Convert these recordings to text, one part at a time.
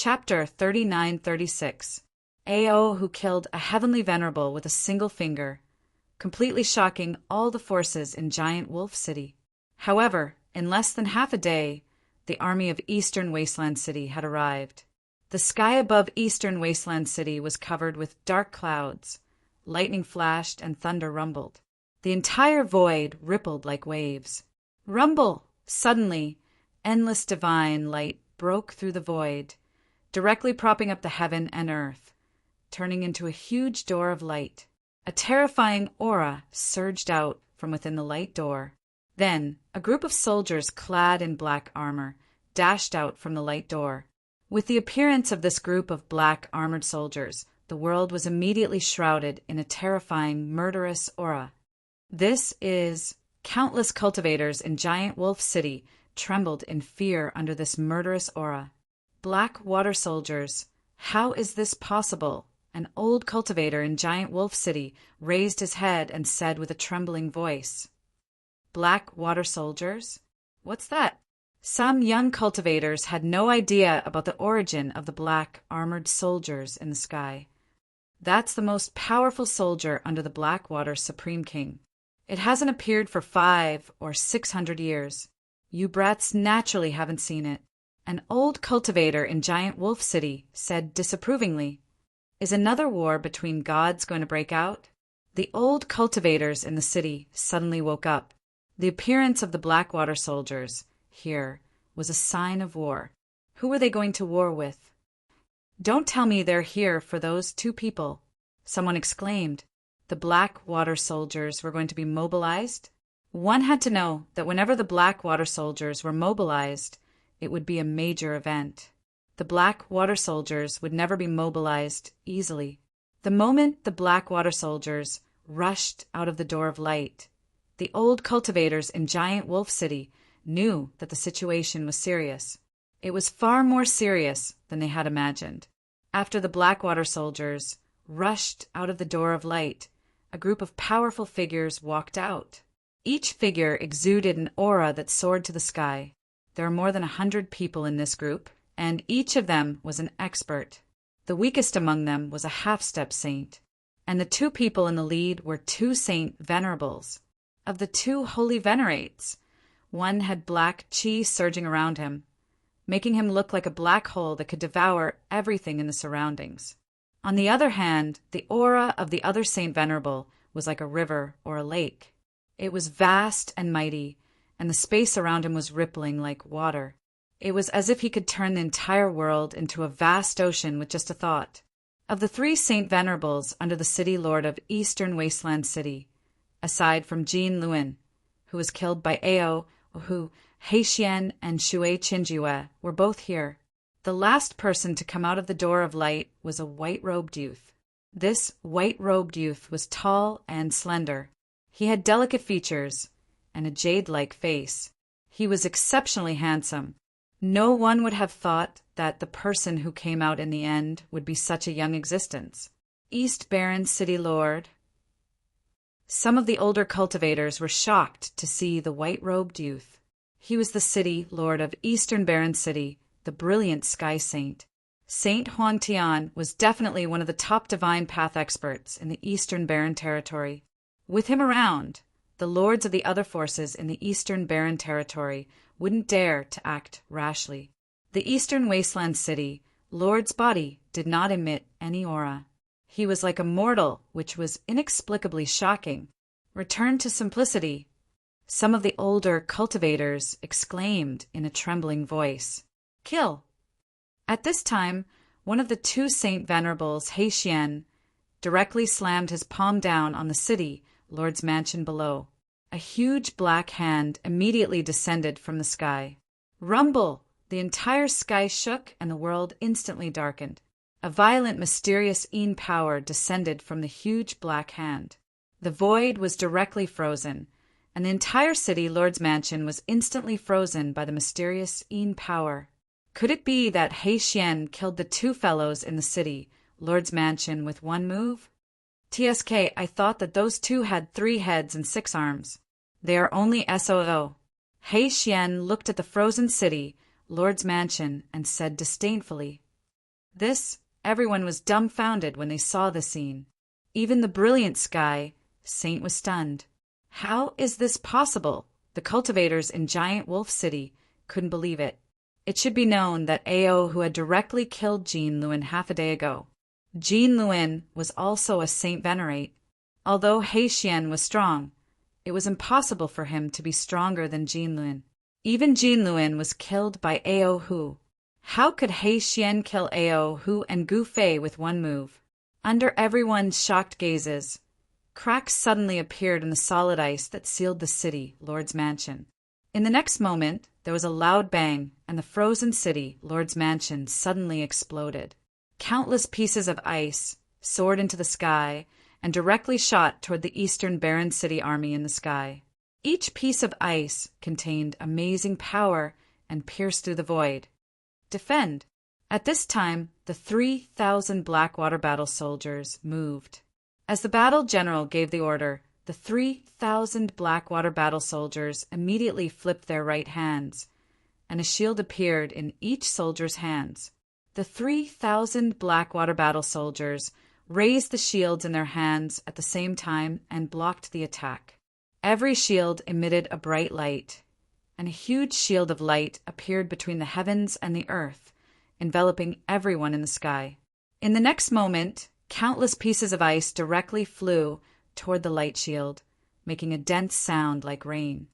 Chapter 39-36. Ao who killed a heavenly venerable with a single finger, completely shocking all the forces in Giant Wolf City. However, in less than half a day, the army of Eastern Wasteland City had arrived. The sky above Eastern Wasteland City was covered with dark clouds. Lightning flashed and thunder rumbled. The entire void rippled like waves. Rumble! Suddenly, endless divine light broke through the void, directly propping up the heaven and earth, turning into a huge door of light. A terrifying aura surged out from within the light door. Then, a group of soldiers clad in black armor dashed out from the light door. With the appearance of this group of black armored soldiers, the world was immediately shrouded in a terrifying, murderous aura. Countless cultivators in Giant Wolf City trembled in fear under this murderous aura. Black water soldiers. How is this possible? An old cultivator in Giant Wolf City raised his head and said with a trembling voice, "Black water soldiers? What's that?" Some young cultivators had no idea about the origin of the black armored soldiers in the sky. That's the most powerful soldier under the Blackwater Supreme King. It hasn't appeared for 500 or 600 years. You brats naturally haven't seen it. An old cultivator in Giant Wolf City said disapprovingly, "Is another war between gods going to break out?" The old cultivators in the city suddenly woke up. The appearance of the Blackwater soldiers here was a sign of war. Who were they going to war with? "Don't tell me they're here for those two people," someone exclaimed. The Blackwater soldiers were going to be mobilized? One had to know that whenever the Blackwater soldiers were mobilized, it would be a major event. The Blackwater soldiers would never be mobilized easily. The moment the Blackwater soldiers rushed out of the door of light, the old cultivators in Giant Wolf City knew that the situation was serious. It was far more serious than they had imagined. After the Blackwater soldiers rushed out of the door of light, a group of powerful figures walked out. Each figure exuded an aura that soared to the sky. There are more than 100 people in this group, and each of them was an expert. The weakest among them was a half-step saint, and the two people in the lead were two Saint Venerables. Of the two holy venerates, one had black chi surging around him, making him look like a black hole that could devour everything in the surroundings. On the other hand, the aura of the other Saint Venerable was like a river or a lake. It was vast and mighty, and the space around him was rippling like water. It was as if he could turn the entire world into a vast ocean with just a thought. Of the 3 Saint Venerables under the city lord of Eastern Wasteland City, aside from Jin Luan, who was killed by Ao, who Heixian and Shui Qinjue were both here. The last person to come out of the door of light was a white-robed youth. This white-robed youth was tall and slender. He had delicate features and a jade-like face. He was exceptionally handsome. No one would have thought that the person who came out in the end would be such a young existence. East Baron City Lord. Some of the older cultivators were shocked to see the white-robed youth. He was the city lord of Eastern Baron City, the brilliant Sky Saint. Saint Huan Tian was definitely one of the top divine path experts in the Eastern Baron Territory. With him around, the lords of the other forces in the Eastern Baron Territory wouldn't dare to act rashly. The Eastern Wasteland City lord's body did not emit any aura. He was like a mortal, which was inexplicably shocking. Returned to simplicity, some of the older cultivators exclaimed in a trembling voice, "Kill!" At this time, one of the 2 Saint Venerables, Heixian, directly slammed his palm down on the city lord's mansion below. A huge black hand immediately descended from the sky. Rumble! The entire sky shook and the world instantly darkened. A violent, mysterious Yin power descended from the huge black hand. The void was directly frozen, and the entire city lord's mansion was instantly frozen by the mysterious Yin power. Could it be that Heixian killed the 2 fellows in the city lord's mansion with one move? TSK, I thought that those 2 had 3 heads and 6 arms. They are only SOO. Heixian looked at the frozen city lord's mansion and said disdainfully, Everyone was dumbfounded when they saw the scene. Even the brilliant sky saint was stunned. How is this possible? The cultivators in Giant Wolf City couldn't believe it. It should be known that Ao, who had directly killed Jean Luen half a day ago. Jean Luen was also a Saint Venerate. Although He Xian was strong, it was impossible for him to be stronger than Jean Luen. Even Jean Luen was killed by Ao Hu. How could He Xian kill Ao Hu and Gu Fei with one move? Under everyone's shocked gazes, cracks suddenly appeared in the solid ice that sealed the city, Lord's Mansion. In the next moment, there was a loud bang, and the frozen city, Lord's Mansion, suddenly exploded. Countless pieces of ice soared into the sky and directly shot toward the eastern barren city army in the sky. Each piece of ice contained amazing power and pierced through the void. Defend! At this time, the 3,000 Blackwater battle soldiers moved. As the battle general gave the order, the 3,000 Blackwater battle soldiers immediately flipped their right hands, and a shield appeared in each soldier's hands. The 3,000 Blackwater battle soldiers raised the shields in their hands at the same time and blocked the attack. Every shield emitted a bright light, and a huge shield of light appeared between the heavens and the earth, enveloping everyone in the sky. In the next moment, countless pieces of ice directly flew toward the light shield, making a dense sound like rain.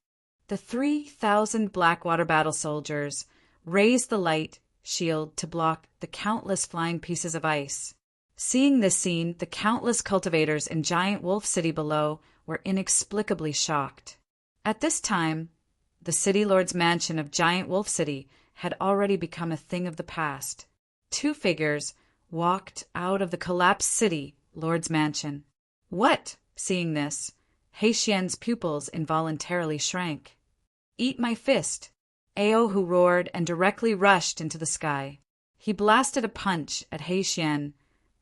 The 3,000 Blackwater battle soldiers raised the light shield to block the countless flying pieces of ice. Seeing this scene, the countless cultivators in Giant Wolf City below were inexplicably shocked. At this time, the city lord's mansion of Giant Wolf City had already become a thing of the past. Two figures walked out of the collapsed city lord's mansion. What? Seeing this, He Xian's pupils involuntarily shrank. Eat my fist! Ao Hu roared and directly rushed into the sky. He blasted a punch at He Xian,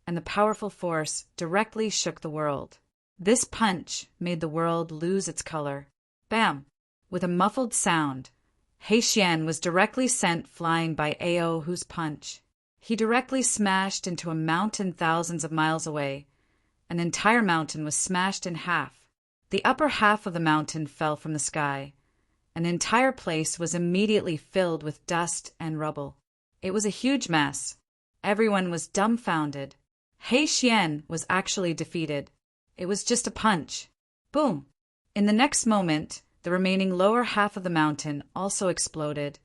and the powerful force directly shook the world. This punch made the world lose its color. Bam! With a muffled sound, He Xian was directly sent flying by Ao Hu's punch. He directly smashed into a mountain thousands of miles away. An entire mountain was smashed in half. The upper half of the mountain fell from the sky. An entire place was immediately filled with dust and rubble. It was a huge mess. Everyone was dumbfounded. He Xian was actually defeated. It was just a punch. Boom! In the next moment, the remaining lower half of the mountain also exploded,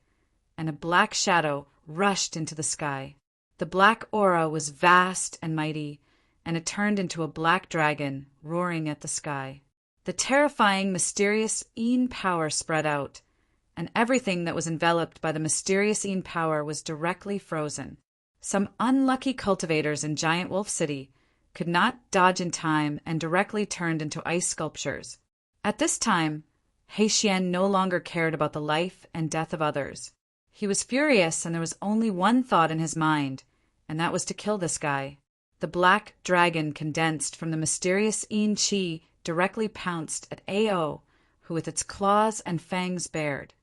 and a black shadow rushed into the sky. The black aura was vast and mighty, and it turned into a black dragon roaring at the sky. The terrifying, mysterious Yin power spread out, and everything that was enveloped by the mysterious Yin power was directly frozen. Some unlucky cultivators in Giant Wolf City could not dodge in time and directly turned into ice sculptures. At this time, He Xian no longer cared about the life and death of others. He was furious, and there was only one thought in his mind, and that was to kill this guy. The black dragon condensed from the mysterious Yin Qi directly pounced at Ao, who with its claws and fangs bared.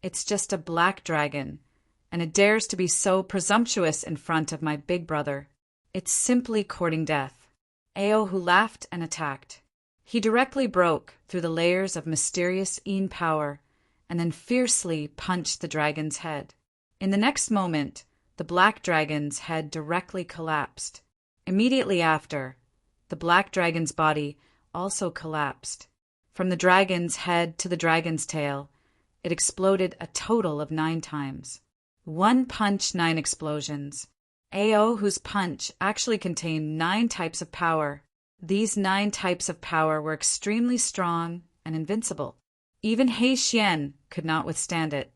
It's just a black dragon, and it dares to be so presumptuous in front of my big brother. It's simply courting death. Ao Hu laughed and attacked. He directly broke through the layers of mysterious Yin power, and then fiercely punched the dragon's head. In the next moment, the black dragon's head directly collapsed. Immediately after, the black dragon's body also collapsed. From the dragon's head to the dragon's tail, it exploded a total of 9 times. One punch, 9 explosions. Ao Hu's punch actually contained 9 types of power. These 9 types of power were extremely strong and invincible. Even He Xian could not withstand it.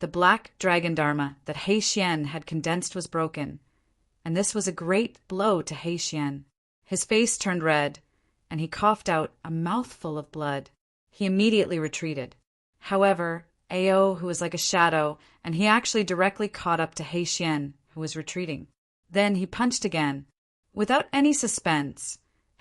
The black dragon dharma that He Xian had condensed was broken, and this was a great blow to He Xian. His face turned red, and he coughed out a mouthful of blood. He immediately retreated. However, Ao Hu was like a shadow, and he actually directly caught up to He Xian, who was retreating. Then he punched again. Without any suspense,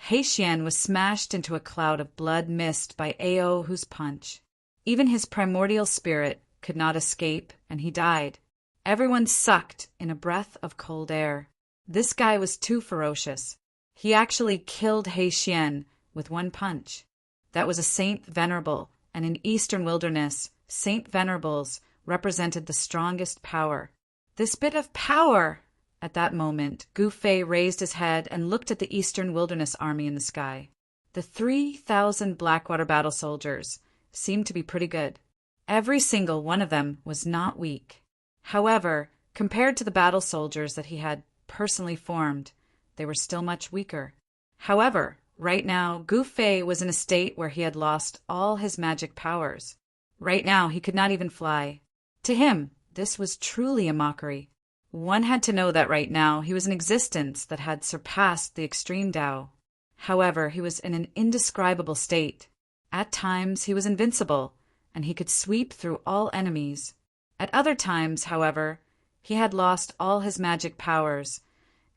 He Xian was smashed into a cloud of blood mist by Ao Hu's punch. Even his primordial spirit could not escape, and he died. Everyone sucked in a breath of cold air. This guy was too ferocious. He actually killed He Xian with one punch. That was a Saint Venerable, and in Eastern Wilderness, Saint Venerables represented the strongest power. This bit of power! At that moment, Gu Fei raised his head and looked at the Eastern Wilderness army in the sky. The 3,000 Blackwater battle soldiers seemed to be pretty good. Every single one of them was not weak. However, compared to the battle soldiers that he had personally formed, they were still much weaker. However, right now, Gu Fei was in a state where he had lost all his magic powers. Right now, he could not even fly. To him, this was truly a mockery. One had to know that right now he was an existence that had surpassed the extreme Tao. However, he was in an indescribable state. At times, he was invincible, and he could sweep through all enemies. At other times, however, he had lost all his magic powers,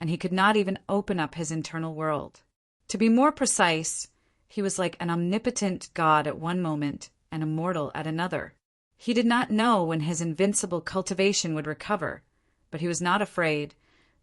and he could not even open up his internal world. To be more precise, he was like an omnipotent god at one moment and a mortal at another. He did not know when his invincible cultivation would recover, but he was not afraid,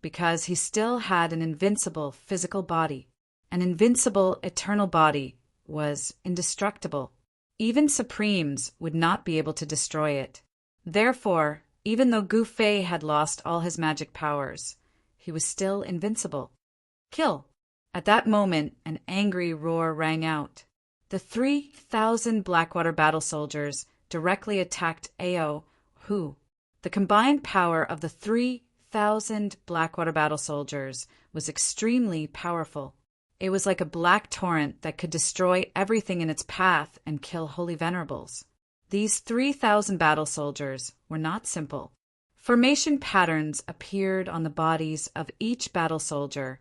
because he still had an invincible physical body. An invincible eternal body was indestructible. Even supremes would not be able to destroy it. Therefore, even though Gu Fei had lost all his magic powers, he was still invincible. Kill! At that moment, an angry roar rang out. The 3,000 Blackwater battle soldiers directly attacked Ao, who, the combined power of the 3,000 Blackwater battle soldiers was extremely powerful. It was like a black torrent that could destroy everything in its path and kill holy venerables. These 3,000 battle soldiers were not simple. Formation patterns appeared on the bodies of each battle soldier,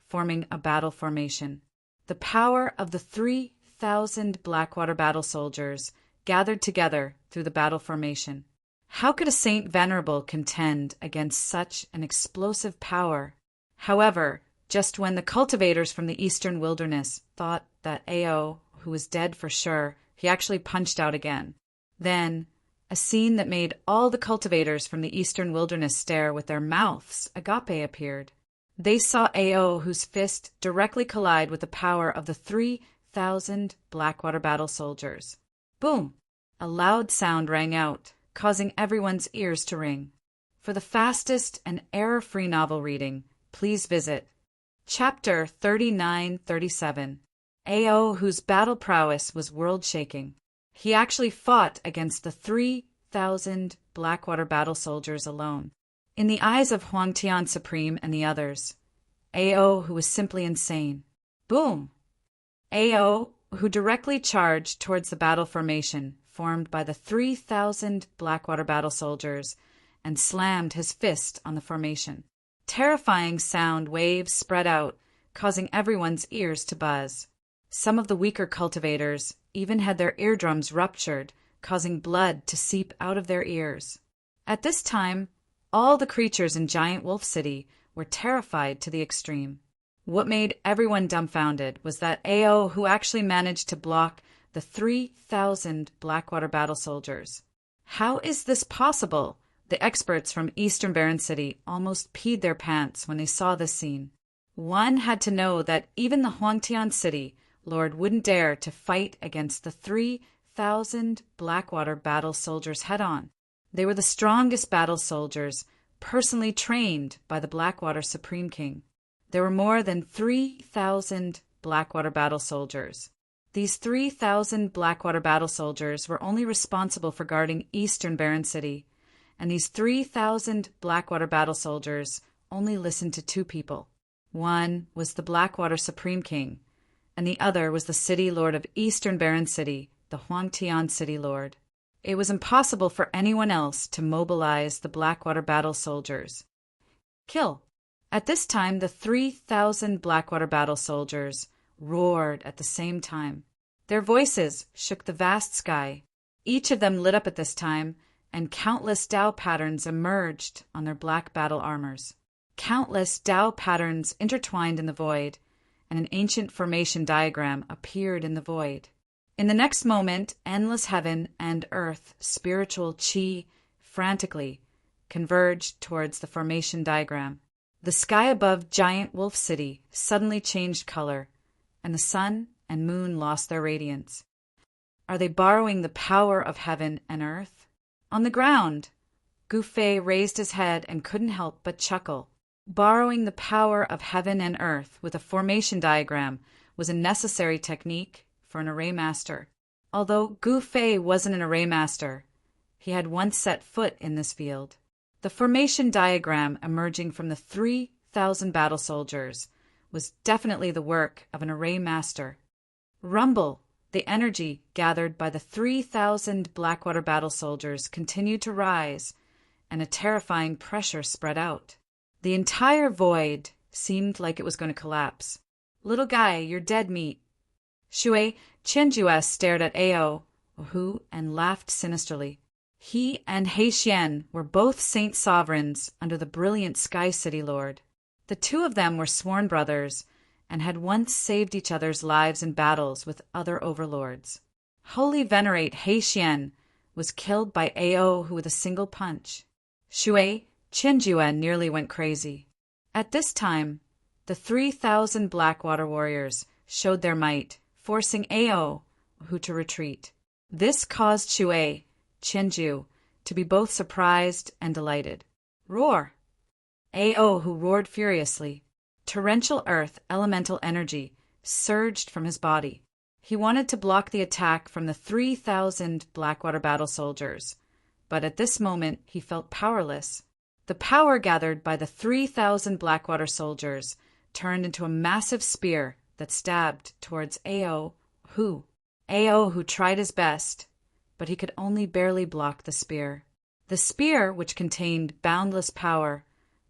forming a battle formation. The power of the 3,000 Blackwater battle soldiers gathered together through the battle formation. How could a Saint Venerable contend against such an explosive power? However, just when the cultivators from the Eastern Wilderness thought that Ao, who was dead for sure, he actually punched out again. Then, a scene that made all the cultivators from the Eastern Wilderness stare with their mouths agape appeared. They saw Ao, whose fist directly collide with the power of the 3,000 Blackwater battle soldiers. Boom! A loud sound rang out, causing everyone's ears to ring. For the fastest and error-free novel reading, please visit Chapter 3937. Ao, whose battle prowess was world-shaking. He actually fought against the 3,000 Blackwater battle soldiers alone. In the eyes of Huangtian Supreme and the others, Ao, who was simply insane. Boom! Ao, who directly charged towards the battle formation formed by the 3,000 Blackwater battle soldiers and slammed his fist on the formation. Terrifying sound waves spread out, causing everyone's ears to buzz. Some of the weaker cultivators even had their eardrums ruptured, causing blood to seep out of their ears. At this time, all the creatures in Giant Wolf City were terrified to the extreme. What made everyone dumbfounded was that Ao, who actually managed to block the 3,000 Blackwater battle soldiers. How is this possible? The experts from Eastern Barren City almost peed their pants when they saw this scene. One had to know that even the Huangtian City Lord wouldn't dare to fight against the 3,000 Blackwater battle soldiers head-on. They were the strongest battle soldiers, personally trained by the Blackwater Supreme King. There were more than 3,000 Blackwater battle soldiers. These 3,000 Blackwater battle soldiers were only responsible for guarding Eastern Barren City, and these 3,000 Blackwater battle soldiers only listened to two people. One was the Blackwater Supreme King, and the other was the City Lord of Eastern Barren City, the Huangtian City Lord. It was impossible for anyone else to mobilize the Blackwater battle soldiers. Kill! At this time, the 3,000 Blackwater battle soldiers roared at the same time. Their voices shook the vast sky. Each of them lit up at this time, and countless Tao patterns emerged on their black battle armors. Countless Tao patterns intertwined in the void, and an ancient formation diagram appeared in the void. In the next moment, endless heaven and earth, spiritual chi, frantically, converged towards the formation diagram. The sky above Giant Wolf City suddenly changed color, and the sun and moon lost their radiance. Are they borrowing the power of heaven and earth? On the ground, Gufei raised his head and couldn't help but chuckle. Borrowing the power of heaven and earth with a formation diagram was a necessary technique for an array master. Although Gufei wasn't an array master, he had once set foot in this field. The formation diagram emerging from the 3,000 battle soldiers was definitely the work of an array master. Rumble, the energy gathered by the 3,000 Blackwater battle soldiers, continued to rise, and a terrifying pressure spread out. The entire void seemed like it was going to collapse. "Little guy, you're dead meat." Shui Qianjue stared at Ao Hu and laughed sinisterly. He and He Xian were both saint sovereigns under the brilliant Sky City Lord. The two of them were sworn brothers and had once saved each other's lives in battles with other overlords. Holy Venerate He Xian was killed by Ao Hu with a single punch. Shui Qianjue nearly went crazy. At this time, the 3,000 Blackwater warriors showed their might, forcing Ao Hu to retreat. This caused Shui Qianjue to be both surprised and delighted. Roar! Ao Hu roared furiously. Torrential earth elemental energy surged from his body. He wanted to block the attack from the 3,000 Blackwater battle soldiers, but at this moment he felt powerless. The power gathered by the 3,000 Blackwater soldiers turned into a massive spear that stabbed towards Ao Hu. Ao Hu tried his best, but he could only barely block the spear. The spear, which contained boundless power,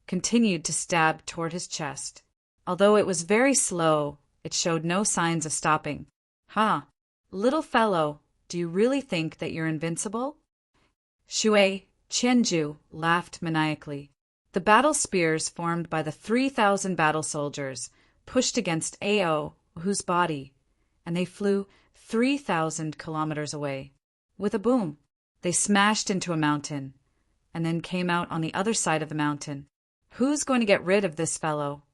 continued to stab toward his chest. Although it was very slow, it showed no signs of stopping. "Ha! Little fellow, do you really think that you're invincible?" Shui Qianjue laughed maniacally. The battle spears formed by the 3,000 battle soldiers pushed against Ao Hu's body, and they flew 3,000 kilometers away. With a boom, they smashed into a mountain, and then came out on the other side of the mountain. Who's going to get rid of this fellow?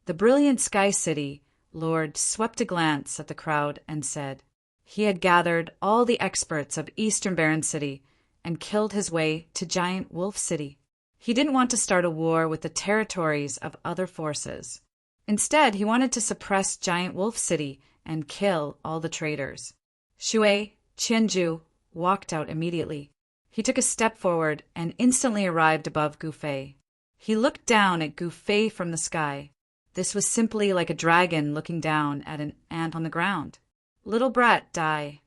The brilliant Sky City Lord swept a glance at the crowd and said he had gathered all the experts of Eastern Baron City and killed his way to Giant Wolf City. He didn't want to start a war with the territories of other forces. Instead, he wanted to suppress Giant Wolf City and kill all the traitors. Shui Qianjue walked out immediately. He took a step forward and instantly arrived above Gufei. He looked down at Gufei from the sky. This was simply like a dragon looking down at an ant on the ground. "Little brat, die."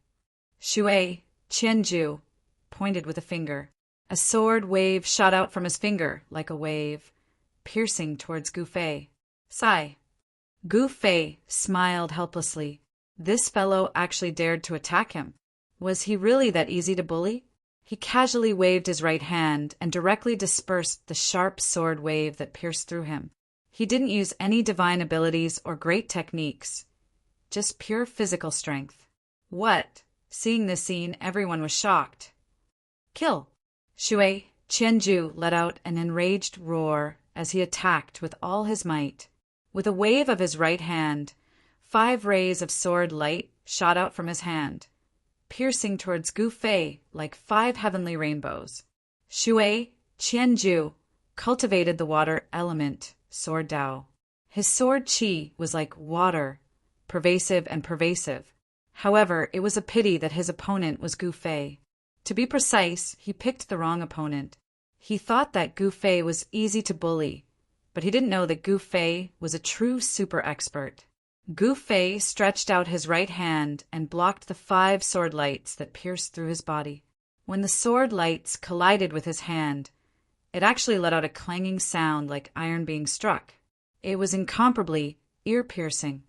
Shui Qianjue pointed with a finger. A sword wave shot out from his finger like a wave, piercing towards Gufei. Sigh. Gufei smiled helplessly. This fellow actually dared to attack him. Was he really that easy to bully? He casually waved his right hand and directly dispersed the sharp sword wave that pierced through him. He didn't use any divine abilities or great techniques, just pure physical strength. What? Seeing this scene, everyone was shocked. Kill! Shui Qianjue let out an enraged roar as he attacked with all his might. With a wave of his right hand, 5 rays of sword light shot out from his hand, piercing towards Gufei like 5 heavenly rainbows. Shui Qianjue cultivated the water element, Sword Dao. His sword qi was like water, pervasive and pervasive. However, it was a pity that his opponent was Gufei. To be precise, he picked the wrong opponent. He thought that Gufei was easy to bully, but he didn't know that Gufei was a true super expert. Gufei stretched out his right hand and blocked the 5 sword lights that pierced through his body. When the sword lights collided with his hand, it actually let out a clanging sound like iron being struck. It was incomparably ear-piercing.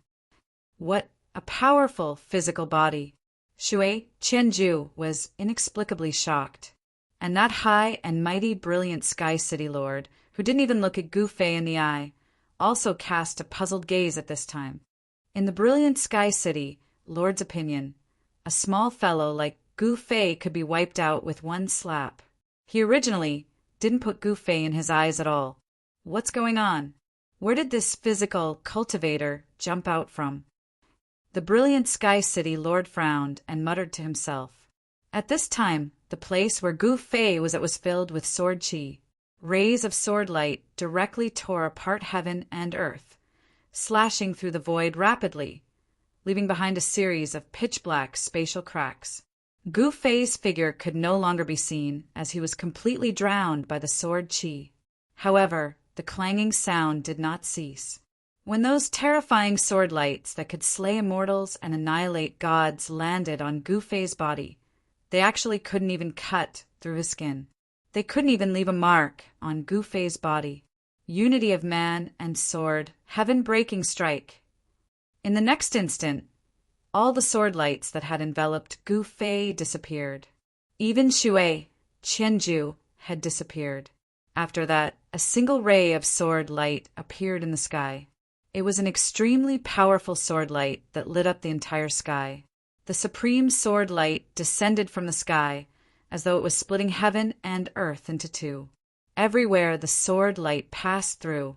What a powerful physical body! Shui Qianjue was inexplicably shocked. And that high and mighty brilliant Sky City Lord, who didn't even look at Gufei in the eye, also cast a puzzled gaze at this time. In the brilliant Sky City Lord's opinion, a small fellow like Gufei could be wiped out with one slap. He originally didn't put Gu Fei in his eyes at all. What's going on? Where did this physical cultivator jump out from? The brilliant Sky City Lord frowned and muttered to himself. At this time, the place where Gu Fei was filled with sword qi. Rays of sword light directly tore apart heaven and earth, slashing through the void rapidly, leaving behind a series of pitch-black spatial cracks. Gu Fei's figure could no longer be seen, as he was completely drowned by the sword qi. However, the clanging sound did not cease. When those terrifying sword lights that could slay immortals and annihilate gods landed on Gu Fei's body, they actually couldn't even cut through his skin. They couldn't even leave a mark on Gu Fei's body. Unity of man and sword, heaven-breaking strike. In the next instant, all the sword lights that had enveloped Gu Fei disappeared. Even Xue, Qianju, had disappeared. After that, a single ray of sword light appeared in the sky. It was an extremely powerful sword light that lit up the entire sky. The supreme sword light descended from the sky, as though it was splitting heaven and earth into two. Everywhere the sword light passed through,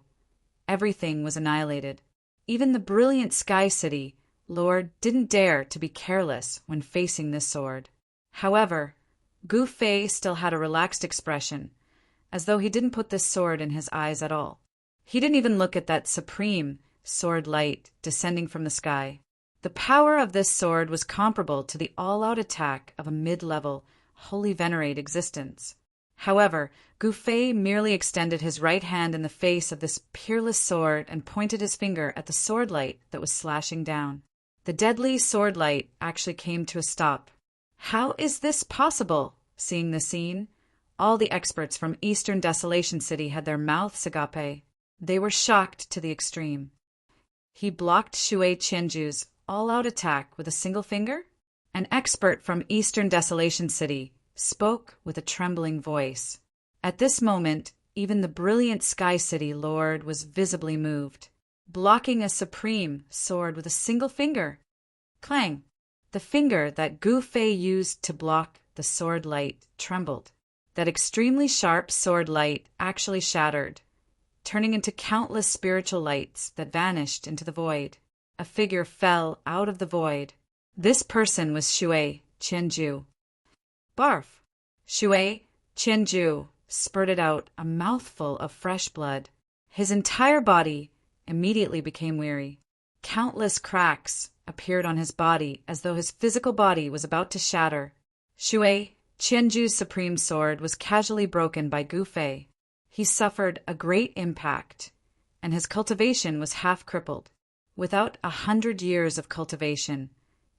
everything was annihilated. Even the brilliant Sky City Lord didn't dare to be careless when facing this sword. However, Gu Fei still had a relaxed expression, as though he didn't put this sword in his eyes at all. He didn't even look at that supreme sword light descending from the sky. The power of this sword was comparable to the all-out attack of a mid-level, wholly venerate existence. However, Gu Fei merely extended his right hand in the face of this peerless sword and pointed his finger at the sword light that was slashing down. The deadly sword light actually came to a stop. How is this possible? Seeing the scene, all the experts from Eastern Desolation City had their mouths agape. They were shocked to the extreme. He blocked Xue Qianju's all-out attack with a single finger? An expert from Eastern Desolation City spoke with a trembling voice. At this moment, even the brilliant Sky City Lord was visibly moved, blocking a supreme sword with a single finger. Clang! The finger that Gu Fei used to block the sword light trembled. That extremely sharp sword light actually shattered, turning into countless spiritual lights that vanished into the void. A figure fell out of the void. This person was Xue Qianju. Barf! Xue Qianju spurted out a mouthful of fresh blood. His entire body immediately became weary. Countless cracks appeared on his body as though his physical body was about to shatter. Xue Qianju's supreme sword was casually broken by Gu Fei. He suffered a great impact, and his cultivation was half crippled. Without 100 years of cultivation,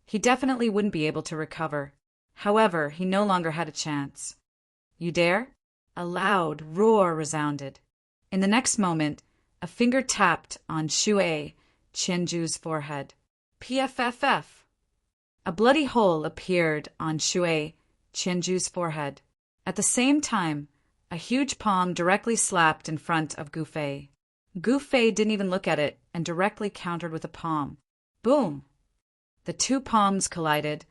he definitely wouldn't be able to recover. However, he no longer had a chance. You dare? A loud roar resounded. In the next moment, a finger tapped on Xue Qianju's forehead. PFFF! A bloody hole appeared on Xue Qianju's forehead. At the same time, a huge palm directly slapped in front of Gu Fei. Gu Fei didn't even look at it and directly countered with a palm. Boom! The two palms collided,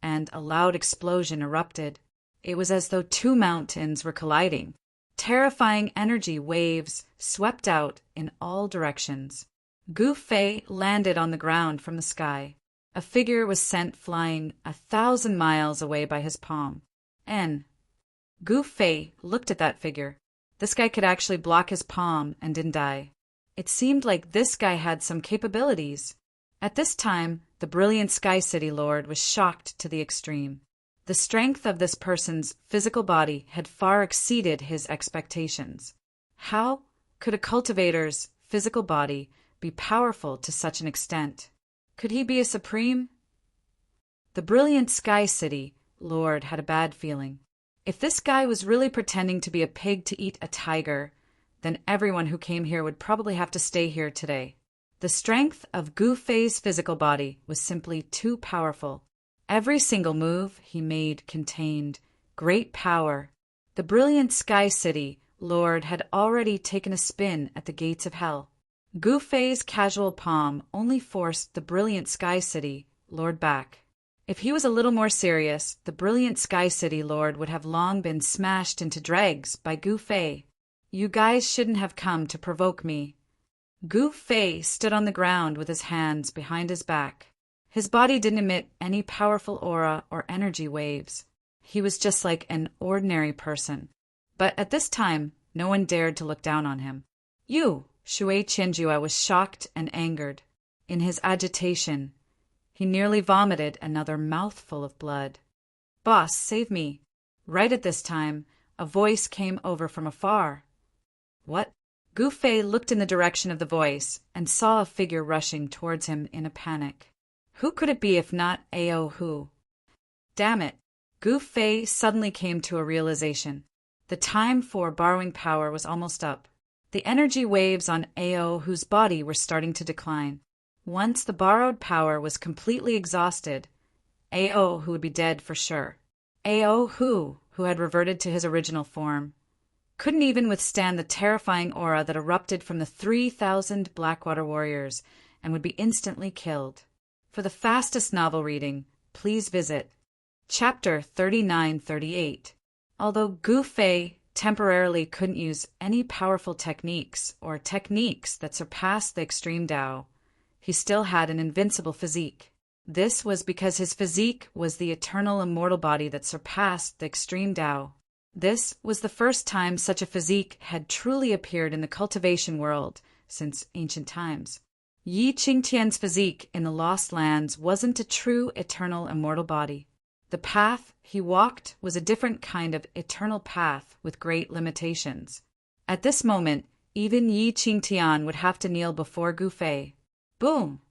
and a loud explosion erupted. It was as though two mountains were colliding. Terrifying energy waves swept out in all directions. Gu Fei landed on the ground from the sky. A figure was sent flying 1,000 miles away by his palm. Gu Fei looked at that figure. This guy could actually block his palm and didn't die. It seemed like this guy had some capabilities. At this time, the brilliant Sky City Lord was shocked to the extreme. The strength of this person's physical body had far exceeded his expectations. How could a cultivator's physical body be powerful to such an extent? Could he be a supreme? The brilliant Sky City Lord had a bad feeling. If this guy was really pretending to be a pig to eat a tiger, then everyone who came here would probably have to stay here today. The strength of Gu Fei's physical body was simply too powerful. Every single move he made contained great power. The brilliant Sky City Lord had already taken a spin at the gates of hell. Gu Fei's casual palm only forced the brilliant Sky City Lord back. If he was a little more serious, the brilliant Sky City Lord would have long been smashed into dregs by Gu Fei. You guys shouldn't have come to provoke me. Gu Fei stood on the ground with his hands behind his back. His body didn't emit any powerful aura or energy waves. He was just like an ordinary person. But at this time, no one dared to look down on him. Shui Qianjue was shocked and angered. In his agitation, he nearly vomited another mouthful of blood. Boss, save me. Right at this time, a voice came over from afar. What? Gu Fei looked in the direction of the voice and saw a figure rushing towards him in a panic. Who could it be if not Ao Hu? Damn it! Gu Fei suddenly came to a realization. The time for borrowing power was almost up. The energy waves on Ao Hu's body were starting to decline. Once the borrowed power was completely exhausted, Ao Hu would be dead for sure. Ao Hu, who had reverted to his original form, couldn't even withstand the terrifying aura that erupted from the 3,000 Blackwater warriors and would be instantly killed. For the fastest novel reading, please visit Chapter 3938. Although Gu Fei temporarily couldn't use any powerful techniques or techniques that surpassed the extreme Tao, he still had an invincible physique. This was because his physique was the eternal immortal body that surpassed the extreme Tao. This was the first time such a physique had truly appeared in the cultivation world since ancient times. Yi Qingtian's physique in the Lost Lands wasn't a true eternal immortal body. The path he walked was a different kind of eternal path with great limitations. At this moment, even Yi Qingtian would have to kneel before Gu Fei. Boom!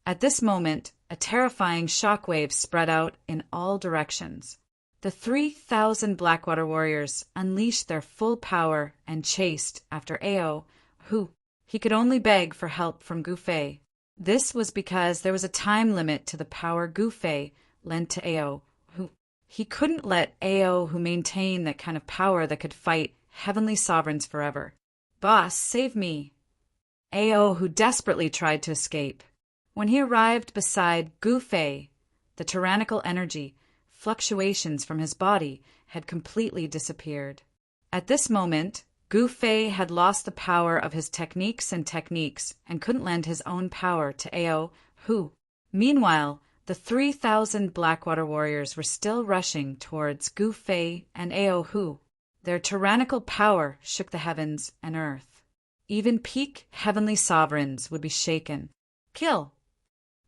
At this moment, a terrifying shockwave spread out in all directions. The 3,000 Blackwater warriors unleashed their full power and chased after Ao Hu. He could only beg for help from Gu Fei. This was because there was a time limit to the power Gu Fei lent to Ao Hu. He couldn't let Ao Hu maintain that kind of power that could fight heavenly sovereigns forever. Boss, save me! Ao Hu desperately tried to escape. When he arrived beside Gu Fei, the tyrannical energy, fluctuations from his body, had completely disappeared. At this moment, Gu Fei had lost the power of his techniques and couldn't lend his own power to Ao Hu. Meanwhile, the 3,000 Blackwater warriors were still rushing towards Gu Fei and Ao Hu. Their tyrannical power shook the heavens and earth. Even peak heavenly sovereigns would be shaken. Kill!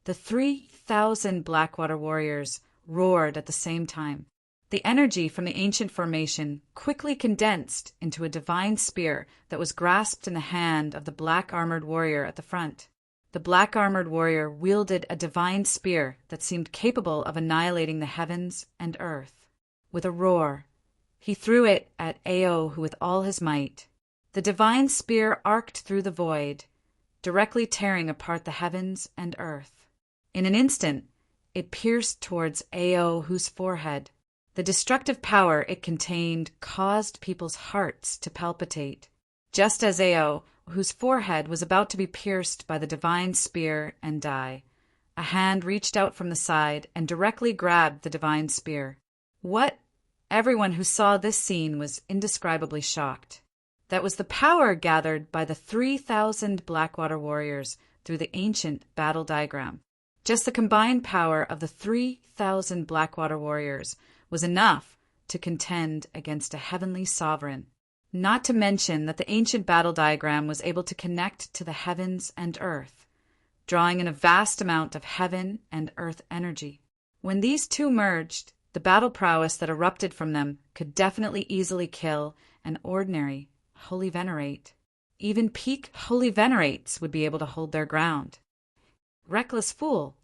The 3,000 Blackwater warriors roared at the same time. The energy from the ancient formation quickly condensed into a divine spear that was grasped in the hand of the black-armored warrior at the front. The black-armored warrior wielded a divine spear that seemed capable of annihilating the heavens and earth. With a roar, he threw it at Ao Hu with all his might. The divine spear arced through the void, directly tearing apart the heavens and earth. In an instant, it pierced towards Ao Hu's forehead. The destructive power it contained caused people's hearts to palpitate. Just as Ao Hu's forehead was about to be pierced by the divine spear and die, a hand reached out from the side and directly grabbed the divine spear. What? Everyone who saw this scene was indescribably shocked. That was the power gathered by the 3,000 Blackwater warriors through the ancient battle diagram. Just the combined power of the 3,000 Blackwater warriors was enough to contend against a heavenly sovereign. Not to mention that the ancient battle diagram was able to connect to the heavens and earth, drawing in a vast amount of heaven and earth energy. When these two merged, the battle prowess that erupted from them could definitely easily kill an ordinary Holy Venerate. Even peak Holy Venerates would be able to hold their ground. Reckless fool!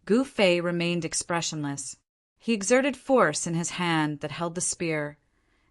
Gu Fei remained expressionless. He exerted force in his hand that held the spear,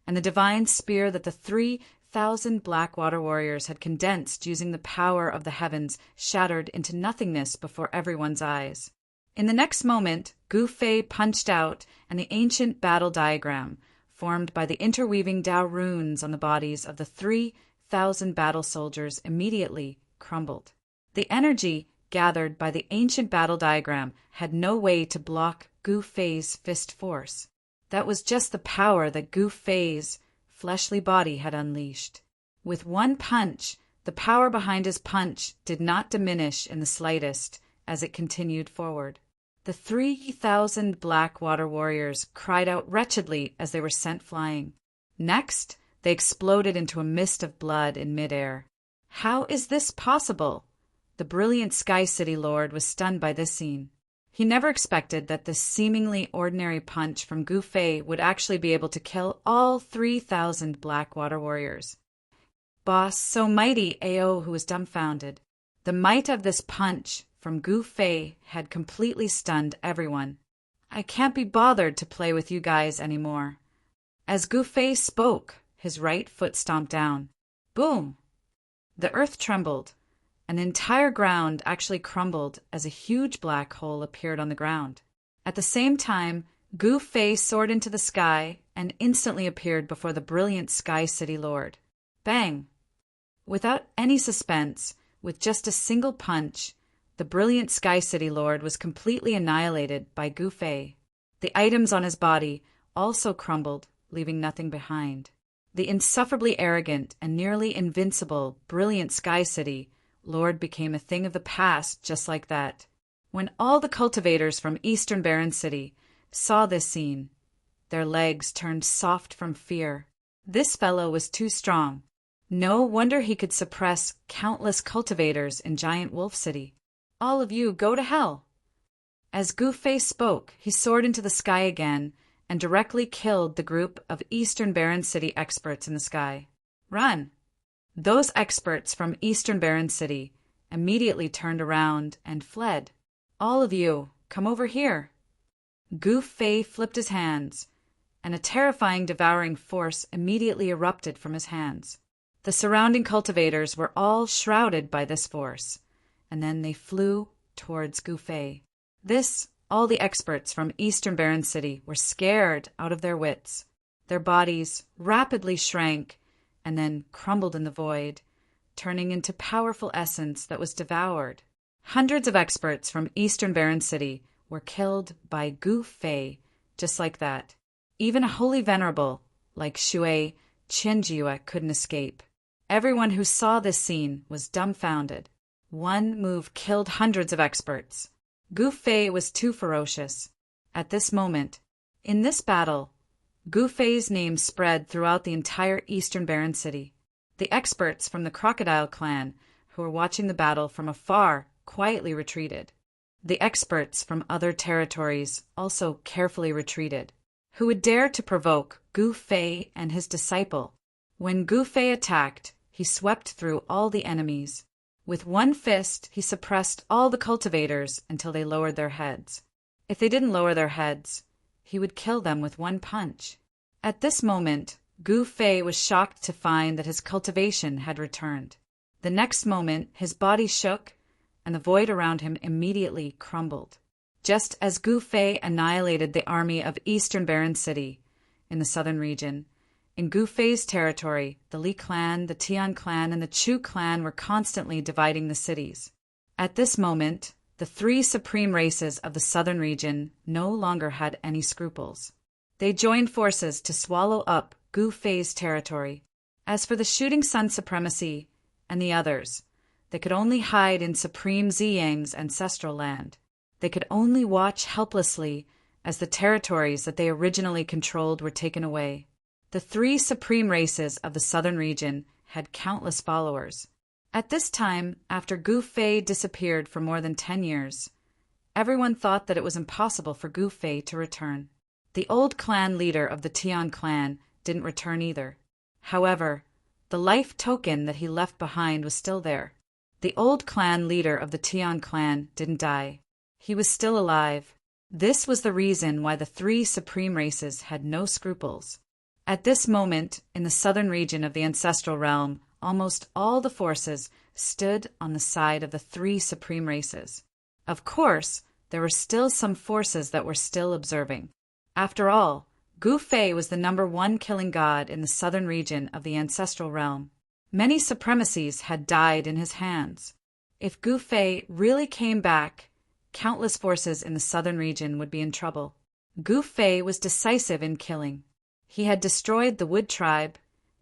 and the divine spear that the 3,000 Blackwater warriors had condensed using the power of the heavens shattered into nothingness before everyone's eyes. In the next moment, Gu Fei punched out, and the ancient battle diagram, formed by the interweaving Tao runes on the bodies of the 3,000 battle soldiers, immediately crumbled. The energy gathered by the ancient battle diagram had no way to block Gu Fei's fist force. That was just the power that Gu Fei's fleshly body had unleashed. With one punch, the power behind his punch did not diminish in the slightest as it continued forward. The 3,000 black water warriors cried out wretchedly as they were sent flying. Next, they exploded into a mist of blood in midair. How is this possible? The brilliant Sky City Lord was stunned by this scene. He never expected that this seemingly ordinary punch from Gu Fei would actually be able to kill all 3,000 black water warriors. Boss, so mighty, Ao, who was dumbfounded. The might of this punch from Gu Fei had completely stunned everyone. I can't be bothered to play with you guys anymore. As Gu Fei spoke, his right foot stomped down. Boom! The earth trembled. An entire ground actually crumbled as a huge black hole appeared on the ground. At the same time, Gu Fei soared into the sky and instantly appeared before the brilliant Sky City Lord. Bang! Without any suspense, with just a single punch, the brilliant Sky City Lord was completely annihilated by Gu Fei. The items on his body also crumbled, leaving nothing behind. The insufferably arrogant and nearly invincible brilliant Sky City Lord became a thing of the past just like that. When all the cultivators from Eastern Barren City saw this scene, their legs turned soft from fear. This fellow was too strong. No wonder he could suppress countless cultivators in Giant Wolf City. All of you go to hell. As Gu Fei spoke, he soared into the sky again and directly killed the group of Eastern Barren City experts in the sky. Run! Those experts from Eastern Barren City immediately turned around and fled. All of you, come over here. Gu Fei flipped his hands, and a terrifying devouring force immediately erupted from his hands. The surrounding cultivators were all shrouded by this force, and then they flew towards Gu Fei. All the experts from Eastern Barren City were scared out of their wits. Their bodies rapidly shrank and then crumbled in the void, turning into powerful essence that was devoured. Hundreds of experts from Eastern Barren City were killed by Gu Fei, just like that. Even a holy Venerable, like Shui Qianjue, couldn't escape. Everyone who saw this scene was dumbfounded. One move killed hundreds of experts. Gu Fei was too ferocious. At this moment, in this battle, Gu Fei's name spread throughout the entire Eastern Barren City. The experts from the Crocodile clan, who were watching the battle from afar, quietly retreated. The experts from other territories also carefully retreated. Who would dare to provoke Gu Fei and his disciple? When Gu Fei attacked, he swept through all the enemies. With one fist, he suppressed all the cultivators until they lowered their heads. If they didn't lower their heads, he would kill them with one punch. At this moment, Gu Fei was shocked to find that his cultivation had returned. The next moment, his body shook, and the void around him immediately crumbled. Just as Gu Fei annihilated the army of Eastern Barren City in the southern region, in Gu Fei's territory, the Li clan, the Tian clan, and the Chu clan were constantly dividing the cities. At this moment, the three supreme races of the southern region no longer had any scruples. They joined forces to swallow up Gu Fei's territory. As for the Shooting Sun Supremacy and the others, they could only hide in Supreme Ziyang's ancestral land. They could only watch helplessly as the territories that they originally controlled were taken away. The three supreme races of the southern region had countless followers. At this time, after Gu Fei disappeared for more than 10 years, everyone thought that it was impossible for Gu Fei to return. The old clan leader of the Tian clan didn't return either. However, the life token that he left behind was still there. The old clan leader of the Tian clan didn't die. He was still alive. This was the reason why the three supreme races had no scruples. At this moment, in the southern region of the ancestral realm, almost all the forces stood on the side of the three supreme races. Of course, there were still some forces that were still observing. After all, Gu Fei was the #1 killing god in the southern region of the ancestral realm. Many supremacies had died in his hands. If Gu Fei really came back, countless forces in the southern region would be in trouble. Gu Fei was decisive in killing. He had destroyed the Wood tribe,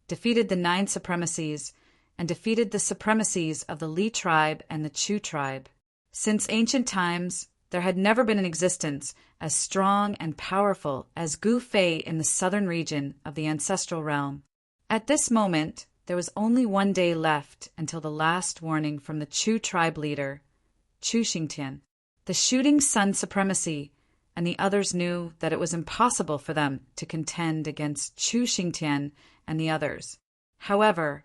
defeated the 9 supremacies, and defeated the supremacies of the Li tribe and the Chu tribe. Since ancient times, there had never been an existence as strong and powerful as Gu Fei in the southern region of the ancestral realm. At this moment, there was only one day left until the last warning from the Chu tribe leader, Chu Xingtian. The shooting sun supremacy and the others knew that it was impossible for them to contend against Chu Xingtian and the others. However,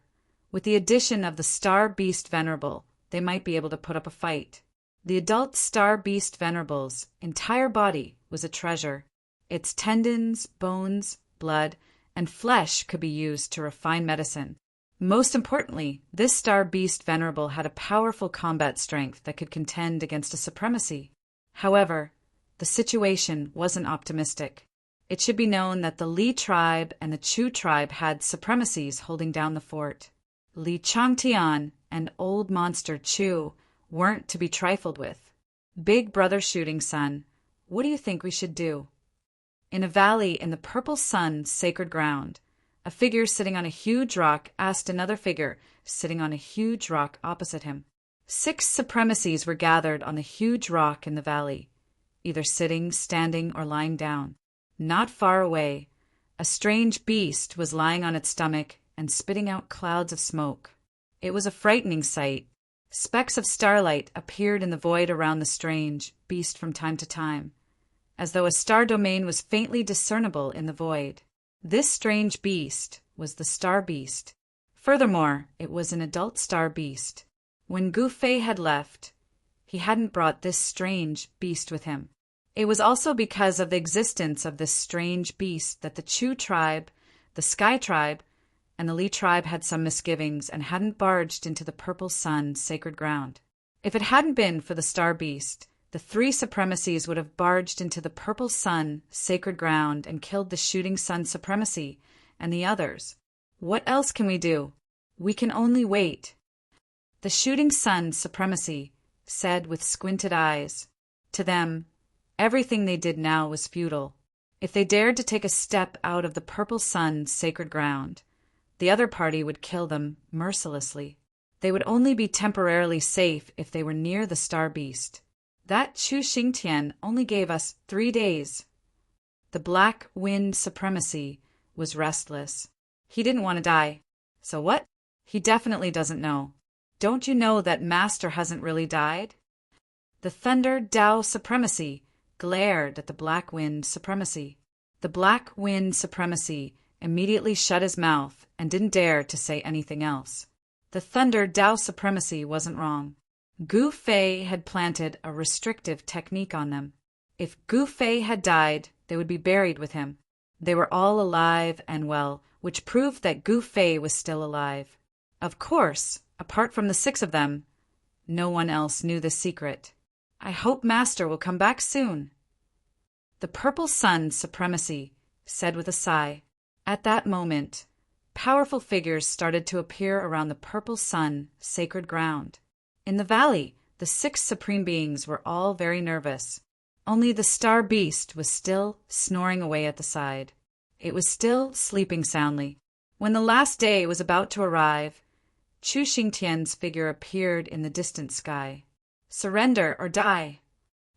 with the addition of the Star Beast Venerable, they might be able to put up a fight. The adult Star Beast Venerable's entire body was a treasure. Its tendons, bones, blood, and flesh could be used to refine medicine. Most importantly, this Star Beast Venerable had a powerful combat strength that could contend against a supremacy. However, the situation wasn't optimistic. It should be known that the Li tribe and the Chu tribe had supremacies holding down the fort. Li Changtian and Old Monster Chu weren't to be trifled with. Big Brother Shooting Sun, what do you think we should do? In a valley in the Purple Sun sacred ground, a figure sitting on a huge rock asked another figure sitting on a huge rock opposite him. 6 supremacies were gathered on the huge rock in the valley, either sitting, standing, or lying down. Not far away, a strange beast was lying on its stomach and spitting out clouds of smoke. It was a frightening sight. Specks of starlight appeared in the void around the strange beast from time to time, as though a star domain was faintly discernible in the void. This strange beast was the Star Beast. Furthermore, it was an adult Star Beast. When Gu Fei had left, he hadn't brought this strange beast with him. It was also because of the existence of this strange beast that the Chu tribe, the Sky tribe, and the Li tribe had some misgivings and hadn't barged into the Purple Sun sacred ground. If it hadn't been for the Star Beast, the 3 supremacies would have barged into the Purple Sun sacred ground and killed the Shooting Sun supremacy and the others. What else can we do? We can only wait. The Shooting Sun supremacy said with squinted eyes. To them, everything they did now was futile. If they dared to take a step out of the Purple Sun sacred ground, the other party would kill them mercilessly. They would only be temporarily safe if they were near the Star Beast. That Chu Xingtian only gave us 3 days. The Black Wind Supremacy was restless. He didn't want to die. So what? He definitely doesn't know. Don't you know that Master hasn't really died? The Thunder Tao Supremacy glared at the Black Wind Supremacy. The Black Wind Supremacy immediately shut his mouth and didn't dare to say anything else. The Thunder Tao Supremacy wasn't wrong. Gu Fei had planted a restrictive technique on them. If Gu Fei had died, they would be buried with him. They were all alive and well, which proved that Gu Fei was still alive. Of course, apart from the 6 of them, no one else knew the secret. I hope Master will come back soon. The Purple Sun Supremacy said with a sigh. At that moment, powerful figures started to appear around the Purple Sun sacred ground. In the valley, the 6 supreme beings were all very nervous. Only the Star Beast was still snoring away at the side. It was still sleeping soundly. When the last day was about to arrive, Chu Xingtian's figure appeared in the distant sky. Surrender or die.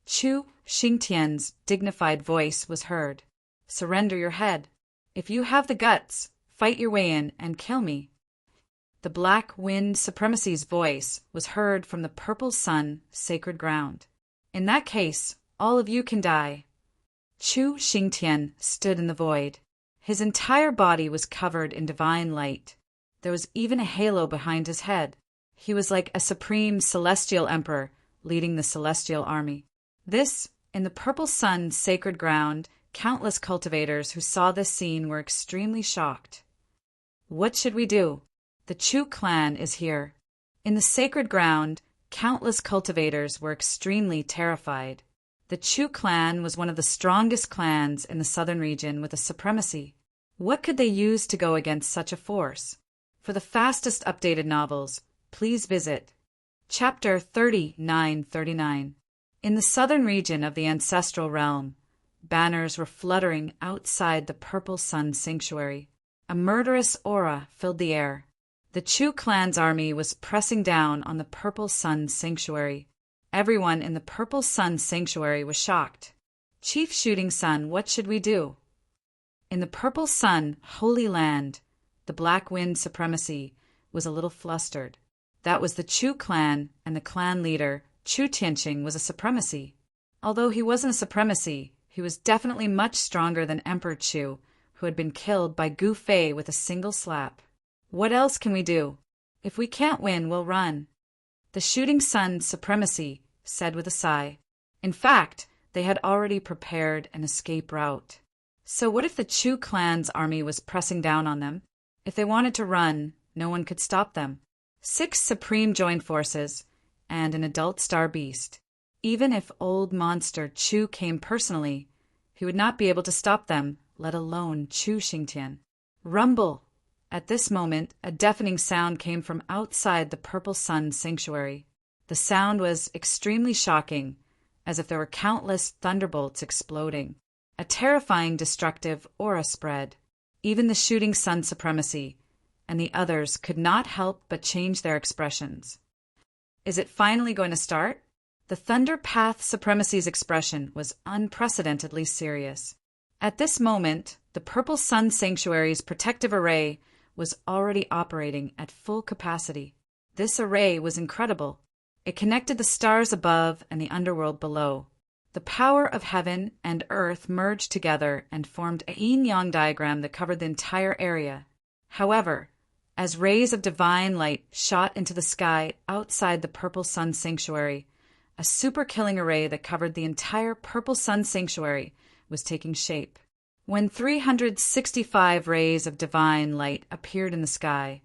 Chu Xingtian's dignified voice was heard. Surrender your head. If you have the guts, fight your way in and kill me. The Black Wind Supremacy's voice was heard from the Purple Sun sacred ground. In that case, all of you can die. Chu Xingtian stood in the void. His entire body was covered in divine light. There was even a halo behind his head. He was like a supreme celestial emperor leading the celestial army. This, in the Purple Sun sacred ground, countless cultivators who saw this scene were extremely shocked. What should we do? The Chu clan is here. In the sacred ground, countless cultivators were extremely terrified. The Chu clan was one of the strongest clans in the southern region with a supremacy. What could they use to go against such a force? For the fastest updated novels, please visit Chapter 3939. In the southern region of the ancestral realm, Banners were fluttering outside the Purple Sun Sanctuary. A murderous aura filled the air. The Chu clan's army was pressing down on the Purple Sun Sanctuary. Everyone in the Purple Sun Sanctuary was shocked. "Chief Shooting Sun, what should we do?" In the Purple Sun, Holy Land, the Black Wind Supremacy was a little flustered. That was the Chu clan, and the clan leader, Chu Tianqing, was a supremacy. Although he wasn't a supremacy, he was definitely much stronger than Emperor Chu, who had been killed by Gu Fei with a single slap. "What else can we do? If we can't win, we'll run," the Shooting Sun Supremacy said with a sigh. In fact, they had already prepared an escape route. So what if the Chu clan's army was pressing down on them? If they wanted to run, no one could stop them. 6 Supreme joined forces, and an adult star beast. Even if old monster Chu came personally, he would not be able to stop them, let alone Chu Xingtian. Rumble! At this moment, a deafening sound came from outside the Purple Sun Sanctuary. The sound was extremely shocking, as if there were countless thunderbolts exploding. A terrifying, destructive aura spread. Even the Shooting Sun Supremacy and the others could not help but change their expressions. Is it finally going to start? The Thunder Path Supremacy's expression was unprecedentedly serious. At this moment, the Purple Sun Sanctuary's protective array was already operating at full capacity. This array was incredible. It connected the stars above and the underworld below. The power of heaven and earth merged together and formed a yin-yang diagram that covered the entire area. However, as rays of divine light shot into the sky outside the Purple Sun Sanctuary, a super-killing array that covered the entire Purple Sun Sanctuary was taking shape. When 365 rays of divine light appeared in the sky,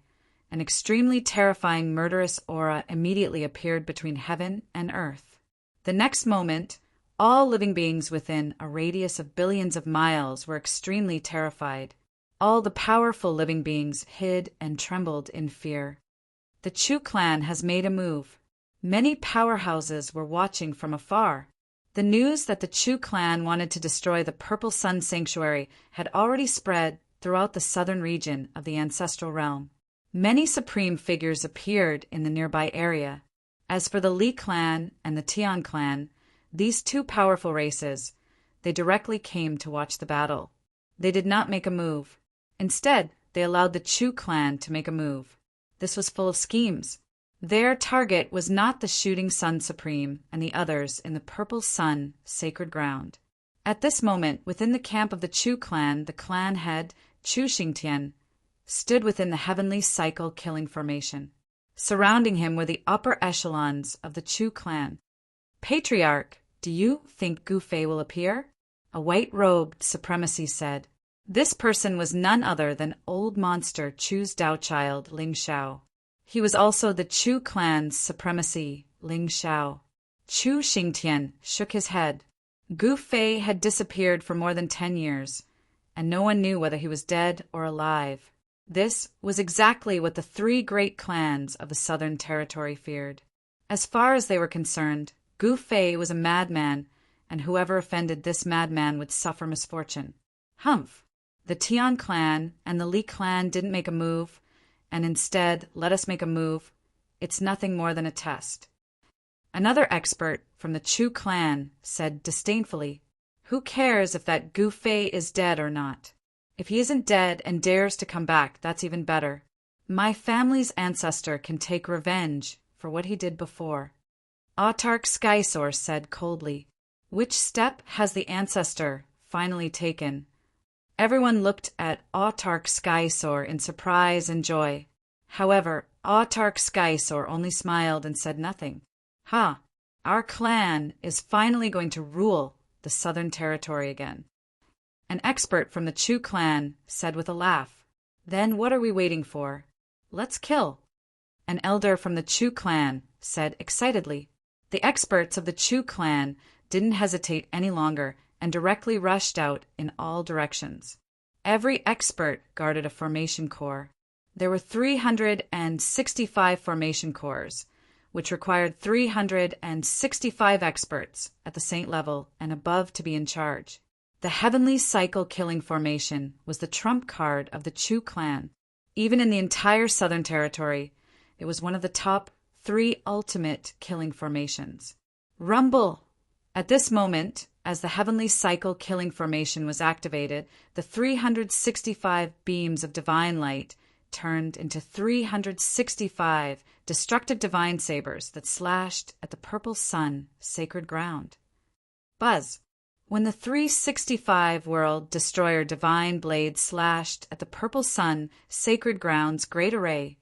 an extremely terrifying murderous aura immediately appeared between heaven and earth. The next moment, all living beings within a radius of billions of miles were extremely terrified. All the powerful living beings hid and trembled in fear. The Chu clan has made a move. Many powerhouses were watching from afar. The news that the Chu clan wanted to destroy the Purple Sun Sanctuary had already spread throughout the southern region of the ancestral realm. Many supreme figures appeared in the nearby area. As for the Li clan and the Tian clan, these two powerful races, they directly came to watch the battle. They did not make a move. Instead, they allowed the Chu clan to make a move. This was full of schemes. Their target was not the Shooting Sun Supreme and the others in the Purple Sun Sacred Ground. At this moment, within the camp of the Chu clan, the clan head, Chu Xingtian, stood within the heavenly cycle killing formation. Surrounding him were the upper echelons of the Chu clan. "Patriarch, do you think Gu Fei will appear?" a white-robed supremacy said. This person was none other than old monster Chu's Tao child, Ling Xiao. He was also the Chu clan's supremacy, Ling Xiao. Chu Xingtian shook his head. Gu Fei had disappeared for more than 10 years, and no one knew whether he was dead or alive. This was exactly what the 3 great clans of the Southern Territory feared. As far as they were concerned, Gu Fei was a madman, and whoever offended this madman would suffer misfortune. Humph! The Tian clan and the Li clan didn't make a move, and instead let us make a move. It's nothing more than a test. Another expert from the Chu clan said disdainfully, "Who cares if that Gu Fei is dead or not? If he isn't dead and dares to come back, that's even better. My family's ancestor can take revenge for what he did before." Autarch Skysource said coldly, "Which step has the ancestor finally taken?" Everyone looked at Autarch Skysource in surprise and joy. However, Autarch Skysource only smiled and said nothing. "Ha! Our clan is finally going to rule the Southern Territory again." An expert from the Chu clan said with a laugh, "Then what are we waiting for? Let's kill." An elder from the Chu clan said excitedly. The experts of the Chu clan didn't hesitate any longer and directly rushed out in all directions. Every expert guarded a formation core. There were 365 formation cores, which required 365 experts at the saint level and above to be in charge. The Heavenly Cycle Killing Formation was the trump card of the Chu clan. Even in the entire Southern Territory, it was one of the top 3 ultimate killing formations. Rumble! At this moment, as the Heavenly Cycle Killing Formation was activated, the 365 beams of divine light turned into 365 destructive divine sabers that slashed at the purple sun sacred ground. Buzz! When the 365 World Destroyer divine blade slashed at the purple sun sacred ground's great array,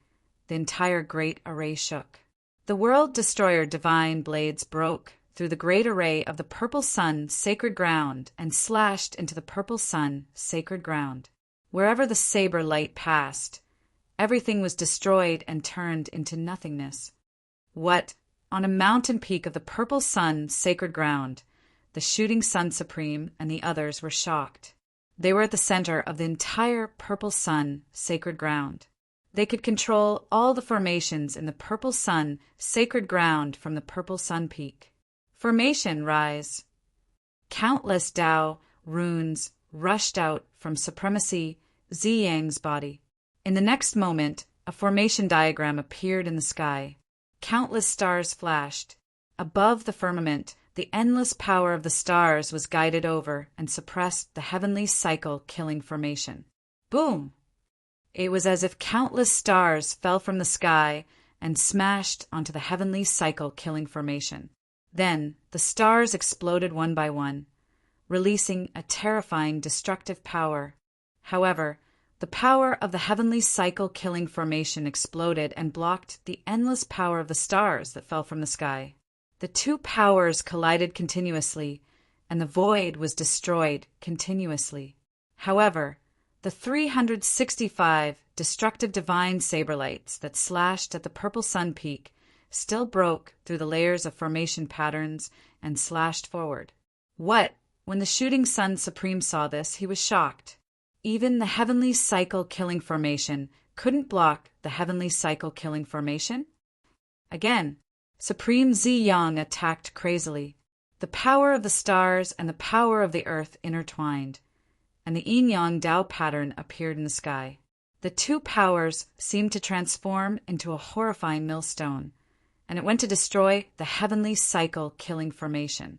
the entire great array shook. The World Destroyer divine blades broke through the great array of the purple sun sacred ground and slashed into the purple sun sacred ground. Wherever the saber light passed, everything was destroyed and turned into nothingness. What? On a mountain peak of the purple sun sacred ground, the Shooting Sun Supreme and the others were shocked. They were at the center of the entire purple sun sacred ground. They could control all the formations in the purple sun sacred ground from the purple sun peak. Formation rise. Countless Tao runes rushed out from Supremacy Ziyang's body. In the next moment, a formation diagram appeared in the sky. Countless stars flashed. Above the firmament, the endless power of the stars was guided over and suppressed the Heavenly Cycle Killing Formation. Boom! It was as if countless stars fell from the sky and smashed onto the Heavenly Cycle Killing Formation. Then the stars exploded one by one, releasing a terrifying destructive power. However, the power of the Heavenly Cycle Killing Formation exploded and blocked the endless power of the stars that fell from the sky. The 2 powers collided continuously, and the void was destroyed continuously. However, the 365 destructive divine saber lights that slashed at the purple sun peak still broke through the layers of formation patterns and slashed forward. What? When the Shooting Sun Supreme saw this, he was shocked. Even the Heavenly Cycle Killing Formation couldn't block the Heavenly Cycle Killing Formation? Again, Supreme Ziyang attacked crazily. The power of the stars and the power of the earth intertwined, and the yin-yang Tao pattern appeared in the sky. The 2 powers seemed to transform into a horrifying millstone, and it went to destroy the Heavenly Cycle Killing Formation.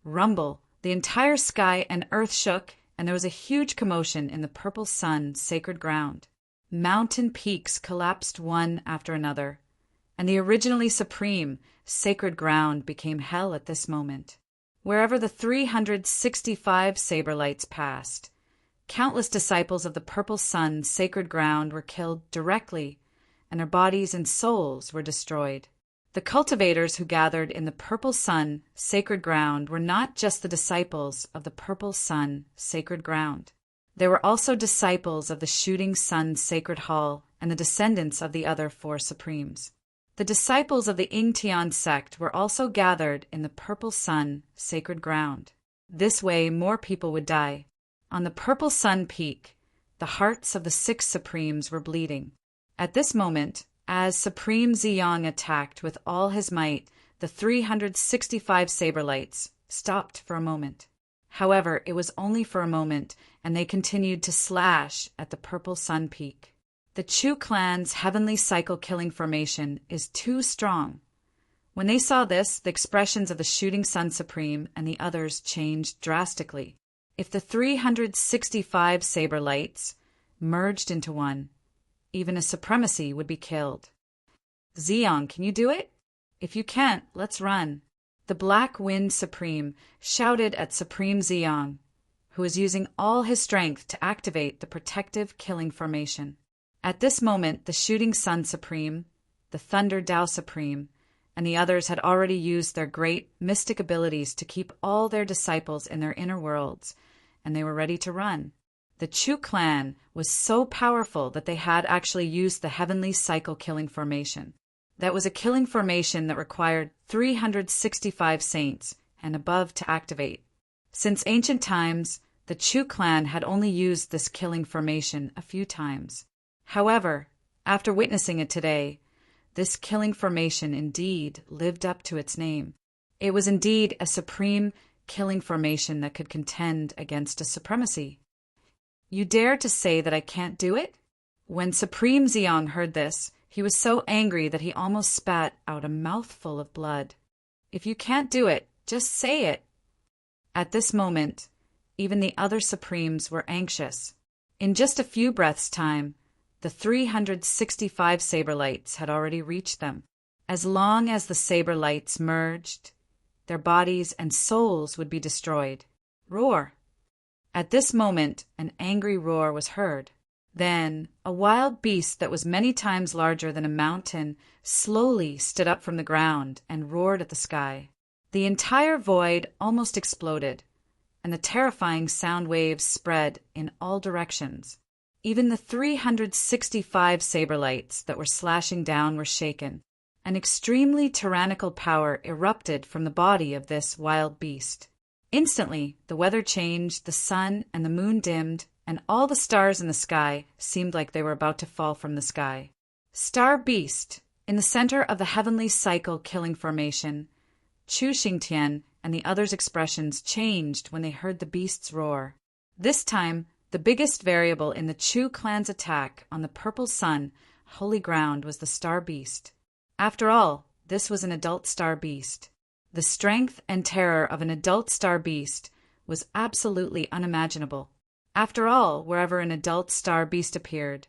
Rumble! The entire sky and earth shook, and there was a huge commotion in the purple sun sacred ground. Mountain peaks collapsed one after another, and the originally supreme, sacred ground became hell at this moment. Wherever the 365 saber lights passed, countless disciples of the purple sun sacred ground were killed directly, and their bodies and souls were destroyed. The cultivators who gathered in the purple sun sacred ground were not just the disciples of the purple sun sacred ground. They were also disciples of the Shooting Sun Sacred Hall and the descendants of the other 4 supremes. The disciples of the Yingtian sect were also gathered in the purple sun sacred ground. This way more people would die. On the purple sun peak, the hearts of the 6 supremes were bleeding. At this moment, as Supreme Ziyang attacked with all his might, the 365 saber lights stopped for a moment. However, it was only for a moment, and they continued to slash at the purple sun peak. The Chu clan's Heavenly Cycle Killing Formation is too strong. When they saw this, the expressions of the Shooting Sun Supreme and the others changed drastically. If the 365 saber lights merged into one, even a supremacy would be killed. Ziyang, can you do it? If you can't, let's run. The Black Wind Supreme shouted at Supreme Ziyang, who was using all his strength to activate the protective killing formation. At this moment, the Shooting Sun Supreme, the Thunder Tao Supreme, and the others had already used their great mystic abilities to keep all their disciples in their inner worlds, and they were ready to run. The Chu clan was so powerful that they had actually used the Heavenly Cycle Killing Formation. That was a killing formation that required 365 saints and above to activate. Since ancient times, the Chu clan had only used this killing formation a few times. However, after witnessing it today, this killing formation indeed lived up to its name. It was indeed a supreme killing formation that could contend against a supremacy. You dare to say that I can't do it? When Supreme Zeong heard this, he was so angry that he almost spat out a mouthful of blood. If you can't do it, just say it. At this moment, even the other Supremes were anxious. In just a few breaths' time, the 365 saber lights had already reached them. As long as the saber lights merged, their bodies and souls would be destroyed. Roar! At this moment, an angry roar was heard. Then, a wild beast that was many times larger than a mountain slowly stood up from the ground and roared at the sky. The entire void almost exploded, and the terrifying sound waves spread in all directions. Even the 365 saber lights that were slashing down were shaken. An extremely tyrannical power erupted from the body of this wild beast. Instantly, the weather changed, the sun and the moon dimmed, and all the stars in the sky seemed like they were about to fall from the sky. Star Beast, in the center of the heavenly cycle killing formation, Chu Xingtian and the others' expressions changed when they heard the beast's roar. This time, the biggest variable in the Chu clan's attack on the purple sun, holy ground, was the Star Beast. After all, this was an adult star beast. The strength and terror of an adult star beast was absolutely unimaginable. After all, wherever an adult star beast appeared,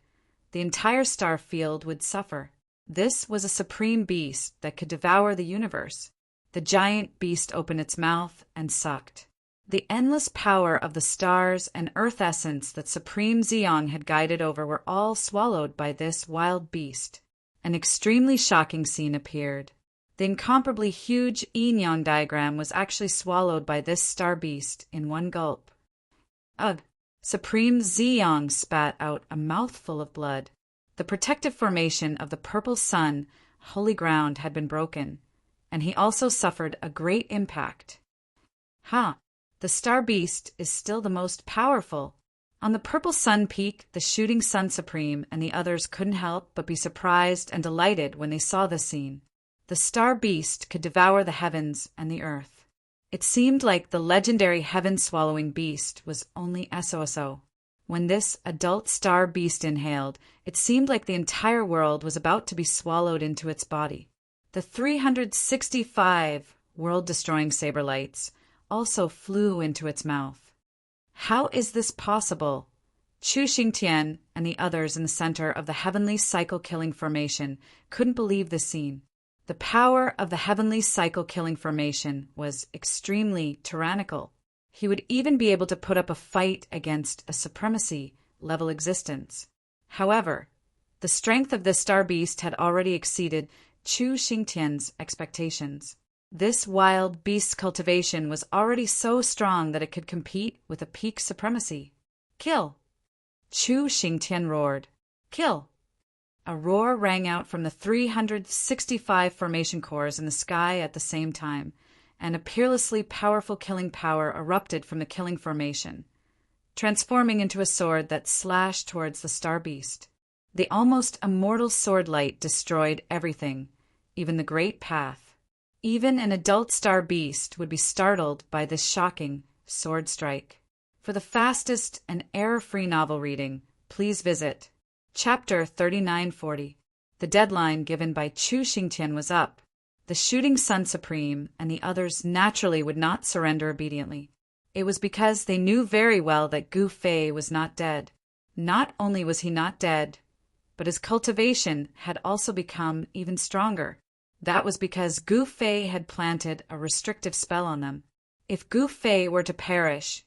the entire star field would suffer. This was a supreme beast that could devour the universe. The giant beast opened its mouth and sucked. The endless power of the stars and earth essence that Supreme Zeong had guided over were all swallowed by this wild beast. An extremely shocking scene appeared. The incomparably huge yin-yang diagram was actually swallowed by this star beast in one gulp. Ugh! Supreme Zeong spat out a mouthful of blood. The protective formation of the purple sun, holy ground, had been broken, and he also suffered a great impact. The star beast is still the most powerful. On the purple sun peak, the shooting sun supreme and the others couldn't help but be surprised and delighted when they saw this scene. The star beast could devour the heavens and the earth. It seemed like the legendary heaven-swallowing beast was only SOSO. When this adult star beast inhaled, it seemed like the entire world was about to be swallowed into its body. The 365 world-destroying saber lights also flew into its mouth. How is this possible? Chu Xingtian and the others in the center of the heavenly cycle-killing formation couldn't believe this scene. The power of the heavenly cycle-killing formation was extremely tyrannical. He would even be able to put up a fight against a supremacy-level existence. However, the strength of this star beast had already exceeded Chu Xingtian's expectations. This wild beast's cultivation was already so strong that it could compete with a peak supremacy. Kill! Chu Xingtian roared. Kill! A roar rang out from the 365 formation cores in the sky at the same time, and a peerlessly powerful killing power erupted from the killing formation, transforming into a sword that slashed towards the star beast. The almost immortal sword light destroyed everything, even the great path. Even an adult star beast would be startled by this shocking sword strike. For the fastest and error-free novel reading, please visit Chapter 3940. The deadline given by Chu Xingtian was up. The shooting sun supreme and the others naturally would not surrender obediently. It was because they knew very well that Gu Fei was not dead. Not only was he not dead, but his cultivation had also become even stronger. That was because Gu Fei had planted a restrictive spell on them. If Gu Fei were to perish,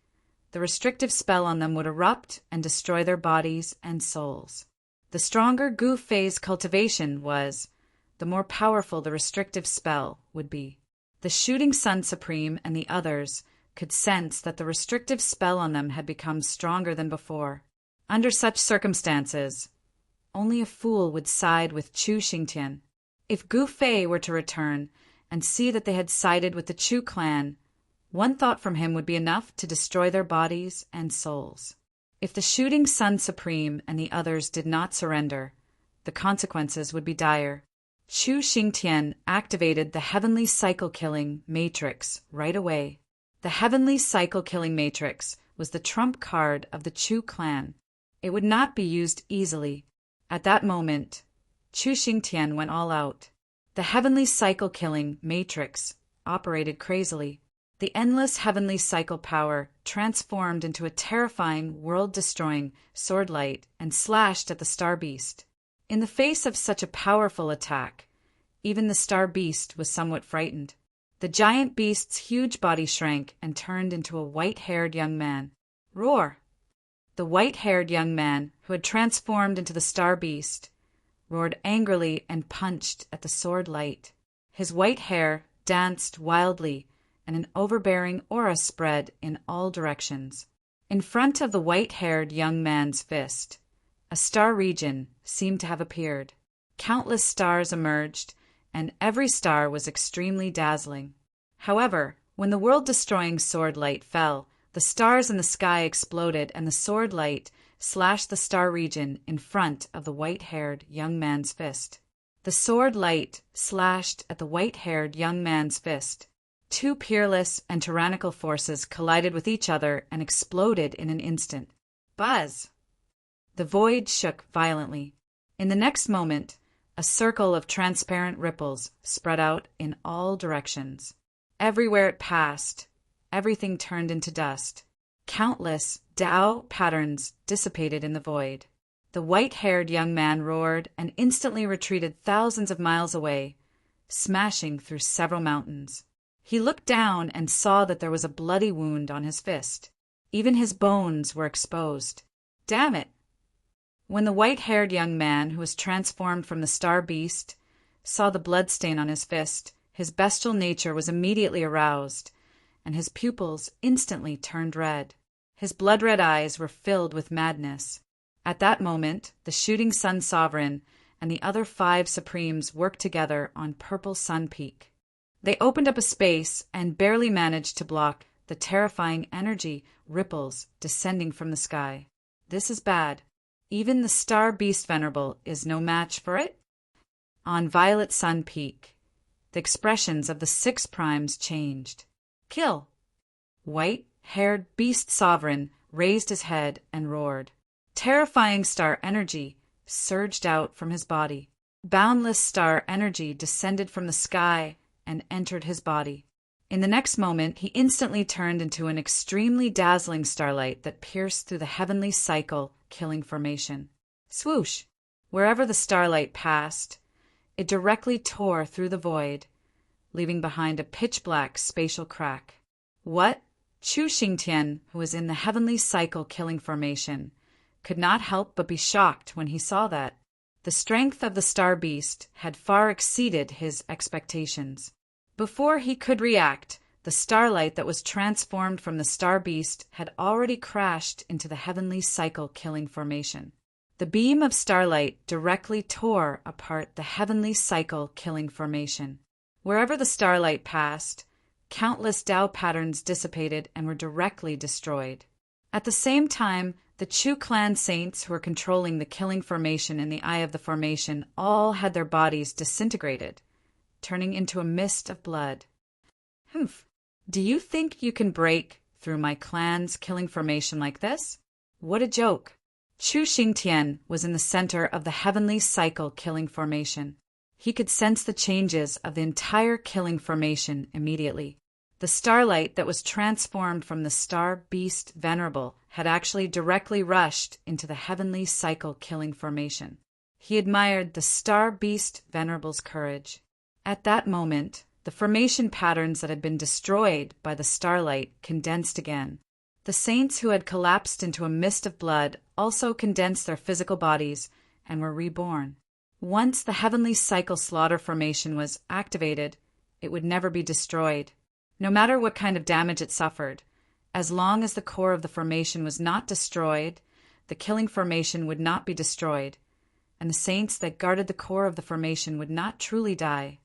the restrictive spell on them would erupt and destroy their bodies and souls. The stronger Gu Fei's cultivation was, the more powerful the restrictive spell would be. The shooting sun supreme and the others could sense that the restrictive spell on them had become stronger than before. Under such circumstances, only a fool would side with Chu Xingtian. If Gu Fei were to return and see that they had sided with the Chu clan, one thought from him would be enough to destroy their bodies and souls. If the shooting sun supreme and the others did not surrender, the consequences would be dire. Chu Xingtian activated the heavenly cycle-killing matrix right away. The heavenly cycle-killing matrix was the trump card of the Chu clan. It would not be used easily. At that moment, Chu Xingtian went all out. The heavenly cycle-killing matrix operated crazily. The endless heavenly cycle power transformed into a terrifying, world-destroying sword light and slashed at the Star Beast. In the face of such a powerful attack, even the Star Beast was somewhat frightened. The giant beast's huge body shrank and turned into a white-haired young man. Roar! The white-haired young man, who had transformed into the Star Beast, roared angrily and punched at the sword light. His white hair danced wildly, and an overbearing aura spread in all directions. In front of the white-haired young man's fist, a star region seemed to have appeared. Countless stars emerged, and every star was extremely dazzling. However, when the world-destroying sword light fell, the stars in the sky exploded and the sword light slashed the star region in front of the white-haired young man's fist. The sword light slashed at the white-haired young man's fist. Two peerless and tyrannical forces collided with each other and exploded in an instant. Buzz! The void shook violently. In the next moment, a circle of transparent ripples spread out in all directions. Everywhere it passed, everything turned into dust. Countless Tao patterns dissipated in the void. The white-haired young man roared and instantly retreated thousands of miles away, smashing through several mountains. He looked down and saw that there was a bloody wound on his fist. Even his bones were exposed. Damn it! When the white-haired young man, who was transformed from the Star Beast, saw the bloodstain on his fist, his bestial nature was immediately aroused, and his pupils instantly turned red. His blood-red eyes were filled with madness. At that moment, the Shooting Sun Sovereign and the other 5 Supremes worked together on Purple Sun Peak. They opened up a space and barely managed to block the terrifying energy ripples descending from the sky. This is bad. Even the Star Beast Venerable is no match for it. On Violet Sun Peak, the expressions of the 6 primes changed. Kill! White-haired Beast Sovereign raised his head and roared. Terrifying star energy surged out from his body. Boundless star energy descended from the sky and entered his body. In the next moment, he instantly turned into an extremely dazzling starlight that pierced through the heavenly cycle, killing formation. Swoosh! Wherever the starlight passed, it directly tore through the void, leaving behind a pitch-black spatial crack. What? Chu Xingtian, who was in the heavenly cycle killing formation, could not help but be shocked when he saw that. The strength of the Star Beast had far exceeded his expectations. Before he could react, the starlight that was transformed from the Star Beast had already crashed into the heavenly cycle-killing formation. The beam of starlight directly tore apart the heavenly cycle-killing formation. Wherever the starlight passed, countless Tao patterns dissipated and were directly destroyed. At the same time, the Chu clan saints who were controlling the killing formation in the eye of the formation all had their bodies disintegrated, turning into a mist of blood. Humph! Do you think you can break through my clan's killing formation like this? What a joke! Chu Xingtian was in the center of the heavenly cycle killing formation. He could sense the changes of the entire killing formation immediately. The starlight that was transformed from the Star Beast Venerable had actually directly rushed into the heavenly cycle-killing formation. He admired the Star Beast Venerable's courage. At that moment, the formation patterns that had been destroyed by the starlight condensed again. The saints who had collapsed into a mist of blood also condensed their physical bodies and were reborn. Once the heavenly cycle slaughter formation was activated, it would never be destroyed. No matter what kind of damage it suffered, as long as the core of the formation was not destroyed, the killing formation would not be destroyed, and the saints that guarded the core of the formation would not truly die.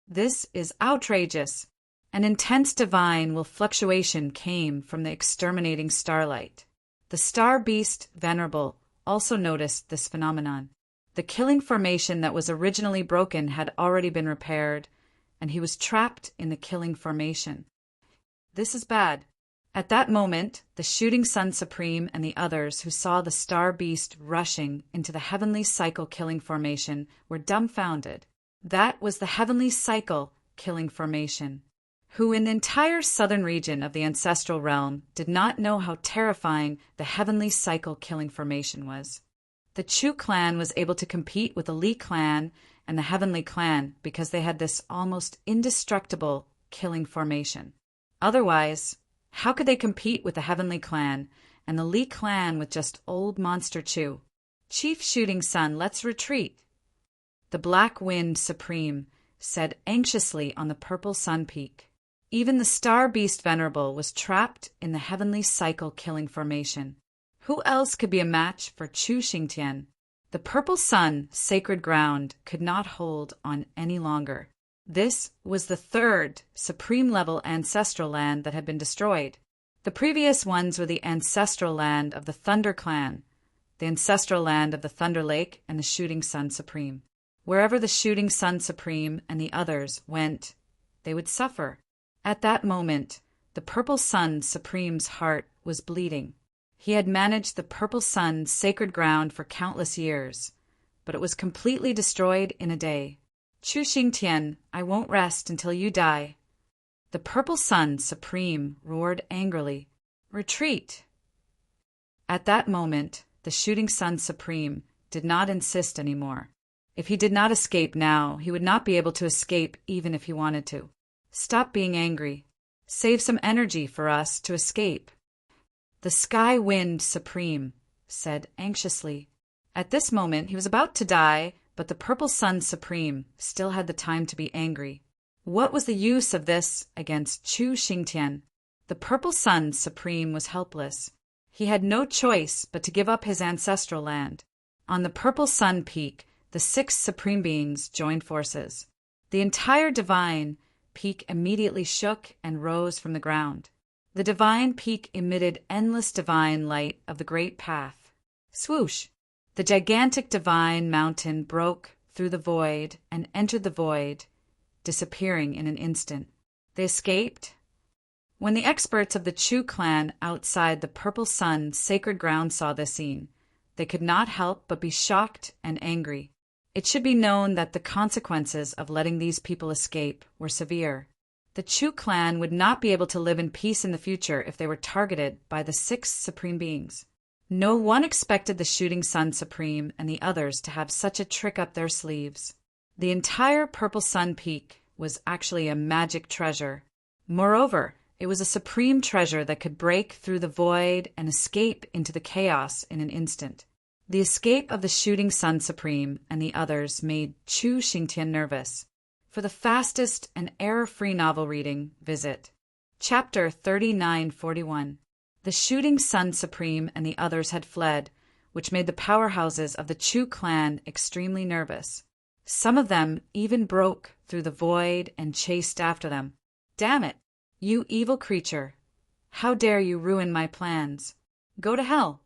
This is outrageous. An intense divine will fluctuation came from the exterminating starlight. The Star Beast Venerable also noticed this phenomenon. The killing formation that was originally broken had already been repaired, and he was trapped in the killing formation. This is bad. At that moment, the Shooting Sun Supreme and the others who saw the star beast rushing into the heavenly cycle killing formation were dumbfounded. That was the heavenly cycle killing formation, who in the entire southern region of the ancestral realm did not know how terrifying the heavenly cycle killing formation was. The Chu clan was able to compete with the Li clan and the heavenly clan because they had this almost indestructible killing formation. Otherwise, how could they compete with the heavenly clan and the Li clan with just old monster Chu? Chief Shooting Sun, let's retreat. The Black Wind Supreme said anxiously on the purple sun peak. Even the star beast Venerable was trapped in the heavenly cycle killing formation. Who else could be a match for Chu Xingtian? The purple sun, sacred ground, could not hold on any longer. This was the third supreme-level ancestral land that had been destroyed. The previous ones were the ancestral land of the Thunder Clan, the ancestral land of the Thunder Lake, and the Shooting Sun Supreme. Wherever the Shooting Sun Supreme and the others went, they would suffer. At that moment, the Purple Sun Supreme's heart was bleeding. He had managed the Purple Sun's sacred ground for countless years, but it was completely destroyed in a day. Chu Xingtian, I won't rest until you die. The Purple Sun Supreme roared angrily. Retreat! At that moment, the Shooting Sun Supreme did not insist anymore. If he did not escape now, he would not be able to escape even if he wanted to. Stop being angry. Save some energy for us to escape. The Sky Wind Supreme said anxiously. At this moment, he was about to die, but the Purple Sun Supreme still had the time to be angry. What was the use of this against Chu Xingtian? The Purple Sun Supreme was helpless. He had no choice but to give up his ancestral land. On the Purple Sun Peak, the 6 supreme beings joined forces. The entire divine peak immediately shook and rose from the ground. The divine peak emitted endless divine light of the great path. Swoosh! The gigantic divine mountain broke through the void and entered the void, disappearing in an instant. They escaped. When the experts of the Chu clan outside the Purple Sun sacred ground saw this scene, they could not help but be shocked and angry. It should be known that the consequences of letting these people escape were severe. The Chu clan would not be able to live in peace in the future if they were targeted by the 6 supreme beings. No one expected the Shooting Sun Supreme and the others to have such a trick up their sleeves. The entire Purple Sun Peak was actually a magic treasure. Moreover, it was a supreme treasure that could break through the void and escape into the chaos in an instant. The escape of the Shooting Sun Supreme and the others made Chu Xingtian nervous. For the fastest and error-free novel reading, visit Chapter 3941. The Shooting Sun Supreme and the others had fled, which made the powerhouses of the Chu clan extremely nervous. Some of them even broke through the void and chased after them. Damn it! You evil creature! How dare you ruin my plans? Go to hell!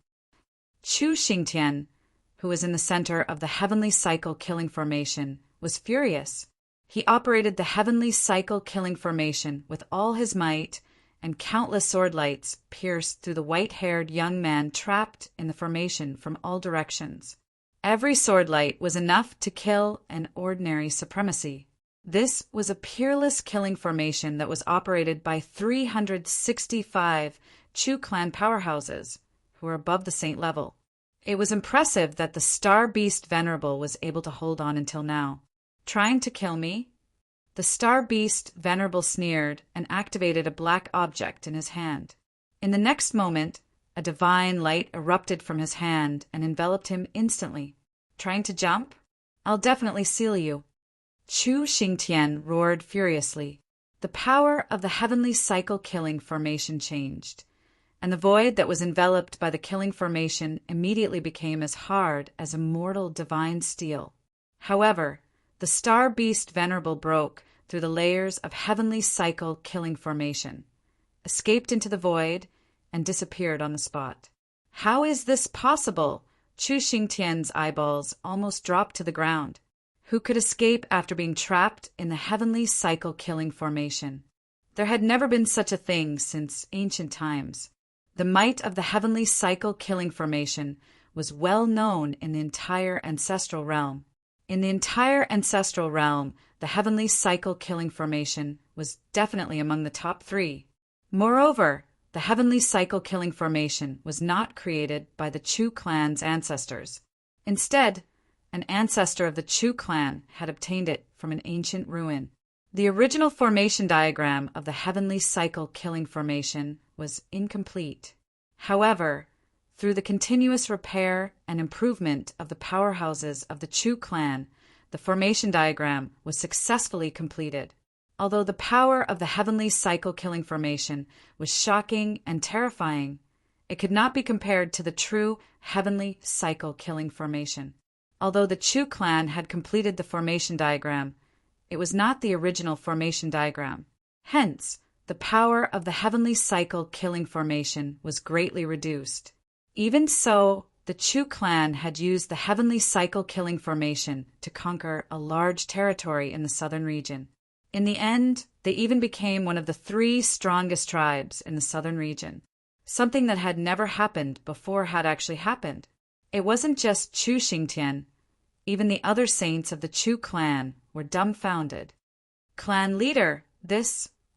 Chu Xingtian, who was in the center of the heavenly cycle killing formation, was furious. He operated the heavenly cycle killing formation with all his might, and countless sword lights pierced through the white-haired young man trapped in the formation from all directions. Every sword light was enough to kill an ordinary supremacy. This was a peerless killing formation that was operated by 365 Chu clan powerhouses, who were above the saint level. It was impressive that the Star Beast Venerable was able to hold on until now. Trying to kill me? The Star Beast Venerable sneered and activated a black object in his hand. In the next moment, a divine light erupted from his hand and enveloped him instantly. Trying to jump? I'll definitely seal you. Chu Xingtian roared furiously. The power of the heavenly cycle killing formation changed, and the void that was enveloped by the killing formation immediately became as hard as immortal divine steel. However, the Star Beast Venerable broke through the layers of heavenly cycle killing formation, escaped into the void, and disappeared on the spot. How is this possible? Chu Xingtian's eyeballs almost dropped to the ground. Who could escape after being trapped in the heavenly cycle killing formation? There had never been such a thing since ancient times. The might of the heavenly cycle killing formation was well known in the entire ancestral realm. In the entire ancestral realm, the heavenly cycle killing formation was definitely among the top 3. Moreover, the heavenly cycle killing formation was not created by the Chu clan's ancestors. Instead, an ancestor of the Chu clan had obtained it from an ancient ruin. The original formation diagram of the heavenly cycle killing formation was incomplete. However, through the continuous repair and improvement of the powerhouses of the Chu clan, the formation diagram was successfully completed. Although the power of the heavenly cycle killing formation was shocking and terrifying, it could not be compared to the true heavenly cycle killing formation. Although the Chu clan had completed the formation diagram, it was not the original formation diagram. Hence, the power of the heavenly cycle killing formation was greatly reduced. Even so, the Chu clan had used the heavenly cycle killing formation to conquer a large territory in the southern region. In the end, they even became one of the 3 strongest tribes in the southern region. Something that had never happened before had actually happened. It wasn't just Chu Xingtian. Even the other saints of the Chu clan were dumbfounded. Clan leader,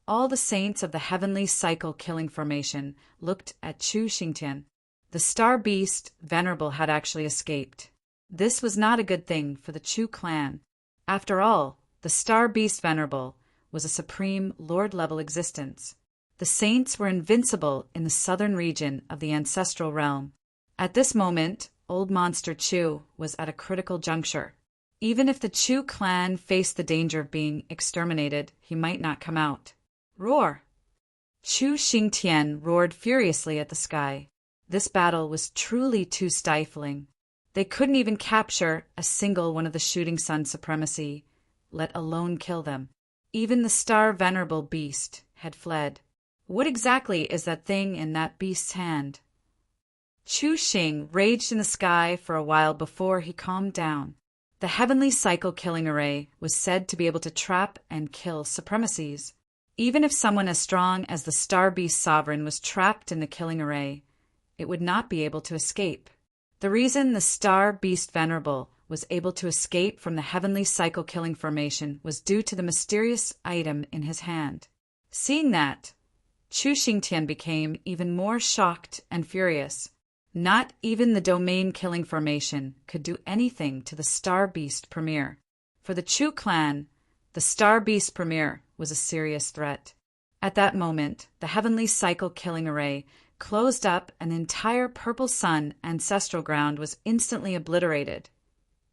all the saints of the heavenly cycle killing formation looked at Chu Xingtian. The star beast, Venerable, had actually escaped. This was not a good thing for the Chu clan. After all, the star beast Venerable was a supreme Lord-level existence. The saints were invincible in the southern region of the ancestral realm. At this moment, Old Monster Chu was at a critical juncture. Even if the Chu clan faced the danger of being exterminated, he might not come out. Roar! Chu Xingtian roared furiously at the sky. This battle was truly too stifling. They couldn't even capture a single one of the Shooting Sun supremacy, let alone kill them. Even the star Venerable beast had fled. What exactly is that thing in that beast's hand? Chu Xing raged in the sky for a while before he calmed down. The heavenly cycle killing array was said to be able to trap and kill supremacies. Even if someone as strong as the star beast sovereign was trapped in the killing array, it would not be able to escape. The reason the star beast Venerable was able to escape from the heavenly cycle killing formation was due to the mysterious item in his hand. Seeing that, Chu Xingtian became even more shocked and furious. Not even the domain killing formation could do anything to the star beast premier. For the Chu clan, the star beast premier was a serious threat. At that moment, the heavenly cycle killing array closed up, and the entire purple sun ancestral ground was instantly obliterated,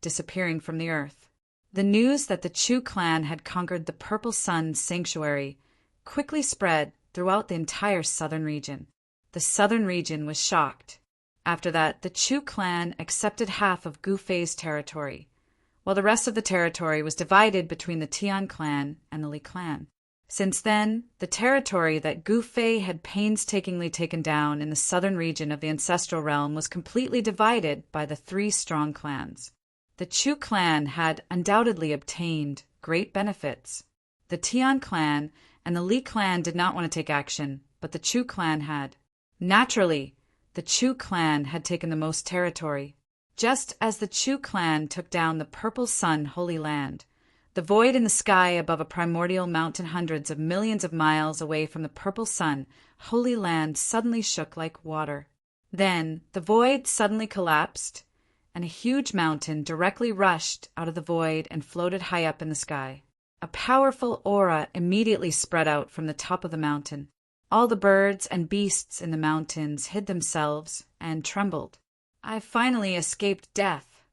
disappearing from the earth. The news that the Chu clan had conquered the purple sun sanctuary quickly spread throughout the entire southern region. The southern region was shocked. After that, the Chu clan accepted half of Gu Fei's territory, while the rest of the territory was divided between the Tian clan and the Li clan. Since then, the territory that Gu Fei had painstakingly taken down in the southern region of the ancestral realm was completely divided by the 3 strong clans. The Chu clan had undoubtedly obtained great benefits. The Tian clan and the Li clan did not want to take action, but the Chu clan had. Naturally, the Chu clan had taken the most territory. Just as the Chu clan took down the Purple Sun Holy Land, the void in the sky above a primordial mountain hundreds of millions of miles away from the Purple Sun Holy Land suddenly shook like water. Then the void suddenly collapsed, and a huge mountain directly rushed out of the void and floated high up in the sky. A powerful aura immediately spread out from the top of the mountain. All the birds and beasts in the mountains hid themselves and trembled. I finally escaped death.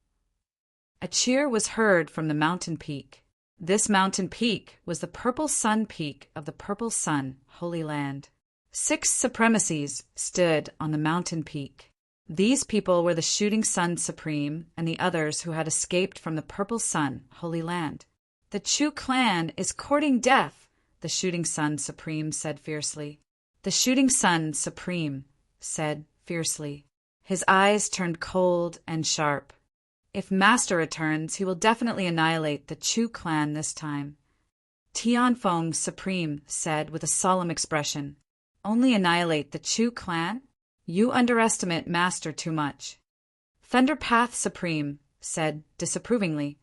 A cheer was heard from the mountain peak. This mountain peak was the Purple Sun Peak of the Purple Sun Holy Land. 6 supremacies stood on the mountain peak. These people were the Shooting Sun Supreme and the others who had escaped from the Purple Sun Holy Land. The Chu clan is courting death, the Shooting Sun Supreme said fiercely. The Shooting Sun Supreme said fiercely. His eyes turned cold and sharp. If Master returns, he will definitely annihilate the Chu clan this time. Tianfeng Supreme said with a solemn expression. Only annihilate the Chu clan? You underestimate Master too much. Thunderpath Supreme said disapprovingly.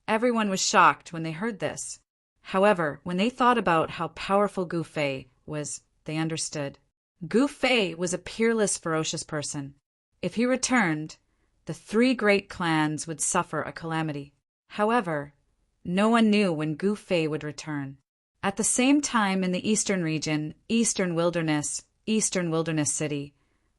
Everyone was shocked when they heard this. However, when they thought about how powerful Gu Fei was, they understood. Gu Fei was a peerless, ferocious person. If he returned, the 3 great clans would suffer a calamity. However, no one knew when Gu Fei would return. At the same time in the eastern region, Eastern Wilderness City,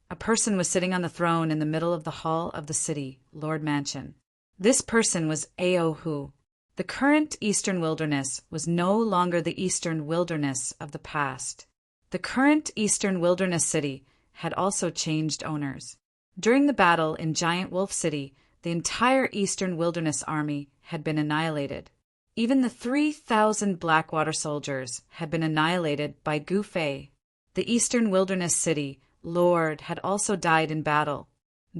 a person was sitting on the throne in the middle of the hall of the city, Lord Mansion. This person was Ao Hu. The current Eastern Wilderness was no longer the Eastern Wilderness of the past. The current Eastern Wilderness City had also changed owners. During the battle in Giant Wolf City, the entire Eastern Wilderness Army had been annihilated. Even the 3,000 Blackwater soldiers had been annihilated by Gu Fei. The Eastern Wilderness City Lord had also died in battle.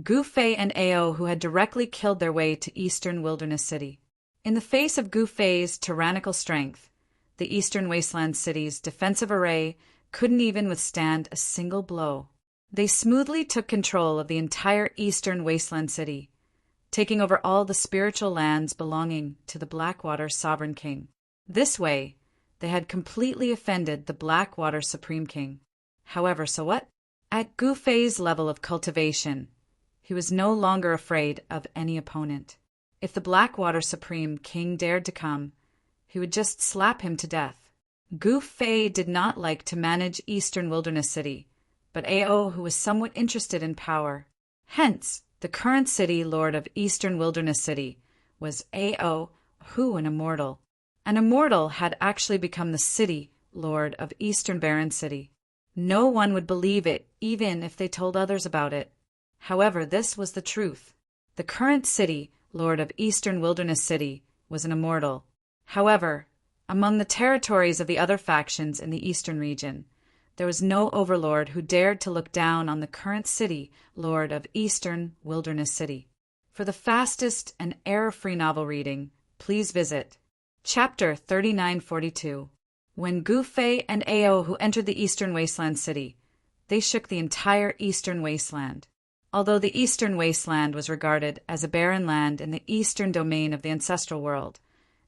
Gu Fei and Ao who had directly killed their way to Eastern Wilderness City. In the face of Gu Fei's tyrannical strength, the Eastern Wasteland City's defensive array couldn't even withstand a single blow. They smoothly took control of the entire Eastern Wasteland City, taking over all the spiritual lands belonging to the Blackwater Sovereign King. This way, they had completely offended the Blackwater Supreme King. However, so what? At Gu Fei's level of cultivation, he was no longer afraid of any opponent. If the Blackwater Supreme King dared to come, he would just slap him to death. Gu Fei did not like to manage Eastern Wilderness City, but Ao, who was somewhat interested in power. Hence, the current city lord of Eastern Wilderness City was Ao, who an immortal. An immortal had actually become the city lord of Eastern Barren City. No one would believe it, even if they told others about it. However, this was the truth. The current city lord of Eastern Wilderness City was an immortal. However, among the territories of the other factions in the eastern region, there was no overlord who dared to look down on the current city lord of Eastern Wilderness City. For the fastest and error-free novel reading, please visit Chapter 3942. When Gu Fei and Ao who entered the Eastern Wasteland City, they shook the entire Eastern Wasteland. Although the Eastern Wasteland was regarded as a barren land in the eastern domain of the ancestral world,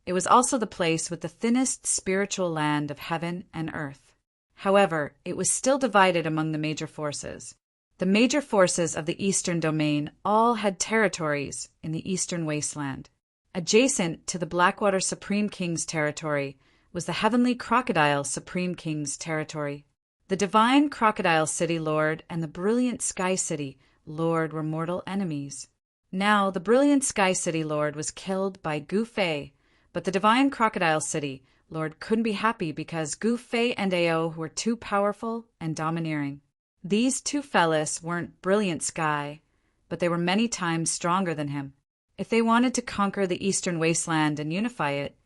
it was also the place with the thinnest spiritual land of heaven and earth. However, it was still divided among the major forces. The major forces of the eastern domain all had territories in the Eastern Wasteland. Adjacent to the Blackwater Supreme King's territory was the Heavenly Crocodile Supreme King's territory. The Divine Crocodile City Lord and the Brilliant Sky City Lord were mortal enemies. Now, the Brilliant Sky City Lord was killed by Gu Fei, but the Divine Crocodile City Lord couldn't be happy because Gu Fei and Ao were too powerful and domineering. These two fellas weren't Brilliant Sky, but they were many times stronger than him. If they wanted to conquer the Eastern Wasteland and unify it,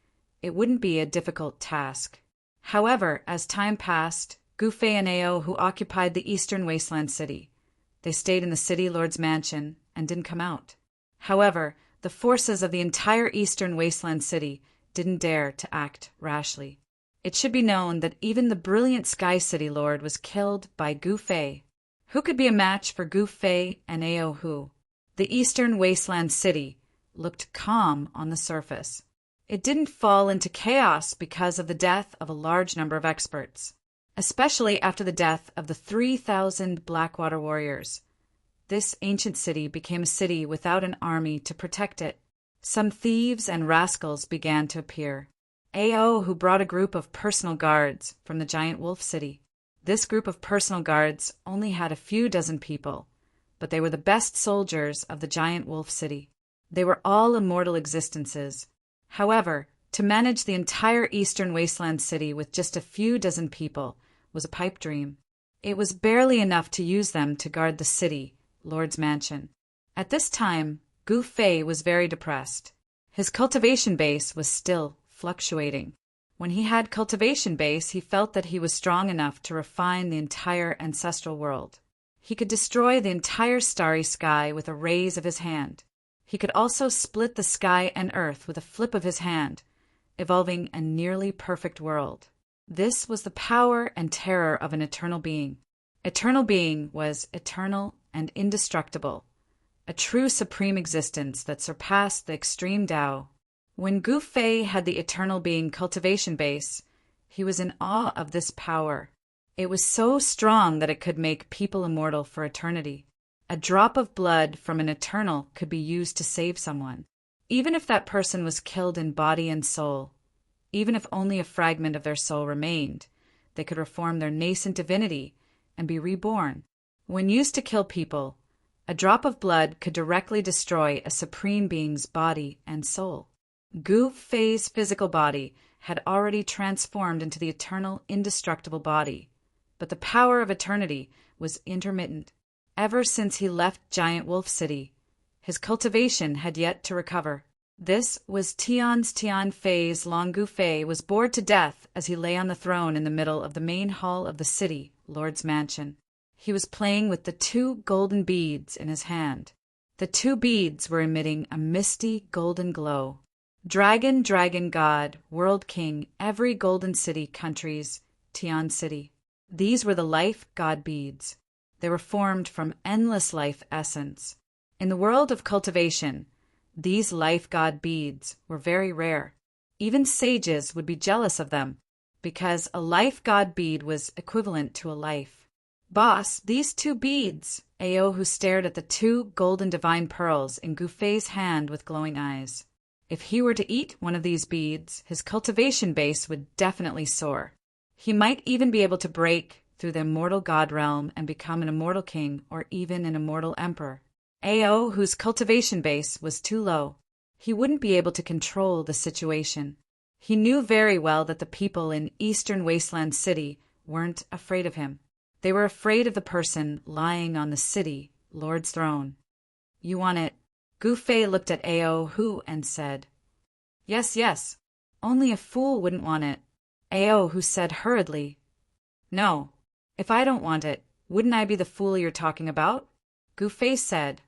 it wouldn't be a difficult task. However, as time passed, Gu Fei and Ao who occupied the Eastern Wasteland City, they stayed in the City Lord's mansion and didn't come out. However, the forces of the entire Eastern Wasteland City didn't dare to act rashly. It should be known that even the Brilliant Sky City Lord was killed by Gu Fei. Who could be a match for Gu Fei and Ao Hu? The Eastern Wasteland City looked calm on the surface. It didn't fall into chaos because of the death of a large number of experts, especially after the death of the 3,000 Blackwater warriors. This ancient city became a city without an army to protect it. Some thieves and rascals began to appear. Ao, who brought a group of personal guards from the Giant Wolf City. This group of personal guards only had a few dozen people, but they were the best soldiers of the Giant Wolf City. They were all immortal existences. However, to manage the entire Eastern Wasteland City with just a few dozen people was a pipe dream. It was barely enough to use them to guard the city, Lord's mansion. At this time, Gu Fei was very depressed. His cultivation base was still fluctuating. When he had cultivation base, he felt that he was strong enough to refine the entire ancestral world. He could destroy the entire starry sky with a raise of his hand. He could also split the sky and earth with a flip of his hand. evolving a nearly perfect world. This was the power and terror of an eternal being. Eternal being was eternal and indestructible, a true supreme existence that surpassed the extreme Tao. When Gu Fei had the eternal being cultivation base, he was in awe of this power. It was so strong that it could make people immortal for eternity. A drop of blood from an eternal could be used to save someone, even if that person was killed in body and soul. Even if only a fragment of their soul remained, they could reform their nascent divinity and be reborn. When used to kill people, a drop of blood could directly destroy a supreme being's body and soul. Gu Fei's physical body had already transformed into the eternal, indestructible body, but the power of eternity was intermittent. Ever since he left Giant Wolf City, his cultivation had yet to recover. This was Tian Fei's Long. Gu Fei was bored to death as he lay on the throne in the middle of the main hall of the city, Lord's mansion. He was playing with the 2 golden beads in his hand. The 2 beads were emitting a misty golden glow. Dragon, God, World King, every golden city countries, Tian City. These were the life god beads. They were formed from endless life essence. In the world of cultivation, these life god beads were very rare. Even sages would be jealous of them, because a life god bead was equivalent to a life. Boss, these 2 beads, Ao, who stared at the 2 golden divine pearls in Gu Fei's hand with glowing eyes. If he were to eat one of these beads, his cultivation base would definitely soar. He might even be able to break through the immortal god realm and become an immortal king or even an immortal emperor. Ao, whose cultivation base was too low, he wouldn't be able to control the situation. He knew very well that the people in Eastern Wasteland City weren't afraid of him. They were afraid of the person lying on the city, Lord's throne. You want it? Gu Fei looked at Ao Hu and said, Yes, only a fool wouldn't want it. Ao Hu said hurriedly, No, if I don't want it, wouldn't I be the fool you're talking about? Gu Fei said,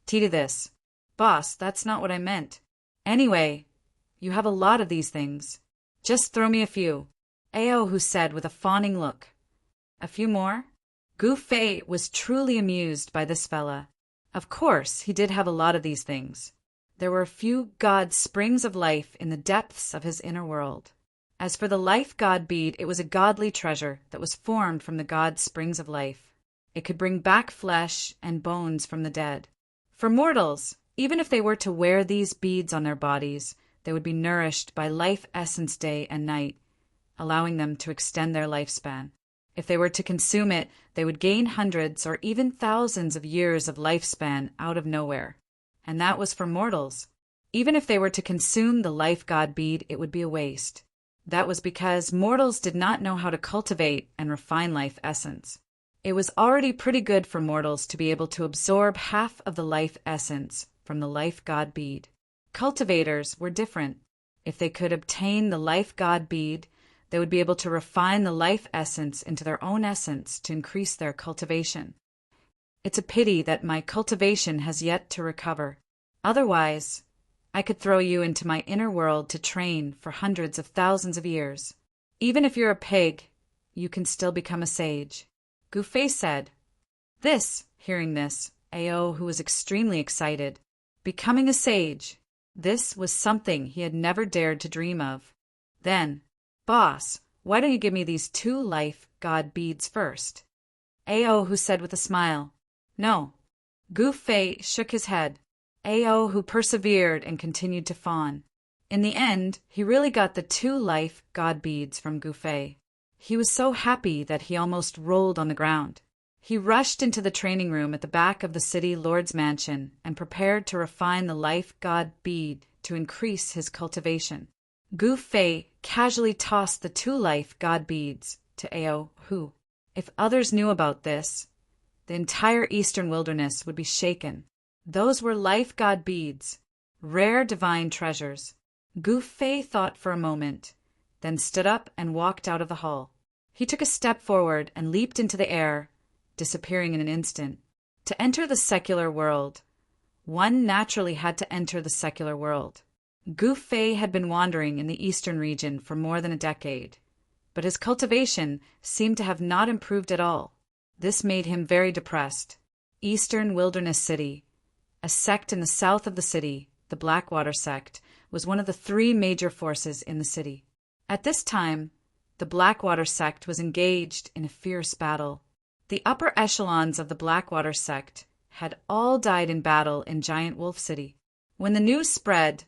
to this. Boss, that's not what I meant. Anyway, you have a lot of these things. Just throw me a few. Ao Hu said with a fawning look. A few more? Gu Fei was truly amused by this fella. Of course, he did have a lot of these things. There were a few god springs of life in the depths of his inner world. As for the life god bead, it was a godly treasure that was formed from the god springs of life. It could bring back flesh and bones from the dead. For mortals, even if they were to wear these beads on their bodies, they would be nourished by life essence day and night, allowing them to extend their lifespan. If they were to consume it, they would gain hundreds or even thousands of years of lifespan out of nowhere. And that was for mortals. Even if they were to consume the life god bead, it would be a waste. That was because mortals did not know how to cultivate and refine life essence. It was already pretty good for mortals to be able to absorb half of the life essence from the life god bead. Cultivators were different. If they could obtain the life god bead, they would be able to refine the life essence into their own essence to increase their cultivation. It's a pity that my cultivation has yet to recover. Otherwise, I could throw you into my inner world to train for hundreds of thousands of years. Even if you're a pig, you can still become a sage. Gu Fei said. Hearing this, Ao, who was extremely excited. Becoming a sage. This was something he had never dared to dream of. Then, Boss, why don't you give me these 2 life god beads first? Ao, who said with a smile, No. Gu Fei shook his head. Ao, who persevered and continued to fawn. In the end, he really got the 2 life god beads from Gu Fei. He was so happy that he almost rolled on the ground. He rushed into the training room at the back of the city lord's mansion and prepared to refine the life god bead to increase his cultivation. Gu Fei casually tossed the 2 life god beads to Ao Hu. If others knew about this, the entire eastern wilderness would be shaken. Those were life god beads, rare divine treasures. Gu Fei thought for a moment, then stood up and walked out of the hall. He took a step forward and leaped into the air, disappearing in an instant. To enter the secular world, one naturally had to enter the secular world. Gu Fei had been wandering in the eastern region for more than a decade, but his cultivation seemed to have not improved at all. This made him very depressed. Eastern Wilderness City, a sect in the south of the city, the Blackwater sect, was one of the three major forces in the city. At this time, the Blackwater sect was engaged in a fierce battle. The upper echelons of the Blackwater sect had all died in battle in Giant Wolf City. When the news spread,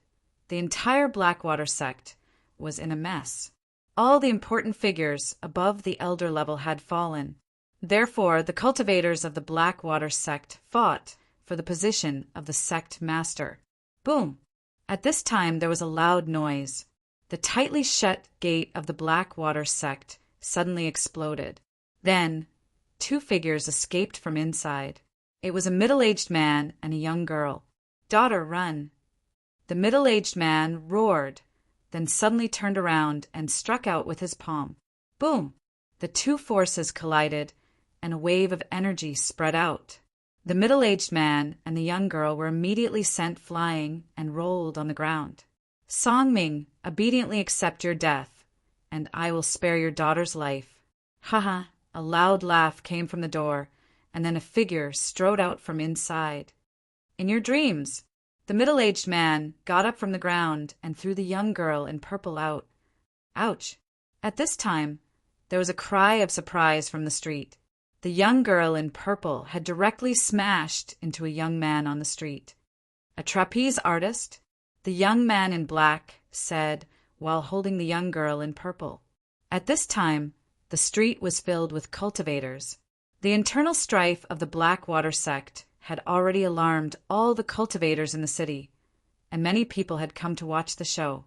the entire Blackwater sect was in a mess. All the important figures above the elder level had fallen. Therefore, the cultivators of the Blackwater sect fought for the position of the sect master. Boom! At this time there was a loud noise. The tightly shut gate of the Blackwater sect suddenly exploded. Then, two figures escaped from inside. It was a middle-aged man and a young girl. "Daughter, run!" The middle-aged man roared, then suddenly turned around and struck out with his palm. Boom! The two forces collided, and a wave of energy spread out. The middle-aged man and the young girl were immediately sent flying and rolled on the ground. "Songming, obediently accept your death, and I will spare your daughter's life." Haha! A loud laugh came from the door, and then a figure strode out from inside. "In your dreams!" The middle-aged man got up from the ground and threw the young girl in purple out. Ouch! At this time, there was a cry of surprise from the street. The young girl in purple had directly smashed into a young man on the street. "A trapeze artist?" the young man in black said while holding the young girl in purple. At this time, the street was filled with cultivators. The internal strife of the Blackwater sect had already alarmed all the cultivators in the city, and many people had come to watch the show.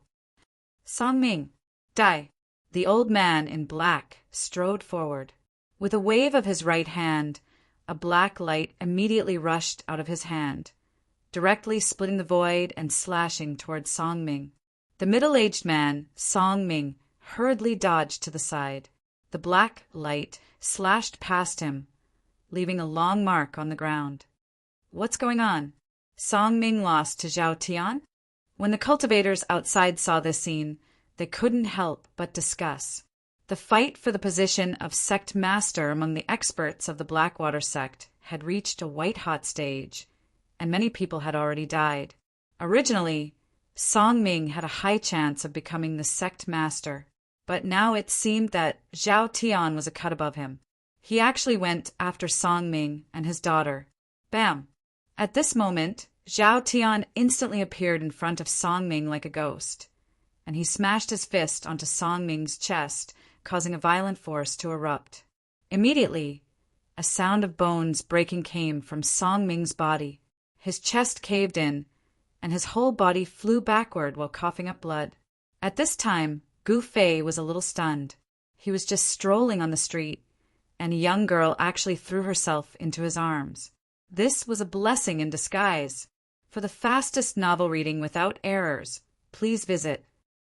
"Songming, die!" The old man in black strode forward. With a wave of his right hand, a black light immediately rushed out of his hand, directly splitting the void and slashing towards Songming. The middle-aged man, Songming, hurriedly dodged to the side. The black light slashed past him, leaving a long mark on the ground. "What's going on? Songming lost to Zhao Tian?" When the cultivators outside saw this scene, they couldn't help but discuss. The fight for the position of sect master among the experts of the Blackwater sect had reached a white-hot stage, and many people had already died. Originally, Songming had a high chance of becoming the sect master, but now it seemed that Zhao Tian was a cut above him. He actually went after Songming and his daughter. Bam! At this moment, Zhao Tian instantly appeared in front of Songming like a ghost, and he smashed his fist onto Songming's chest, causing a violent force to erupt. Immediately, a sound of bones breaking came from Songming's body. His chest caved in, and his whole body flew backward while coughing up blood. At this time, Gu Fei was a little stunned. He was just strolling on the street, and a young girl actually threw herself into his arms. This was a blessing in disguise. For the fastest novel reading without errors, please visit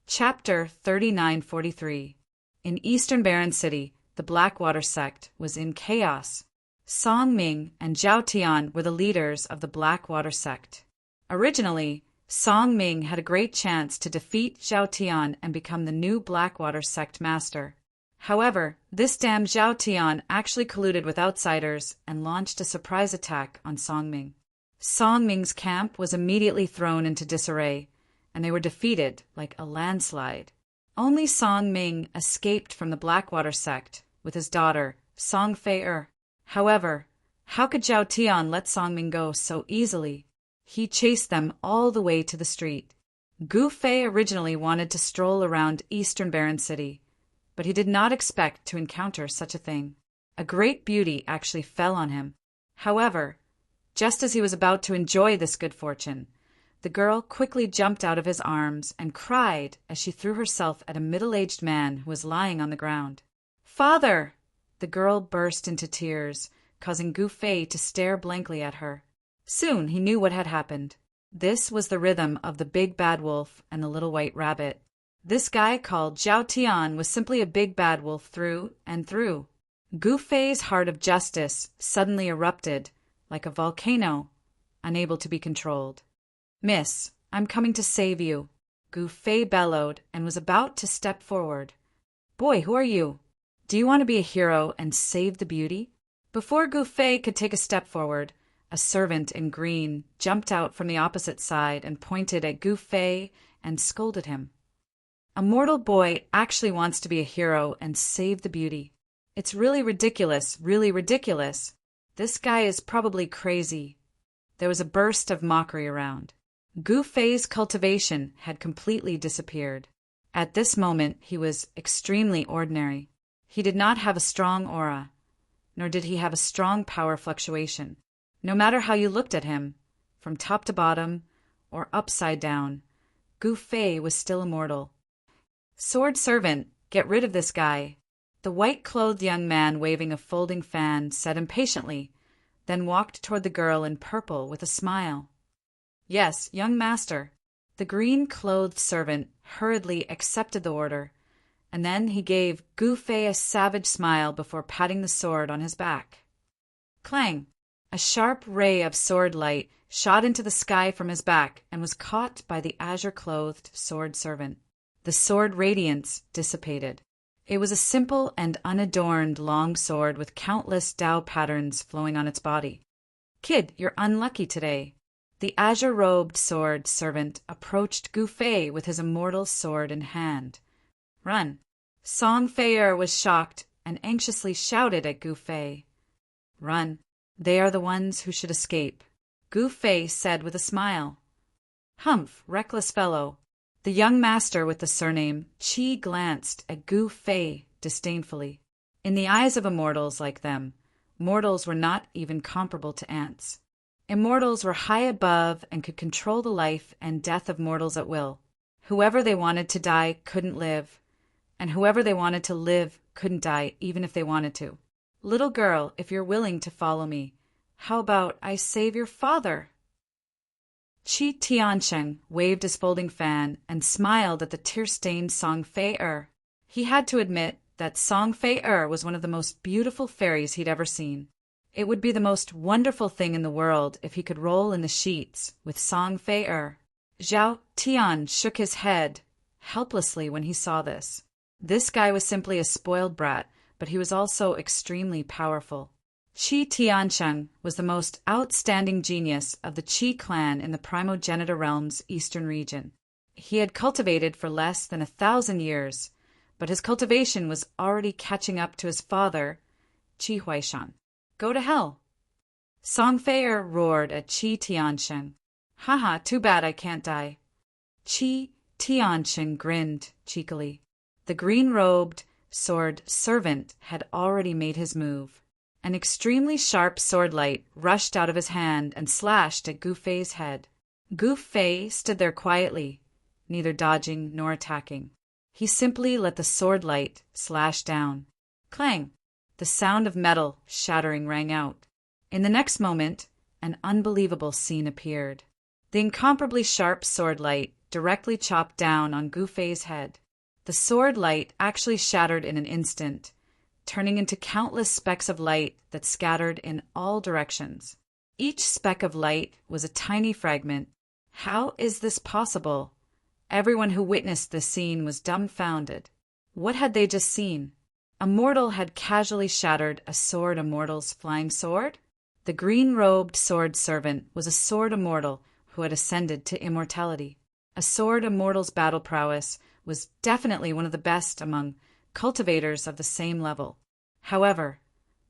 Chapter 3943. In Eastern Baron City, the Blackwater sect was in chaos. Songming and Zhao Tian were the leaders of the Blackwater sect. Originally, Songming had a great chance to defeat Zhao Tian and become the new Blackwater sect master. However, this damn Zhao Tian actually colluded with outsiders and launched a surprise attack on Songming. Songming's camp was immediately thrown into disarray, and they were defeated like a landslide. Only Songming escaped from the Blackwater sect with his daughter, Song Fei-er. However, how could Zhao Tian let Songming go so easily? He chased them all the way to the street. Gu Fei originally wanted to stroll around Eastern Baron City, but he did not expect to encounter such a thing. A great beauty actually fell on him. However, just as he was about to enjoy this good fortune, the girl quickly jumped out of his arms and cried as she threw herself at a middle-aged man who was lying on the ground. "Father!" The girl burst into tears, causing Gu Fei to stare blankly at her. Soon he knew what had happened. This was the rhythm of the big bad wolf and the little white rabbit. This guy called Zhao Tian was simply a big bad wolf through and through. Gu Fei's heart of justice suddenly erupted like a volcano, unable to be controlled. "Miss, I'm coming to save you." Gu Fei bellowed and was about to step forward. "Boy, who are you? Do you want to be a hero and save the beauty?" Before Gu Fei could take a step forward, a servant in green jumped out from the opposite side and pointed at Gu Fei and scolded him. "A mortal boy actually wants to be a hero and save the beauty. It's really ridiculous, really ridiculous. This guy is probably crazy." There was a burst of mockery around. Gu Fei's cultivation had completely disappeared. At this moment he was extremely ordinary. He did not have a strong aura, nor did he have a strong power fluctuation. No matter how you looked at him, from top to bottom or upside down, Gu Fei was still immortal. "Sword servant, get rid of this guy," the white-clothed young man waving a folding fan said impatiently, then walked toward the girl in purple with a smile. "Yes, young master." The green-clothed servant hurriedly accepted the order, and then he gave Gu Fei a savage smile before patting the sword on his back. Clang! A sharp ray of sword light shot into the sky from his back and was caught by the azure-clothed sword servant. The sword radiance dissipated. It was a simple and unadorned long sword with countless Tao patterns flowing on its body. "Kid, you're unlucky today." The azure-robed sword servant approached Gu Fei with his immortal sword in hand. "Run!" Song Fei was shocked and anxiously shouted at Gu Fei. "Run. They are the ones who should escape," Gu Fei said with a smile. "Humph, reckless fellow." The young master with the surname Qi glanced at Gu Fei disdainfully. In the eyes of immortals like them, mortals were not even comparable to ants. Immortals were high above and could control the life and death of mortals at will. Whoever they wanted to die couldn't live, and whoever they wanted to live couldn't die even if they wanted to. "Little girl, if you're willing to follow me, how about I save your father?" Qi Tiansheng waved his folding fan and smiled at the tear-stained Song Fei. He had to admit that Song Fei was one of the most beautiful fairies he'd ever seen. It would be the most wonderful thing in the world if he could roll in the sheets with Song Fei. Zhao Tian shook his head helplessly when he saw this. This guy was simply a spoiled brat, but he was also extremely powerful. Qi Tiansheng was the most outstanding genius of the Qi clan in the Primogenitor Realm's eastern region. He had cultivated for less than 1,000 years, but his cultivation was already catching up to his father, Qi Huaishan. "Go to hell!" Song Fei roared at Qi Tiansheng. "Haha, too bad I can't die." Qi Tiansheng grinned cheekily. The green-robed sword servant had already made his move. An extremely sharp sword light rushed out of his hand and slashed at Gu Fei's head. Gu Fei stood there quietly, neither dodging nor attacking. He simply let the sword light slash down. Clang! The sound of metal shattering rang out. In the next moment, an unbelievable scene appeared. The incomparably sharp sword light directly chopped down on Gu Fei's head. The sword light actually shattered in an instant, turning into countless specks of light that scattered in all directions. Each speck of light was a tiny fragment. How is this possible? Everyone who witnessed this scene was dumbfounded. What had they just seen? A mortal had casually shattered a sword immortal's flying sword? The green-robed sword servant was a sword immortal who had ascended to immortality. A sword immortal's battle prowess was definitely one of the best among cultivators of the same level. However,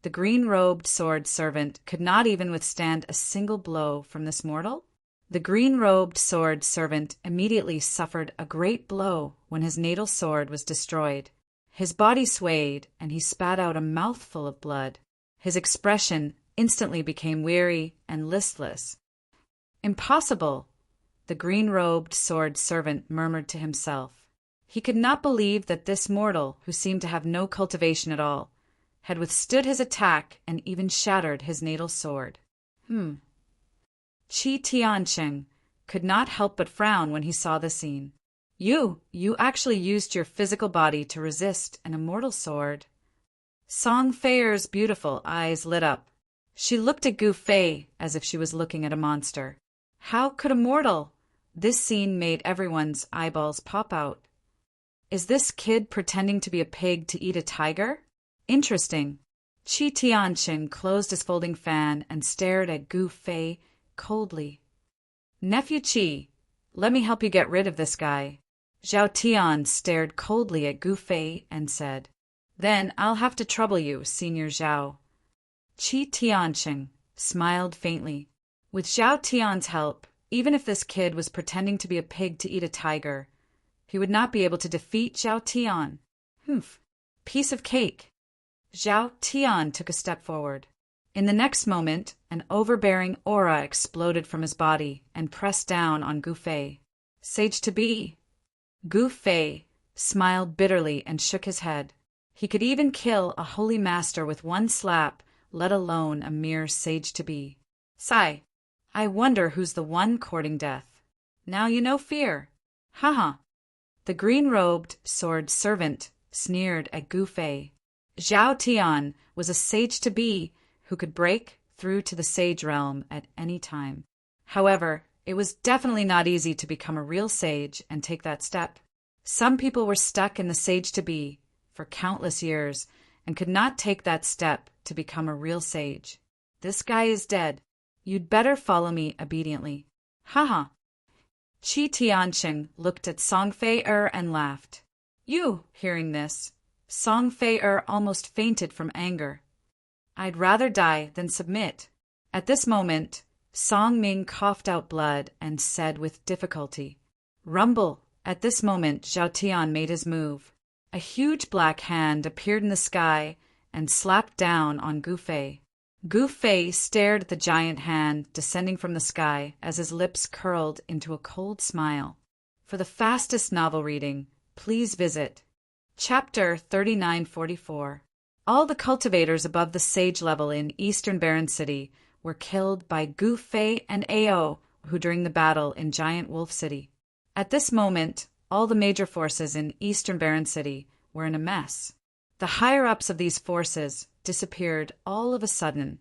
the green-robed sword servant could not even withstand a single blow from this mortal. The green-robed sword servant immediately suffered a great blow when his natal sword was destroyed. His body swayed, and he spat out a mouthful of blood. His expression instantly became weary and listless. "Impossible," the green-robed sword servant murmured to himself. He could not believe that this mortal, who seemed to have no cultivation at all, had withstood his attack and even shattered his natal sword. Qi Tiansheng could not help but frown when he saw the scene. You actually used your physical body to resist an immortal sword." Song Fei's beautiful eyes lit up. She looked at Gu Fei as if she was looking at a monster. How could a mortal, This scene made everyone's eyeballs pop out. Is this kid pretending to be a pig to eat a tiger? Interesting. Qi Tianqing closed his folding fan and stared at Gu Fei coldly. Nephew Qi, let me help you get rid of this guy. Zhao Tian stared coldly at Gu Fei and said, Then I'll have to trouble you, Senior Zhao. Qi Tianqing smiled faintly. With Zhao Tian's help, even if this kid was pretending to be a pig to eat a tiger, he would not be able to defeat Zhao Tian. Humph. Piece of cake. Zhao Tian took a step forward. In the next moment, an overbearing aura exploded from his body and pressed down on Gu Fei. Sage to be. Gu Fei smiled bitterly and shook his head. He could even kill a holy master with one slap, let alone a mere sage to be. Sigh. I wonder who's the one courting death. Now you know fear. Haha. The green-robed sword servant sneered at Gu Fei. Zhao Tian was a sage to be who could break through to the sage realm at any time. However, it was definitely not easy to become a real sage and take that step. Some people were stuck in the sage to be for countless years and could not take that step to become a real sage. This guy is dead. You'd better follow me obediently. Haha. Qi Tianqing looked at Song Fei and laughed. You, hearing this, Song Fei almost fainted from anger. I'd rather die than submit. At this moment, Song Ming coughed out blood and said with difficulty, Rumble. At this moment, Zhao Tian made his move. A huge black hand appeared in the sky and slapped down on Gu Fei. Gu Fei stared at the giant hand descending from the sky as his lips curled into a cold smile. For the fastest novel reading, please visit Chapter 3944. All the cultivators above the sage level in Eastern Barren City were killed by Gu Fei and Ao, who during the battle in Giant Wolf City. At this moment, all the major forces in Eastern Barren City were in a mess. The higher-ups of these forces disappeared all of a sudden,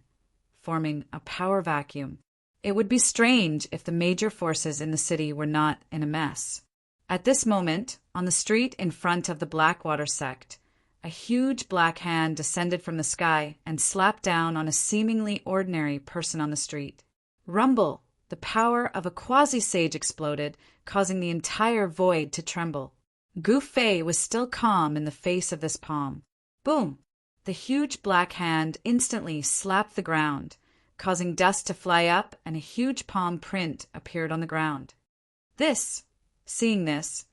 forming a power vacuum. It would be strange if the major forces in the city were not in a mess. At this moment, on the street in front of the Blackwater sect, a huge black hand descended from the sky and slapped down on a seemingly ordinary person on the street. Rumble! The power of a quasi-sage exploded, causing the entire void to tremble. Gu Fei was still calm in the face of this palm. Boom! The huge black hand instantly slapped the ground, causing dust to fly up and a huge palm print appeared on the ground. Seeing this,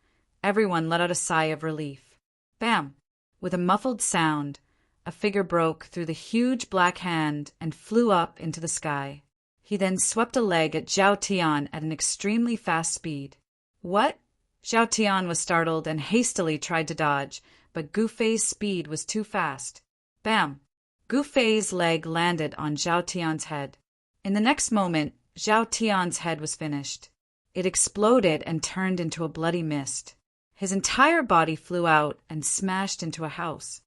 everyone let out a sigh of relief. Bam! With a muffled sound, a figure broke through the huge black hand and flew up into the sky. He then swept a leg at Zhao Tian at an extremely fast speed. What? Zhao Tian was startled and hastily tried to dodge, but Gu Fei's speed was too fast. Bam! Gu Fei's leg landed on Zhao Tian's head. In the next moment, Zhao Tian's head was finished. It exploded and turned into a bloody mist. His entire body flew out and smashed into a house.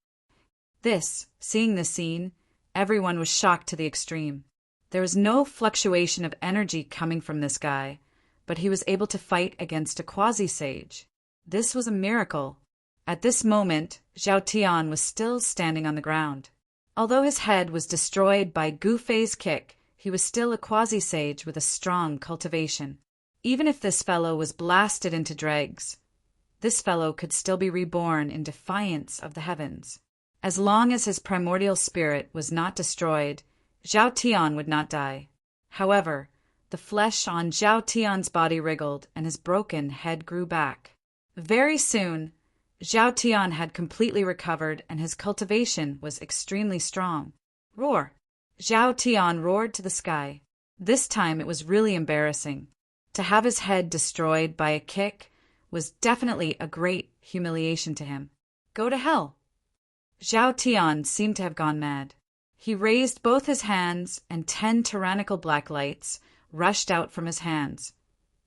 Seeing this scene, everyone was shocked to the extreme. There was no fluctuation of energy coming from this guy, but he was able to fight against a quasi-sage. This was a miracle. At this moment, Zhao Tian was still standing on the ground. Although his head was destroyed by Gu Fei's kick, he was still a quasi-sage with a strong cultivation. Even if this fellow was blasted into dregs, this fellow could still be reborn in defiance of the heavens. As long as his primordial spirit was not destroyed, Zhao Tian would not die. However, the flesh on Zhao Tian's body wriggled and his broken head grew back. Very soon, Zhao Tian had completely recovered and his cultivation was extremely strong. Roar! Zhao Tian roared to the sky. This time it was really embarrassing. To have his head destroyed by a kick was definitely a great humiliation to him. Go to hell! Zhao Tian seemed to have gone mad. He raised both his hands and 10 tyrannical black lights rushed out from his hands,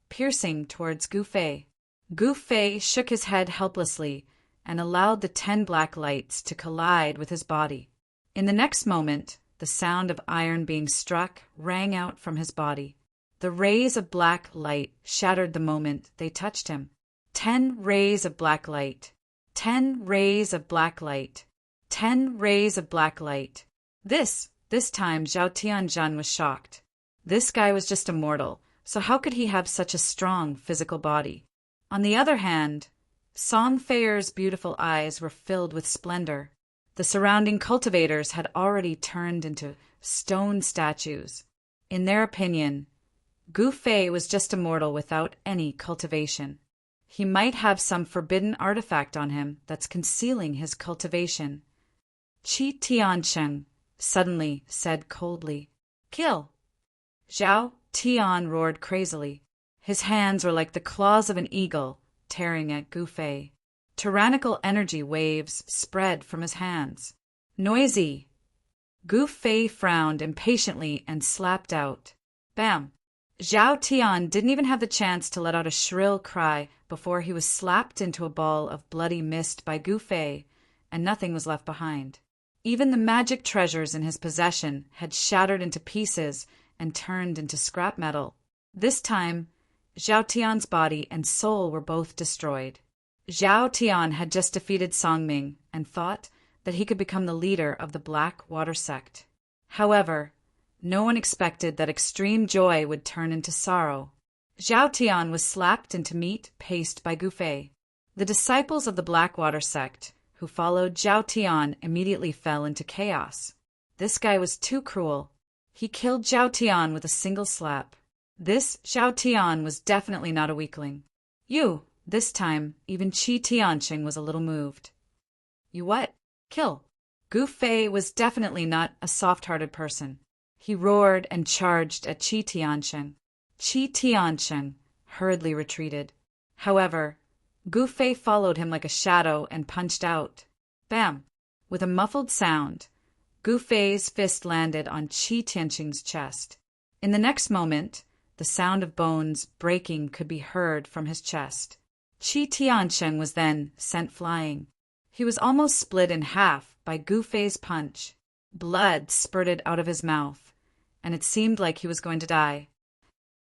piercing towards Gu Fei. Gu Fei shook his head helplessly and allowed the 10 black lights to collide with his body. In the next moment, the sound of iron being struck rang out from his body. The The rays of black light shattered the moment they touched him. 10 rays of black light. 10 rays of black light. 10 rays of black light. This time Zhao Tianzhan was shocked. This guy was just a mortal, so how could he have such a strong physical body? On the other hand, Song Feier's beautiful eyes were filled with splendor. The surrounding cultivators had already turned into stone statues. In their opinion, Gu Fei was just a mortal without any cultivation. He might have some forbidden artifact on him that's concealing his cultivation. Qi Tiancheng suddenly said coldly, "Kill!" Zhao Tian roared crazily. His hands were like the claws of an eagle, tearing at Gu Fei. Tyrannical energy waves spread from his hands. "Noisy!" Gu Fei frowned impatiently and slapped out. Bam! Zhao Tian didn't even have the chance to let out a shrill cry before he was slapped into a ball of bloody mist by Gu Fei, and nothing was left behind. Even the magic treasures in his possession had shattered into pieces and turned into scrap metal. This time, Zhao Tian's body and soul were both destroyed. Zhao Tian had just defeated Songming and thought that he could become the leader of the Black Water sect. However, no one expected that extreme joy would turn into sorrow. Zhao Tian was slapped into meat paste by Gu Fei. The disciples of the Black Water sect, who followed Zhao Tian, immediately fell into chaos. This guy was too cruel. He killed Zhao Tian with a single slap. This Zhao Tian was definitely not a weakling. This time, even Qi Tianqing was a little moved. "You what? Kill." Gu Fei was definitely not a soft-hearted person. He roared and charged at Qi Tianqing. Qi Tianqing hurriedly retreated. However, Gu Fei followed him like a shadow and punched out. Bam! With a muffled sound, Gu Fei's fist landed on Qi Tianqing's chest. In the next moment, the sound of bones breaking could be heard from his chest. Qi Tianqing was then sent flying. He was almost split in half by Gu Fei's punch. Blood spurted out of his mouth, and it seemed like he was going to die.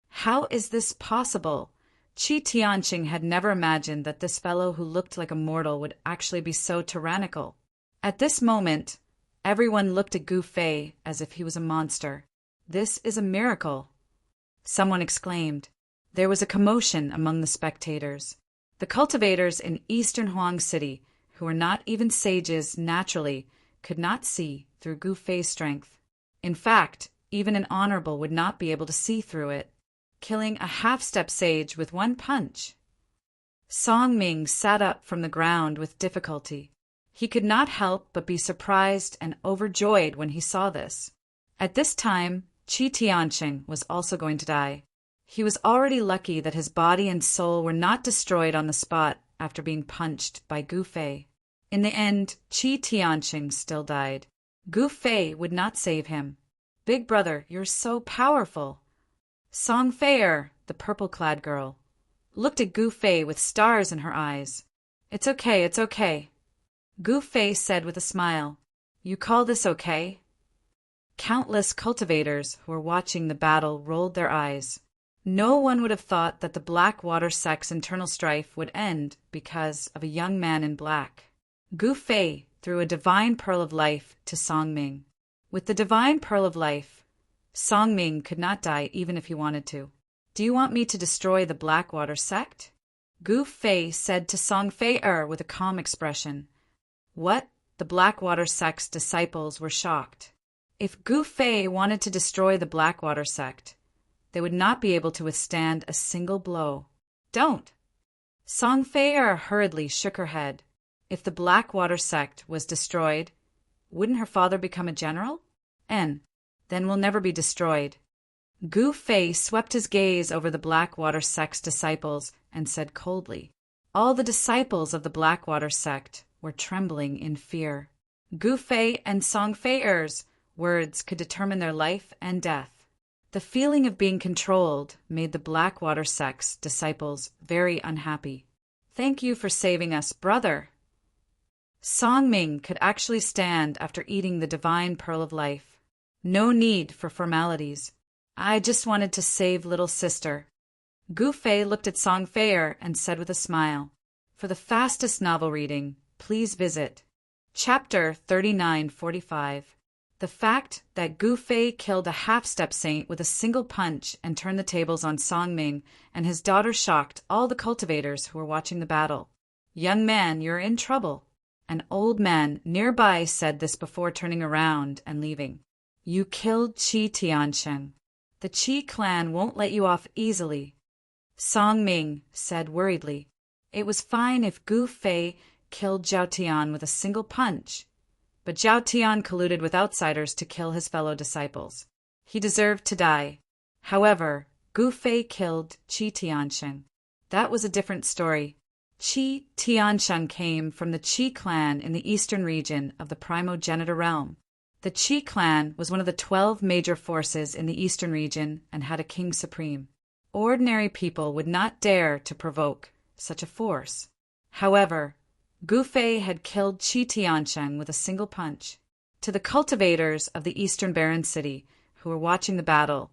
How is this possible? Qi Tianqing had never imagined that this fellow who looked like a mortal would actually be so tyrannical. At this moment, everyone looked at Gu Fei as if he was a monster. "This is a miracle," someone exclaimed. There was a commotion among the spectators. The cultivators in eastern Huang City, who were not even sages naturally, could not see through Gu Fei's strength. In fact, even an honorable would not be able to see through it, killing a half-step sage with one punch. Song Ming sat up from the ground with difficulty. He could not help but be surprised and overjoyed when he saw this. At this time, Qi Tianqing was also going to die. He was already lucky that his body and soul were not destroyed on the spot after being punched by Gu Fei. In the end, Qi Tianqing still died. Gu Fei would not save him. "Big brother, you're so powerful." Song Feier, the purple-clad girl, looked at Gu Fei with stars in her eyes. It's okay. Gu Fei said with a smile. "You call this okay?" Countless cultivators who were watching the battle rolled their eyes. No one would have thought that the Black Water sect's internal strife would end because of a young man in black. Gu Fei threw a divine pearl of life to Song Ming. With the divine pearl of life, Song Ming could not die even if he wanted to. "Do you want me to destroy the Black Water sect?" Gu Fei said to Song Feier with a calm expression. What? The Black Water sect's disciples were shocked. If Gu Fei wanted to destroy the Black Water sect, they would not be able to withstand a single blow. "Don't!" Song Feier hurriedly shook her head. If the Black Water sect was destroyed, wouldn't her father become a general? Then we'll never be destroyed. Gu Fei swept his gaze over the Black Water sect's disciples and said coldly. All the disciples of the Black Water sect were trembling in fear. Gu Fei and Song Feier's words could determine their life and death. The feeling of being controlled made the Black Water sect's disciples very unhappy. "Thank you for saving us, brother." Song Ming could actually stand after eating the divine pearl of life. No need for formalities. I just wanted to save little sister. Gu Fei looked at Song Fei and said with a smile, "For the fastest novel reading, please visit Chapter 3945. The fact that Gu Fei killed a half-step saint with a single punch and turned the tables on Song Ming and his daughter shocked all the cultivators who were watching the battle. "Young man, you're in trouble." An old man nearby said this before turning around and leaving. "You killed Qi Tiansheng. The Qi clan won't let you off easily." Song Ming said worriedly, "It was fine if Gu Fei killed Zhao Tian with a single punch, but Zhao Tian colluded with outsiders to kill his fellow disciples. He deserved to die. However, Gu Fei killed Qi Tiansheng. That was a different story. Qi Tiansheng came from the Qi clan in the eastern region of the primogenitor realm. The Qi clan was one of the 12 major forces in the eastern region and had a king supreme. Ordinary people would not dare to provoke such a force. However, Gu Fei had killed Qi Tiansheng with a single punch. To the cultivators of the eastern barren city who were watching the battle,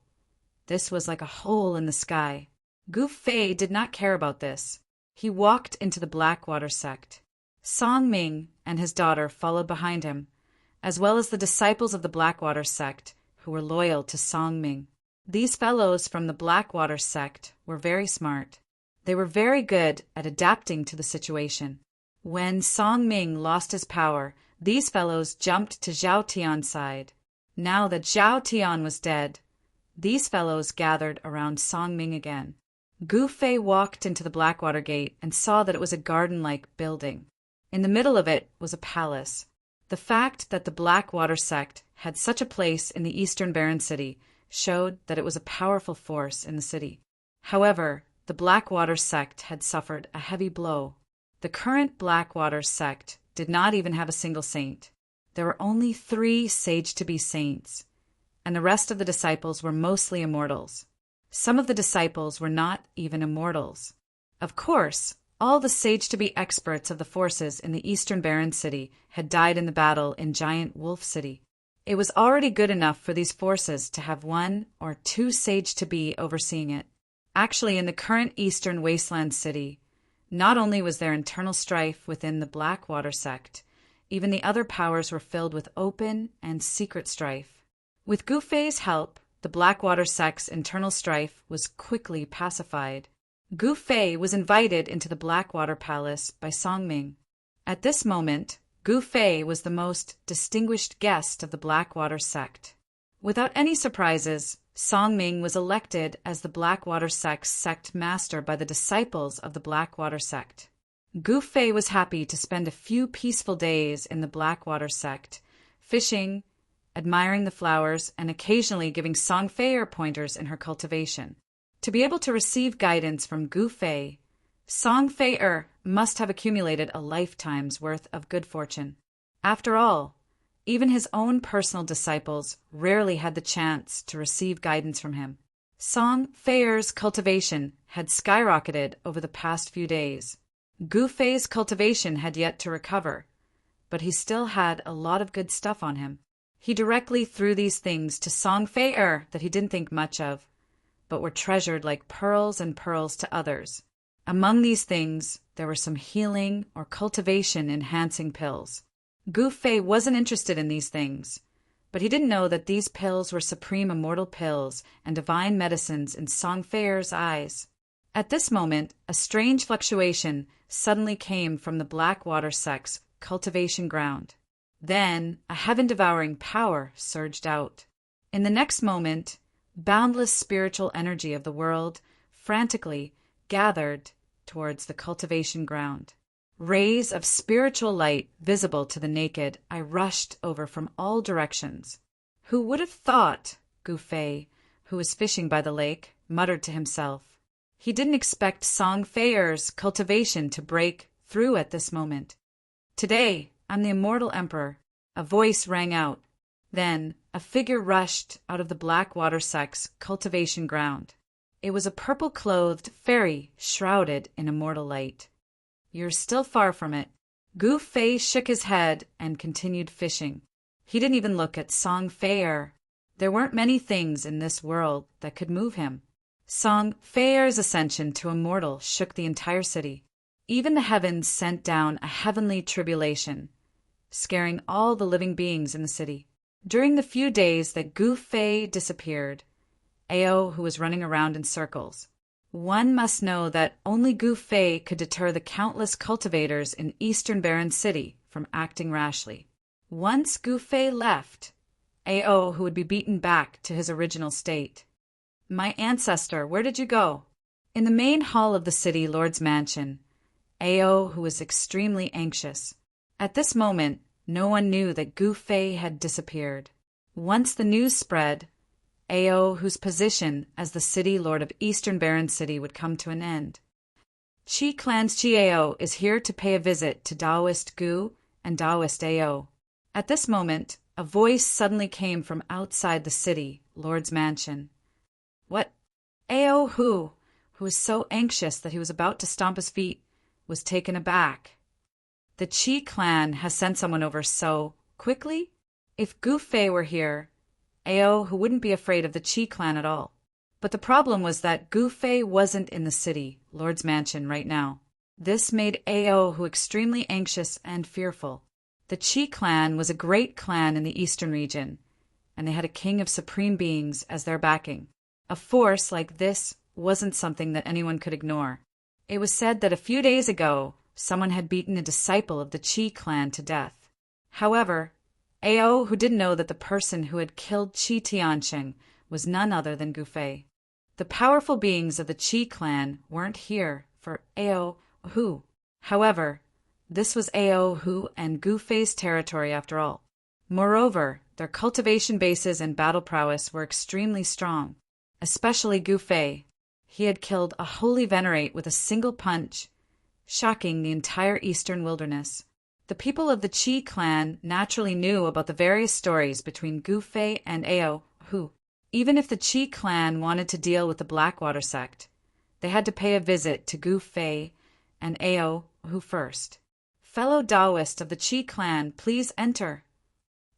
this was like a hole in the sky. Gu Fei did not care about this. He walked into the Blackwater sect. Song Ming and his daughter followed behind him, as well as the disciples of the Blackwater sect who were loyal to Song Ming. These fellows from the Blackwater sect were very smart. They were very good at adapting to the situation. When Song Ming lost his power, these fellows jumped to Zhao Tian's side. Now that Zhao Tian was dead, these fellows gathered around Song Ming again. Gu Fei walked into the Blackwater Gate and saw that it was a garden-like building. In the middle of it was a palace. The fact that the Blackwater sect had such a place in the eastern barren city showed that it was a powerful force in the city. However, the Blackwater sect had suffered a heavy blow. The current Blackwater sect did not even have a single saint. There were only 3 sage-to-be saints, and the rest of the disciples were mostly immortals. Some of the disciples were not even immortals. Of course, all the sage-to-be experts of the forces in the eastern barren city had died in the battle in Giant Wolf City. It was already good enough for these forces to have 1 or 2 sage-to-be overseeing it. Actually, in the current eastern wasteland city, not only was there internal strife within the Blackwater sect, even the other powers were filled with open and secret strife. With Gu Fei's help, the Blackwater sect's internal strife was quickly pacified. Gu Fei was invited into the Blackwater Palace by Song Ming. At this moment, Gu Fei was the most distinguished guest of the Blackwater sect. Without any surprises, Song Ming was elected as the Blackwater sect's sect master by the disciples of the Blackwater sect. Gu Fei was happy to spend a few peaceful days in the Blackwater sect, fishing, admiring the flowers, and occasionally giving Song Fei pointers in her cultivation. To be able to receive guidance from Gu Fei, Song Fei must have accumulated a lifetime's worth of good fortune. After all, even his own personal disciples rarely had the chance to receive guidance from him. Song Fei's cultivation had skyrocketed over the past few days. Gu Fei's cultivation had yet to recover, but he still had a lot of good stuff on him. He directly threw these things to Song Fei that he didn't think much of, but were treasured like pearls and pearls to others. Among these things, there were some healing or cultivation-enhancing pills. Gu Fei wasn't interested in these things, but he didn't know that these pills were supreme immortal pills and divine medicines in Song Fei's eyes. At this moment, a strange fluctuation suddenly came from the Blackwater sect's cultivation ground. Then, a heaven-devouring power surged out. In the next moment, boundless spiritual energy of the world frantically gathered towards the cultivation ground. Rays of spiritual light visible to the naked, I rushed over from all directions. Who would have thought? Gu Fei, who was fishing by the lake, muttered to himself. He didn't expect Song Fei's cultivation to break through at this moment. Today, I'm the immortal emperor. A voice rang out. Then, a figure rushed out of the Blackwater sect's cultivation ground. It was a purple-clothed fairy shrouded in immortal light. You're still far from it. Gu Fei shook his head and continued fishing. He didn't even look at Song Fei. There weren't many things in this world that could move him. Song Feier's ascension to immortal shook the entire city. Even the heavens sent down a heavenly tribulation, scaring all the living beings in the city. During the few days that Gu Fei disappeared, Ao, who was running around in circles, one must know that only Gu Fei could deter the countless cultivators in Eastern Baron City from acting rashly. Once Gu Fei left, Ao, who would be beaten back to his original state. My ancestor, where did you go? In the main hall of the city lord's mansion, Ao, who was extremely anxious. At this moment, no one knew that Gu Fei had disappeared. Once the news spread, Ao, whose position as the city lord of Eastern Baron City would come to an end. Qi Clan's Qi Ao is here to pay a visit to Taoist Gu and Taoist Ao. At this moment, a voice suddenly came from outside the city lord's mansion. What? Ao, who was so anxious that he was about to stomp his feet, was taken aback. The Qi clan has sent someone over so quickly? If Gu Fei were here, Ao, who wouldn't be afraid of the Qi clan at all. But the problem was that Gu Fei wasn't in the city lord's mansion right now. This made Ao, who extremely anxious and fearful. The Qi clan was a great clan in the eastern region, and they had a king of supreme beings as their backing. A force like this wasn't something that anyone could ignore. It was said that a few days ago, someone had beaten a disciple of the Qi clan to death. However, Ao, who didn't know that the person who had killed Qi Tianqing was none other than Gu Fei. The powerful beings of the Qi clan weren't here for Ao, who. However, this was Ao, who and Gu Fei's territory after all. Moreover, their cultivation bases and battle prowess were extremely strong, especially Gu Fei. He had killed a holy venerate with a single punch, shocking the entire eastern wilderness. The people of the Qi clan naturally knew about the various stories between Gu Fei and Ao, who, even if the Qi clan wanted to deal with the Blackwater sect, they had to pay a visit to Gu Fei and Ao, who first. Fellow Taoist of the Qi clan, please enter.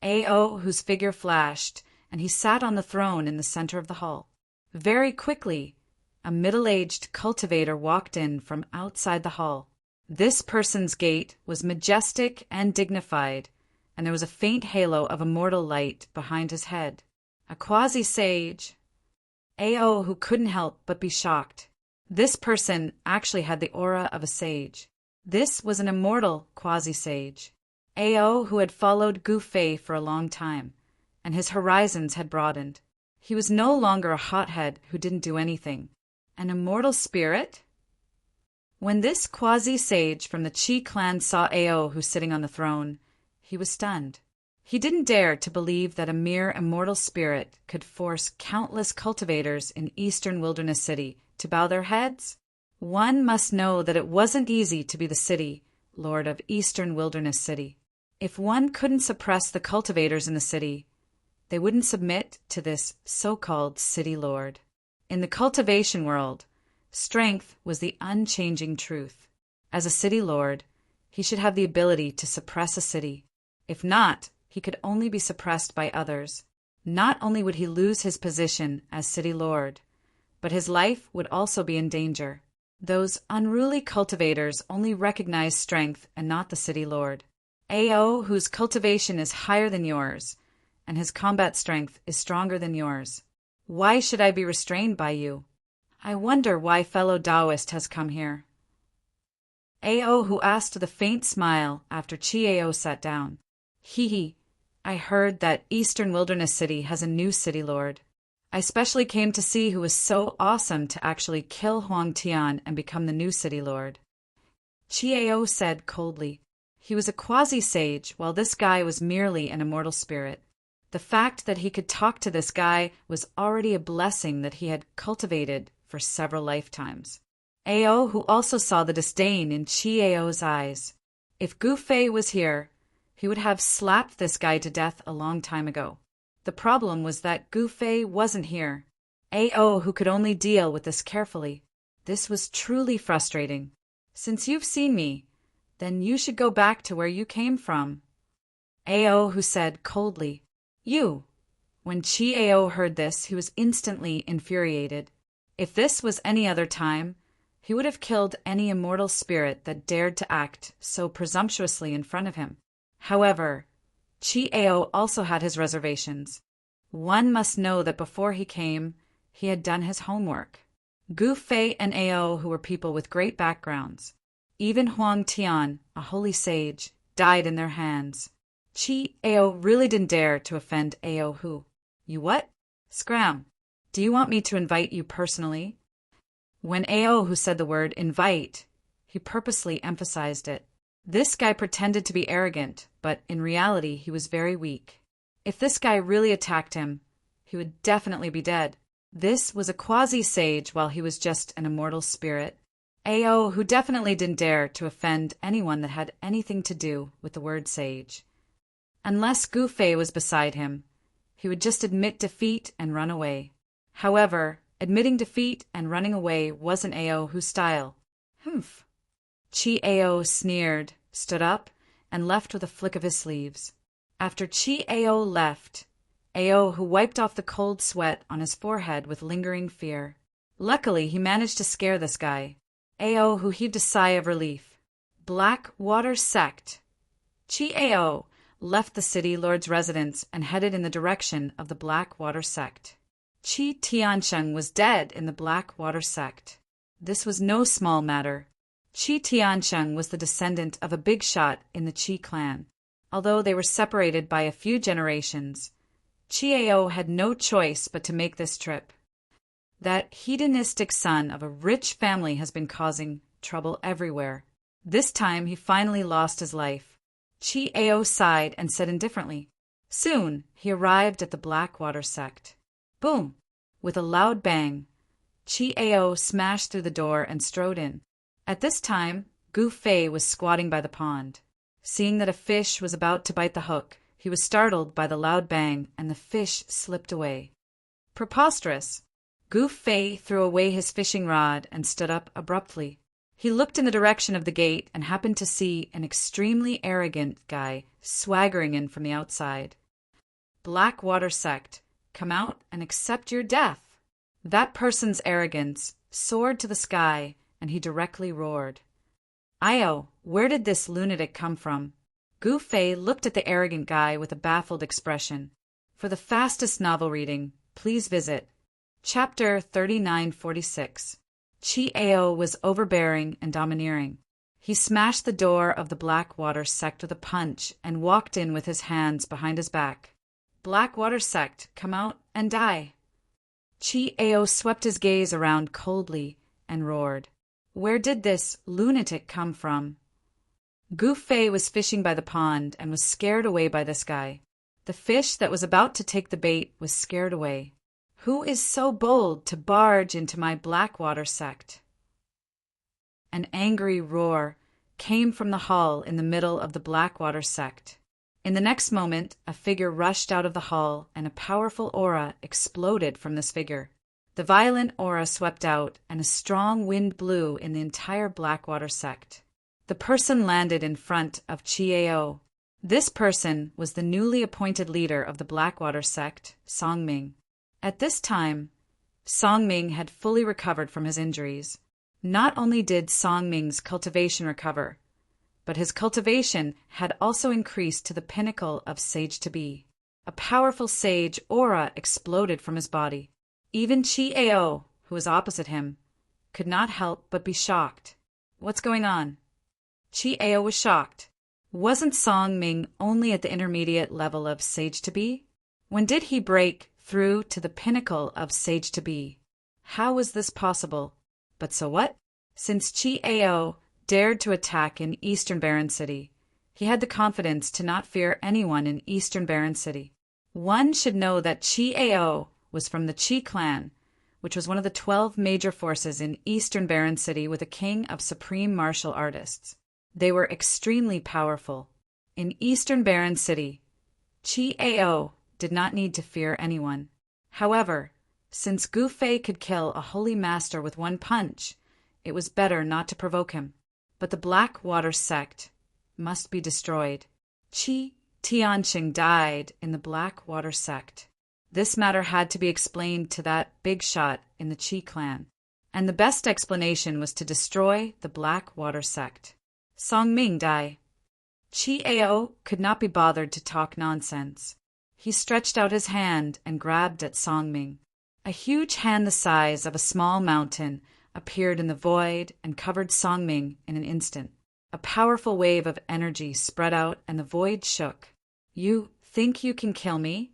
Ao, whose figure flashed, and he sat on the throne in the center of the hall. Very quickly, a middle-aged cultivator walked in from outside the hall. This person's gait was majestic and dignified, and there was a faint halo of immortal light behind his head. A quasi-sage. Ao, who couldn't help but be shocked. This person actually had the aura of a sage. This was an immortal quasi-sage. Ao, who had followed Gu Fei for a long time, and his horizons had broadened. He was no longer a hothead who didn't do anything. An immortal spirit? When this quasi-sage from the Qi clan saw Ao, who was sitting on the throne, he was stunned. He didn't dare to believe that a mere immortal spirit could force countless cultivators in Eastern Wilderness City to bow their heads. One must know that it wasn't easy to be the city lord of Eastern Wilderness City. If one couldn't suppress the cultivators in the city, they wouldn't submit to this so-called city lord. In the cultivation world, strength was the unchanging truth. As a city lord, he should have the ability to suppress a city. If not, he could only be suppressed by others. Not only would he lose his position as city lord, but his life would also be in danger. Those unruly cultivators only recognize strength and not the city lord. Ao, whose cultivation is higher than yours, and his combat strength is stronger than yours. Why should I be restrained by you? I wonder why fellow Taoist has come here. Ao, who asked with a faint smile after Qi Ao sat down. Hee, I heard that Eastern Wilderness City has a new city lord. I specially came to see who was so awesome to actually kill Huang Tian and become the new city lord. Qi Ao said coldly. He was a quasi-sage, while this guy was merely an immortal spirit. The fact that he could talk to this guy was already a blessing that he had cultivated for several lifetimes. Ao, who also saw the disdain in Qi Ao's eyes. If Gu Fei was here, he would have slapped this guy to death a long time ago. The problem was that Gu Fei wasn't here. Ao, who could only deal with this carefully. This was truly frustrating. Since you've seen me, then you should go back to where you came from. Ao, who said coldly, You, When Chi-Ao heard this, he was instantly infuriated. If this was any other time, he would have killed any immortal spirit that dared to act so presumptuously in front of him. However, Chi-Ao also had his reservations. One must know that before he came, he had done his homework. Gu Fei and Ao, who were people with great backgrounds, even Huang Tian, a holy sage, died in their hands. Chi-Ao really didn't dare to offend Ao Hu. You what? Scram. Do you want me to invite you personally? When Ao Hu said the word invite, he purposely emphasized it. This guy pretended to be arrogant, but in reality he was very weak. If this guy really attacked him, he would definitely be dead. This was a quasi-sage while he was just an immortal spirit. Ao Hu definitely didn't dare to offend anyone that had anything to do with the word sage. Unless Gu Fei was beside him, he would just admit defeat and run away. However, admitting defeat and running away wasn't Ao Hu's style. Humph. Chi-Ao sneered, stood up, and left with a flick of his sleeves. After Chi-Ao left, Ao Hu wiped off the cold sweat on his forehead with lingering fear. Luckily, he managed to scare this guy. Ao Hu heaved a sigh of relief. Black Water Sect. Chi-Ao left the city lord's residence and headed in the direction of the Black Water Sect. Qi Tiansheng was dead in the Black Water Sect. This was no small matter. Qi Tiansheng was the descendant of a big shot in the Qi clan. Although they were separated by a few generations, Chi-Ao had no choice but to make this trip. That hedonistic son of a rich family has been causing trouble everywhere. This time he finally lost his life. Chi-Ao sighed and said indifferently. Soon he arrived at the Black Water Sect. Boom! With a loud bang, Chi-Ao smashed through the door and strode in. At this time, Gu Fei was squatting by the pond. Seeing that a fish was about to bite the hook, he was startled by the loud bang and the fish slipped away. Preposterous! Gu Fei threw away his fishing rod and stood up abruptly. He looked in the direction of the gate and happened to see an extremely arrogant guy swaggering in from the outside. Black Water Sect, come out and accept your death. That person's arrogance soared to the sky and he directly roared. Io, where did this lunatic come from? Gu Fei looked at the arrogant guy with a baffled expression. For the fastest novel reading, please visit Chapter 3946. Chi-Ao was overbearing and domineering. He smashed the door of the Black Water Sect with a punch and walked in with his hands behind his back. Black Water Sect, come out and die. Chi-Ao swept his gaze around coldly and roared. Where did this lunatic come from? Gu Fei was fishing by the pond and was scared away by this guy. The fish that was about to take the bait was scared away. Who is so bold to barge into my Black Water Sect? An angry roar came from the hall in the middle of the Black Water Sect. In the next moment, a figure rushed out of the hall and a powerful aura exploded from this figure. The violent aura swept out and a strong wind blew in the entire Black Water Sect. The person landed in front of Chi-Ao. This person was the newly appointed leader of the Black Water Sect, Songming. At this time, Songming had fully recovered from his injuries. Not only did Songming's cultivation recover, but his cultivation had also increased to the pinnacle of sage to be. A powerful sage aura exploded from his body. Even Chi-Ao, who was opposite him, could not help but be shocked. What's going on? Chi-Ao was shocked. Wasn't Songming only at the intermediate level of sage to be? When did he break through to the pinnacle of sage to be? How was this possible? But so what? Since Chi-Ao dared to attack in Eastern Barren City, he had the confidence to not fear anyone in Eastern Barren City. One should know that Chi-Ao was from the Qi clan, which was one of the 12 major forces in Eastern Barren City with a king of supreme martial artists. They were extremely powerful. In Eastern Barren City, Chi-Ao did not need to fear anyone. However, since Gu Fei could kill a holy master with one punch, it was better not to provoke him. But the Black Water Sect must be destroyed. Qi Tianqing died in the Black Water Sect. This matter had to be explained to that big shot in the Qi clan, and the best explanation was to destroy the Black Water sect. Song Ming die. Qi Ao could not be bothered to talk nonsense. He stretched out his hand and grabbed at Song Ming. A huge hand the size of a small mountain appeared in the void and covered Song Ming in an instant. A powerful wave of energy spread out and the void shook. You think you can kill me?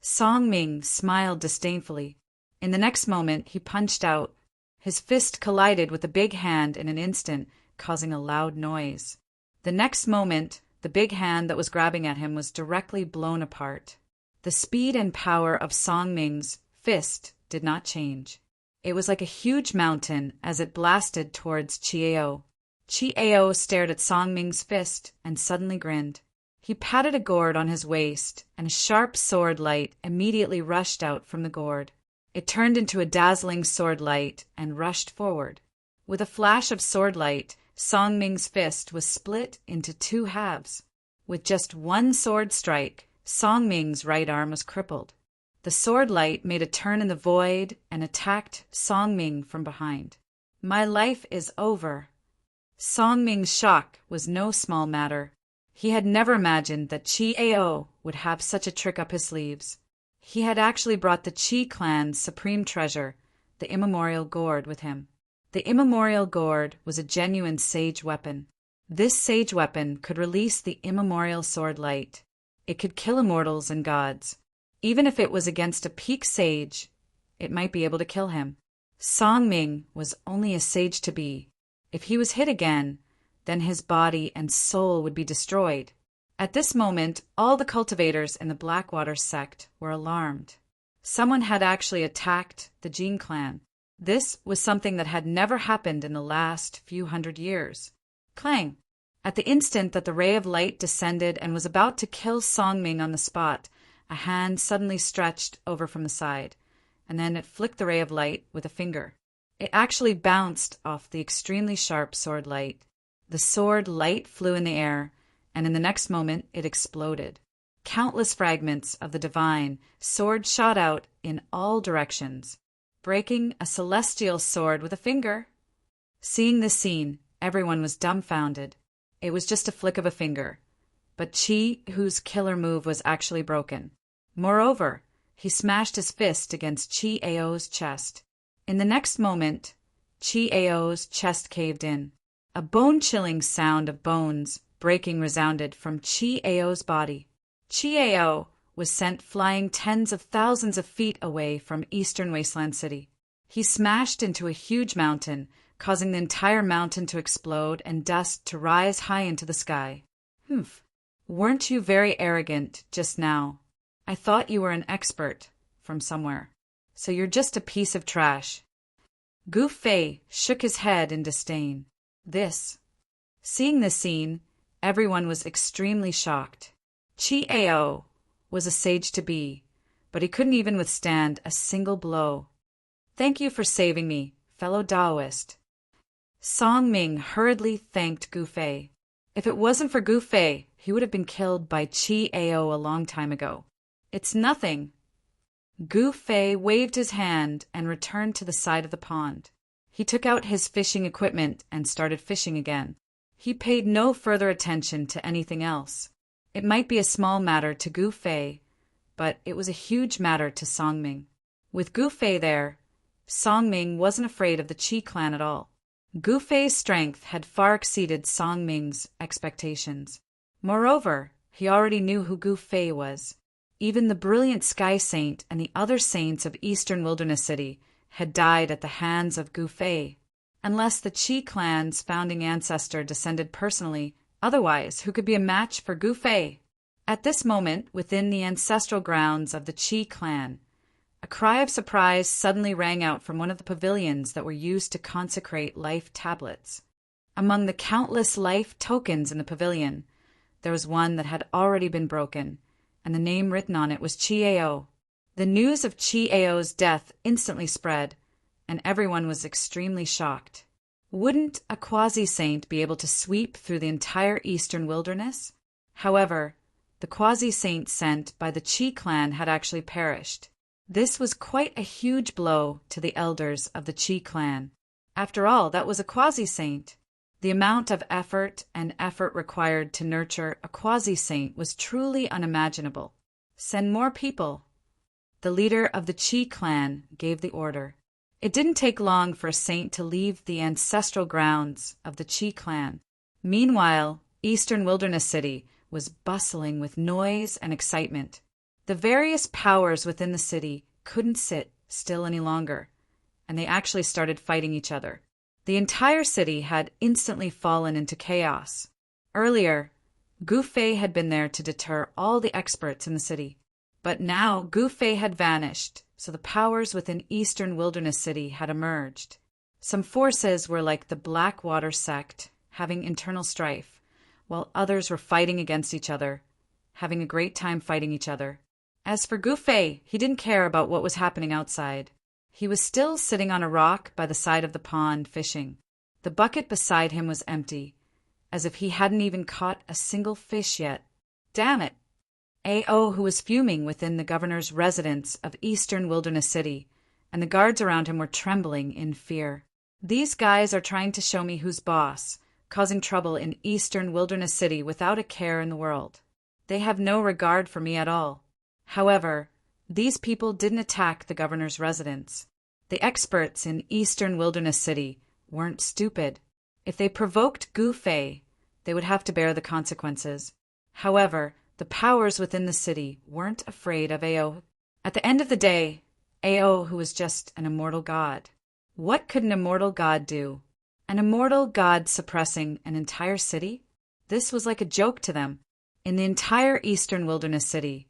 Song Ming smiled disdainfully. In the next moment, he punched out. His fist collided with the big hand in an instant, causing a loud noise. The next moment, the big hand that was grabbing at him was directly blown apart. The speed and power of Song Ming's fist did not change. It was like a huge mountain as it blasted towards Qi Ao. Qi Ao stared at Song Ming's fist and suddenly grinned. He patted a gourd on his waist, and a sharp sword light immediately rushed out from the gourd. It turned into a dazzling sword light and rushed forward. With a flash of sword light, Song Ming's fist was split into two halves. With just one sword strike, Song Ming's right arm was crippled. The sword light made a turn in the void and attacked Song Ming from behind. My life is over. Song Ming's shock was no small matter. He had never imagined that Qi Ao would have such a trick up his sleeves. He had actually brought the Qi clan's supreme treasure, the immemorial gourd, with him. The immemorial gourd was a genuine sage weapon. This sage weapon could release the immemorial sword light. It could kill immortals and gods. Even if it was against a peak sage, it might be able to kill him. Song Ming was only a sage to be. If he was hit again, then his body and soul would be destroyed. At this moment, all the cultivators in the Blackwater sect were alarmed. Someone had actually attacked the Jin clan. This was something that had never happened in the last few hundred years. Clang! At the instant that the ray of light descended and was about to kill Song Ming on the spot, a hand suddenly stretched over from the side, and then it flicked the ray of light with a finger. It actually bounced off the extremely sharp sword light. The sword light flew in the air, and in the next moment it exploded. Countless fragments of the divine sword shot out in all directions, breaking a celestial sword with a finger. Seeing this scene, everyone was dumbfounded. It was just a flick of a finger, but Qi, whose killer move was actually broken. Moreover, he smashed his fist against Qi Ao's chest. In the next moment, Qi Ao's chest caved in. A bone-chilling sound of bones breaking resounded from Qi Ao's body. Qi Ao was sent flying tens of thousands of feet away from eastern Wasteland City. He smashed into a huge mountain, causing the entire mountain to explode and dust to rise high into the sky. Humph. Weren't you very arrogant just now? I thought you were an expert from somewhere. So you're just a piece of trash. Gu Fei shook his head in disdain. Seeing this scene, everyone was extremely shocked. Qi Ao was a sage to be, but he couldn't even withstand a single blow. Thank you for saving me, fellow Taoist. Song Ming hurriedly thanked Gu Fei. If it wasn't for Gu Fei, he would have been killed by Qi Ao a long time ago. It's nothing. Gu Fei waved his hand and returned to the side of the pond. He took out his fishing equipment and started fishing again. He paid no further attention to anything else. It might be a small matter to Gu Fei, but it was a huge matter to Song Ming. With Gu Fei there, Song Ming wasn't afraid of the Qi clan at all. Gu Fei's strength had far exceeded Song Ming's expectations. Moreover, he already knew who Gu Fei was. Even the brilliant Sky Saint and the other saints of Eastern Wilderness City had died at the hands of Gu Fei. Unless the Qi clan's founding ancestor descended personally, otherwise who could be a match for Gu Fei? At this moment, within the ancestral grounds of the Qi clan, a cry of surprise suddenly rang out from one of the pavilions that were used to consecrate life tablets. Among the countless life tokens in the pavilion, there was one that had already been broken, and the name written on it was Qi Ao. The news of Qi Ao's death instantly spread, and everyone was extremely shocked. Wouldn't a quasi-saint be able to sweep through the entire eastern wilderness? However, the the quasi-saint sent by the Chi clan had actually perished. This was quite a huge blow to the elders of the Chi clan. After all, that was a quasi-saint. The amount of effort required to nurture a quasi-saint was truly unimaginable. Send more people. The leader of the Chi clan gave the order. It didn't take long for a saint to leave the ancestral grounds of the Chi clan. Meanwhile, Eastern Wilderness City was bustling with noise and excitement. The various powers within the city couldn't sit still any longer, and they actually started fighting each other. The entire city had instantly fallen into chaos. Earlier, Gu Fei had been there to deter all the experts in the city. But now Gu Fei had vanished, so the powers within Eastern Wilderness City had emerged. Some forces were like the Blackwater sect, having internal strife, while others were fighting against each other, having a great time fighting each other. As for Gu Fei, he didn't care about what was happening outside. He was still sitting on a rock by the side of the pond fishing. The bucket beside him was empty, as if he hadn't even caught a single fish yet. Damn it! A.O., who was fuming within the governor's residence of Eastern Wilderness City, and the guards around him were trembling in fear. These guys are trying to show me who's boss, causing trouble in Eastern Wilderness City without a care in the world. They have no regard for me at all. However, these people didn't attack the governor's residence. The experts in Eastern Wilderness City weren't stupid. If they provoked Gu Fei, they would have to bear the consequences. However, the powers within the city weren't afraid of A.O. At the end of the day, A.O., who was just an immortal god. What could an immortal god do? An immortal god suppressing an entire city? This was like a joke to them. In the entire Eastern Wilderness City,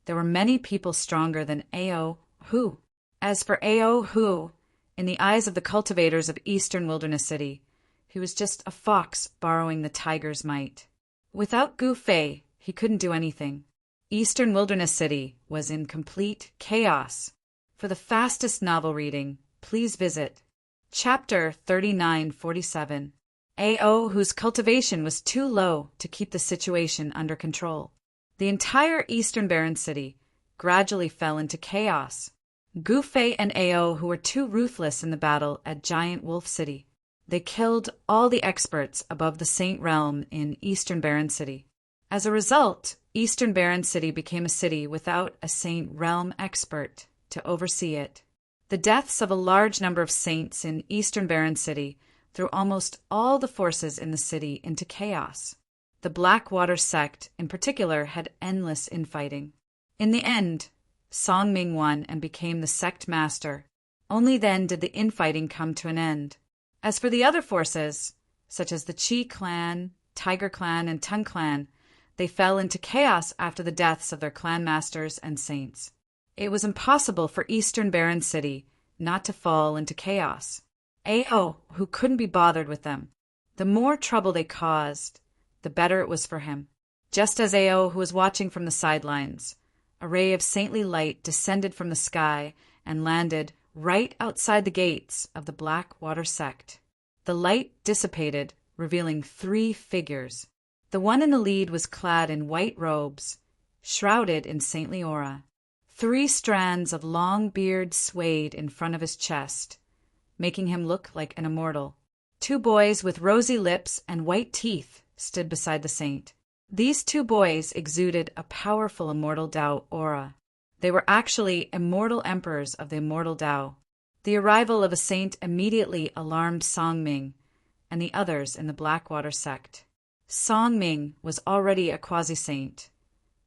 there were many people stronger than A.O. Hu. As for A.O. Hu, in the eyes of the cultivators of Eastern Wilderness City, he was just a fox borrowing the tiger's might. Without Gu Fei, he couldn't do anything. Eastern Wilderness City was in complete chaos. For the fastest novel reading, please visit Chapter 3947. A.O., whose cultivation was too low to keep the situation under control. The entire Eastern Barren City gradually fell into chaos. Gu Fei and A.O., who were too ruthless in the battle at Giant Wolf City. They killed all the experts above the Saint Realm in Eastern Barren City. As a result, Eastern Barren City became a city without a Saint Realm expert to oversee it. The deaths of a large number of saints in Eastern Barren City threw almost all the forces in the city into chaos. The Blackwater sect, in particular, had endless infighting. In the end, Song Ming won and became the sect master. Only then did the infighting come to an end. As for the other forces, such as the Chi clan, Tiger clan, and Tung clan, they fell into chaos after the deaths of their clan masters and saints. It was impossible for Eastern Barren City not to fall into chaos. A.O., who couldn't be bothered with them. The more trouble they caused, the better it was for him. Just as A.O., who was watching from the sidelines, a ray of saintly light descended from the sky and landed right outside the gates of the Blackwater sect. The light dissipated, revealing 3 figures. The one in the lead was clad in white robes, shrouded in saintly aura. 3 strands of long beard swayed in front of his chest, making him look like an immortal. 2 boys with rosy lips and white teeth stood beside the saint. These 2 boys exuded a powerful immortal Tao aura. They were actually immortal emperors of the immortal Tao. The arrival of a saint immediately alarmed Song Ming and the others in the Blackwater sect. Song Ming was already a quasi-saint,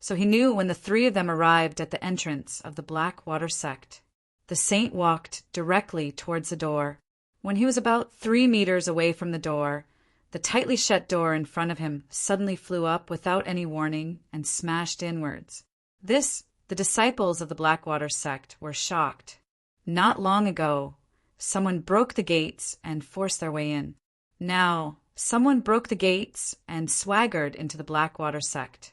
so he knew when the 3 of them arrived at the entrance of the Blackwater sect. The saint walked directly towards the door. When he was about 3 meters away from the door, the tightly shut door in front of him suddenly flew up without any warning and smashed inwards. The disciples of the Blackwater sect were shocked. Not long ago, someone broke the gates and forced their way in. Now, someone broke the gates and swaggered into the Blackwater sect.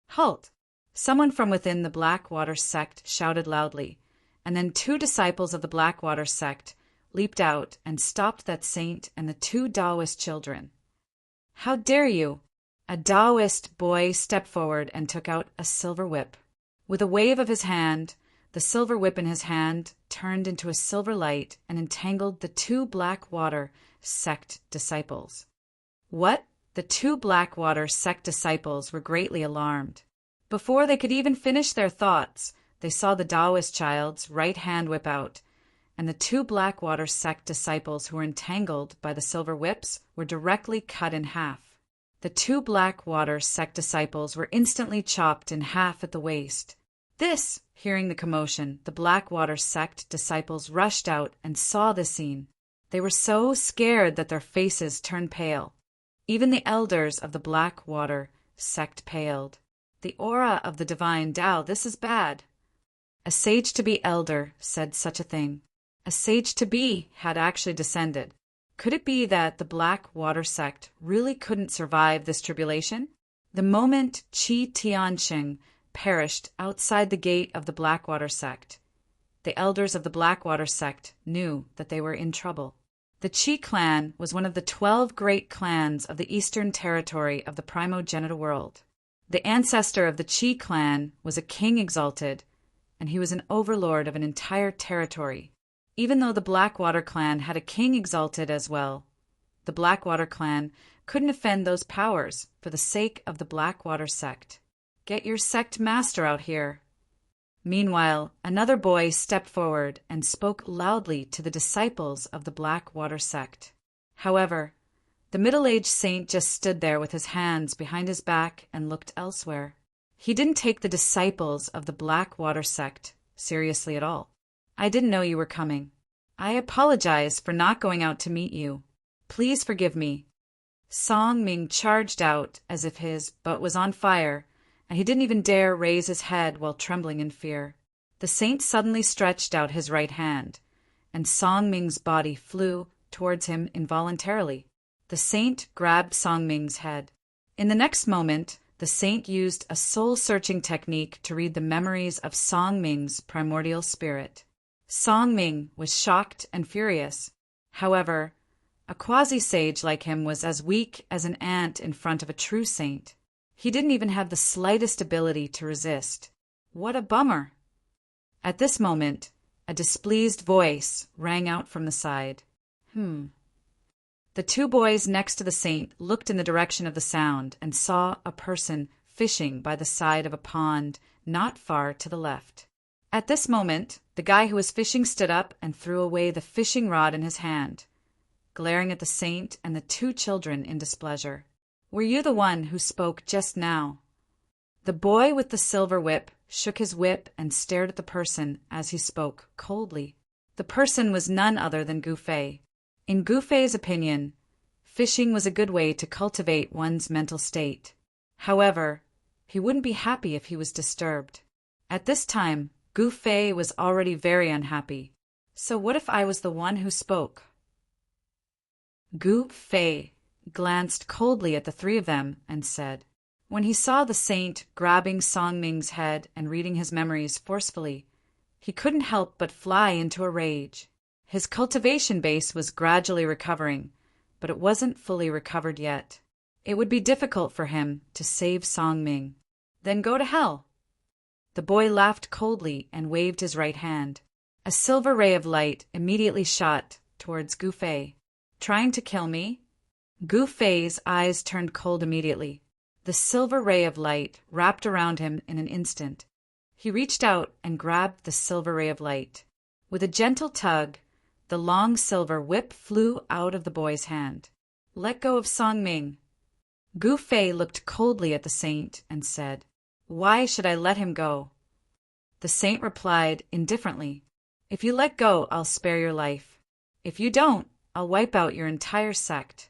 Halt! Someone from within the Blackwater sect shouted loudly, and then 2 disciples of the Blackwater sect leaped out and stopped that saint and the 2 Taoist children. How dare you? A Taoist boy stepped forward and took out a silver whip. With a wave of his hand, the silver whip in his hand turned into a silver light and entangled the two Blackwater sect disciples. What? The two Blackwater sect disciples were greatly alarmed. Before they could even finish their thoughts, they saw the Taoist child's right hand whip out, and the two Blackwater sect disciples who were entangled by the silver whips were directly cut in half. The two Blackwater sect disciples were instantly chopped in half at the waist. Hearing the commotion, the Blackwater sect disciples rushed out and saw the scene. They were so scared that their faces turned pale. Even the elders of the Blackwater sect paled. The aura of the divine Tao, this is bad. A sage-to-be elder said such a thing. A sage-to-be had actually descended. Could it be that the Blackwater sect really couldn't survive this tribulation? The moment Qi Tianxing perished outside the gate of the Blackwater sect, the elders of the Blackwater sect knew that they were in trouble. The Qi clan was one of the 12 great clans of the eastern territory of the primogenital world. The ancestor of the Qi clan was a king exalted, and he was an overlord of an entire territory. Even though the Blackwater clan had a king exalted as well, the Blackwater clan couldn't offend those powers for the sake of the Blackwater sect. Get your sect master out here. Meanwhile, another boy stepped forward and spoke loudly to the disciples of the Blackwater sect. However, the middle-aged saint just stood there with his hands behind his back and looked elsewhere. He didn't take the disciples of the Blackwater sect seriously at all. I didn't know you were coming. I apologize for not going out to meet you. Please forgive me. Song Ming charged out as if his butt was on fire, and he didn't even dare raise his head while trembling in fear. The saint suddenly stretched out his right hand, and Song Ming's body flew towards him involuntarily. The saint grabbed Song Ming's head. In the next moment, the saint used a soul-searching technique to read the memories of Song Ming's primordial spirit. Song Ming was shocked and furious. However, a quasi-sage like him was as weak as an ant in front of a true saint. He didn't even have the slightest ability to resist. What a bummer! At this moment, a displeased voice rang out from the side. The two boys next to the saint looked in the direction of the sound and saw a person fishing by the side of a pond not far to the left. At this moment, the guy who was fishing stood up and threw away the fishing rod in his hand, glaring at the saint and the two children in displeasure. Were you the one who spoke just now? The boy with the silver whip shook his whip and stared at the person as he spoke coldly. The person was none other than Gu Fei. In Gu Fei's opinion, fishing was a good way to cultivate one's mental state. However, he wouldn't be happy if he was disturbed. At this time, Gu Fei was already very unhappy. So what if I was the one who spoke? Gu Fei glanced coldly at the three of them and said, when he saw the saint grabbing Song Ming's head and reading his memories forcefully, he couldn't help but fly into a rage. His cultivation base was gradually recovering, but it wasn't fully recovered yet. It would be difficult for him to save Song Ming. Then go to hell. The boy laughed coldly and waved his right hand. A silver ray of light immediately shot towards Gu Fei. Trying to kill me? Gu Fei's eyes turned cold immediately. The silver ray of light wrapped around him in an instant. He reached out and grabbed the silver ray of light. With a gentle tug, the long silver whip flew out of the boy's hand. Let go of Song Ming. Gu Fei looked coldly at the saint and said, why should I let him go? The saint replied indifferently, if you let go, I'll spare your life. If you don't, I'll wipe out your entire sect.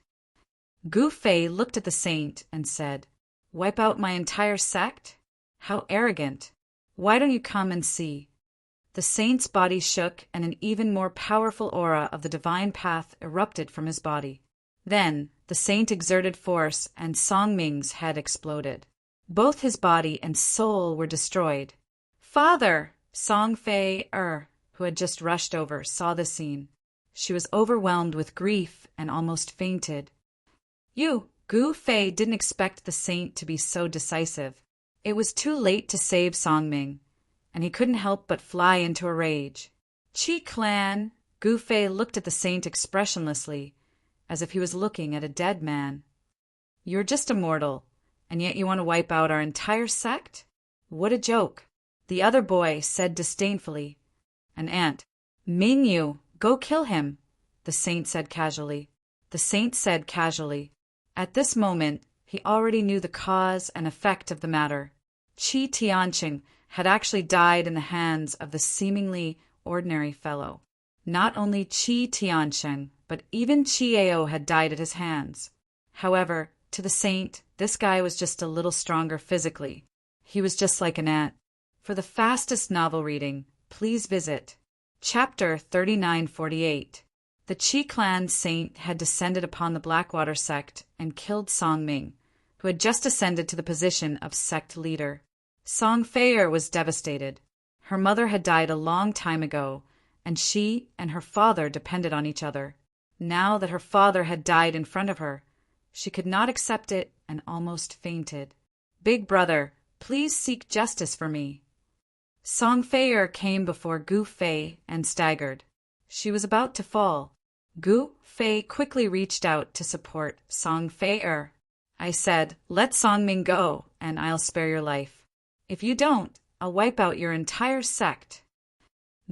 Gu Fei looked at the saint and said, wipe out my entire sect? How arrogant. Why don't you come and see? The saint's body shook and an even more powerful aura of the divine path erupted from his body. Then, the saint exerted force and Song Ming's head exploded. Both his body and soul were destroyed. Father! Song Fei who had just rushed over, saw the scene. She was overwhelmed with grief and almost fainted. You Gu Fei didn't expect the saint to be so decisive. It was too late to save Songming, and he couldn't help but fly into a rage. Qi clan! Gu Fei looked at the saint expressionlessly, as if he was looking at a dead man. You're just a mortal, and yet you want to wipe out our entire sect? What a joke! The other boy said disdainfully. An ant. Mingyu, go kill him, the saint said casually. At this moment, he already knew the cause and effect of the matter. Qi Tianqing had actually died in the hands of the seemingly ordinary fellow. Not only Qi Tianqing, but even Qiao had died at his hands. However, to the saint, this guy was just a little stronger physically. He was just like an ant. For the fastest novel reading, please visit Chapter 3948. The Qi clan saint had descended upon the Blackwater sect and killed Songming, who had just ascended to the position of sect leader. Song Feier was devastated. Her mother had died a long time ago, and she and her father depended on each other. Now that her father had died in front of her, she could not accept it and almost fainted. Big brother, please seek justice for me. Song Feier came before Gu Fei and staggered. She was about to fall. Gu Fei quickly reached out to support Song Feier. I said, let Songming go, and I'll spare your life. If you don't, I'll wipe out your entire sect.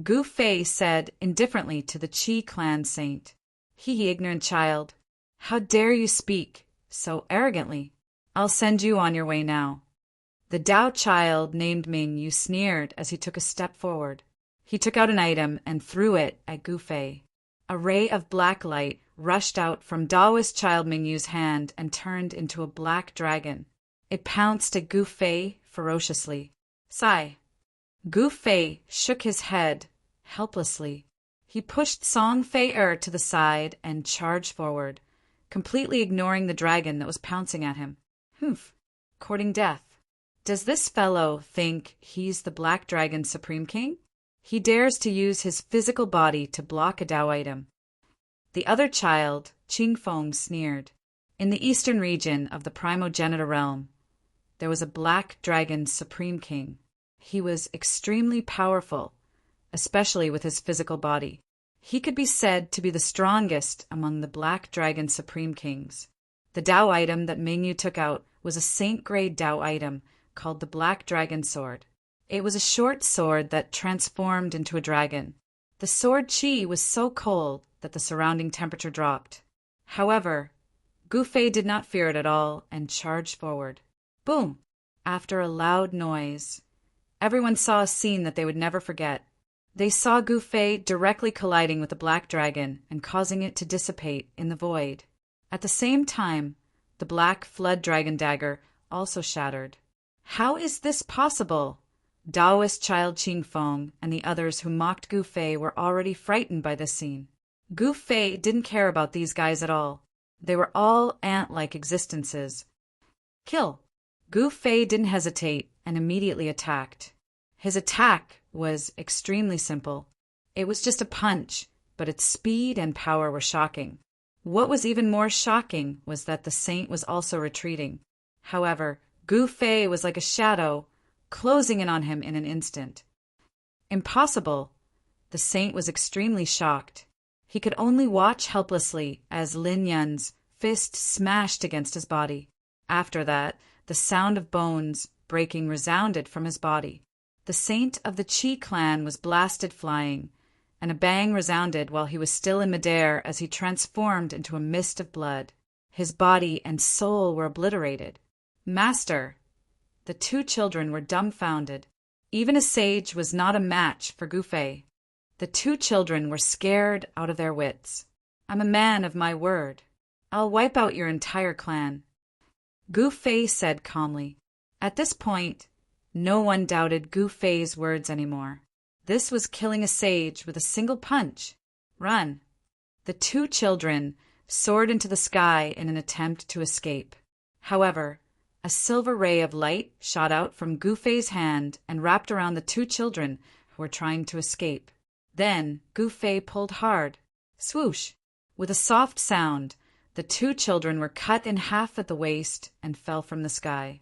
Gu Fei said indifferently to the Qi clan saint. He ignorant child. How dare you speak so arrogantly? I'll send you on your way now. The Dao child named Mingyu sneered as he took a step forward. He took out an item and threw it at Gu Fei. A ray of black light rushed out from Daoist child Mingyu's hand and turned into a black dragon. It pounced at Gu Fei ferociously. Sigh. Gu Fei shook his head helplessly. He pushed Song Feier to the side and charged forward, completely ignoring the dragon that was pouncing at him. Humph. Courting death. Does this fellow think he's the Black Dragon Supreme King? He dares to use his physical body to block a Dao item. The other child, Qingfeng, sneered. In the eastern region of the Primogenitor realm, there was a Black Dragon Supreme King. He was extremely powerful, especially with his physical body. He could be said to be the strongest among the Black Dragon Supreme Kings. The Dao item that Mingyu took out was a saint-grade Dao item called the Black Dragon Sword. It was a short sword that transformed into a dragon. The sword Qi was so cold that the surrounding temperature dropped. However, Gu Fei did not fear it at all and charged forward. Boom! After a loud noise, everyone saw a scene that they would never forget. They saw Gu Fei directly colliding with the black dragon and causing it to dissipate in the void. At the same time, the black flood dragon dagger also shattered. How is this possible? Daoist child Qingfeng and the others who mocked Gu Fei were already frightened by this scene. Gu Fei didn't care about these guys at all. They were all ant-like existences. Kill! Gu Fei didn't hesitate and immediately attacked. His attack was extremely simple. It was just a punch, but its speed and power were shocking. What was even more shocking was that the saint was also retreating. However, Gu Fei was like a shadow, closing in on him in an instant. Impossible! The saint was extremely shocked. He could only watch helplessly as Lin Yun's fist smashed against his body. After that, the sound of bones breaking resounded from his body. The saint of the Qi clan was blasted flying, and a bang resounded while he was still in midair as he transformed into a mist of blood. His body and soul were obliterated. Master! The two children were dumbfounded. Even a sage was not a match for Gu Fei. The two children were scared out of their wits. I'm a man of my word. I'll wipe out your entire clan. Gu Fei said calmly. At this point, no one doubted Gu Fei's words anymore. This was killing a sage with a single punch. Run! The two children soared into the sky in an attempt to escape. However, a silver ray of light shot out from Gu Fei's hand and wrapped around the two children who were trying to escape. Then Gu Fei pulled hard. Swoosh! With a soft sound, The two children were cut in half at the waist and fell from the sky.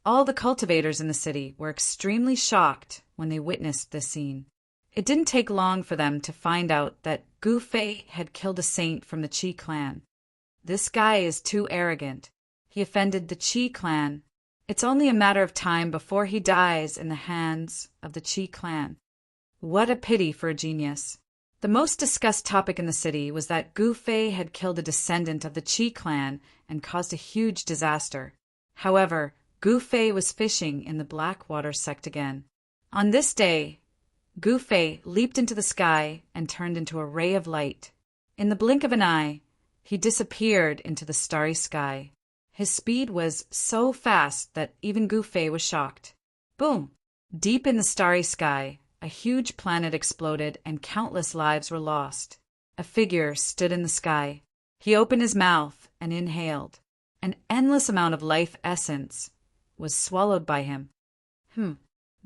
All the cultivators in the city were extremely shocked when they witnessed this scene. It didn't take long for them to find out that Gu Fei had killed a saint from the Qi clan. This guy is too arrogant. He offended the Qi clan. It's only a matter of time before he dies in the hands of the Qi clan. What a pity for a genius. The most discussed topic in the city was that Gu Fei had killed a descendant of the Qi clan and caused a huge disaster. However, Gu Fei was fishing in the Blackwater sect again. On this day, Gu Fei leaped into the sky and turned into a ray of light. In the blink of an eye, he disappeared into the starry sky. His speed was so fast that even Gu Fei was shocked. Boom! Deep in the starry sky, a huge planet exploded and countless lives were lost. A figure stood in the sky. He opened his mouth and inhaled. An endless amount of life essence was swallowed by him.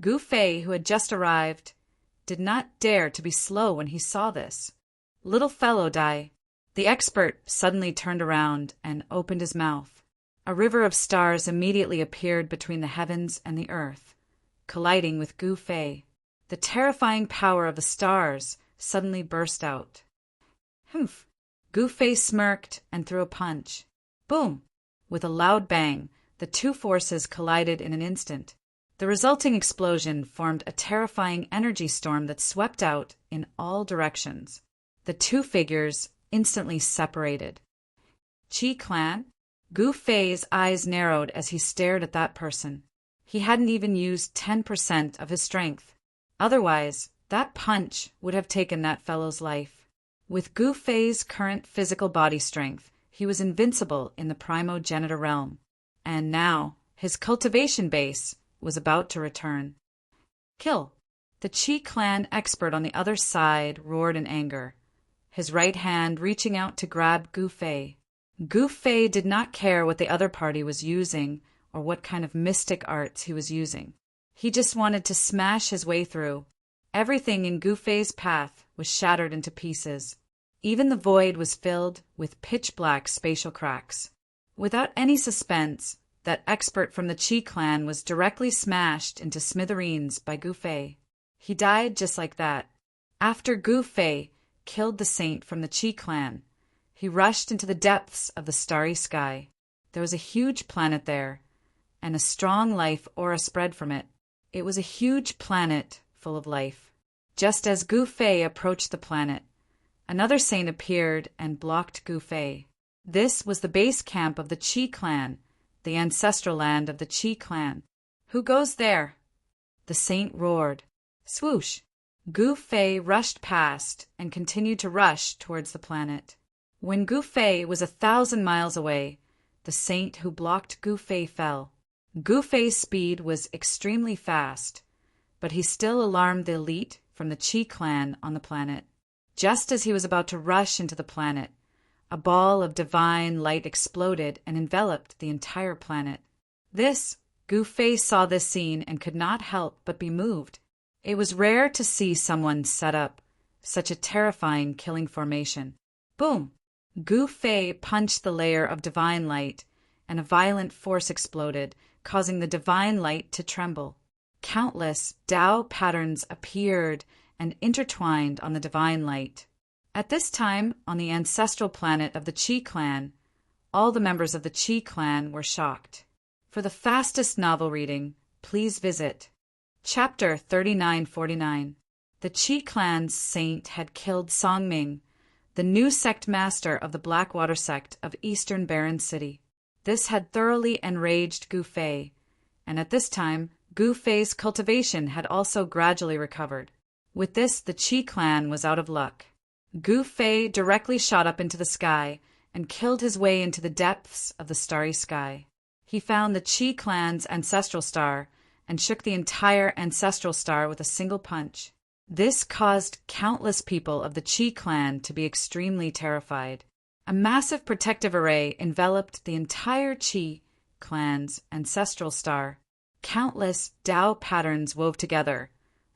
Gu Fei, who had just arrived, did not dare to be slow when he saw this. Little fellow, die. The expert suddenly turned around and opened his mouth. A river of stars immediately appeared between the heavens and the earth, colliding with Gu Fei. The terrifying power of the stars suddenly burst out. Gu Fei smirked and threw a punch. Boom! With a loud bang, the two forces collided in an instant. The resulting explosion formed a terrifying energy storm that swept out in all directions. The two figures instantly separated. Qi clan? Gu Fei's eyes narrowed as he stared at that person. He hadn't even used 10% of his strength. Otherwise, that punch would have taken that fellow's life. With Gu Fei's current physical body strength, he was invincible in the primogenitor realm. And now, his cultivation base was about to return. Kill! The Qi clan expert on the other side roared in anger, his right hand reaching out to grab Gu Fei. Gu Fei did not care what the other party was using or what kind of mystic arts he was using. He just wanted to smash his way through. Everything in Gu Fei's path was shattered into pieces. Even the void was filled with pitch-black spatial cracks. Without any suspense, that expert from the Qi clan was directly smashed into smithereens by Gu Fei. He died just like that. After Gu Fei killed the saint from the Qi clan, he rushed into the depths of the starry sky. There was a huge planet there, and a strong life aura spread from it. It was a huge planet full of life. Just as Gu Fei approached the planet, another saint appeared and blocked Gu Fei. This was the base camp of the Qi clan, the ancestral land of the Qi clan. Who goes there? The saint roared. Swoosh! Gu Fei rushed past and continued to rush towards the planet. When Gu Fei was 1,000 miles away, the saint who blocked Gu Fei fell. Gu Fei's speed was extremely fast, but he still alarmed the elite from the Qi clan on the planet. Just as he was about to rush into the planet, a ball of divine light exploded and enveloped the entire planet. Gu Fei saw this scene and could not help but be moved. It was rare to see someone set up such a terrifying killing formation. Boom! Gu Fei punched the layer of divine light, and a violent force exploded, causing the divine light to tremble. Countless Tao patterns appeared and intertwined on the divine light. At this time, on the ancestral planet of the Qi clan, all the members of the Qi clan were shocked. For the fastest novel reading, please visit Chapter 3949. The Qi clan's saint had killed Songming, the new sect master of the Blackwater sect of Eastern Baron City. This had thoroughly enraged Gu Fei, and at this time, Gu Fei's cultivation had also gradually recovered. With this, the Qi clan was out of luck. Gu Fei directly shot up into the sky and killed his way into the depths of the starry sky. He found the Qi clan's ancestral star and shook the entire ancestral star with a single punch. This caused countless people of the Qi clan to be extremely terrified. A massive protective array enveloped the entire Qi clan's ancestral star. Countless Tao patterns wove together,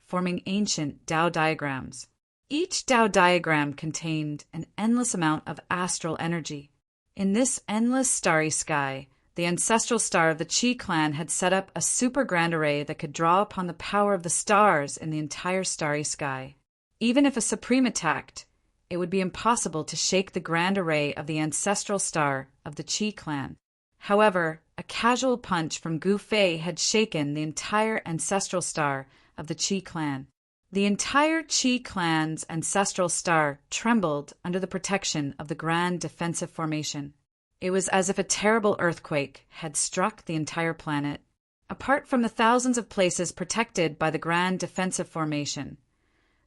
forming ancient Tao diagrams. Each Tao diagram contained an endless amount of astral energy. In this endless starry sky, the ancestral star of the Qi clan had set up a super grand array that could draw upon the power of the stars in the entire starry sky. Even if a supreme attacked, it would be impossible to shake the grand array of the ancestral star of the Qi clan. However, a casual punch from Gu Fei had shaken the entire ancestral star of the Qi clan. The entire Qi clan's ancestral star trembled under the protection of the grand defensive formation. It was as if a terrible earthquake had struck the entire planet. Apart from the thousands of places protected by the grand defensive formation,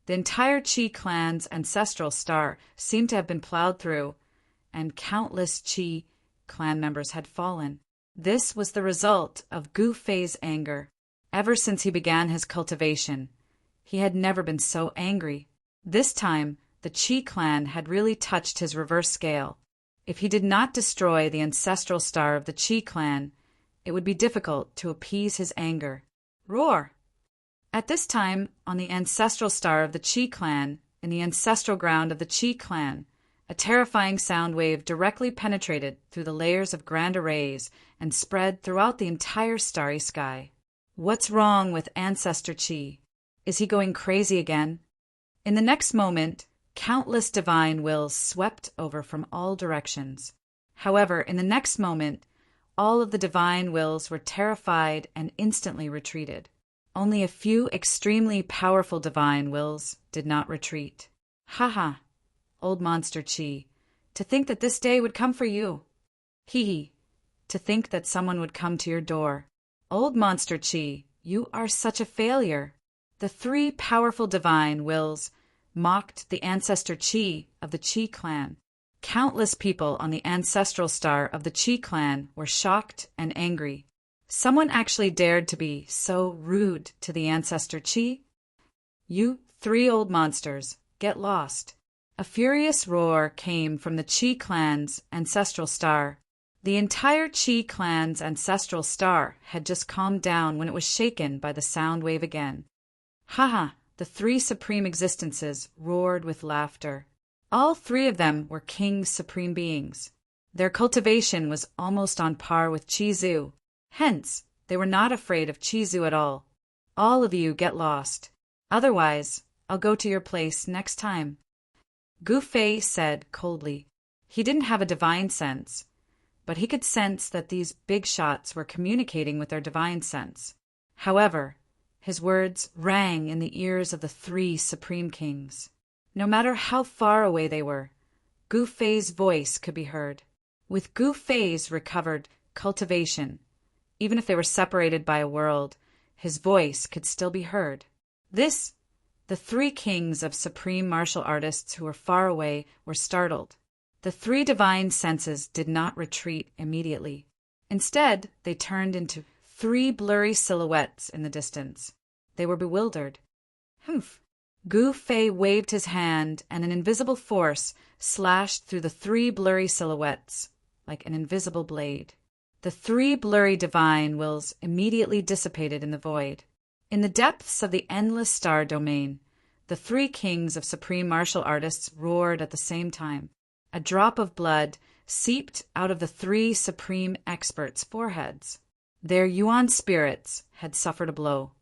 the entire Qi clan's ancestral star seemed to have been plowed through, and countless Qi clan members had fallen. This was the result of Gu Fei's anger. Ever since he began his cultivation, he had never been so angry. This time, the Qi clan had really touched his reverse scale. If he did not destroy the ancestral star of the Qi clan, it would be difficult to appease his anger. Roar! At this time, on the ancestral star of the Qi clan, in the ancestral ground of the Qi clan, a terrifying sound wave directly penetrated through the layers of grand arrays and spread throughout the entire starry sky. What's wrong with Ancestor Qi? Is he going crazy again? In the next moment, countless divine wills swept over from all directions. However, in the next moment, all of the divine wills were terrified and instantly retreated. Only a few extremely powerful divine wills did not retreat. Haha, old monster Qi, to think that this day would come for you. Hee hee, to think that someone would come to your door. Old monster Qi, you are such a failure. The three powerful divine wills mocked the ancestor Qi of the Qi clan. Countless people on the ancestral star of the Qi clan were shocked and angry. Someone actually dared to be so rude to the ancestor Qi? You three old monsters, get lost. A furious roar came from the Qi clan's ancestral star. The entire Qi clan's ancestral star had just calmed down when it was shaken by the sound wave again. Haha, the three supreme existences roared with laughter. All three of them were King's supreme beings. Their cultivation was almost on par with Qizu. Hence, they were not afraid of Qizu at all. All of you get lost. Otherwise, I'll go to your place next time. Gu Fei said coldly. He didn't have a divine sense, but he could sense that these big shots were communicating with their divine sense. However, his words rang in the ears of the three supreme kings. No matter how far away they were, Gu Fei's voice could be heard. With Gu Fei's recovered cultivation, even if they were separated by a world, his voice could still be heard. The three kings of supreme martial artists who were far away were startled. The three divine senses did not retreat immediately. Instead, they turned into three blurry silhouettes in the distance. They were bewildered. Humph! Gu Fei waved his hand, and an invisible force slashed through the three blurry silhouettes like an invisible blade. The three blurry divine wills immediately dissipated in the void. In the depths of the endless star domain, the three kings of supreme martial artists roared at the same time. A drop of blood seeped out of the three supreme experts' foreheads. Their Yuan spirits had suffered a blow.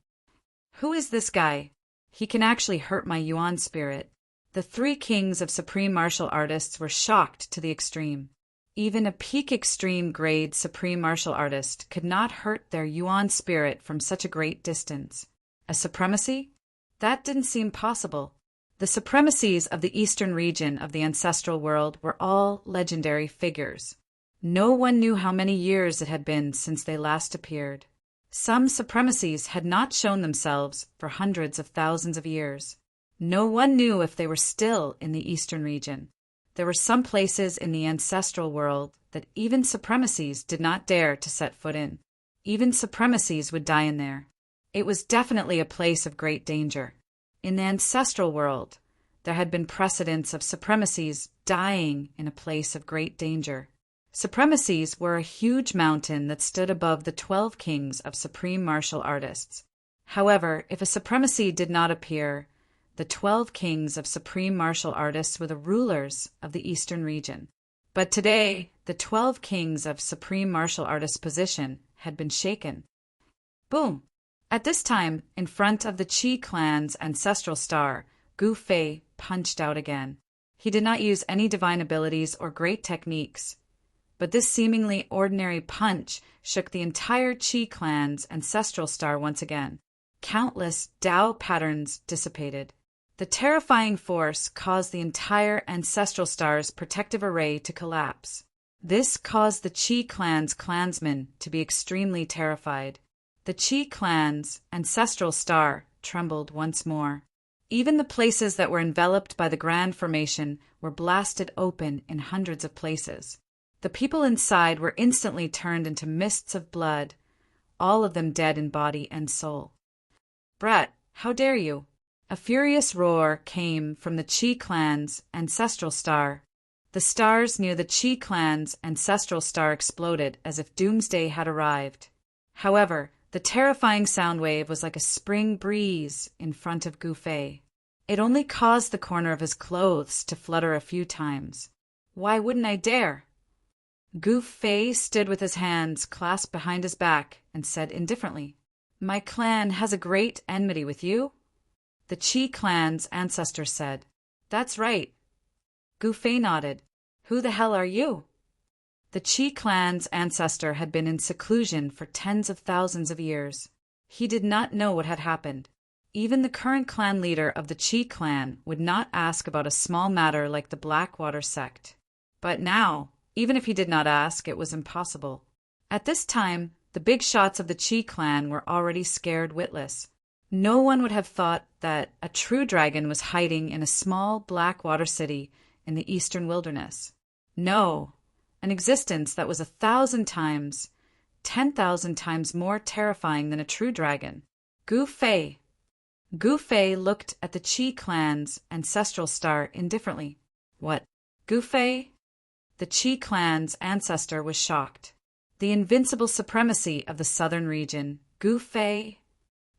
Who is this guy? He can actually hurt my Yuan spirit. The three kings of supreme martial artists were shocked to the extreme. Even a peak extreme grade supreme martial artist could not hurt their Yuan spirit from such a great distance. A supremacy? That didn't seem possible. The supremacies of the eastern region of the ancestral world were all legendary figures. No one knew how many years it had been since they last appeared. Some supremacies had not shown themselves for hundreds of thousands of years. No one knew if they were still in the eastern region. There were some places in the ancestral world that even supremacies did not dare to set foot in. Even supremacies would die in there. It was definitely a place of great danger. In the ancestral world, there had been precedents of supremacies dying in a place of great danger. Supremacies were a huge mountain that stood above the 12 kings of supreme martial artists. However, if a supremacy did not appear, the 12 kings of supreme martial artists were the rulers of the eastern region. But today, The 12 kings of supreme martial artist position had been shaken. Boom! At this time, in front of the Qi clan's ancestral star, Gu Fei punched out again. He did not use any divine abilities or great techniques, but this seemingly ordinary punch shook the entire Qi clan's ancestral star once again. Countless Tao patterns dissipated. The terrifying force caused the entire ancestral star's protective array to collapse. This caused the Qi clan's clansmen to be extremely terrified. The Qi clan's ancestral star trembled once more. Even the places that were enveloped by the Grand Formation were blasted open in hundreds of places. The people inside were instantly turned into mists of blood, all of them dead in body and soul. "Brat, how dare you!" A furious roar came from the Qi clan's ancestral star. The stars near the Qi clan's ancestral star exploded as if doomsday had arrived. However, the terrifying sound wave was like a spring breeze in front of Gu Fei. It only caused the corner of his clothes to flutter a few times. Why wouldn't I dare? Gu Fei stood with his hands clasped behind his back and said indifferently, "My clan has a great enmity with you?" The Qi clan's ancestor said, "That's right." Gu Fei nodded. "Who the hell are you?" The Qi clan's ancestor had been in seclusion for tens of thousands of years. He did not know what had happened. Even the current clan leader of the Qi clan would not ask about a small matter like the Blackwater sect. But now, even if he did not ask, it was impossible. At this time, the big shots of the Qi clan were already scared witless. No one would have thought that a true dragon was hiding in a small Blackwater city in the eastern wilderness. No, an existence that was 1,000 times, 10,000 times more terrifying than a true dragon. Gu Fei. Gu Fei looked at the Qi clan's ancestral star indifferently. What? Gu Fei? The Qi clan's ancestor was shocked. The invincible supremacy of the southern region. Gu Fei?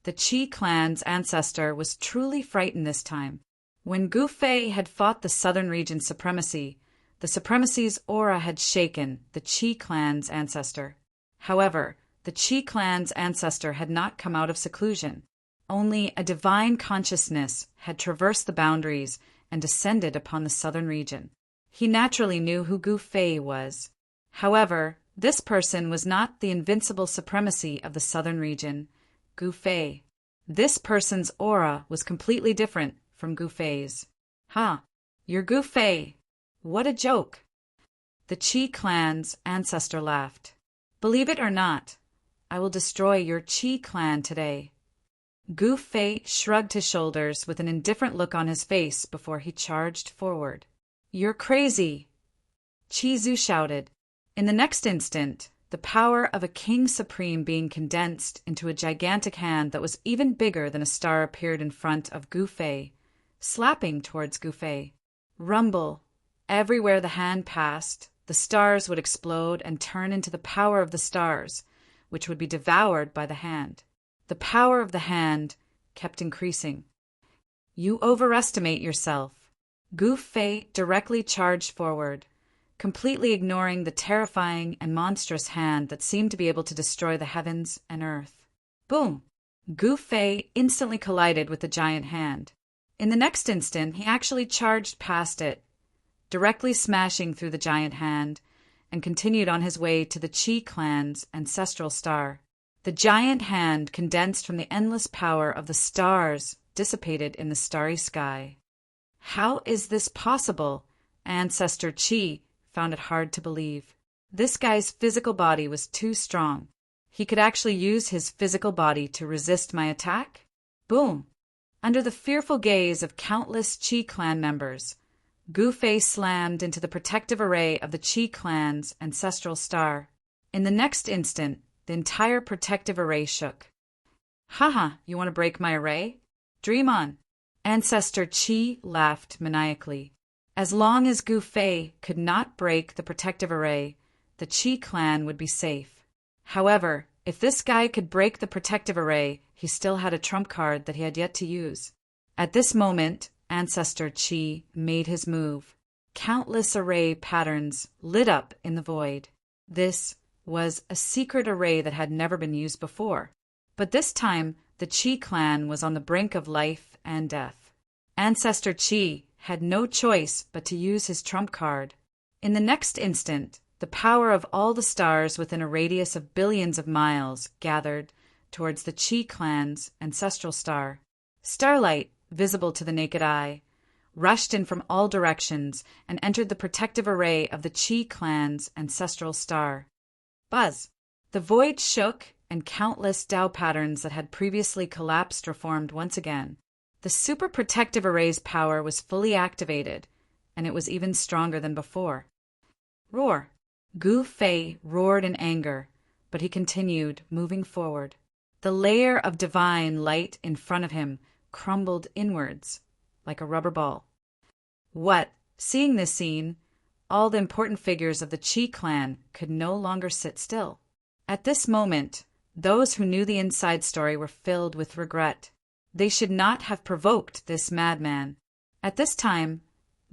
The Qi clan's ancestor was truly frightened this time. When Gu Fei had fought the southern region's supremacy, the supremacy's aura had shaken the Qi clan's ancestor. However, the Qi clan's ancestor had not come out of seclusion. Only a divine consciousness had traversed the boundaries and descended upon the southern region. He naturally knew who Gu Fei was. However, this person was not the invincible supremacy of the southern region, Gu Fei. This person's aura was completely different from Gu Fei's. "Ha, you're Gu Fei. What a joke." The Qi clan's ancestor laughed. "Believe it or not, I will destroy your Qi clan today." Gu Fei shrugged his shoulders with an indifferent look on his face before he charged forward. "You're crazy!" Qi Zu shouted. In the next instant, the power of a king supreme being condensed into a gigantic hand that was even bigger than a star appeared in front of Gu Fei, slapping towards Gu Fei. Rumble. Everywhere the hand passed, the stars would explode and turn into the power of the stars, which would be devoured by the hand. The power of the hand kept increasing. "You overestimate yourself." Gu Fei directly charged forward, completely ignoring the terrifying and monstrous hand that seemed to be able to destroy the heavens and earth. Boom! Gu Fei instantly collided with the giant hand. In the next instant, he actually charged past it, directly smashing through the giant hand, and continued on his way to the Qi clan's ancestral star. The giant hand, condensed from the endless power of the stars, dissipated in the starry sky. How is this possible? Ancestor Qi found it hard to believe. This guy's physical body was too strong. He could actually use his physical body to resist my attack? Boom! Under the fearful gaze of countless Qi clan members, Gu Fei slammed into the protective array of the Qi clan's ancestral star. In the next instant, the entire protective array shook. "Haha, you want to break my array? Dream on." Ancestor Qi laughed maniacally. As long as Gu Fei could not break the protective array, the Qi clan would be safe. However, if this guy could break the protective array, he still had a trump card that he had yet to use. At this moment, Ancestor Qi made his move. Countless array patterns lit up in the void. This was a secret array that had never been used before. But this time, the Chi clan was on the brink of life and death. Ancestor Chi had no choice but to use his trump card. In the next instant, the power of all the stars within a radius of billions of miles gathered towards the Chi clan's ancestral star. Starlight, visible to the naked eye, rushed in from all directions and entered the protective array of the Chi clan's ancestral star. Buzz! The void shook, and countless Tao patterns that had previously collapsed reformed once again. The super protective array's power was fully activated, and it was even stronger than before. Roar! Gu Fei roared in anger, but he continued, moving forward. The layer of divine light in front of him crumbled inwards, like a rubber ball. What? Seeing this scene, all the important figures of the Chi clan could no longer sit still. At this moment, those who knew the inside story were filled with regret. They should not have provoked this madman. At this time,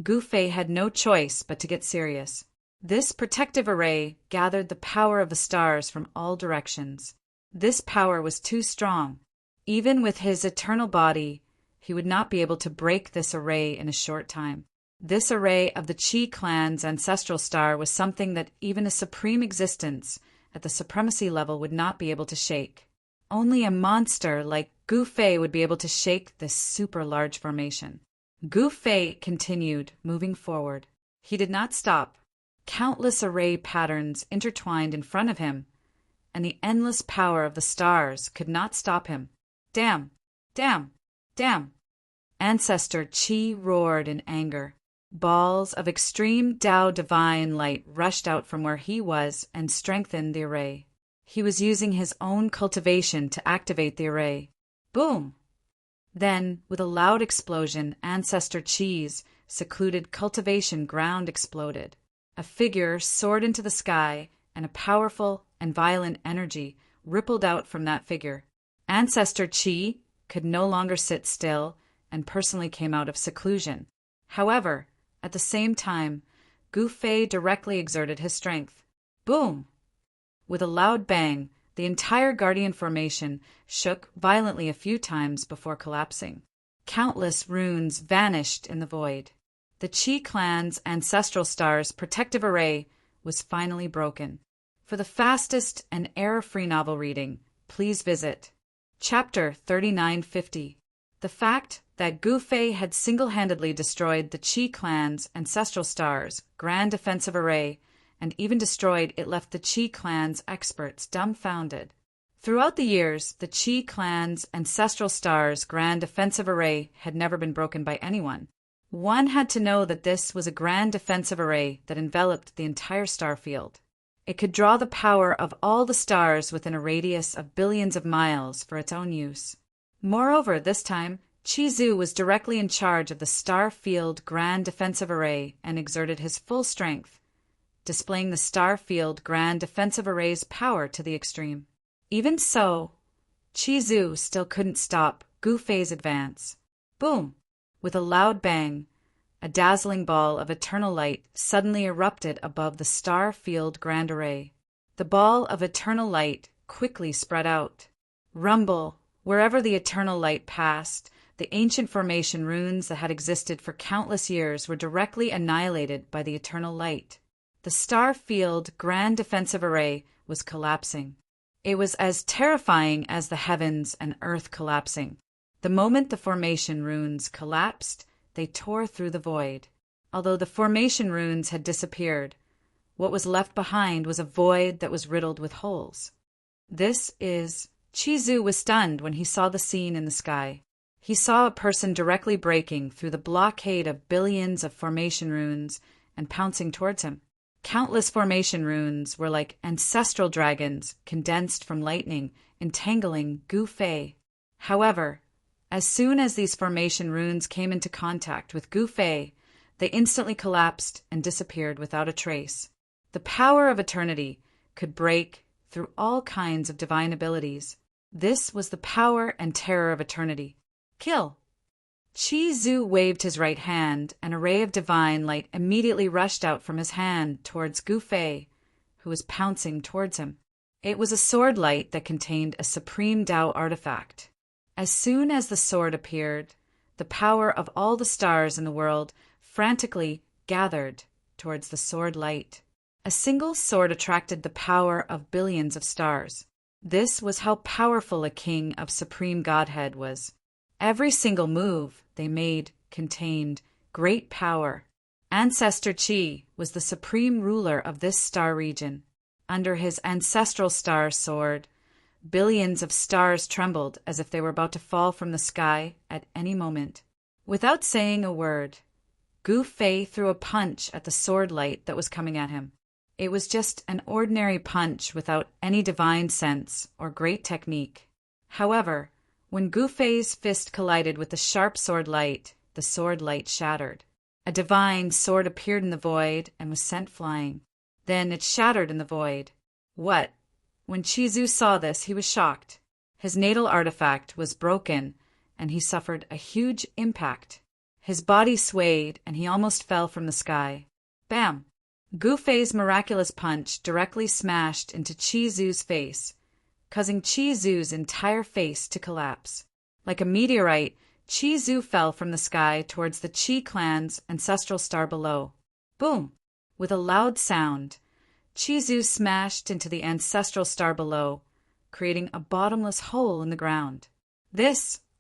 Gu Fei had no choice but to get serious. This protective array gathered the power of the stars from all directions. This power was too strong. Even with his eternal body, he would not be able to break this array in a short time. This array of the Chi clan's ancestral star was something that even a supreme existence at the supremacy level would not be able to shake. Only a monster like Gu Fei would be able to shake this super large formation. Gu Fei continued, moving forward. He did not stop. Countless array patterns intertwined in front of him, and the endless power of the stars could not stop him. Damn! Damn! Damn! Ancestor Chi roared in anger. Balls of extreme Tao divine light rushed out from where he was and strengthened the array. He was using his own cultivation to activate the array. Boom! Then, with a loud explosion, Ancestor Chi's secluded cultivation ground exploded. A figure soared into the sky, and a powerful and violent energy rippled out from that figure. Ancestor Chi could no longer sit still and personally came out of seclusion. However, at the same time, Gu Fei directly exerted his strength. Boom! With a loud bang, the entire Guardian formation shook violently a few times before collapsing. Countless runes vanished in the void. The Chi clan's ancestral star's protective array was finally broken. For the fastest and error-free novel reading, please visit Chapter 3950. The fact that Gu Fei had single-handedly destroyed the Chi clan's ancestral star's grand defensive array and even destroyed it left the Chi clan's experts dumbfounded. Throughout the years, the Chi clan's ancestral star's grand defensive array had never been broken by anyone. One had to know that this was a grand defensive array that enveloped the entire star field. It could draw the power of all the stars within a radius of billions of miles for its own use. Moreover, this time, Chi Zu was directly in charge of the star field grand defensive array and exerted his full strength, displaying the star field grand defensive array's power to the extreme. Even so, Chi Zu still couldn't stop Gu Fei's advance. Boom! With a loud bang, a dazzling ball of eternal light suddenly erupted above the star field grand array. The ball of eternal light quickly spread out. Rumble! Wherever the eternal light passed, the ancient formation runes that had existed for countless years were directly annihilated by the eternal light. The star field grand defensive array was collapsing. It was as terrifying as the heavens and earth collapsing. The moment the formation runes collapsed, they tore through the void. Although the formation runes had disappeared, what was left behind was a void that was riddled with holes. Chi Zu was stunned when he saw the scene in the sky. He saw a person directly breaking through the blockade of billions of formation runes and pouncing towards him. Countless formation runes were like ancestral dragons condensed from lightning, entangling Gu Fei. However, as soon as these formation runes came into contact with Gu Fei, they instantly collapsed and disappeared without a trace. The power of eternity could break through all kinds of divine abilities. This was the power and terror of eternity. Kill! Chi Zu waved his right hand, and a ray of divine light immediately rushed out from his hand towards Gu Fei, who was pouncing towards him. It was a sword light that contained a supreme Tao artifact. As soon as the sword appeared, the power of all the stars in the world frantically gathered towards the sword light. A single sword attracted the power of billions of stars. This was how powerful a king of supreme godhead was. Every single move they made contained great power. Ancestor Qi was the supreme ruler of this star region. Under his ancestral star sword, billions of stars trembled as if they were about to fall from the sky at any moment. Without saying a word, Gu Fei threw a punch at the sword light that was coming at him. It was just an ordinary punch without any divine sense or great technique. However, when Gu Fei's fist collided with the sharp sword light, the sword light shattered. A divine sword appeared in the void and was sent flying. Then it shattered in the void. What? When Chi Zu saw this, he was shocked. His natal artifact was broken, and he suffered a huge impact. His body swayed, and he almost fell from the sky. Bam! Gu Fei's miraculous punch directly smashed into Chi Zu's face, causing Chi Zu's entire face to collapse. Like a meteorite, Chi Zu fell from the sky towards the Qi clan's ancestral star below. Boom! With a loud sound, Chi Zu smashed into the ancestral star below, creating a bottomless hole in the ground.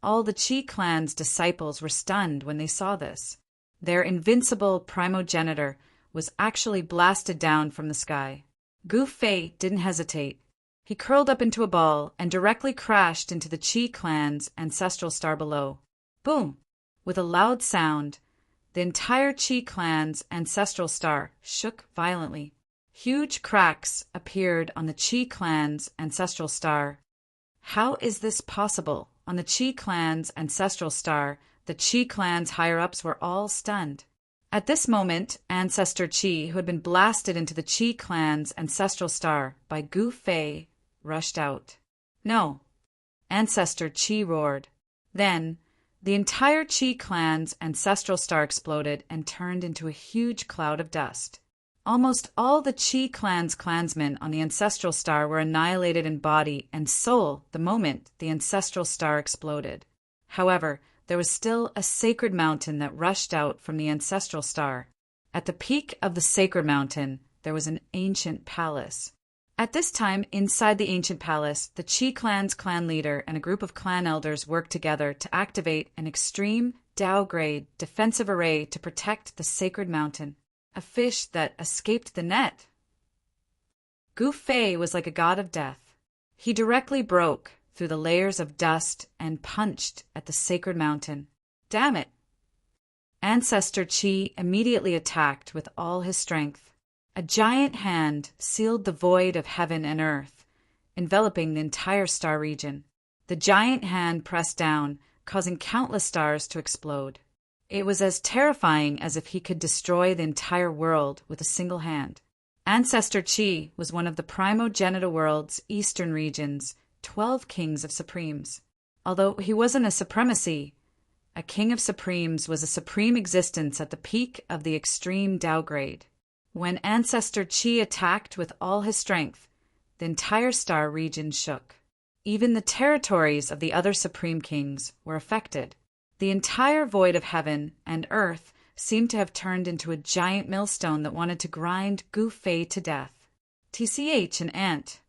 All the Qi clan's disciples were stunned when they saw this. Their invincible primogenitor was actually blasted down from the sky. Gu Fei didn't hesitate. He curled up into a ball and directly crashed into the Qi clan's ancestral star below. Boom! With a loud sound, the entire Qi clan's ancestral star shook violently. Huge cracks appeared on the Qi clan's ancestral star. How is this possible? On the Qi clan's ancestral star, the Qi clan's higher-ups were all stunned. At this moment, Ancestor Qi, who had been blasted into the Qi clan's ancestral star by Gu Fei, rushed out. No! Ancestor Qi roared. Then, the entire Qi clan's ancestral star exploded and turned into a huge cloud of dust. Almost all the Qi clan's clansmen on the ancestral star were annihilated in body and soul the moment the ancestral star exploded. However, there was still a sacred mountain that rushed out from the ancestral star. At the peak of the sacred mountain, there was an ancient palace. At this time, inside the ancient palace, the Qi clan's clan leader and a group of clan elders worked together to activate an extreme Tao-grade defensive array to protect the sacred mountain. A fish that escaped the net. Gu Fei was like a god of death. He directly broke through the layers of dust and punched at the sacred mountain. Damn it! Ancestor Qi immediately attacked with all his strength. A giant hand sealed the void of heaven and earth, enveloping the entire star region. The giant hand pressed down, causing countless stars to explode. It was as terrifying as if he could destroy the entire world with a single hand. Ancestor Qi was one of the primogenitor world's eastern region's 12 kings of supremes. Although he wasn't a supremacy, a king of supremes was a supreme existence at the peak of the extreme Tao grade. When Ancestor Qi attacked with all his strength, the entire star region shook. Even the territories of the other supreme kings were affected. The entire void of heaven and earth seemed to have turned into a giant millstone that wanted to grind Gu Fei to death. TCH, an ant.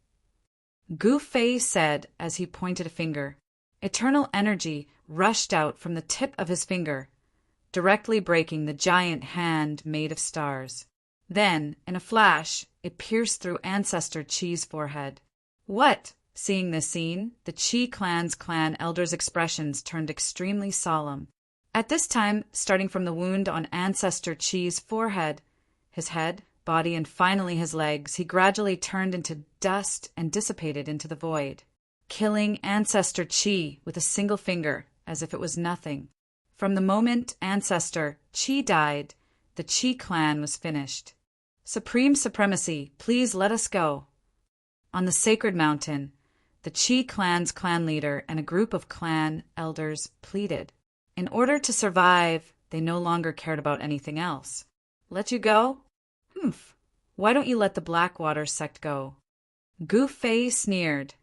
Gu Fei said as he pointed a finger. Eternal energy rushed out from the tip of his finger, directly breaking the giant hand made of stars. Then, in a flash, it pierced through Ancestor Qi's forehead. What? Seeing this scene, the Qi clan's clan elders' expressions turned extremely solemn. At this time, starting from the wound on Ancestor Qi's forehead, his head, body, and finally his legs, he gradually turned into dust and dissipated into the void, killing Ancestor Qi with a single finger as if it was nothing. From the moment Ancestor Qi died, the Qi clan was finished. Supreme Supremacy, please let us go. On the sacred mountain, the Qi clan's clan leader and a group of clan elders pleaded. In order to survive, they no longer cared about anything else. Let you go? Humph. Why don't you let the Blackwater sect go? Gu Fei sneered,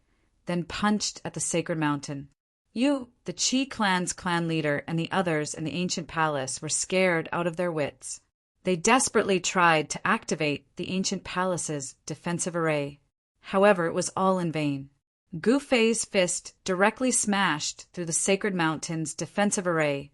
then punched at the sacred mountain. You, the Qi clan's clan leader, and the others in the ancient palace were scared out of their wits. They desperately tried to activate the ancient palace's defensive array. However, it was all in vain. Gu Fei's fist directly smashed through the sacred mountain's defensive array,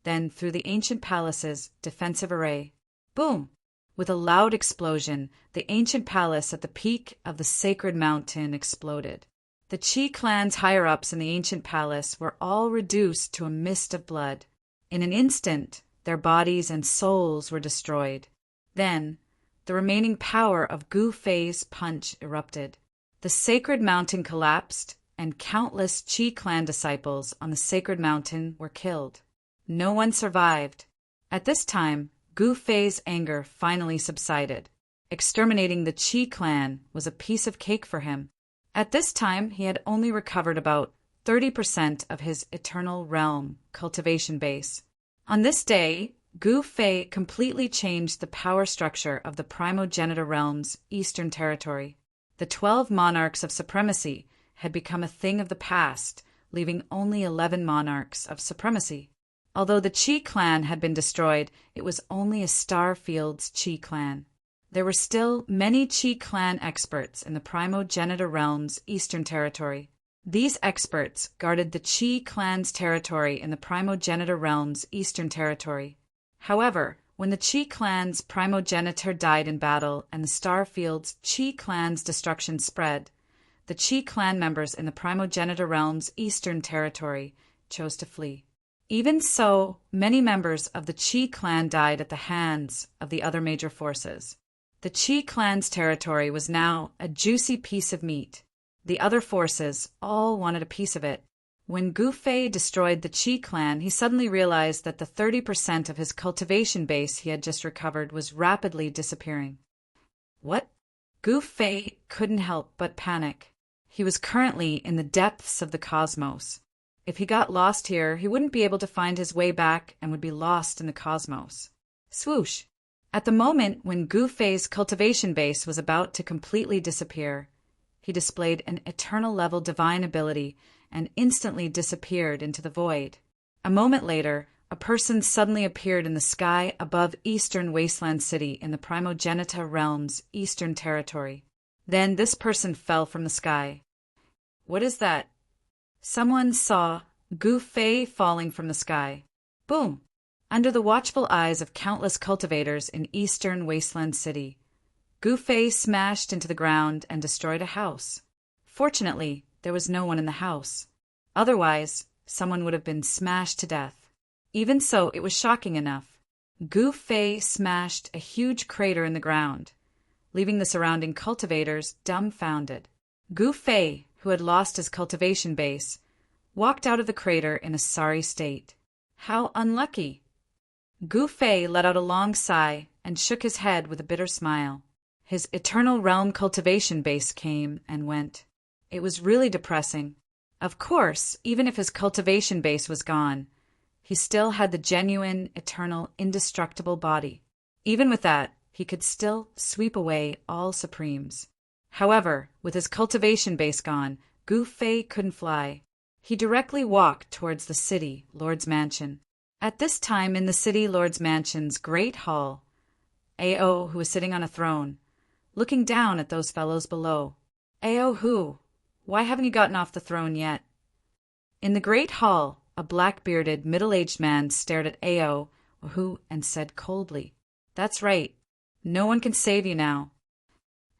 then through the ancient palace's defensive array. Boom! With a loud explosion, the ancient palace at the peak of the sacred mountain exploded. The Qi clan's higher-ups in the ancient palace were all reduced to a mist of blood. In an instant, their bodies and souls were destroyed. Then, the remaining power of Gu Fei's punch erupted. The sacred mountain collapsed, and countless Qi clan disciples on the sacred mountain were killed. No one survived. At this time, Gu Fei's anger finally subsided. Exterminating the Qi clan was a piece of cake for him. At this time, he had only recovered about 30% of his eternal realm cultivation base. On this day, Gu Fei completely changed the power structure of the primogenitor realm's eastern territory. The 12 monarchs of supremacy had become a thing of the past, leaving only 11 monarchs of supremacy. Although the Qi clan had been destroyed, it was only a Starfield's Qi clan. There were still many Qi clan experts in the primogenitor realm's eastern territory. These experts guarded the Qi clan's territory in the primogenitor realm's eastern territory. However, when the Qi clan's primogenitor died in battle and the Starfield's Qi clan's destruction spread, the Qi clan members in the primogenitor realm's eastern territory chose to flee. Even so, many members of the Qi clan died at the hands of the other major forces. The Qi clan's territory was now a juicy piece of meat. The other forces all wanted a piece of it. When Gu Fei destroyed the Qi clan, he suddenly realized that the 30% of his cultivation base he had just recovered was rapidly disappearing. What? Gu Fei couldn't help but panic. He was currently in the depths of the cosmos. If he got lost here, he wouldn't be able to find his way back and would be lost in the cosmos. Swoosh! At the moment when Gu Fei's cultivation base was about to completely disappear, he displayed an eternal-level divine ability and instantly disappeared into the void. A moment later, a person suddenly appeared in the sky above Eastern Wasteland City in the Primogenitor Realm's eastern territory. Then this person fell from the sky. What is that? Someone saw Gu Fei falling from the sky. Boom! Under the watchful eyes of countless cultivators in Eastern Wasteland City, Gu Fei smashed into the ground and destroyed a house. Fortunately, there was no one in the house. Otherwise, someone would have been smashed to death. Even so, it was shocking enough. Gu Fei smashed a huge crater in the ground, leaving the surrounding cultivators dumbfounded. Gu Fei, who had lost his cultivation base, walked out of the crater in a sorry state. How unlucky! Gu Fei let out a long sigh and shook his head with a bitter smile. His eternal realm cultivation base came and went. It was really depressing. Of course, even if his cultivation base was gone, he still had the genuine, eternal, indestructible body. Even with that, he could still sweep away all supremes. However, with his cultivation base gone, Gu Fei couldn't fly. He directly walked towards the city lord's mansion. At this time in the city lord's mansion's great hall, Ao, who was sitting on a throne, looking down at those fellows below. Ao who? Why haven't you gotten off the throne yet? In the great hall, a black-bearded, middle-aged man stared at Ao who and said coldly, "That's right. No one can save you now."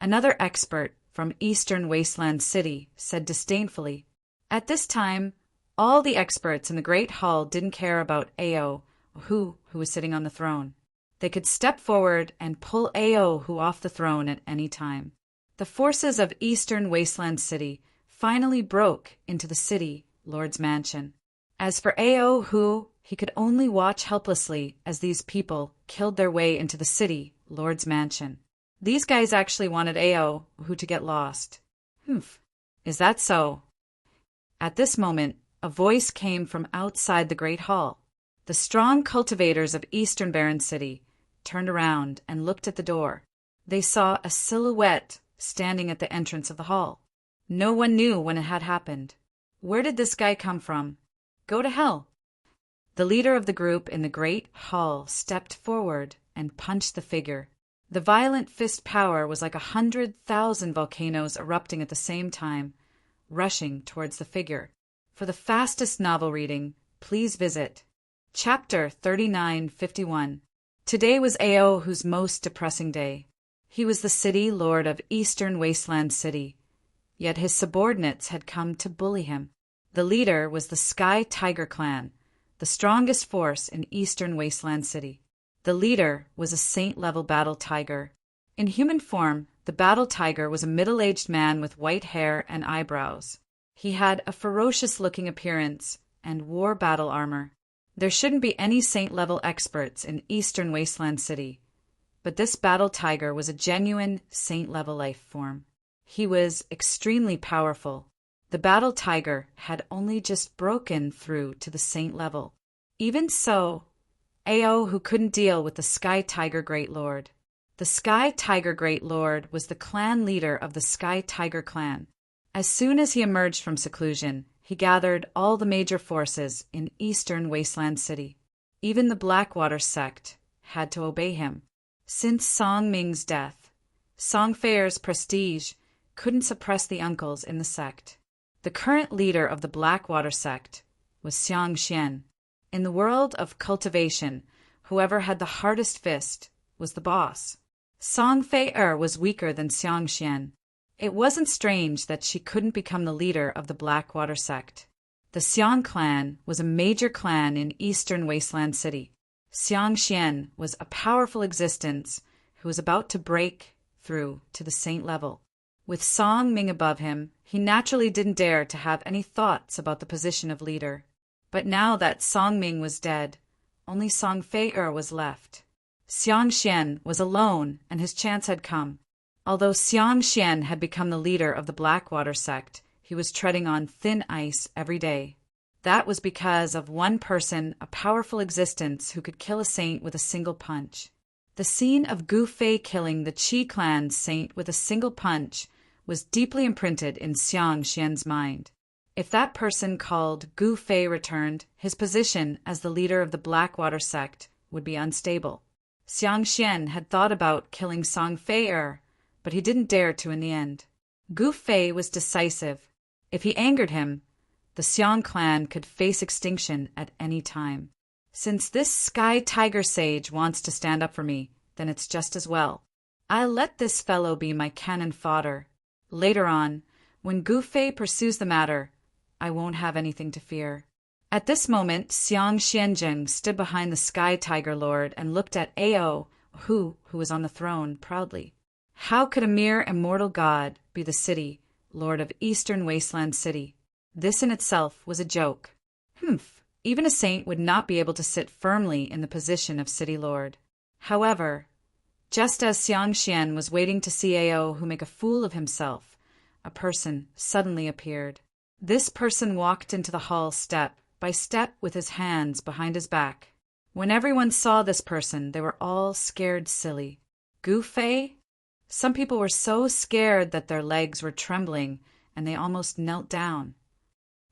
Another expert from Eastern Wasteland City said disdainfully. At this time, all the experts in the great hall didn't care about Ao who was sitting on the throne. They could step forward and pull Ao who off the throne at any time. The forces of Eastern Wasteland City finally broke into the city lord's mansion. As for Ao who, he could only watch helplessly as these people killed their way into the city lord's mansion. These guys actually wanted Ao who to get lost. Humph, is that so? At this moment, a voice came from outside the great hall. The strong cultivators of Eastern Barren City turned around and looked at the door. They saw a silhouette standing at the entrance of the hall. No one knew when it had happened. Where did this guy come from? Go to hell. The leader of the group in the great hall stepped forward and punched the figure. The violent fist power was like 100,000 volcanoes erupting at the same time, rushing towards the figure. For the fastest novel reading, please visit Chapter 3951. Today was Aohu's most depressing day. He was the city lord of Eastern Wasteland City, yet his subordinates had come to bully him. The leader was the Sky Tiger clan, the strongest force in Eastern Wasteland City. The leader was a saint-level battle tiger. In human form, the battle tiger was a middle-aged man with white hair and eyebrows. He had a ferocious-looking appearance and wore battle armor. There shouldn't be any saint-level experts in Eastern Wasteland City, but this battle tiger was a genuine saint-level life form. He was extremely powerful. The battle tiger had only just broken through to the saint level. Even so, Aohu couldn't deal with the Sky Tiger Great Lord. The Sky Tiger Great Lord was the clan leader of the Sky Tiger clan. As soon as he emerged from seclusion, he gathered all the major forces in Eastern Wasteland City. Even the Blackwater sect had to obey him. Since Song Ming's death, Song Feier's prestige couldn't suppress the uncles in the sect. The current leader of the Blackwater sect was Xiang Xian. In the world of cultivation, whoever had the hardest fist was the boss. Song Feier was weaker than Xiang Xian. It wasn't strange that she couldn't become the leader of the Blackwater sect. The Xiang clan was a major clan in Eastern Wasteland City. Xiang Xian was a powerful existence who was about to break through to the saint level. With Song Ming above him, he naturally didn't dare to have any thoughts about the position of leader. But now that Song Ming was dead, only Song Feier was left. Xiang Xian was alone, and his chance had come. Although Xiang Xian had become the leader of the Blackwater sect, he was treading on thin ice every day. That was because of one person, a powerful existence who could kill a saint with a single punch. The scene of Gu Fei killing the Qi clan's saint with a single punch was deeply imprinted in Xiang Xian's mind. If that person called Gu Fei returned, his position as the leader of the Blackwater sect would be unstable. Xiang Xian had thought about killing Song Feier, but he didn't dare to in the end. Gu Fei was decisive. If he angered him, the Xiang clan could face extinction at any time. Since this Sky Tiger sage wants to stand up for me, then it's just as well. I'll let this fellow be my cannon fodder. Later on, when Gu Fei pursues the matter, I won't have anything to fear. At this moment, Xiang Xianzheng stood behind the Sky Tiger Lord and looked at Aohu, who was on the throne, proudly. How could a mere immortal god be the city lord of Eastern Wasteland City? This in itself was a joke. Even a saint would not be able to sit firmly in the position of city lord. However, just as Xiang Xian was waiting to see Aohu make a fool of himself, a person suddenly appeared. This person walked into the hall step by step with his hands behind his back. When everyone saw this person, they were all scared silly. Gu Fei? Some people were so scared that their legs were trembling and they almost knelt down.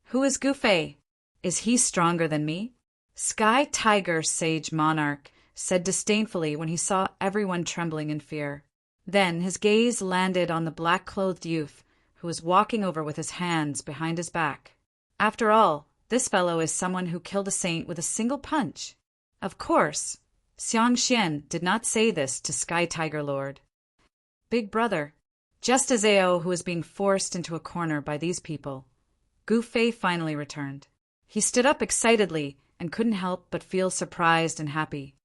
Who is Gu Fei? Is he stronger than me? Sky Tiger Sage Monarch said disdainfully when he saw everyone trembling in fear. Then his gaze landed on the black-clothed youth who was walking over with his hands behind his back. After all, this fellow is someone who killed a saint with a single punch. Of course, Xiang Xian did not say this to Sky Tiger Lord. Big brother, just as Aohu was being forced into a corner by these people, Gu Fei finally returned. He stood up excitedly and couldn't help but feel surprised and happy.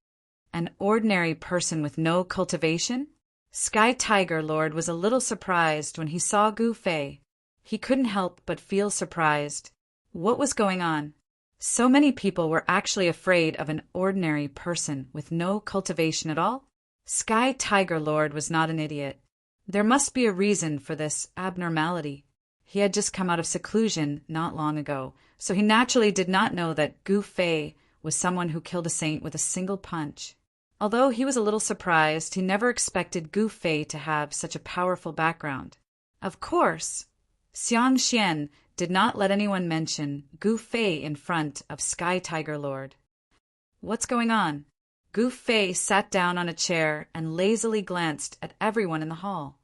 An ordinary person with no cultivation? Sky Tiger Lord was a little surprised when he saw Gu Fei. He couldn't help but feel surprised. What was going on? So many people were actually afraid of an ordinary person with no cultivation at all? Sky Tiger Lord was not an idiot. There must be a reason for this abnormality. He had just come out of seclusion not long ago, so he naturally did not know that Gu Fei was someone who killed a saint with a single punch. Although he was a little surprised, he never expected Gu Fei to have such a powerful background. Of course, Xiang Xian did not let anyone mention Gu Fei in front of Sky Tiger Lord. What's going on? Gu Fei sat down on a chair and lazily glanced at everyone in the hall.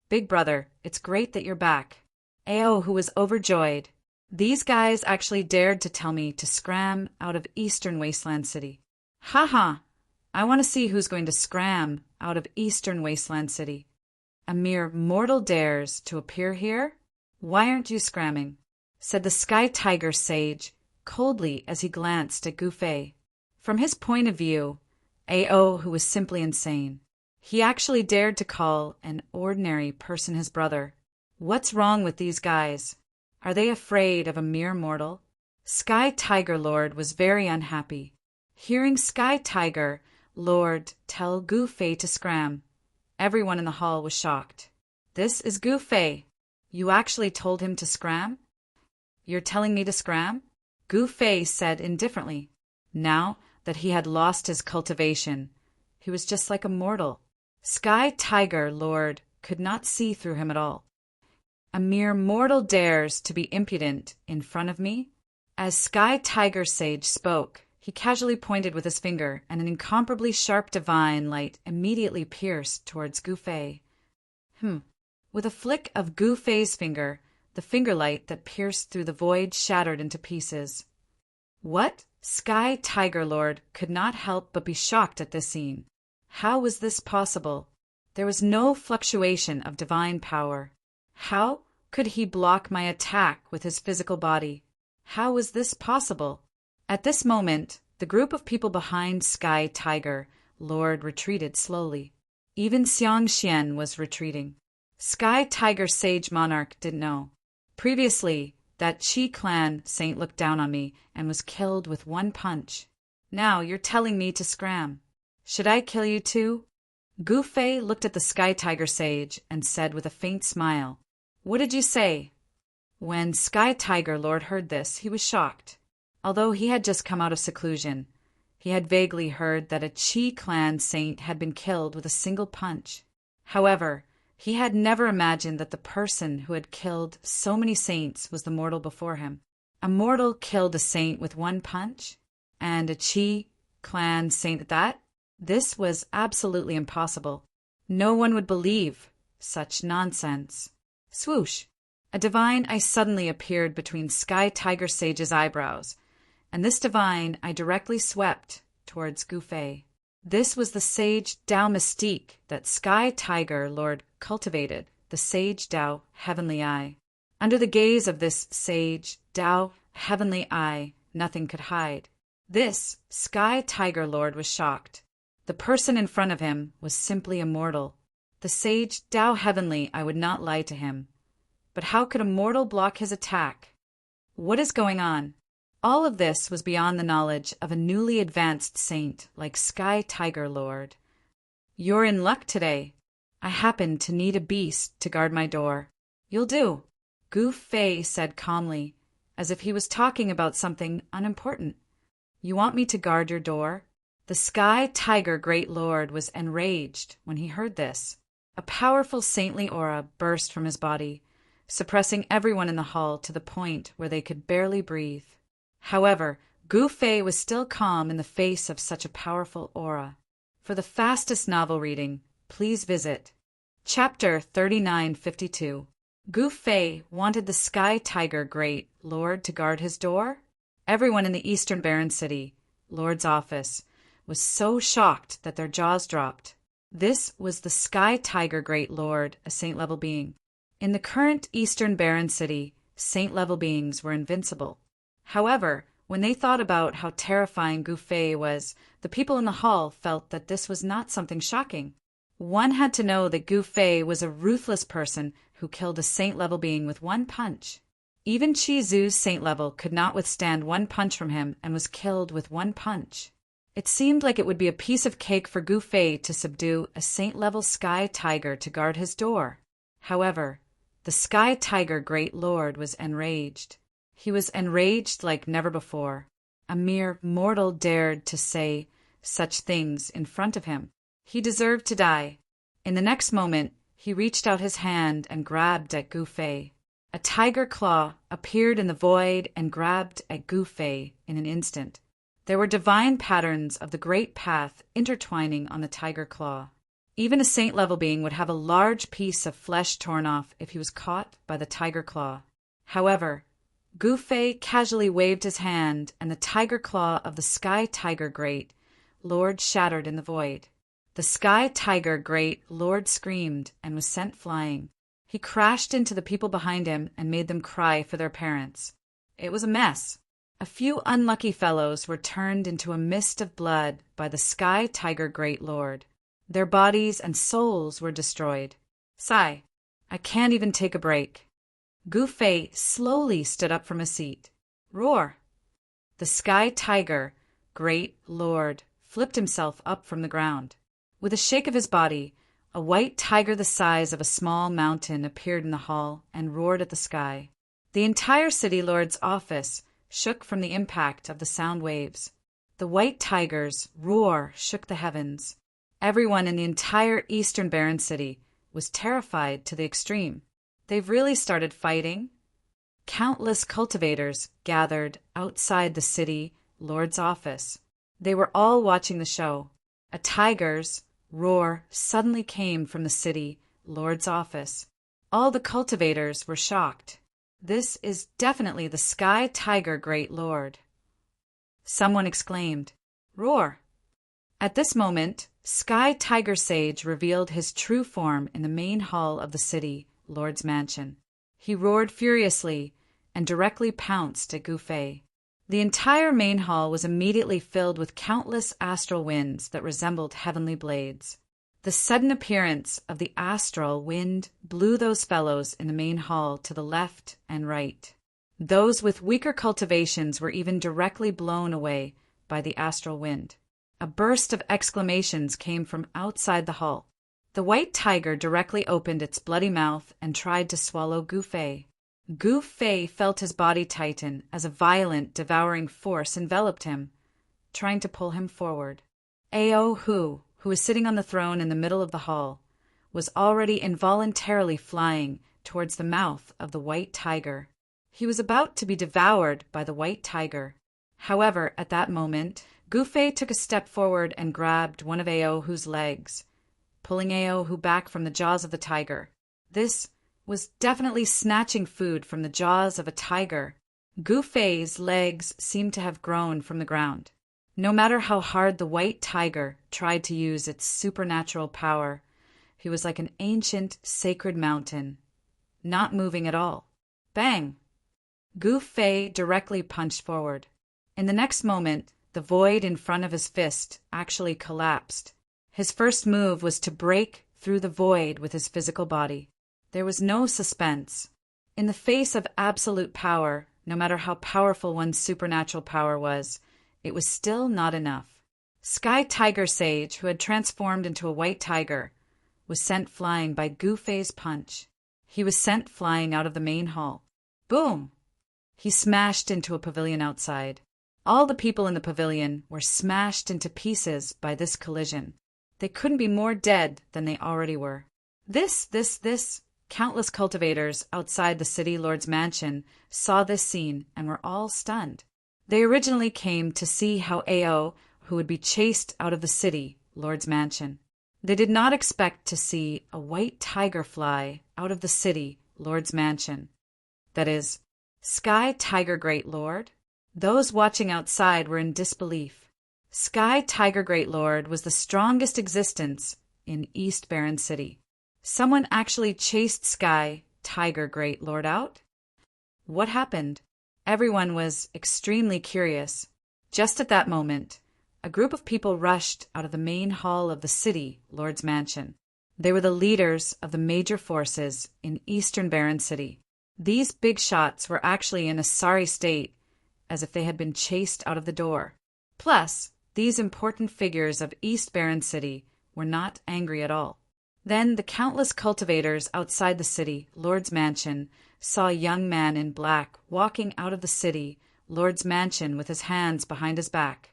Big brother, it's great that you're back. Ao, who was overjoyed. These guys actually dared to tell me to scram out of Eastern Wasteland City. Ha! I want to see who's going to scram out of Eastern Wasteland City. A mere mortal dares to appear here? Why aren't you scramming? Said the Sky Tiger sage coldly as he glanced at Gu Fei. From his point of view, Ao, who was simply insane. He actually dared to call an ordinary person his brother. What's wrong with these guys? Are they afraid of a mere mortal? Sky Tiger Lord was very unhappy. Hearing Sky Tiger Lord tell Gu Fei to scram, everyone in the hall was shocked. This is Gu Fei. You actually told him to scram? You're telling me to scram? Gu Fei said indifferently. Now that he had lost his cultivation, he was just like a mortal. Sky Tiger Lord could not see through him at all. A mere mortal dares to be impudent in front of me? As Sky Tiger Sage spoke, he casually pointed with his finger, and an incomparably sharp divine light immediately pierced towards Gu Fei. With a flick of Gu Fei's finger, the finger light that pierced through the void shattered into pieces. What? Sky Tiger Lord could not help but be shocked at this scene. How was this possible? There was no fluctuation of divine power. How could he block my attack with his physical body? How was this possible? At this moment, the group of people behind Sky Tiger Lord retreated slowly. Even Xiang Xian was retreating. Sky Tiger Sage Monarch didn't know. Previously, that Qi clan saint looked down on me and was killed with one punch. Now you're telling me to scram. Should I kill you too? Gu Fei looked at the Sky Tiger Sage and said with a faint smile, What did you say? When Sky Tiger Lord heard this, he was shocked. Although he had just come out of seclusion, he had vaguely heard that a Qi clan saint had been killed with a single punch. However, he had never imagined that the person who had killed so many saints was the mortal before him. A mortal killed a saint with one punch? And a Qi clan saint at that? This was absolutely impossible. No one would believe such nonsense. Swoosh! A divine eye suddenly appeared between Sky Tiger Sage's eyebrows, and this divine eye directly swept towards Gu Fei. This was the Sage Dao mystique that Sky Tiger Lord cultivated, the Sage Dao Heavenly Eye. Under the gaze of this Sage Dao Heavenly Eye, nothing could hide. This Sky Tiger Lord was shocked. The person in front of him was simply a mortal. The Sage Dao Heavenly Eye would not lie to him. But how could a mortal block his attack? What is going on? All of this was beyond the knowledge of a newly advanced saint like Sky Tiger Lord. You're in luck today. I happen to need a beast to guard my door. You'll do, Gu Fei said calmly, as if he was talking about something unimportant. You want me to guard your door? The Sky Tiger Great Lord was enraged when he heard this. A powerful saintly aura burst from his body, suppressing everyone in the hall to the point where they could barely breathe. However, Gu Fei was still calm in the face of such a powerful aura. For the fastest novel reading, please visit Chapter 3952. Gu Fei wanted the Sky Tiger Great Lord to guard his door? Everyone in the Eastern Barren City, Lord's office, was so shocked that their jaws dropped. This was the Sky Tiger Great Lord, a saint-level being. In the current Eastern Barren City, saint-level beings were invincible. However, when they thought about how terrifying Gu Fei was, the people in the hall felt that this was not something shocking. One had to know that Gu Fei was a ruthless person who killed a saint-level being with one punch. Even Qi Zu's saint-level could not withstand one punch from him and was killed with one punch. It seemed like it would be a piece of cake for Gu Fei to subdue a saint-level Sky Tiger to guard his door. However, the Sky Tiger Great Lord was enraged. He was enraged like never before. a mere mortal dared to say such things in front of him. He deserved to die. In the next moment, he reached out his hand and grabbed at Gu Fei. A tiger claw appeared in the void and grabbed at Gu Fei in an instant. There were divine patterns of the great path intertwining on the tiger claw. Even a saint-level being would have a large piece of flesh torn off if he was caught by the tiger claw. However, Gu Fei casually waved his hand, and the tiger claw of the Sky Tiger Great Lord shattered in the void. The Sky Tiger Great Lord screamed and was sent flying. He crashed into the people behind him and made them cry for their parents. It was a mess. A few unlucky fellows were turned into a mist of blood by the Sky Tiger Great Lord. Their bodies and souls were destroyed. Sigh, I can't even take a break. Gu Fei slowly stood up from his seat. Roar! The Sky Tiger Great Lord flipped himself up from the ground. With a shake of his body, a white tiger the size of a small mountain appeared in the hall and roared at the sky. The entire city lord's office shook from the impact of the sound waves. The white tiger's roar shook the heavens. Everyone in the entire Eastern Barren City was terrified to the extreme. They've really started fighting? Countless cultivators gathered outside the city lord's office. They were all watching the show. A tiger's roar suddenly came from the city lord's office. All the cultivators were shocked. This is definitely the Sky Tiger Great Lord. Someone exclaimed, Roar! At this moment, Sky Tiger Sage revealed his true form in the main hall of the city lord's mansion. He roared furiously and directly pounced at Gu Fei. The entire main hall was immediately filled with countless astral winds that resembled heavenly blades. The sudden appearance of the astral wind blew those fellows in the main hall to the left and right. Those with weaker cultivations were even directly blown away by the astral wind. A burst of exclamations came from outside the hall. The white tiger directly opened its bloody mouth and tried to swallow Gu Fei. Gu Fei felt his body tighten as a violent, devouring force enveloped him, trying to pull him forward. Ao Hu, who was sitting on the throne in the middle of the hall, was already involuntarily flying towards the mouth of the white tiger. He was about to be devoured by the white tiger. However, at that moment, Gu Fei took a step forward and grabbed one of Ao Hu's legs, pulling Ao Hu back from the jaws of the tiger. This was definitely snatching food from the jaws of a tiger. Gu Fei's legs seemed to have grown from the ground. No matter how hard the white tiger tried to use its supernatural power, he was like an ancient, sacred mountain, not moving at all. Bang! Gu Fei directly punched forward. In the next moment, the void in front of his fist actually collapsed. His first move was to break through the void with his physical body. There was no suspense. In the face of absolute power, no matter how powerful one's supernatural power was, it was still not enough. Sky Tiger Sage, who had transformed into a white tiger, was sent flying by Gu Fei's punch. He was sent flying out of the main hall. Boom! He smashed into a pavilion outside. All the people in the pavilion were smashed into pieces by this collision. They couldn't be more dead than they already were. This. Countless cultivators outside the city lord's mansion saw this scene and were all stunned. They originally came to see how Ao Hu would be chased out of the city lord's mansion. They did not expect to see a white tiger fly out of the city lord's mansion. That is, Sky Tiger Great Lord? Those watching outside were in disbelief. Sky Tiger Great Lord was the strongest existence in East Barren City. Someone actually chased Sky Tiger Great Lord out? What happened? Everyone was extremely curious. Just at that moment, a group of people rushed out of the main hall of the city lord's mansion. They were the leaders of the major forces in Eastern Barren City. These big shots were actually in a sorry state, as if they had been chased out of the door. Plus, these important figures of East Barren City were not angry at all. Then the countless cultivators outside the city lord's mansion saw a young man in black walking out of the city Lord's mansion with his hands behind his back.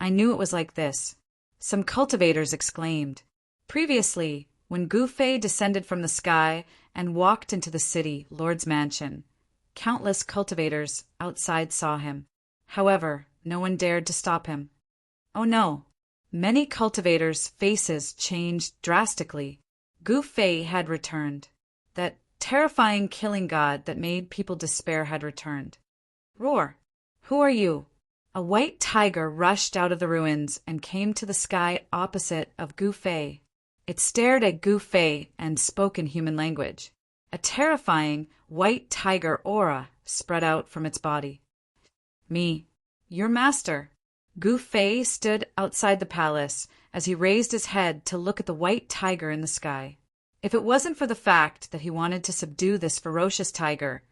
I knew it was like this. Some cultivators exclaimed. Previously, when Gu Fei descended from the sky and walked into the city, Lord's mansion, countless cultivators outside saw him. However, no one dared to stop him. Oh no! Many cultivators' faces changed drastically. Gu Fei had returned. That terrifying killing god that made people despair had returned. Roar! Who are you? A white tiger rushed out of the ruins and came to the sky opposite of Gu Fei. It stared at Gu Fei and spoke in human language. A terrifying white tiger aura spread out from its body. Me, your master. Gu Fei stood outside the palace as he raised his head to look at the white tiger in the sky. If it wasn't for the fact that he wanted to subdue this ferocious tiger,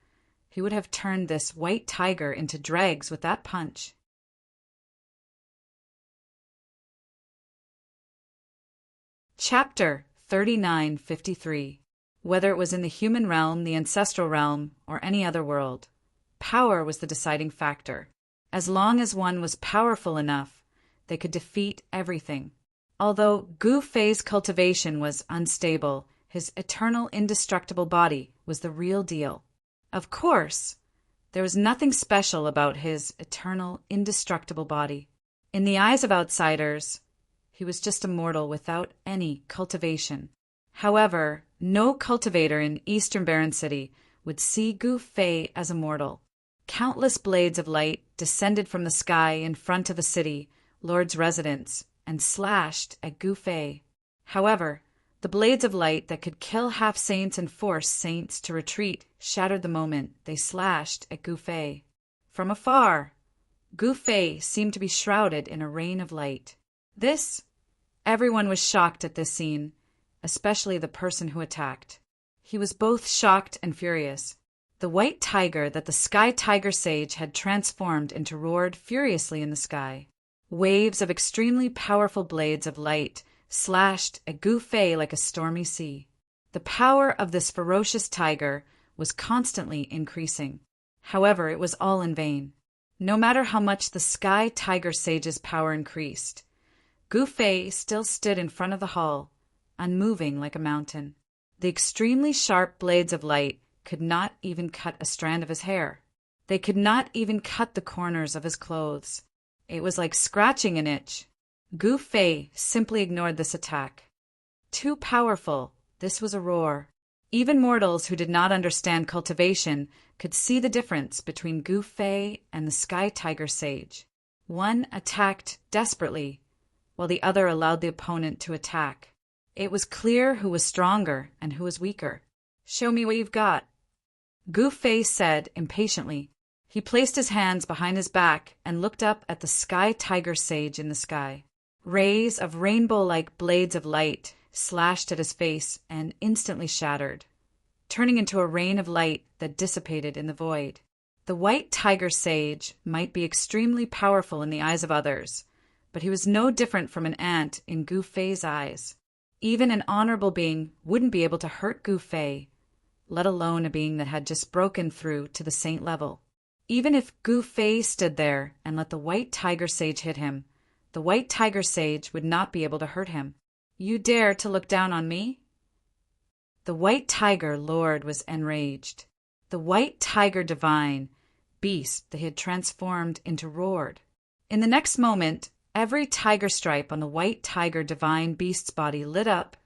he would have turned this white tiger into dregs with that punch. Chapter 3953. Whether it was in the human realm, the ancestral realm, or any other world, power was the deciding factor. As long as one was powerful enough, they could defeat everything. Although Gu Fei's cultivation was unstable, his eternal indestructible body was the real deal. Of course, there was nothing special about his eternal indestructible body. In the eyes of outsiders, he was just a mortal without any cultivation. However, no cultivator in Eastern Barren City would see Gu Fei as a mortal. Countless blades of light descended from the sky in front of the city, Lord's residence, and slashed at Gu Fei. However, the blades of light that could kill half-saints and force saints to retreat shattered the moment they slashed at Gu Fei. From afar, Gu Fei seemed to be shrouded in a rain of light. Everyone was shocked at this scene, especially the person who attacked. He was both shocked and furious. The white tiger that the Sky Tiger Sage had transformed into roared furiously in the sky. Waves of extremely powerful blades of light slashed at Gu Fei like a stormy sea. The power of this ferocious tiger was constantly increasing. However, it was all in vain. No matter how much the Sky Tiger Sage's power increased, Gu Fei still stood in front of the hall, unmoving like a mountain. The extremely sharp blades of light could not even cut a strand of his hair. They could not even cut the corners of his clothes. It was like scratching an itch. Gu Fei simply ignored this attack. Too powerful, this was a roar. Even mortals who did not understand cultivation could see the difference between Gu Fei and the Sky Tiger Sage. One attacked desperately, while the other allowed the opponent to attack. It was clear who was stronger and who was weaker. Show me what you've got, Gu Fei said impatiently. He placed his hands behind his back and looked up at the Sky Tiger Sage in the sky. Rays of rainbow-like blades of light slashed at his face and instantly shattered, turning into a rain of light that dissipated in the void. The white tiger sage might be extremely powerful in the eyes of others, but he was no different from an ant in Gu Fei's eyes. Even an honorable being wouldn't be able to hurt Gu Fei, let alone a being that had just broken through to the saint level. Even if Gu Fei stood there and let the white tiger sage hit him, the white tiger sage would not be able to hurt him. You dare to look down on me? The white tiger lord was enraged. The white tiger divine beast that he had transformed into roared. In the next moment, every tiger stripe on the white tiger divine beast's body lit up,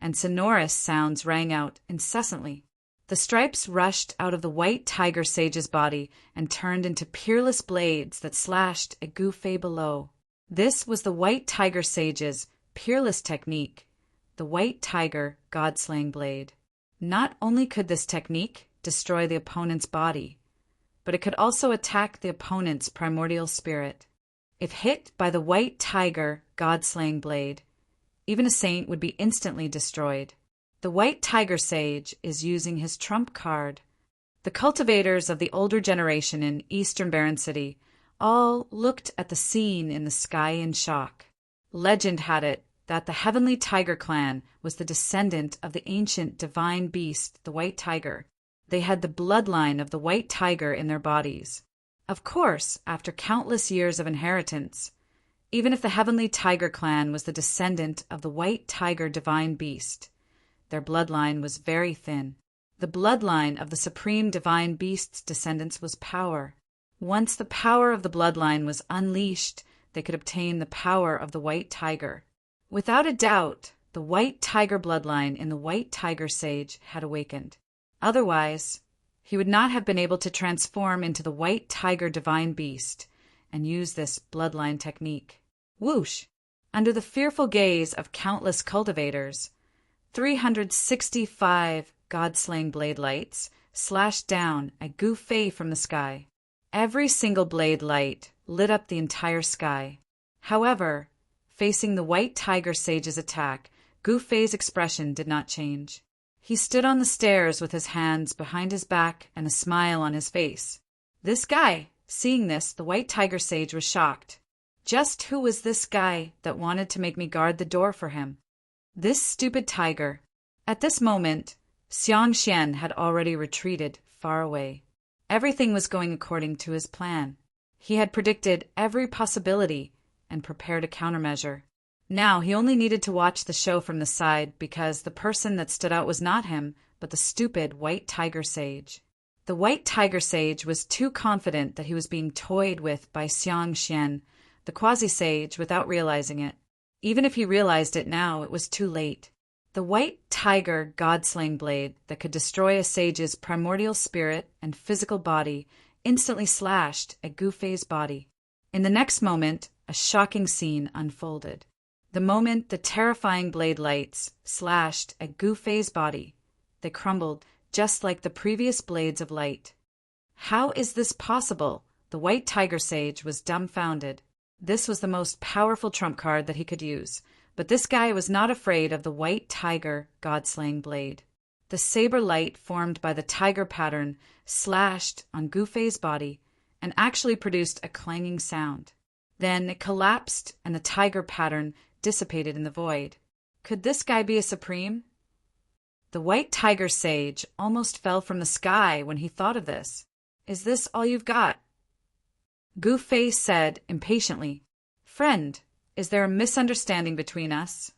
and sonorous sounds rang out incessantly. The stripes rushed out of the white tiger sage's body and turned into peerless blades that slashed at Gu Fei below. This was the white tiger sage's peerless technique, the white tiger god-slaying blade. Not only could this technique destroy the opponent's body, but it could also attack the opponent's primordial spirit. If hit by the white tiger god-slaying blade, even a saint would be instantly destroyed. The white tiger sage is using his trump card. The cultivators of the older generation in Eastern Barren City all looked at the scene in the sky in shock. Legend had it that the Heavenly Tiger Clan was the descendant of the ancient divine beast, the white tiger. They had the bloodline of the white tiger in their bodies. Of course, after countless years of inheritance, even if the Heavenly Tiger clan was the descendant of the White Tiger divine beast, their bloodline was very thin. The bloodline of the Supreme Divine Beast's descendants was power. Once the power of the bloodline was unleashed, they could obtain the power of the White Tiger. Without a doubt, the White Tiger bloodline in the White Tiger Sage had awakened. Otherwise, he would not have been able to transform into the White Tiger Divine Beast and use this bloodline technique. Whoosh! Under the fearful gaze of countless cultivators, 365 God-slaying blade lights slashed down at Gu Fei from the sky. Every single blade light lit up the entire sky. However, facing the White Tiger Sage's attack, Gu Fei's expression did not change. He stood on the stairs with his hands behind his back and a smile on his face. This guy, seeing this, the White Tiger Sage was shocked. Just who was this guy that wanted to make me guard the door for him? This stupid tiger. At this moment, Xiang Xian had already retreated far away. Everything was going according to his plan. He had predicted every possibility and prepared a countermeasure. Now he only needed to watch the show from the side because the person that stood out was not him, but the stupid White Tiger Sage. The White Tiger Sage was too confident that he was being toyed with by Xiang Xian, the quasi-sage, without realizing it. Even if he realized it now, it was too late. The White Tiger God-slaying blade that could destroy a sage's primordial spirit and physical body instantly slashed at Gu Fei's body. In the next moment, a shocking scene unfolded. The moment the terrifying blade lights slashed at Gu Fei's body, they crumbled just like the previous blades of light. How is this possible? The White Tiger Sage was dumbfounded. This was the most powerful trump card that he could use, but this guy was not afraid of the White Tiger God-slaying blade. The saber light formed by the tiger pattern slashed on Gu Fei's body and actually produced a clanging sound. Then it collapsed and the tiger pattern dissipated in the void. Could this guy be a supreme? The White Tiger Sage almost fell from the sky when he thought of this. Is this all you've got? Gu Fei said impatiently, "Friend, is there a misunderstanding between us?"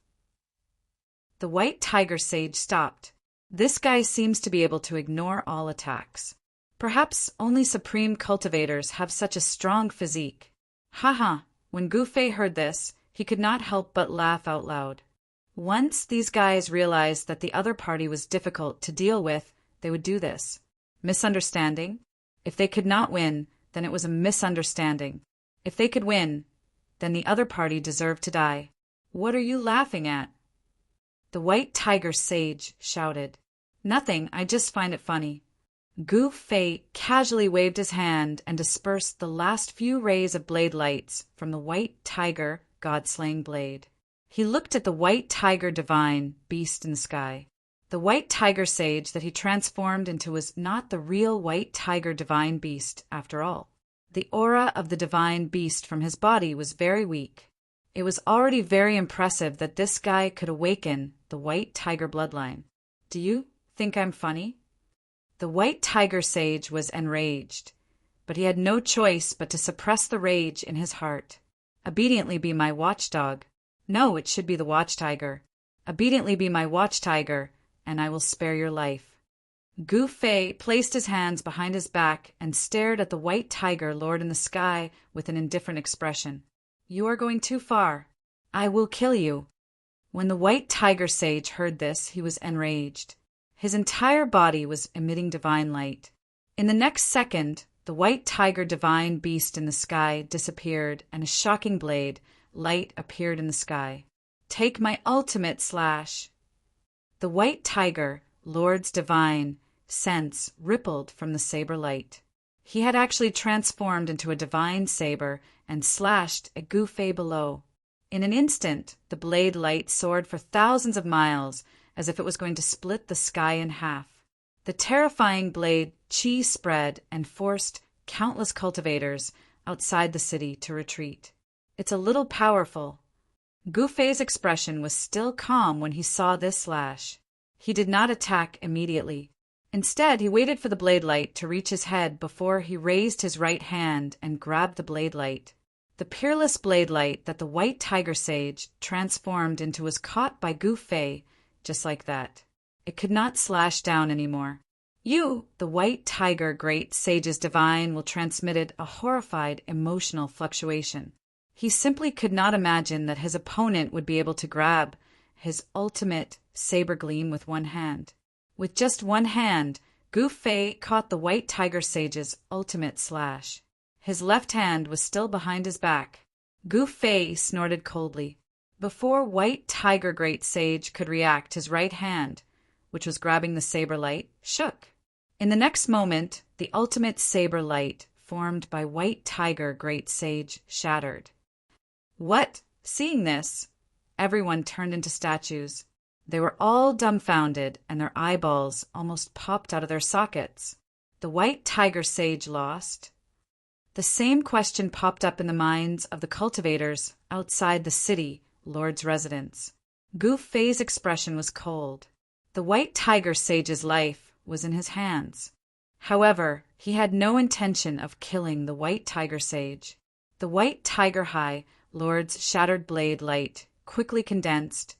The White Tiger Sage stopped. This guy seems to be able to ignore all attacks. Perhaps only supreme cultivators have such a strong physique. Haha, when Gu Fei heard this, he could not help but laugh out loud. Once these guys realized that the other party was difficult to deal with, they would do this. Misunderstanding? If they could not win, then it was a misunderstanding. If they could win, then the other party deserved to die. What are you laughing at? The White Tiger Sage shouted. Nothing, I just find it funny. Gu Fei casually waved his hand and dispersed the last few rays of blade lights from the White Tiger God-slaying blade. He looked at the White Tiger Divine Beast in the sky. The White Tiger Sage that he transformed into was not the real White Tiger Divine Beast after all. The aura of the Divine Beast from his body was very weak. It was already very impressive that this guy could awaken the White Tiger bloodline. Do you think I'm funny? The White Tiger Sage was enraged, but he had no choice but to suppress the rage in his heart. Obediently be my watchdog. No, it should be the watch tiger. Obediently be my watch tiger, and I will spare your life. Gu Fei placed his hands behind his back and stared at the White Tiger Lord in the sky with an indifferent expression. You are going too far. I will kill you. When the White Tiger Sage heard this, he was enraged. His entire body was emitting divine light. In the next second, the White Tiger Divine Beast in the sky disappeared, and a shocking blade light appeared in the sky. Take my ultimate slash. The White Tiger, Lord's divine sense rippled from the saber light. He had actually transformed into a divine saber and slashed at Gu Fei below. In an instant, the blade light soared for thousands of miles, as if it was going to split the sky in half. The terrifying blade chi spread and forced countless cultivators outside the city to retreat. It's a little powerful. Gu Fei's expression was still calm when he saw this slash. He did not attack immediately. Instead, he waited for the blade light to reach his head before he raised his right hand and grabbed the blade light. The peerless blade light that the white tiger sage transformed into was caught by Gu Fei just like that. It could not slash down anymore. You, the white tiger great sage's divine, will transmitted a horrified emotional fluctuation. He simply could not imagine that his opponent would be able to grab his ultimate saber gleam with one hand. With just one hand, Gu Fei caught the white tiger sage's ultimate slash. His left hand was still behind his back. Gu Fei snorted coldly. Before white tiger great sage could react, his right hand, which was grabbing the saber light, shook. In the next moment, the ultimate saber light formed by white tiger great sage shattered. What? Seeing this, everyone turned into statues. They were all dumbfounded, and their eyeballs almost popped out of their sockets. The white tiger sage lost. The same question popped up in the minds of the cultivators outside the city lord's residence. Gu Fei's expression was cold. The white tiger sage's life was in his hands. However, he had no intention of killing the white tiger sage. The white tiger high lord's shattered blade light quickly condensed,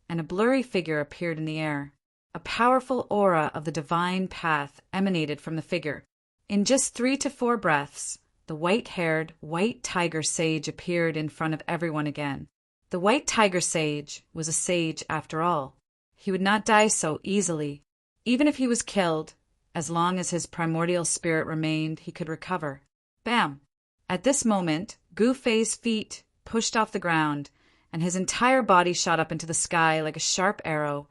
and a blurry figure appeared in the air. A powerful aura of the divine path emanated from the figure. In just 3 to 4 breaths, the white-haired white tiger sage appeared in front of everyone again. The white tiger sage was a sage after all. He would not die so easily. Even if he was killed, as long as his primordial spirit remained, he could recover. Bam! At this moment, Gu Fei's feet pushed off the ground, and his entire body shot up into the sky like a sharp arrow,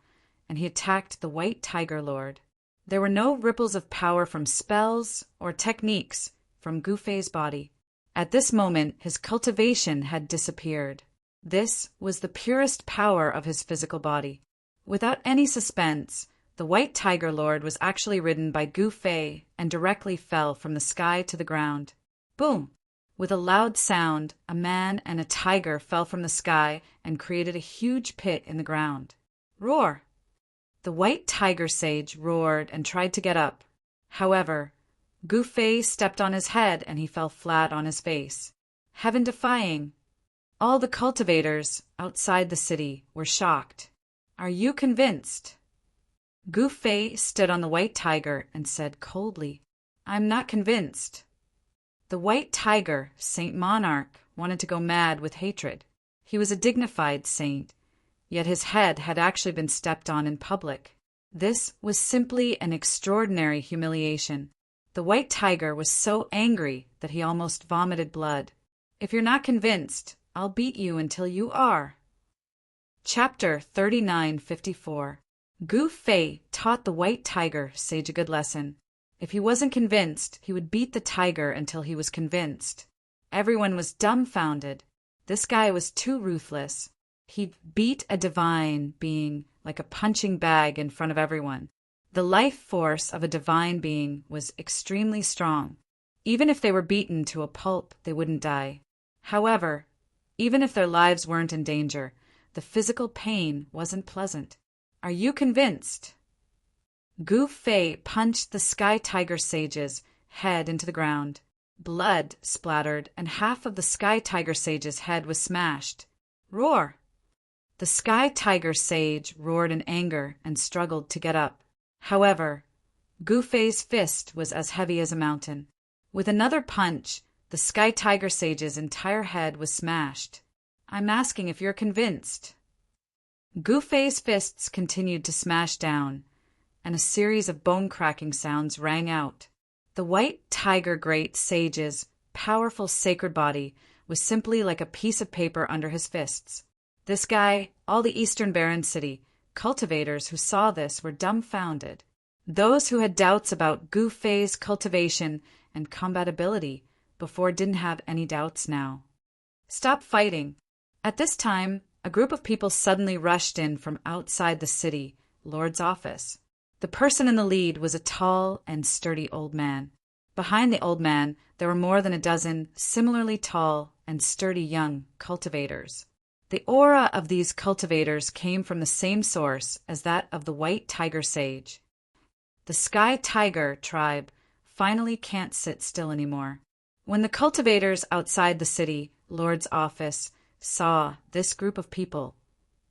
and he attacked the white tiger lord. There were no ripples of power from spells or techniques from Gu Fei's body. At this moment, his cultivation had disappeared. This was the purest power of his physical body. Without any suspense, the white tiger lord was actually ridden by Gu Fei and directly fell from the sky to the ground. Boom! With a loud sound, a man and a tiger fell from the sky and created a huge pit in the ground. Roar! The white tiger sage roared and tried to get up. However, Gu Fei stepped on his head and he fell flat on his face. Heaven-defying! All the cultivators outside the city were shocked. Are you convinced? Gu Fei stood on the white tiger and said coldly, I'm not convinced. The white tiger, Saint Monarch, wanted to go mad with hatred. He was a dignified saint, yet his head had actually been stepped on in public. This was simply an extraordinary humiliation. The white tiger was so angry that he almost vomited blood. If you're not convinced, I'll beat you until you are. Chapter 3954. Gu Fei taught the white tiger sage a good lesson. If he wasn't convinced, he would beat the tiger until he was convinced. Everyone was dumbfounded. This guy was too ruthless. He beat a divine being like a punching bag in front of everyone. The life force of a divine being was extremely strong. Even if they were beaten to a pulp, they wouldn't die. However, even if their lives weren't in danger, the physical pain wasn't pleasant. Are you convinced? Gu Fei punched the sky tiger sage's head into the ground. Blood splattered, and half of the sky tiger sage's head was smashed. Roar! The sky tiger sage roared in anger and struggled to get up. However, Gu Fei's fist was as heavy as a mountain. With another punch, the sky tiger sage's entire head was smashed. I'm asking if you're convinced. Gu Fei's fists continued to smash down, and a series of bone-cracking sounds rang out. The white tiger great sage's powerful sacred body was simply like a piece of paper under his fists. This guy, all the Eastern Barren City, cultivators who saw this were dumbfounded. Those who had doubts about Gu Fei's cultivation and combat ability before didn't have any doubts now. Stop fighting. At this time, a group of people suddenly rushed in from outside the city lord's office. The person in the lead was a tall and sturdy old man. Behind the old man, there were more than a dozen similarly tall and sturdy young cultivators. The aura of these cultivators came from the same source as that of the white tiger sage. The The Sky Tiger tribe finally can't sit still anymore. When the cultivators outside the city lord's office saw this group of people,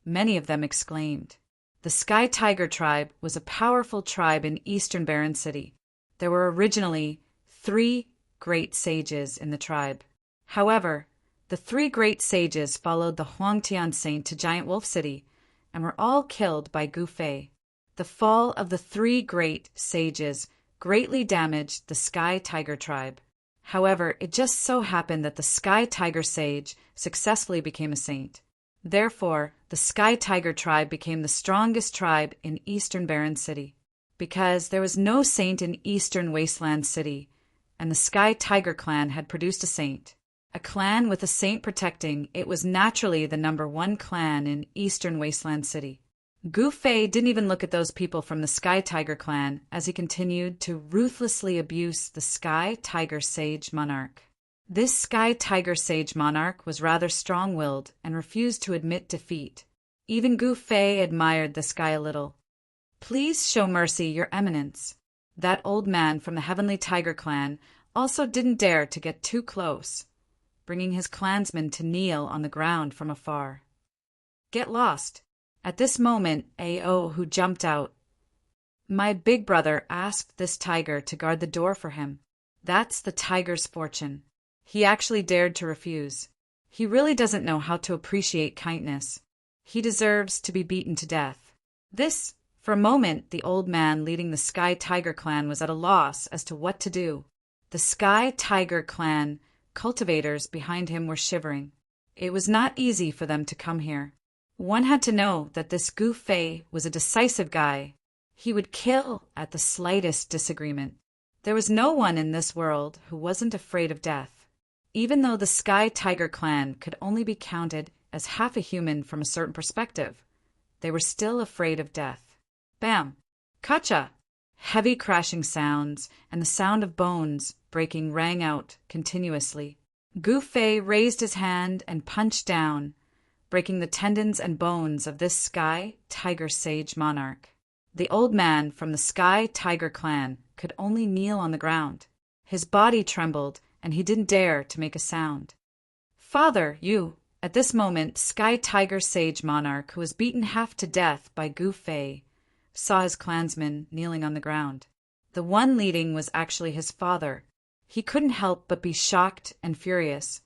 many of them exclaimed. The Sky Tiger tribe was a powerful tribe in eastern Barren City. There were originally 3 great sages in the tribe. However, the 3 great sages followed the Huangtian saint to Giant Wolf City and were all killed by Gu Fei. The fall of the 3 great sages greatly damaged the Sky Tiger tribe. However, it just so happened that the Sky Tiger sage successfully became a saint. Therefore, the Sky Tiger tribe became the strongest tribe in eastern Barren City. Because there was no saint in eastern Wasteland City, and the Sky Tiger clan had produced a saint. A clan with a saint protecting it was naturally the #1 clan in eastern Wasteland City. Gu Fei didn't even look at those people from the Sky Tiger clan as he continued to ruthlessly abuse the Sky Tiger Sage Monarch. This Sky Tiger Sage Monarch was rather strong-willed and refused to admit defeat. Even Gu Fei admired this guy a little. "Please show mercy, Your Eminence." That old man from the Heavenly Tiger clan also didn't dare to get too close, bringing his clansmen to kneel on the ground from afar. "Get lost." At this moment, Ao, who jumped out. "My big brother asked this tiger to guard the door for him. That's the tiger's fortune. He actually dared to refuse. He really doesn't know how to appreciate kindness. He deserves to be beaten to death." For a moment, the old man leading the Sky Tiger clan was at a loss as to what to do. The Sky Tiger clan cultivators behind him were shivering. It was not easy for them to come here. One had to know that this Gu Fei was a decisive guy. He would kill at the slightest disagreement. There was no one in this world who wasn't afraid of death. Even though the Sky Tiger clan could only be counted as half a human from a certain perspective, they were still afraid of death. Bam! Kacha! Heavy crashing sounds and the sound of bones breaking rang out continuously. Gu Fei raised his hand and punched down, breaking the tendons and bones of this Sky Tiger Sage Monarch. The old man from the Sky Tiger clan could only kneel on the ground. His body trembled, and he didn't dare to make a sound. "Father, you!" At this moment, Sky Tiger Sage Monarch, who was beaten half to death by Gu Fei, saw his clansmen kneeling on the ground. The one leading was actually his father. He couldn't help but be shocked and furious.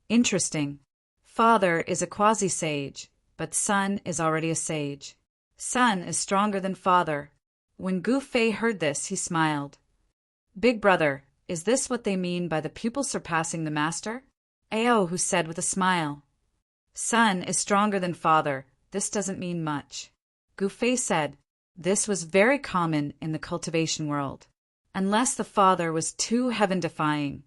Interesting. Father is a quasi-sage, but son is already a sage. Son is stronger than father. When Gu Fei heard this, he smiled. "Big brother, is this what they mean by the pupil surpassing the master?" Ao, who said with a smile, "Son is stronger than father. This doesn't mean much." Gu Fei said, this was very common in the cultivation world. Unless the father was too heaven-defying,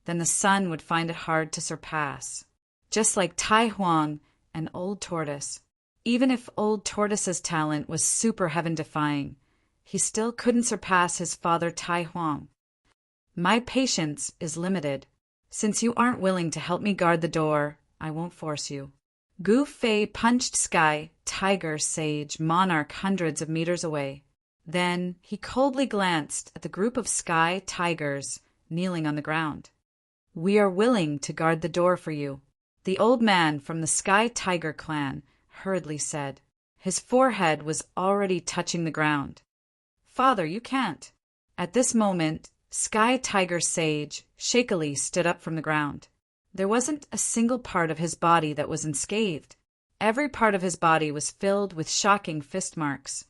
then the son would find it hard to surpass. Just like Tai Huang and Old Tortoise. Even if Old Tortoise's talent was super heaven-defying, he still couldn't surpass his father Tai Huang. "My patience is limited. Since you aren't willing to help me guard the door, I won't force you." Gu Fei punched Sky Tiger Sage Monarch hundreds of meters away. Then he coldly glanced at the group of Sky Tigers kneeling on the ground. "We are willing to guard the door for you," the old man from the Sky Tiger clan hurriedly said. His forehead was already touching the ground. "Father, you can't." At this moment, Sky Tiger Sage shakily stood up from the ground. There wasn't a single part of his body that was unscathed. Every part of his body was filled with shocking fist marks.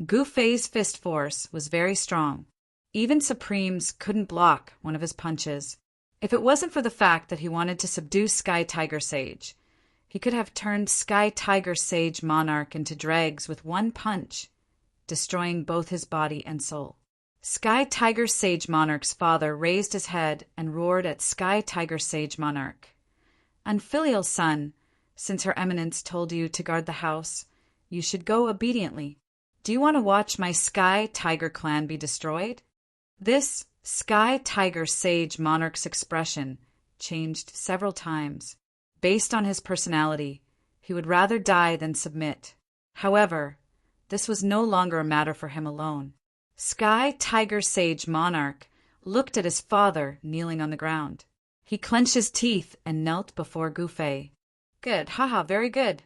Gu Fei's fist force was very strong. Even Supremes couldn't block one of his punches. If it wasn't for the fact that he wanted to subdue Sky Tiger Sage, he could have turned Sky Tiger Sage Monarch into dregs with one punch, destroying both his body and soul. Sky Tiger Sage Monarch's father raised his head and roared at Sky Tiger Sage Monarch. "Unfilial son, since Her Eminence told you to guard the house, you should go obediently. Do you want to watch my Sky Tiger clan be destroyed?" This Sky Tiger Sage Monarch's expression changed several times. Based on his personality, he would rather die than submit. However, this was no longer a matter for him alone. Sky Tiger Sage Monarch looked at his father kneeling on the ground. He clenched his teeth and knelt before Gu Fei. Good, haha, very good.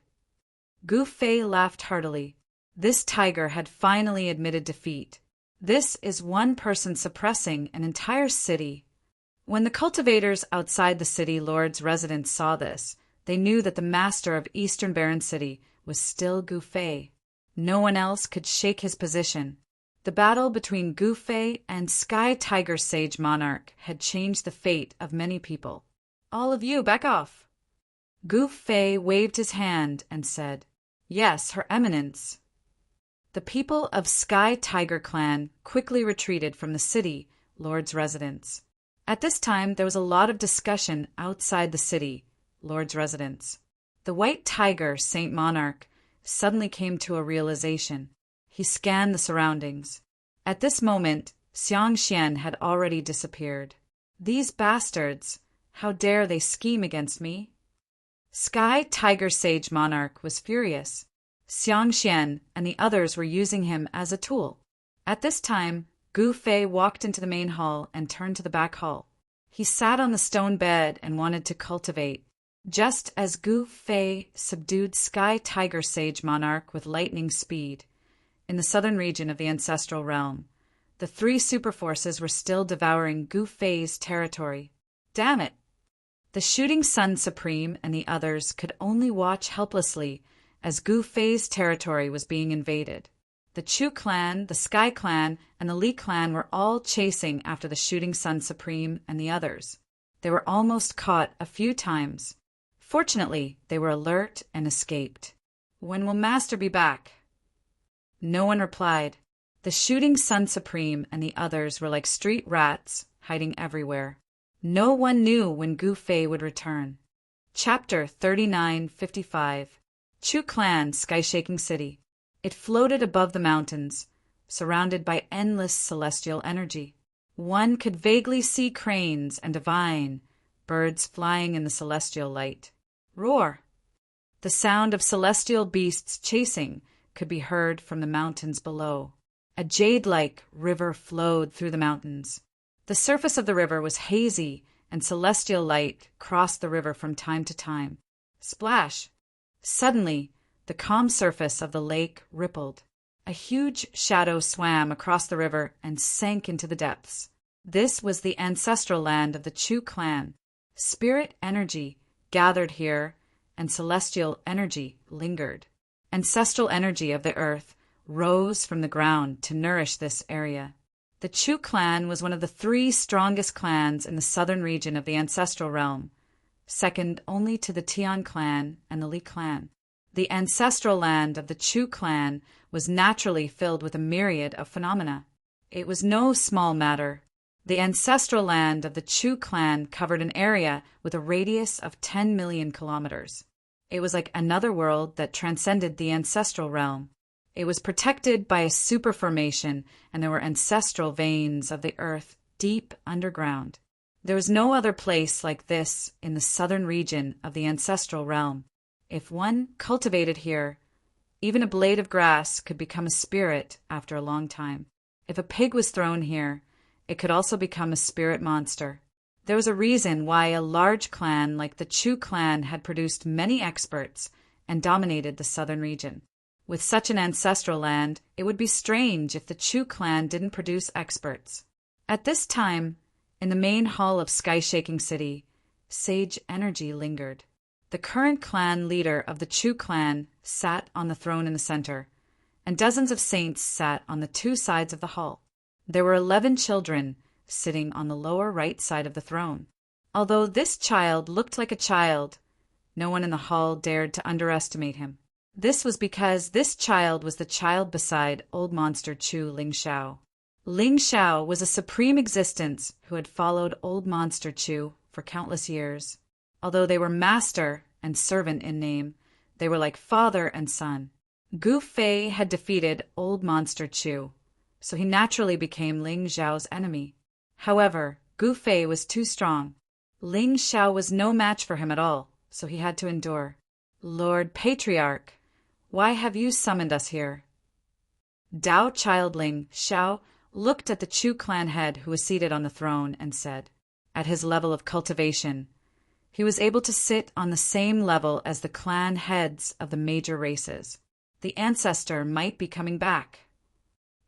Gu Fei laughed heartily. This tiger had finally admitted defeat. This is one person suppressing an entire city. When the cultivators outside the city lord's residence saw this, they knew that the master of Eastern Barren City was still Gu Fei. No one else could shake his position. The battle between Gu Fei and Sky Tiger Sage Monarch had changed the fate of many people. All of you, back off. Gu Fei waved his hand and said, Yes, Her Eminence. The people of Sky Tiger Clan quickly retreated from the city lord's residence. At this time, there was a lot of discussion outside the city lord's residence. The white tiger, Saint Monarch, suddenly came to a realization. He scanned the surroundings. At this moment, Xiang Xian had already disappeared. These bastards, how dare they scheme against me? Sky Tiger Sage Monarch was furious. Xiang Xian and the others were using him as a tool. At this time, Gu Fei walked into the main hall and turned to the back hall. He sat on the stone bed and wanted to cultivate. Just as Gu Fei subdued Sky Tiger Sage Monarch with lightning speed, in the southern region of the ancestral realm, the three superforces were still devouring Gu Fei's territory. Damn it! The Shooting Sun Supreme and the others could only watch helplessly as Gu Fei's territory was being invaded. The Chu clan, the Sky clan, and the Li clan were all chasing after the Shooting Sun Supreme and the others. They were almost caught a few times. Fortunately, they were alert and escaped. When will Master be back? No one replied. The Shooting Sun Supreme and the others were like street rats, hiding everywhere. No one knew when Gu Fei would return. Chapter 3955. Chu Clan, Sky-Shaking City. It floated above the mountains, surrounded by endless celestial energy. One could vaguely see cranes and divine birds flying in the celestial light. Roar! The sound of celestial beasts chasing could be heard from the mountains below. A jade-like river flowed through the mountains. The surface of the river was hazy, and celestial light crossed the river from time to time. Splash! Suddenly, the calm surface of the lake rippled. A huge shadow swam across the river and sank into the depths. This was the ancestral land of the Chu clan. Spirit energy gathered here, and celestial energy lingered. Ancestral energy of the earth rose from the ground to nourish this area. The Chu clan was one of the three strongest clans in the southern region of the ancestral realm, second only to the Tian clan and the Li clan. The ancestral land of the Chu clan was naturally filled with a myriad of phenomena. It was no small matter. The ancestral land of the Chu clan covered an area with a radius of 10 million kilometers. It was like another world that transcended the ancestral realm. It was protected by a superformation, and there were ancestral veins of the earth deep underground. There was no other place like this in the southern region of the ancestral realm. If one cultivated here, even a blade of grass could become a spirit after a long time. If a pig was thrown here, it could also become a spirit monster. There was a reason why a large clan like the Chu clan had produced many experts and dominated the southern region. With such an ancestral land, it would be strange if the Chu clan didn't produce experts. At this time, in the main hall of Sky-Shaking City, sage energy lingered. The current clan leader of the Chu clan sat on the throne in the center, and dozens of saints sat on the two sides of the hall. There were 11 children sitting on the lower right side of the throne. Although this child looked like a child, no one in the hall dared to underestimate him. This was because this child was the child beside Old Monster Chu Ling Xiao. Ling Xiao was a supreme existence who had followed Old Monster Chu for countless years. Although they were master and servant in name, they were like father and son. Gu Fei had defeated Old Monster Chu, so he naturally became Ling Xiao's enemy. However, Gu Fei was too strong. Ling Xiao was no match for him at all, so he had to endure. Lord Patriarch, why have you summoned us here? Dao Child Ling Xiao looked at the Chu clan head who was seated on the throne and said, at his level of cultivation, he was able to sit on the same level as the clan heads of the major races. The ancestor might be coming back.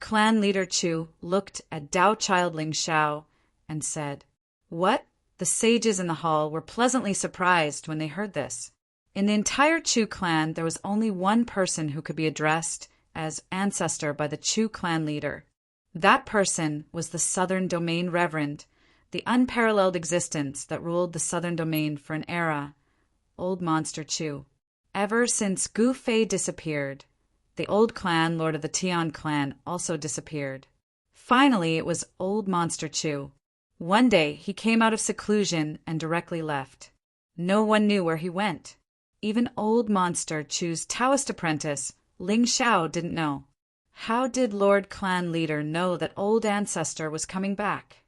Clan leader Chu looked at Dao Childling Shao and said, "What?" The sages in the hall were pleasantly surprised when they heard this. In the entire Chu clan, there was only one person who could be addressed as ancestor by the Chu clan leader. That person was the Southern Domain Reverend, the unparalleled existence that ruled the Southern Domain for an era, Old Monster Chu. Ever since Gu Fei disappeared, the old clan, Lord of the Tian clan, also disappeared. Finally, it was Old Monster Chu. One day, he came out of seclusion and directly left. No one knew where he went. Even Old Monster Chu's Taoist apprentice, Ling Xiao, didn't know. How did Lord Clan Leader know that Old Ancestor was coming back?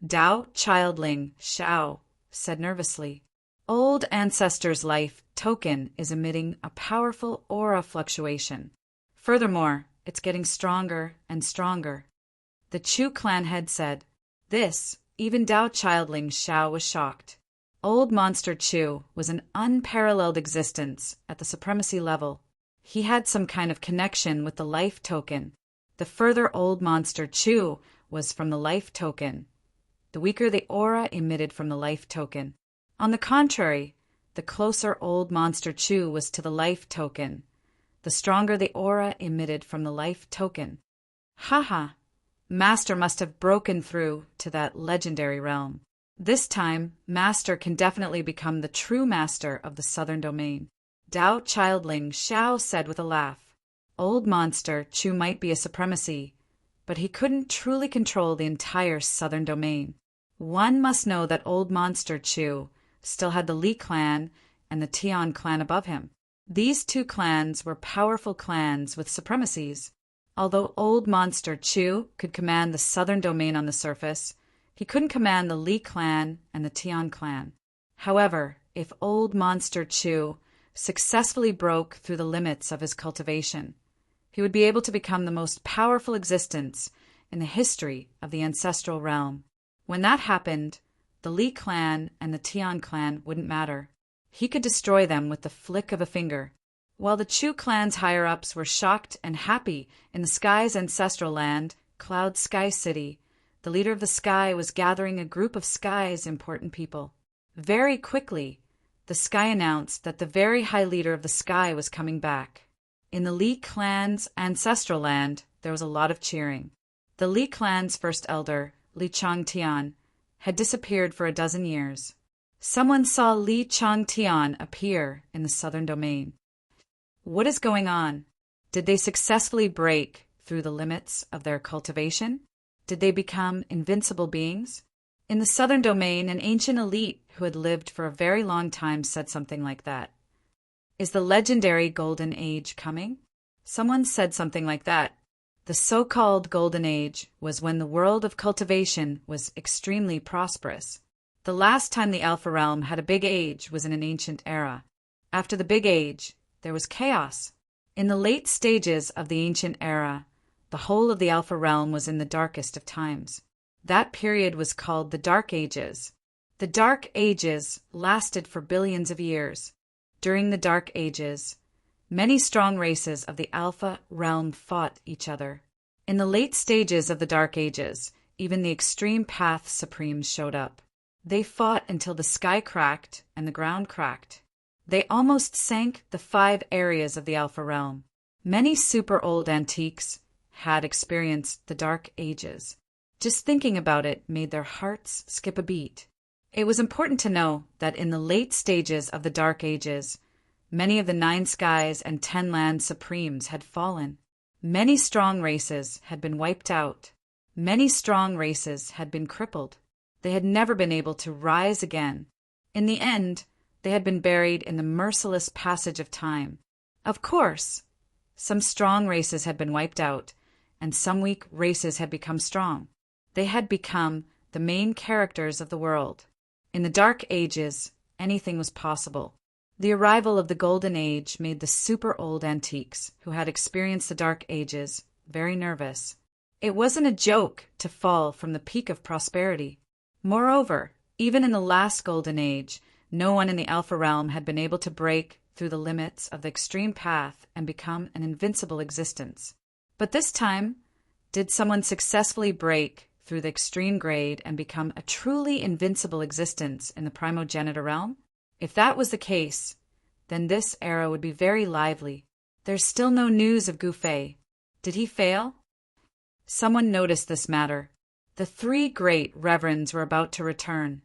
Dao Childling Xiao said nervously, "Old Ancestor's life token is emitting a powerful aura fluctuation. Furthermore, it's getting stronger and stronger." The Chu clan head said, "This, even Dao Childling Xiao was shocked. Old Monster Chu was an unparalleled existence at the supremacy level. He had some kind of connection with the life token. The further Old Monster Chu was from the life token, the weaker the aura emitted from the life token. On the contrary, the closer Old Monster Chu was to the life token, the stronger the aura emitted from the life token. Haha, Master must have broken through to that legendary realm. This time, Master can definitely become the true master of the Southern Domain." Dao Childling Xiao said with a laugh, "Old Monster Chu might be a supremacy, but he couldn't truly control the entire Southern Domain. One must know that Old Monster Chu still had the Li clan and the Tian clan above him. These two clans were powerful clans with supremacies. Although Old Monster Chu could command the Southern Domain on the surface, he couldn't command the Li clan and the Tian clan. However, if Old Monster Chu successfully broke through the limits of his cultivation, he would be able to become the most powerful existence in the history of the ancestral realm. When that happened, the Li clan and the Tian clan wouldn't matter. He could destroy them with the flick of a finger. While the Chu clan's higher-ups were shocked and happy in the sky's ancestral land, Cloud Sky City, the leader of the sky was gathering a group of sky's important people. Very quickly, the sky announced that the very high leader of the sky was coming back. In the Li clan's ancestral land, there was a lot of cheering. The Li clan's first elder, Li Changtian, had disappeared for a dozen years. Someone saw Li Changtian appear in the Southern Domain. What is going on? Did they successfully break through the limits of their cultivation? Did they become invincible beings? In the Southern Domain, an ancient elite who had lived for a very long time said something like that. Is the legendary Golden Age coming? Someone said something like that. The so-called Golden Age was when the world of cultivation was extremely prosperous. The last time the Alpha Realm had a big age was in an ancient era. After the big age, there was chaos. In the late stages of the ancient era, the whole of the Alpha Realm was in the darkest of times. That period was called the Dark Ages. The Dark Ages lasted for billions of years. During the Dark Ages, many strong races of the Alpha Realm fought each other. In the late stages of the Dark Ages, even the Extreme Path Supremes showed up. They fought until the sky cracked and the ground cracked. They almost sank the 5 areas of the Alpha Realm. Many super old antiques had experienced the Dark Ages. Just thinking about it made their hearts skip a beat. It was important to know that in the late stages of the Dark Ages, many of the 9 skies and 10 land supremes had fallen. Many strong races had been wiped out. Many strong races had been crippled. They had never been able to rise again. In the end, they had been buried in the merciless passage of time. Of course, some strong races had been wiped out, and some weak races had become strong. They had become the main characters of the world. In the Dark Ages, anything was possible. The arrival of the Golden Age made the super old antiques, who had experienced the Dark Ages, very nervous. It wasn't a joke to fall from the peak of prosperity. Moreover, even in the last golden age, no one in the Alpha realm had been able to break through the limits of the extreme path and become an invincible existence. But this time, did someone successfully break through the extreme grade and become a truly invincible existence in the primogenitor realm? If that was the case, then this era would be very lively. There's still no news of Gu Fei. Did he fail? Someone noticed this matter. The three great reverends were about to return,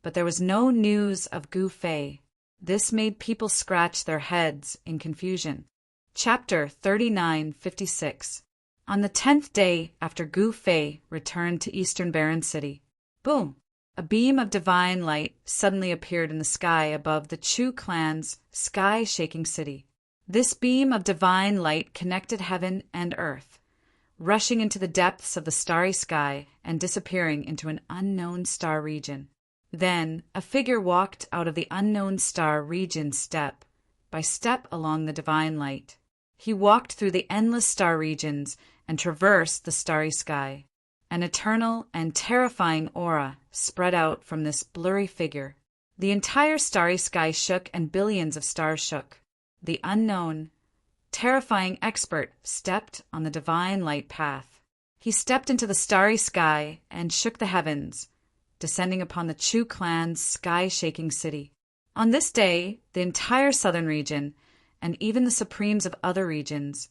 but there was no news of Gu Fei. This made people scratch their heads in confusion. Chapter 3956. On the 10th day after Gu Fei returned to Eastern Barren City, boom! A beam of divine light suddenly appeared in the sky above the Chu clan's sky-shaking city. This beam of divine light connected heaven and earth, rushing into the depths of the starry sky and disappearing into an unknown star region. Then a figure walked out of the unknown star region step by step along the divine light. He walked through the endless star regions and traversed the starry sky. An eternal and terrifying aura spread out from this blurry figure. The entire starry sky shook and billions of stars shook. The unknown, terrifying expert stepped on the divine light path. He stepped into the starry sky and shook the heavens, descending upon the Chu clan's sky-shaking city. On this day, the entire southern region, and even the supremes of other regions,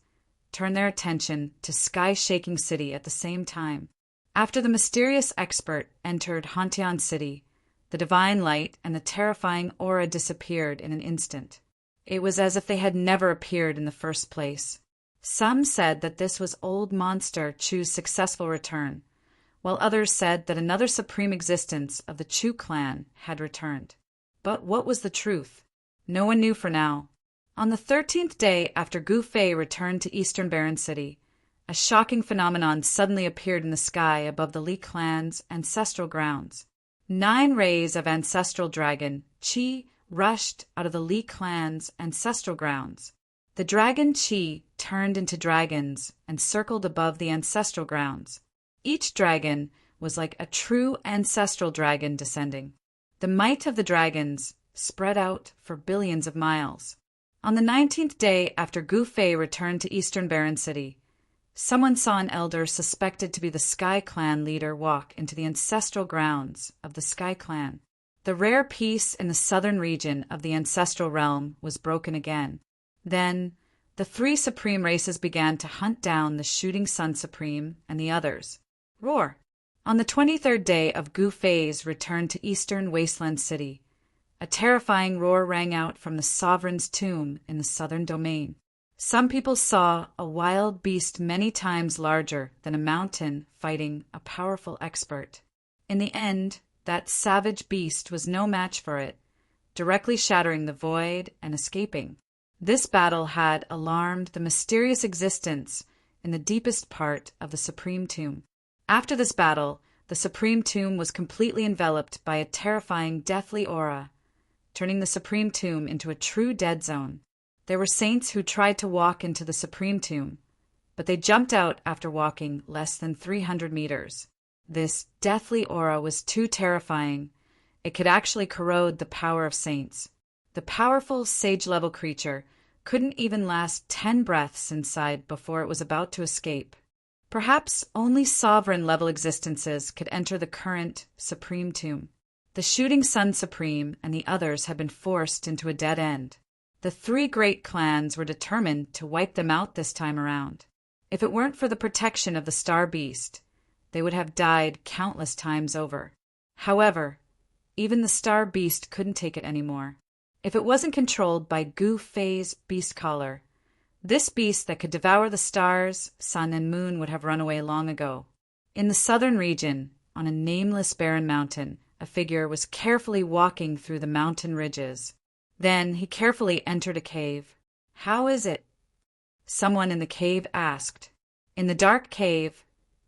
turned their attention to sky-shaking city at the same time. After the mysterious expert entered Hantian City, the divine light and the terrifying aura disappeared in an instant. It was as if they had never appeared in the first place. Some said that this was Old Monster Chu's successful return, while others said that another supreme existence of the Chu clan had returned. But what was the truth? No one knew for now. On the 13th day after Gu Fei returned to Eastern Barren City, a shocking phenomenon suddenly appeared in the sky above the Li clan's ancestral grounds. 9 rays of ancestral dragon Qi rushed out of the Li clan's ancestral grounds. The dragon Qi turned into dragons and circled above the ancestral grounds. Each dragon was like a true ancestral dragon descending. The might of the dragons spread out for billions of miles. On the 19th day after Gu Fei returned to Eastern Barren City, someone saw an elder suspected to be the Sky Clan leader walk into the ancestral grounds of the Sky Clan. The rare peace in the southern region of the ancestral realm was broken again. Then, the 3 supreme races began to hunt down the Shooting Sun Supreme and the others. Roar! On the 23rd day of Gu Fei's return to Eastern Wasteland City, a terrifying roar rang out from the sovereign's tomb in the southern domain. Some people saw a wild beast many times larger than a mountain fighting a powerful expert. In the end, that savage beast was no match for it, directly shattering the void and escaping. This battle had alarmed the mysterious existence in the deepest part of the Supreme Tomb. After this battle, the Supreme Tomb was completely enveloped by a terrifying deathly aura, turning the Supreme Tomb into a true dead zone. There were saints who tried to walk into the Supreme Tomb, but they jumped out after walking less than 300 meters. This deathly aura was too terrifying. It could actually corrode the power of saints. The powerful sage-level creature couldn't even last 10 breaths inside before it was about to escape. Perhaps only sovereign-level existences could enter the current Supreme Tomb. The Shooting Sun Supreme and the others had been forced into a dead end. The 3 great clans were determined to wipe them out this time around. If it weren't for the protection of the Star Beast, they would have died countless times over. However, even the Star Beast couldn't take it anymore. If it wasn't controlled by Gu Fei's beast caller, this beast that could devour the stars, sun, and moon would have run away long ago. In the southern region, on a nameless barren mountain, a figure was carefully walking through the mountain ridges. Then he carefully entered a cave. "How is it?" someone in the cave asked. In the dark cave,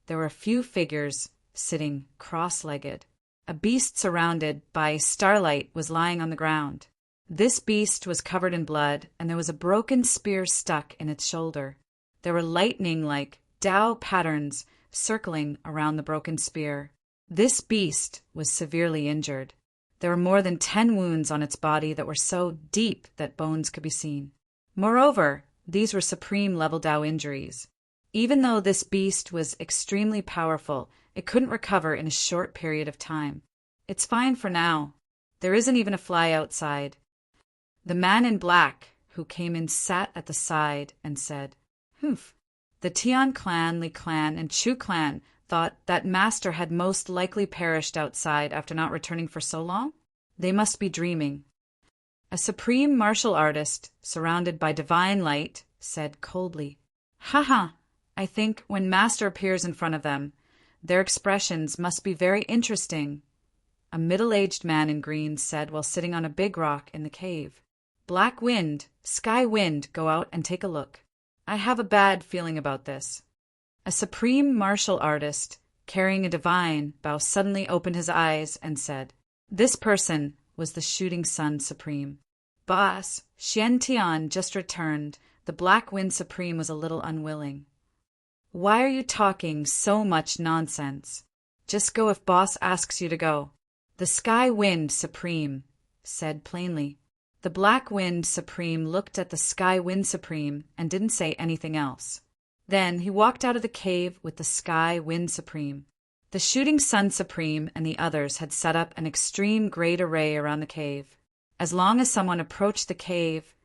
there were a few figures sitting cross-legged. A beast surrounded by starlight was lying on the ground. This beast was covered in blood, and there was a broken spear stuck in its shoulder. There were lightning-like Tao patterns circling around the broken spear. This beast was severely injured. There were more than 10 wounds on its body that were so deep that bones could be seen. Moreover, these were supreme level Dao injuries. Even though this beast was extremely powerful, it couldn't recover in a short period of time. It's fine for now. There isn't even a fly outside. The man in black who came in sat at the side and said, "Humph." The Tian clan, Li clan, and Chu clan thought that master had most likely perished outside after not returning for so long. They must be dreaming. A supreme martial artist, surrounded by divine light, said coldly, "Haha, I think when master appears in front of them, their expressions must be very interesting." A middle-aged man in green said while sitting on a big rock in the cave, "Black Wind, Sky Wind, go out and take a look. I have a bad feeling about this." A supreme martial artist, carrying a divine bow, suddenly opened his eyes and said, "This person was the Shooting Sun Supreme. Boss, Xian Tian just returned. The Black Wind Supreme was a little unwilling." "Why are you talking so much nonsense? Just go if boss asks you to go." The Sky Wind Supreme said plainly. The Black Wind Supreme looked at the Sky Wind Supreme and didn't say anything else. Then he walked out of the cave with the Sky Wind Supreme. The Shooting Sun Supreme and the others had set up an extreme grade array around the cave. As long as someone approached the cave,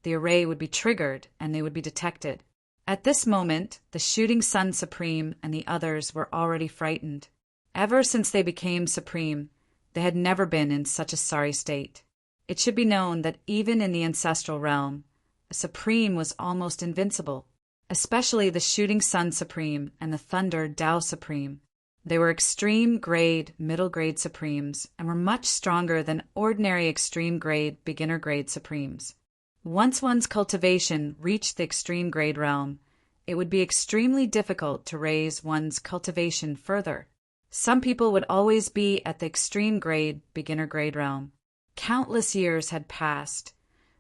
the array would be triggered and they would be detected. At this moment, the Shooting Sun Supreme and the others were already frightened. Ever since they became supreme, they had never been in such a sorry state. It should be known that even in the ancestral realm, a supreme was almost invincible, especially the Shooting Sun Supreme and the Thunder Dao Supreme. They were extreme grade, middle grade supremes and were much stronger than ordinary extreme grade, beginner grade supremes. Once one's cultivation reached the extreme grade realm, it would be extremely difficult to raise one's cultivation further. Some people would always be at the extreme grade, beginner grade realm. Countless years had passed,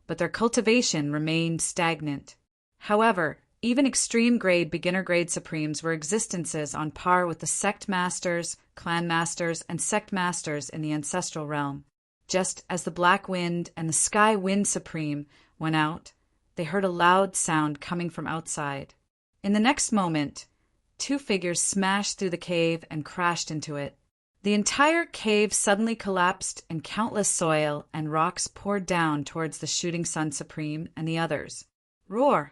but their cultivation remained stagnant. However, even extreme grade, beginner grade supremes were existences on par with the sect masters, clan masters, and sect masters in the ancestral realm. Just as the Black Wind and the Sky Wind Supreme went out, they heard a loud sound coming from outside. In the next moment, 2 figures smashed through the cave and crashed into it. The entire cave suddenly collapsed and countless soil and rocks poured down towards the Shooting Sun Supreme and the others. Roar!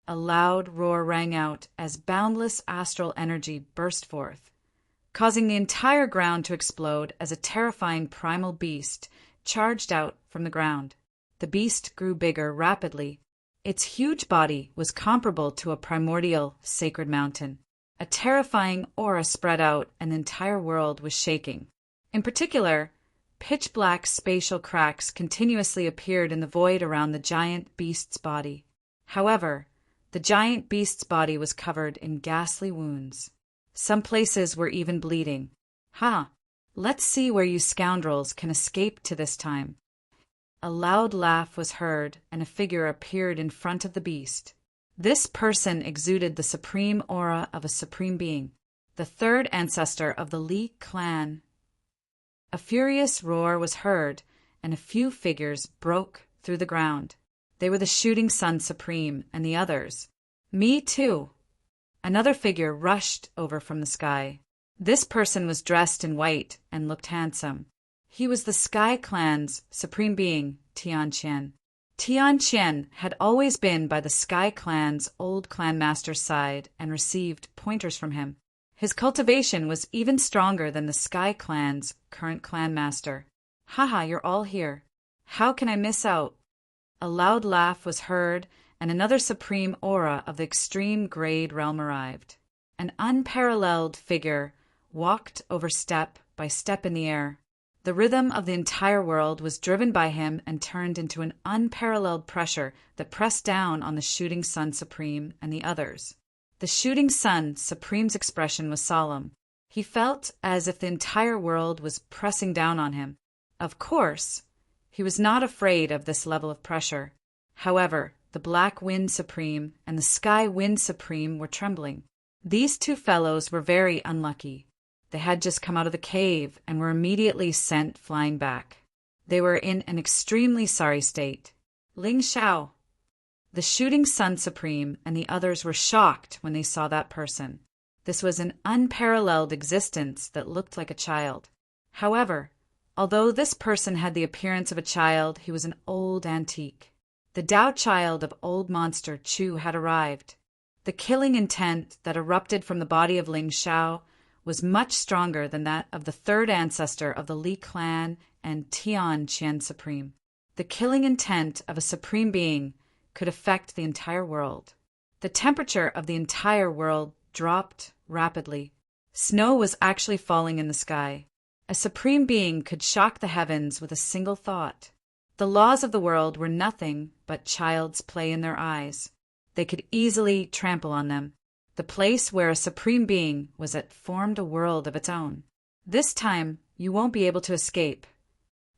A loud roar rang out as boundless astral energy burst forth, causing the entire ground to explode as a terrifying primal beast charged out from the ground. The beast grew bigger rapidly. Its huge body was comparable to a primordial sacred mountain. A terrifying aura spread out and the entire world was shaking. In particular, pitch-black spatial cracks continuously appeared in the void around the giant beast's body. However, the giant beast's body was covered in ghastly wounds. Some places were even bleeding. "Ha! Let's see where you scoundrels can escape to this time." A loud laugh was heard and a figure appeared in front of the beast. This person exuded the supreme aura of a supreme being, the third ancestor of the Li clan. A furious roar was heard, and a few figures broke through the ground. They were the Shooting Sun Supreme and the others. "Me too." Another figure rushed over from the sky. This person was dressed in white and looked handsome. He was the Sky Clan's supreme being, Tian Qian. Tian Qian had always been by the Sky Clan's old clan master's side and received pointers from him. His cultivation was even stronger than the Sky Clan's current clan master. "Haha, you're all here. How can I miss out?" A loud laugh was heard, and another supreme aura of the extreme grade realm arrived. An unparalleled figure walked over step by step in the air. The rhythm of the entire world was driven by him and turned into an unparalleled pressure that pressed down on the Shooting Sun Supreme and the others. The Shooting Sun Supreme's expression was solemn. He felt as if the entire world was pressing down on him. Of course, he was not afraid of this level of pressure. However, the Black Wind Supreme and the Sky Wind Supreme were trembling. These two fellows were very unlucky. They had just come out of the cave and were immediately sent flying back. They were in an extremely sorry state. Ling Xiao, the Shooting Sun Supreme, and the others were shocked when they saw that person. This was an unparalleled existence that looked like a child. However, although this person had the appearance of a child, he was an old antique. The Tao child of old monster Chu had arrived. The killing intent that erupted from the body of Ling Xiao was much stronger than that of the third ancestor of the Li clan and Tian Qian Supreme. The killing intent of a supreme being could affect the entire world. The temperature of the entire world dropped rapidly. Snow was actually falling in the sky. A supreme being could shock the heavens with a single thought. The laws of the world were nothing but child's play in their eyes. They could easily trample on them. The place where a supreme being was at formed a world of its own. This time, you won't be able to escape.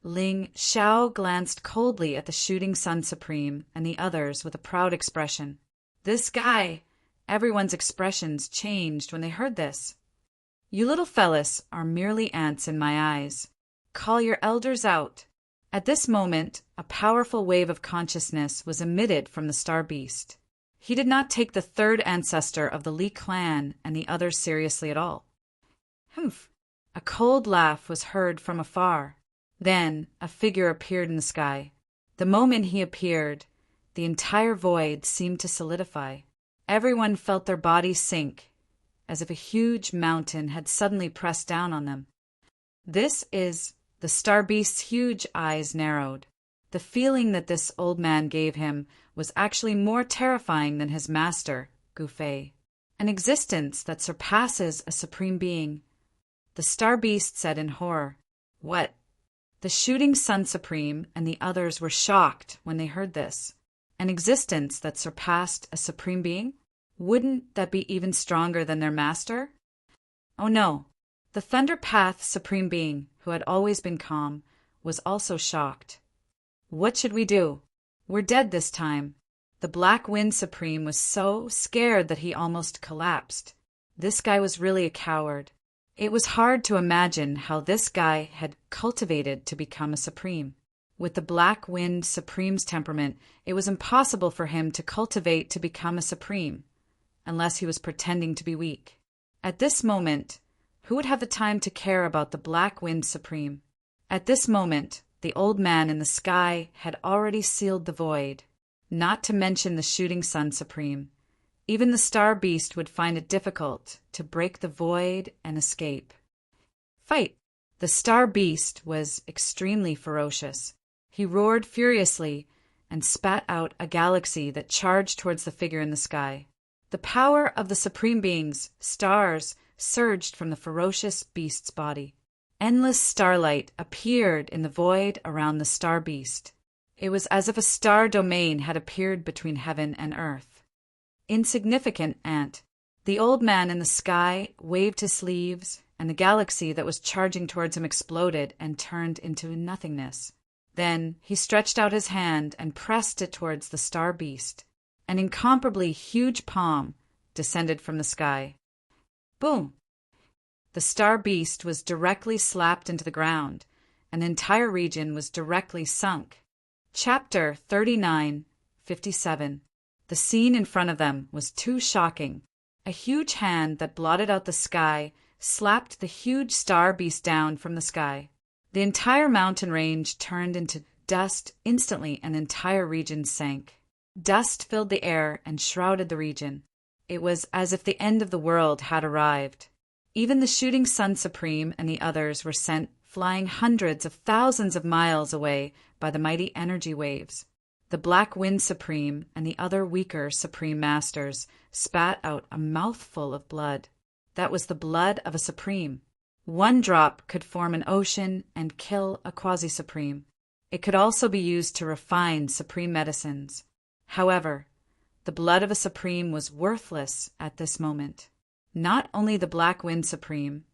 Ling Xiao glanced coldly at the Shooting Sun Supreme and the others with a proud expression. This guy! Everyone's expressions changed when they heard this. You little fellas are merely ants in my eyes. Call your elders out. At this moment, a powerful wave of consciousness was emitted from the Star Beast. He did not take the third ancestor of the Li clan and the others seriously at all. Humph! A cold laugh was heard from afar. Then a figure appeared in the sky. The moment he appeared, the entire void seemed to solidify. Everyone felt their bodies sink, as if a huge mountain had suddenly pressed down on them. This is the Star Beast's huge eyes narrowed. The feeling that this old man gave him was actually more terrifying than his master, Gu Fei. An existence that surpasses a supreme being. The Star Beast said in horror, What? The Shooting Sun Supreme and the others were shocked when they heard this. An existence that surpassed a supreme being? Wouldn't that be even stronger than their master? Oh no, the Thunder Path Supreme Being, who had always been calm, was also shocked. What should we do? We're dead this time. The Black Wind Supreme was so scared that he almost collapsed. This guy was really a coward. It was hard to imagine how this guy had cultivated to become a supreme. With the Black Wind Supreme's temperament, it was impossible for him to cultivate to become a supreme, unless he was pretending to be weak. At this moment, who would have the time to care about the Black Wind Supreme? At this moment, the old man in the sky had already sealed the void, not to mention the Shooting Sun Supreme. Even the Star Beast would find it difficult to break the void and escape. Fight! The Star Beast was extremely ferocious. He roared furiously and spat out a galaxy that charged towards the figure in the sky. The power of the supreme beings, stars, surged from the ferocious beast's body. Endless starlight appeared in the void around the Star Beast. It was as if a star domain had appeared between heaven and earth. Insignificant ant. The old man in the sky waved his sleeves, and the galaxy that was charging towards him exploded and turned into nothingness. Then he stretched out his hand and pressed it towards the Star Beast. An incomparably huge palm descended from the sky. Boom! The Star Beast was directly slapped into the ground, and the entire region was directly sunk. Chapter 39:57. The scene in front of them was too shocking. A huge hand that blotted out the sky slapped the huge Star Beast down from the sky. The entire mountain range turned into dust. Instantly, an entire region sank. Dust filled the air and shrouded the region. It was as if the end of the world had arrived. Even the Shooting Sun Supreme and the others were sent flying hundreds of thousands of miles away by the mighty energy waves. The Black Wind Supreme and the other weaker Supreme Masters spat out a mouthful of blood. That was the blood of a Supreme. One drop could form an ocean and kill a quasi-supreme. It could also be used to refine supreme medicines. However, the blood of a supreme was worthless at this moment. Not only the Black Wind Supreme,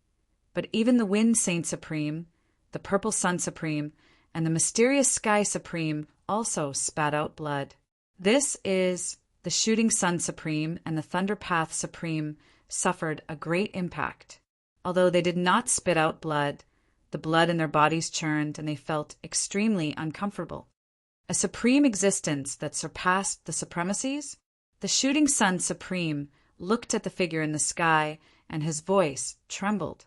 but even the Wind Saint Supreme, the Purple Sun Supreme, and the Mysterious Sky Supreme also spat out blood. This is the Shooting Sun Supreme and the Thunder Path Supreme suffered a great impact. Although they did not spit out blood, the blood in their bodies churned and they felt extremely uncomfortable. A supreme existence that surpassed the supremacies? The Shooting Sun Supreme looked at the figure in the sky and his voice trembled.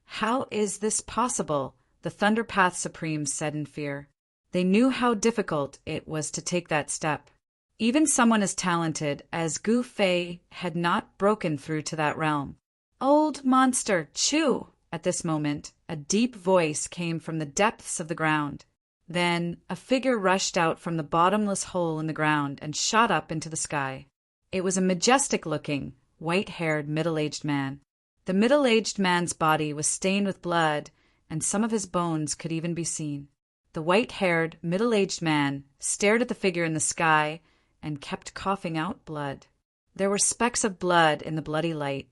"How is this possible?" the Thunderpath Supreme said in fear. They knew how difficult it was to take that step. Even someone as talented as Gu Fei had not broken through to that realm. "Old monster, Chu!" At this moment, a deep voice came from the depths of the ground. Then a figure rushed out from the bottomless hole in the ground and shot up into the sky. It was a majestic-looking, white-haired, middle-aged man. The middle-aged man's body was stained with blood, and some of his bones could even be seen. The white-haired, middle-aged man stared at the figure in the sky and kept coughing out blood. There were specks of blood in the bloody light,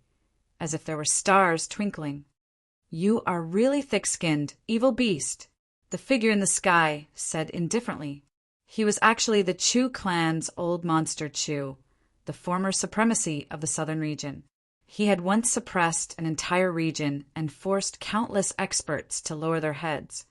as if there were stars twinkling. "You are really thick-skinned, evil beast," the figure in the sky said indifferently. He was actually the Chu clan's old monster Chu, the former supremacy of the southern region. He had once suppressed an entire region and forced countless experts to lower their heads.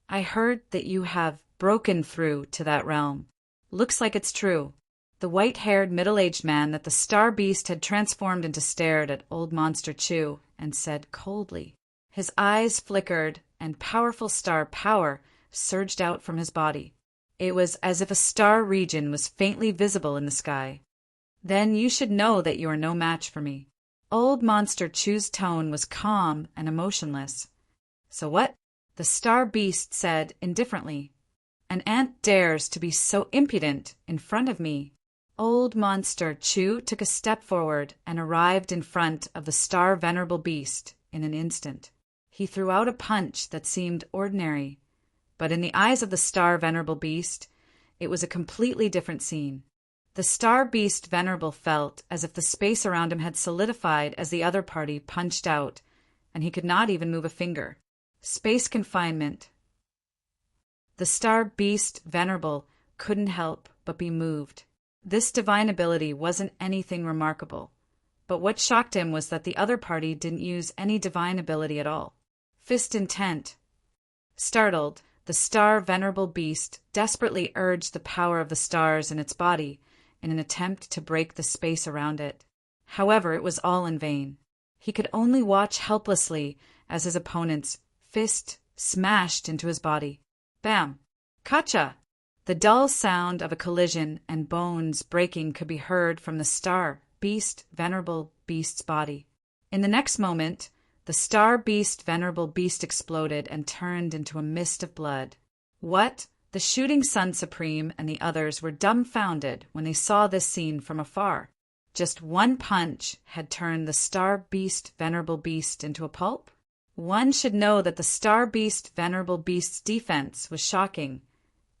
"I heard that you have broken through to that realm. Looks like it's true." The white-haired, middle-aged man that the star beast had transformed into stared at old monster Chu and said coldly. His eyes flickered and powerful star power surged out from his body. It was as if a star region was faintly visible in the sky. "Then you should know that you are no match for me." Old monster Chu's tone was calm and emotionless. "So what?" the star beast said indifferently. "An ant dares to be so impudent in front of me." Old monster Chu took a step forward and arrived in front of the star Venerable beast in an instant. He threw out a punch that seemed ordinary, but in the eyes of the star Venerable beast, it was a completely different scene. The star beast Venerable felt as if the space around him had solidified as the other party punched out, and he could not even move a finger. Space confinement. The star beast Venerable couldn't help but be moved. This divine ability wasn't anything remarkable, but what shocked him was that the other party didn't use any divine ability at all. Fist intent. Startled, the star Venerable beast desperately urged the power of the stars in its body in an attempt to break the space around it. However, it was all in vain. He could only watch helplessly as his opponent's fist smashed into his body. Bam! Kacha! The dull sound of a collision and bones breaking could be heard from the star beast Venerable beast's body. In the next moment, the star beast Venerable beast exploded and turned into a mist of blood. What? The Shooting Sun Supreme and the others were dumbfounded when they saw this scene from afar. Just one punch had turned the star beast Venerable beast into a pulp? One should know that the star beast Venerable beast's defense was shocking,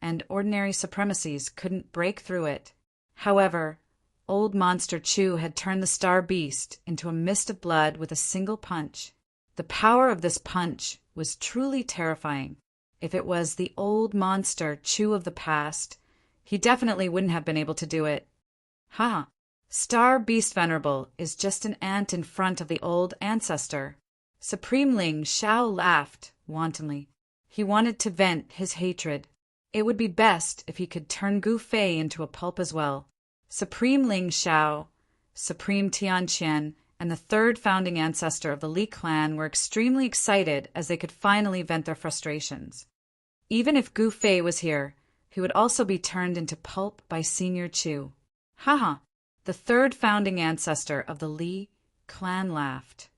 and ordinary supremacies couldn't break through it. However, old monster Chu had turned the star beast into a mist of blood with a single punch. The power of this punch was truly terrifying. If it was the old monster Chu of the past, he definitely wouldn't have been able to do it. Ha! Star Beast Venerable is just an ant in front of the old ancestor. Supreme Ling Shao laughed wantonly. He wanted to vent his hatred. It would be best if he could turn Gu Fei into a pulp as well. Supreme Ling Shao, Supreme Tianqian, and the third founding ancestor of the Li clan were extremely excited as they could finally vent their frustrations. Even if Gu Fei was here, he would also be turned into pulp by Senior Chu. Haha! The third founding ancestor of the Li clan laughed.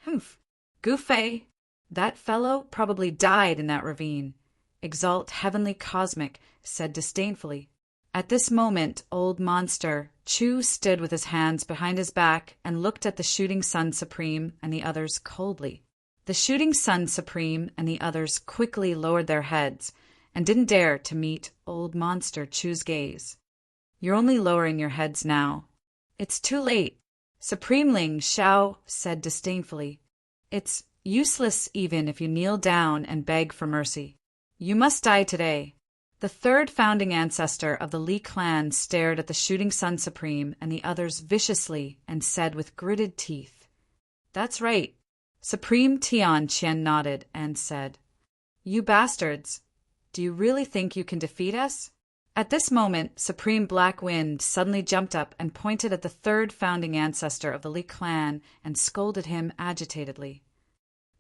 Humph! Gu Fei! That fellow probably died in that ravine. Exalt Heavenly Cosmic said disdainfully. At this moment, old monster Chu stood with his hands behind his back and looked at the Shooting Sun Supreme and the others coldly. The Shooting Sun Supreme and the others quickly lowered their heads and didn't dare to meet old monster Chu's gaze. You're only lowering your heads now. It's too late, Supreme Ling Shao said disdainfully. It's useless even if you kneel down and beg for mercy. You must die today. The third founding ancestor of the Li clan stared at the shooting sun supreme and the others viciously and said with gritted teeth, "That's right." Supreme Tian Qian nodded and said, "You bastards, do you really think you can defeat us?" At this moment, Supreme Black Wind suddenly jumped up and pointed at the third founding ancestor of the Li clan and scolded him agitatedly.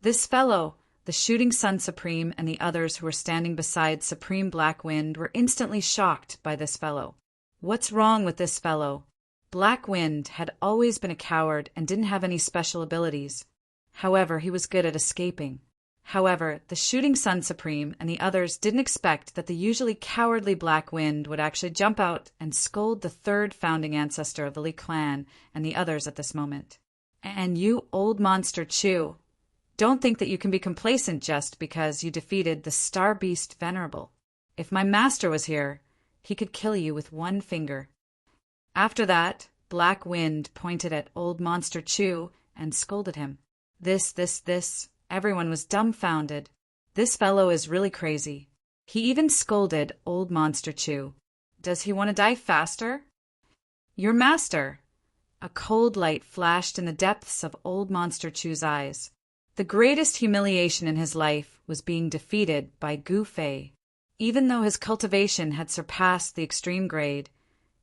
This fellow, the Shooting Sun Supreme, and the others who were standing beside Supreme Black Wind were instantly shocked by this fellow. What's wrong with this fellow? Black Wind had always been a coward and didn't have any special abilities. However, he was good at escaping. However, the Shooting Sun Supreme and the others didn't expect that the usually cowardly Black Wind would actually jump out and scold the third founding ancestor of the Li clan and the others at this moment. "And you old monster Chu, don't think that you can be complacent just because you defeated the Star Beast Venerable. If my master was here, he could kill you with one finger." After that, Black Wind pointed at old monster Chu and scolded him. This. Everyone was dumbfounded. This fellow is really crazy. He even scolded old monster Chu. Does he want to die faster? "Your master." A cold light flashed in the depths of old monster Chu's eyes. The greatest humiliation in his life was being defeated by Gu Fei. Even though his cultivation had surpassed the extreme grade,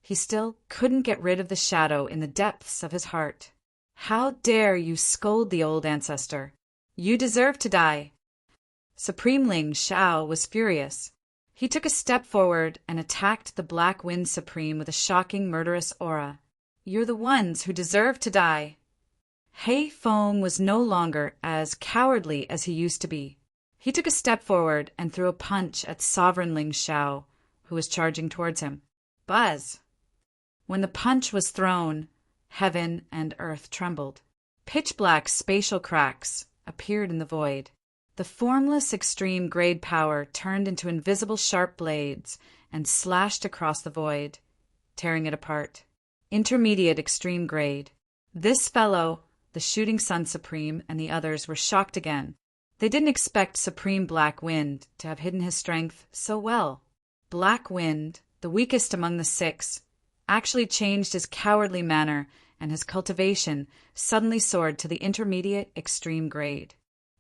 he still couldn't get rid of the shadow in the depths of his heart. "How dare you scold the old ancestor? You deserve to die." Supreme Ling Shao was furious. He took a step forward and attacked the Black Wind Supreme with a shocking murderous aura. "You're the ones who deserve to die." Hei Feng was no longer as cowardly as he used to be. He took a step forward and threw a punch at Sovereign Ling Shao, who was charging towards him. Buzz! When the punch was thrown, heaven and earth trembled. Pitch-black spatial cracks appeared in the void. The formless extreme grade power turned into invisible sharp blades and slashed across the void, tearing it apart. Intermediate extreme grade. This fellow, the Shooting Sun Supreme, and the others were shocked again. They didn't expect Supreme Black Wind to have hidden his strength so well. Black Wind, the weakest among the six, actually changed his cowardly manner, and his cultivation suddenly soared to the intermediate extreme grade.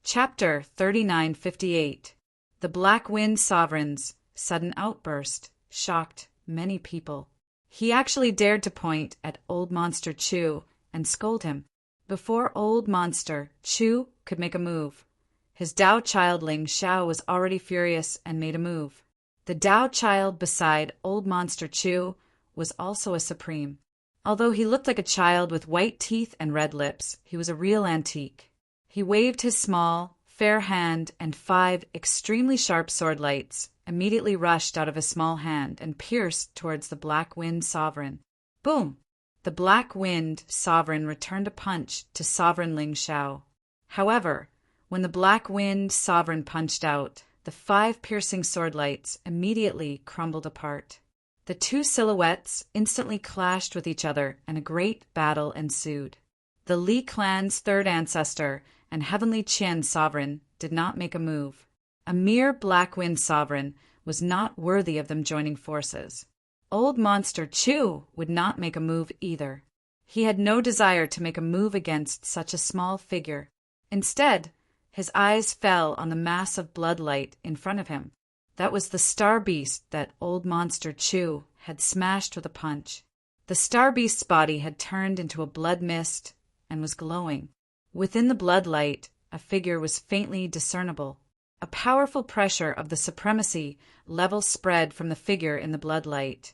Chapter 3958. The Black Wind Sovereign's sudden outburst shocked many people. He actually dared to point at old monster Chu and scold him. Before old monster Chu could make a move, his Tao child Ling Shao was already furious and made a move. The Tao child beside old monster Chu was also a supreme. Although he looked like a child with white teeth and red lips, he was a real antique. He waved his small, fair hand, and 5 extremely sharp sword lights immediately rushed out of his small hand and pierced towards the Black Wind Sovereign. Boom! The Black Wind Sovereign returned a punch to Sovereign Ling Shao. However, when the Black Wind Sovereign punched out, the 5 piercing sword lights immediately crumbled apart. The 2 silhouettes instantly clashed with each other, and a great battle ensued. The Li clan's third ancestor and Heavenly Qian Sovereign did not make a move. A mere Black Wind Sovereign was not worthy of them joining forces. Old monster Chu would not make a move either. He had no desire to make a move against such a small figure. Instead, his eyes fell on the mass of bloodlight in front of him. That was the star beast that old monster Chu had smashed with a punch. The star beast's body had turned into a blood mist and was glowing. Within the bloodlight, a figure was faintly discernible. A powerful pressure of the supremacy level spread from the figure in the bloodlight,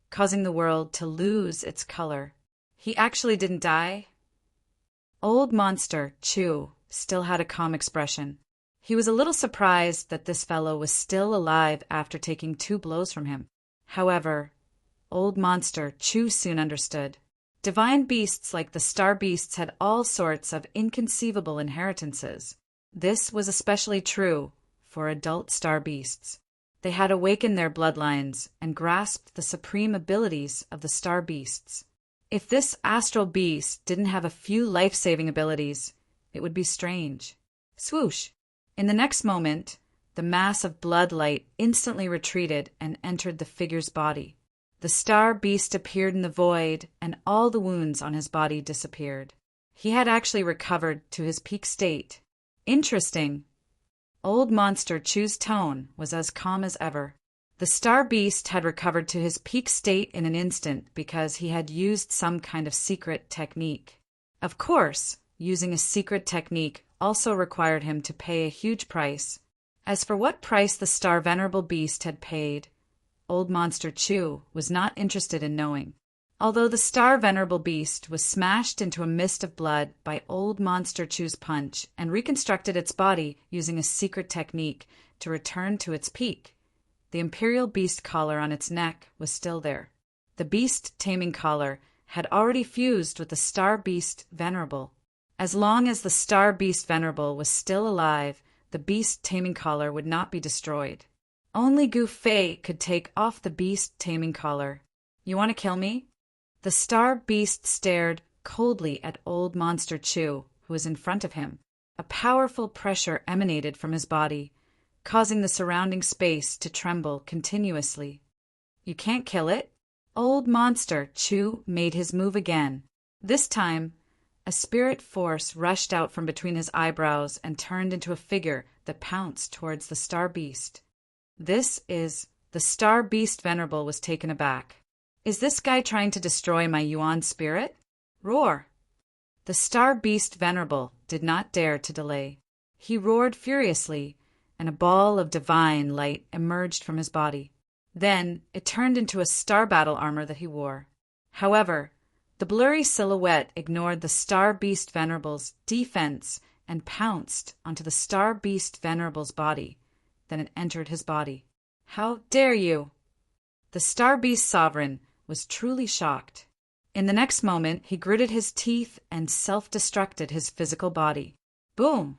causing the world to lose its color. He actually didn't die. Old monster Chu still had a calm expression. He was a little surprised that this fellow was still alive after taking 2 blows from him. However, old monster Chu soon understood. Divine beasts like the star beasts had all sorts of inconceivable inheritances. This was especially true for adult star beasts. They had awakened their bloodlines and grasped the supreme abilities of the star beasts. If this astral beast didn't have a few life-saving abilities, it would be strange. Swoosh! In the next moment, the mass of blood light instantly retreated and entered the figure's body. The star beast appeared in the void, and all the wounds on his body disappeared. He had actually recovered to his peak state. Interesting. Old Monster Chu's tone was as calm as ever. The star beast had recovered to his peak state in an instant because he had used some kind of secret technique. Of course, using a secret technique also required him to pay a huge price. As for what price the star Venerable beast had paid, Old Monster Chu was not interested in knowing. Although the star Venerable beast was smashed into a mist of blood by Old Monster Chu's punch and reconstructed its body using a secret technique to return to its peak, the imperial beast collar on its neck was still there. The beast taming collar had already fused with the star beast Venerable. As long as the star beast Venerable was still alive, the beast taming collar would not be destroyed. Only Gu Fei could take off the beast taming collar. You want to kill me? The star beast stared coldly at Old Monster Chu, who was in front of him. A powerful pressure emanated from his body, causing the surrounding space to tremble continuously. You can't kill it? Old Monster Chu made his move again. This time, a spirit force rushed out from between his eyebrows and turned into a figure that pounced towards the star beast. This is... The star beast Venerable was taken aback. Is this guy trying to destroy my Yuan spirit? Roar! The star beast Venerable did not dare to delay. He roared furiously, and a ball of divine light emerged from his body. Then it turned into a star battle armor that he wore. However, the blurry silhouette ignored the star beast Venerable's defense and pounced onto the star beast Venerable's body. Then it entered his body. How dare you! The star beast sovereign was truly shocked. In the next moment, he gritted his teeth and self-destructed his physical body. Boom!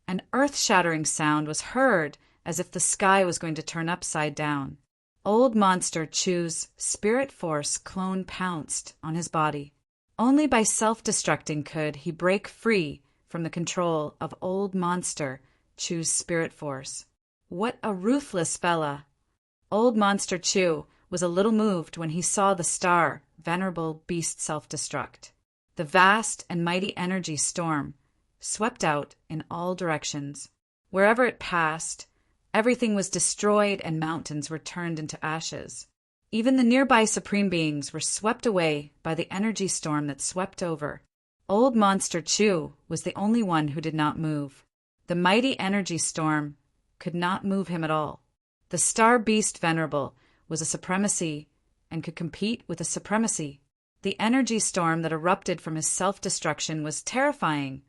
An earth-shattering sound was heard as if the sky was going to turn upside down. Old Monster Chu's spirit force clone pounced on his body. Only by self-destructing could he break free from the control of Old Monster Chu's spirit force. What a ruthless fella! Old Monster Chu was a little moved when he saw the star Venerable beast self-destruct. The vast and mighty energy storm swept out in all directions. Wherever it passed, everything was destroyed and mountains were turned into ashes. Even the nearby supreme beings were swept away by the energy storm that swept over. Old Monster Chu was the only one who did not move. The mighty energy storm could not move him at all. The star beast Venerable was a supremacy and could compete with a supremacy. The energy storm that erupted from his self-destruction was terrifying,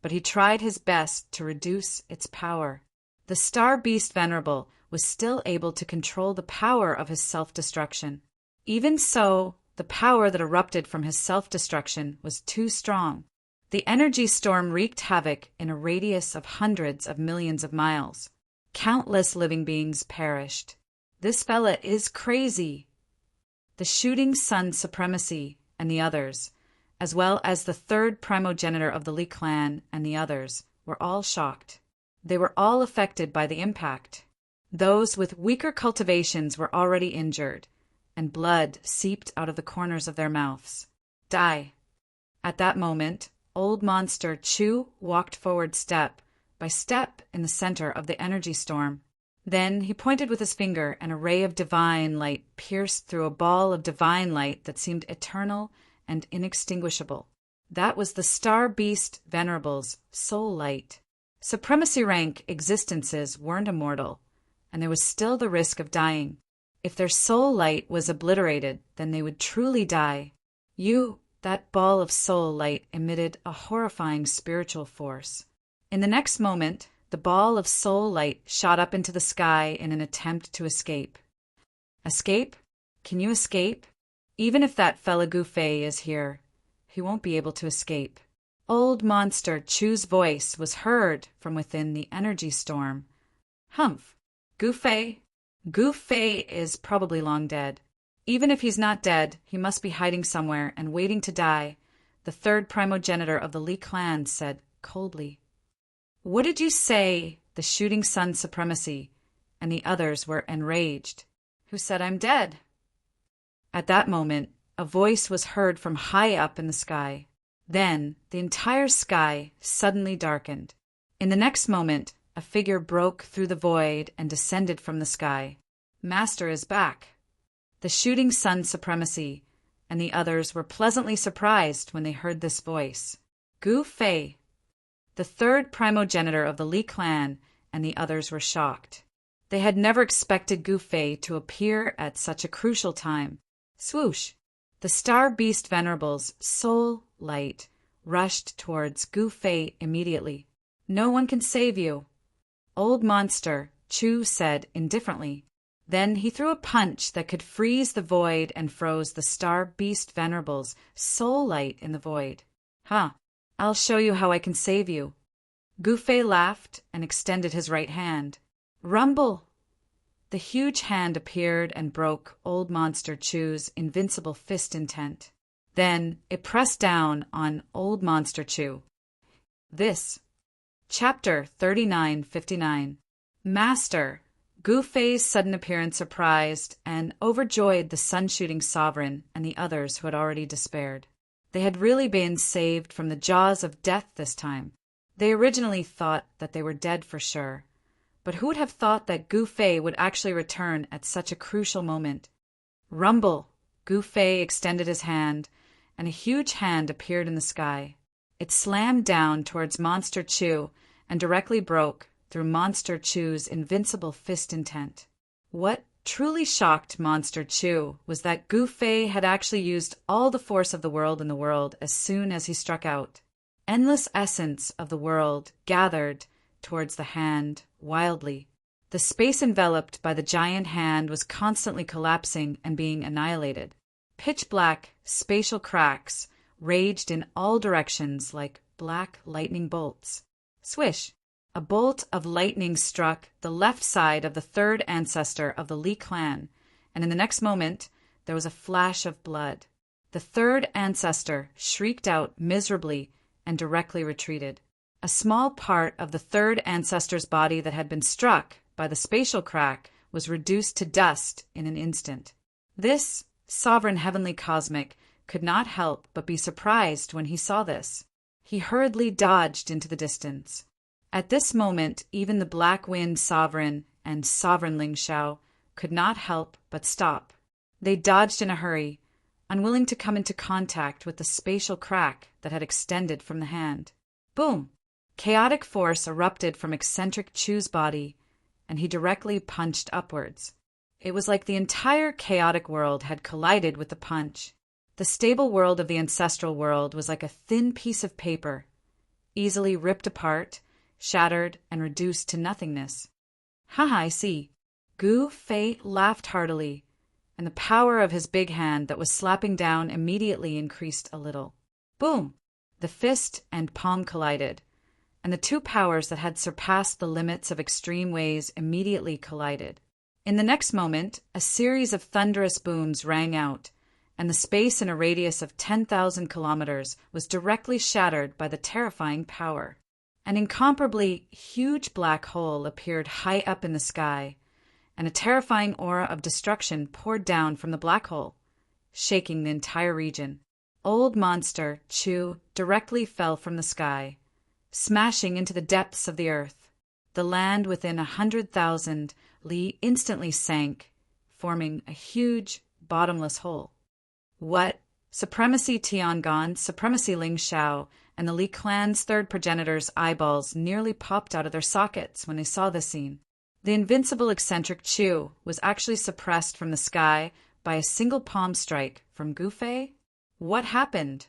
but he tried his best to reduce its power. The star beast Venerable was still able to control the power of his self-destruction. Even so, the power that erupted from his self-destruction was too strong. The energy storm wreaked havoc in a radius of hundreds of millions of miles. Countless living beings perished. This fella is crazy. The shooting sun supremacy and the others, as well as the third primogenitor of the Li clan and the others, were all shocked. They were all affected by the impact. Those with weaker cultivations were already injured, and blood seeped out of the corners of their mouths. Die. At that moment, Old Monster Chu walked forward step by step in the center of the energy storm. Then he pointed with his finger, and a ray of divine light pierced through a ball of divine light that seemed eternal and inextinguishable. That was the star beast Venerable's soul light. Supremacy rank existences weren't immortal, and there was still the risk of dying. If their soul light was obliterated, then they would truly die. That ball of soul light emitted a horrifying spiritual force. In the next moment, the ball of soul light shot up into the sky in an attempt to escape. Escape? Can you escape? Even if that fella Gu Fei is here, he won't be able to escape. Old Monster Chu's voice was heard from within the energy storm. Humph! Gu Fei? Gu Fei is probably long dead. Even if he's not dead, he must be hiding somewhere and waiting to die, the third primogenitor of the Li clan said coldly. What did you say? the shooting sun's supremacy, and the others were enraged. Who said I'm dead? At that moment, a voice was heard from high up in the sky. Then, the entire sky suddenly darkened. In the next moment, a figure broke through the void and descended from the sky. Master is back. The shooting sun's supremacy, and the others were pleasantly surprised when they heard this voice. Gu Fei, the third primogenitor of the Li clan, and the others were shocked. They had never expected Gu Fei to appear at such a crucial time. Swoosh! The star beast Venerable's soul light rushed towards Gu Fei immediately. No one can save you, old monster, Chu said indifferently. Then he threw a punch that could freeze the void and froze the star beast Venerable's soul light in the void. Huh, I'll show you how I can save you. Gu Fei laughed and extended his right hand. Rumble! The huge hand appeared and broke old monster Chu's invincible fist intent. Then it pressed down on old monster Chu. This. Chapter 3959. Master. Gu Fei's sudden appearance surprised and overjoyed the sun-shooting sovereign and the others who had already despaired. They had really been saved from the jaws of death this time. They originally thought that they were dead for sure. But who would have thought that Gu Fei would actually return at such a crucial moment? Rumble! Gu Fei extended his hand, and a huge hand appeared in the sky. It slammed down towards Monster Chu and directly broke through Monster Chu's invincible fist intent. What truly shocked Monster Chu was that Gu Fei had actually used all the force of the world as soon as he struck out. Endless essence of the world gathered towards the hand wildly. The space enveloped by the giant hand was constantly collapsing and being annihilated. Pitch-black spatial cracks raged in all directions like black lightning bolts. Swish! A bolt of lightning struck the left side of the third ancestor of the Li clan, and in the next moment there was a flash of blood. The third ancestor shrieked out miserably and directly retreated. A small part of the third ancestor's body that had been struck by the spatial crack was reduced to dust in an instant. This sovereign heavenly cosmic could not help but be surprised when he saw this. He hurriedly dodged into the distance. At this moment, even the Black Wind Sovereign and Sovereign Ling Shao could not help but stop. They dodged in a hurry, unwilling to come into contact with the spatial crack that had extended from the hand. Boom! Chaotic force erupted from eccentric Chu's body, and he directly punched upwards. It was like the entire chaotic world had collided with the punch. The stable world of the ancestral world was like a thin piece of paper, easily ripped apart, shattered, and reduced to nothingness. Haha, I see. Gu Fei laughed heartily, and the power of his big hand that was slapping down immediately increased a little. Boom! The fist and palm collided, and the two powers that had surpassed the limits of extreme ways immediately collided. In the next moment, a series of thunderous booms rang out, and the space in a radius of 10,000 kilometers was directly shattered by the terrifying power. An incomparably huge black hole appeared high up in the sky, and a terrifying aura of destruction poured down from the black hole, shaking the entire region. Old monster Chu directly fell from the sky, smashing into the depths of the earth. The land within 100,000 li instantly sank, forming a huge, bottomless hole. What? Supremacy Tiangong, Supremacy Ling Shao, and the Li clan's third progenitor's eyeballs nearly popped out of their sockets when they saw this scene. The invincible eccentric Chu was actually suppressed from the sky by a single palm strike from Gu Fei? What happened?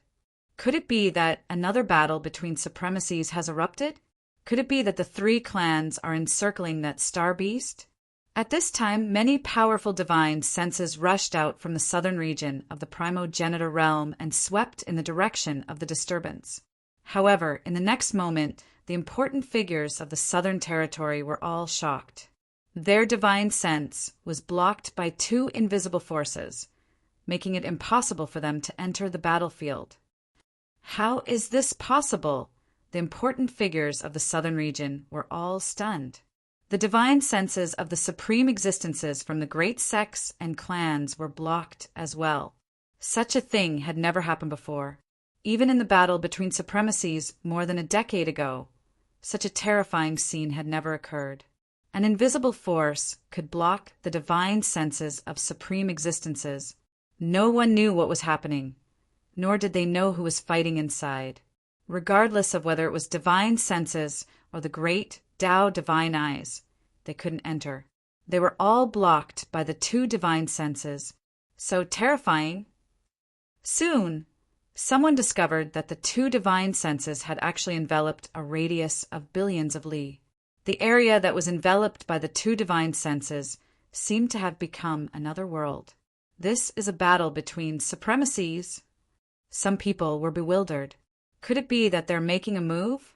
Could it be that another battle between supremacies has erupted? Could it be that the three clans are encircling that star beast? At this time, many powerful divine senses rushed out from the southern region of the primogenitor realm and swept in the direction of the disturbance. However, in the next moment, the important figures of the southern territory were all shocked. Their divine sense was blocked by two invisible forces, making it impossible for them to enter the battlefield. How is this possible? the important figures of the southern region were all stunned. The divine senses of the supreme existences from the great sects and clans were blocked as well. Such a thing had never happened before. Even in the battle between supremacies more than a decade ago, such a terrifying scene had never occurred. An invisible force could block the divine senses of supreme existences. No one knew what was happening, nor did they know who was fighting inside. Regardless of whether it was divine senses or the great Tao divine eyes, they couldn't enter. They were all blocked by the two divine senses. So terrifying. Soon, someone discovered that the two divine senses had actually enveloped a radius of billions of li. The area that was enveloped by the two divine senses seemed to have become another world. This is a battle between supremacies. Some people were bewildered. Could it be that they're making a move?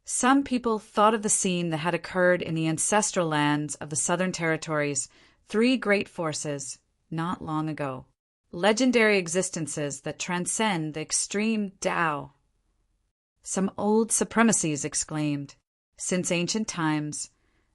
Some people thought of the scene that had occurred in the ancestral lands of the Southern Territories, three great forces, not long ago. Legendary existences that transcend the extreme Tao. Some old supremacies exclaimed, since ancient times,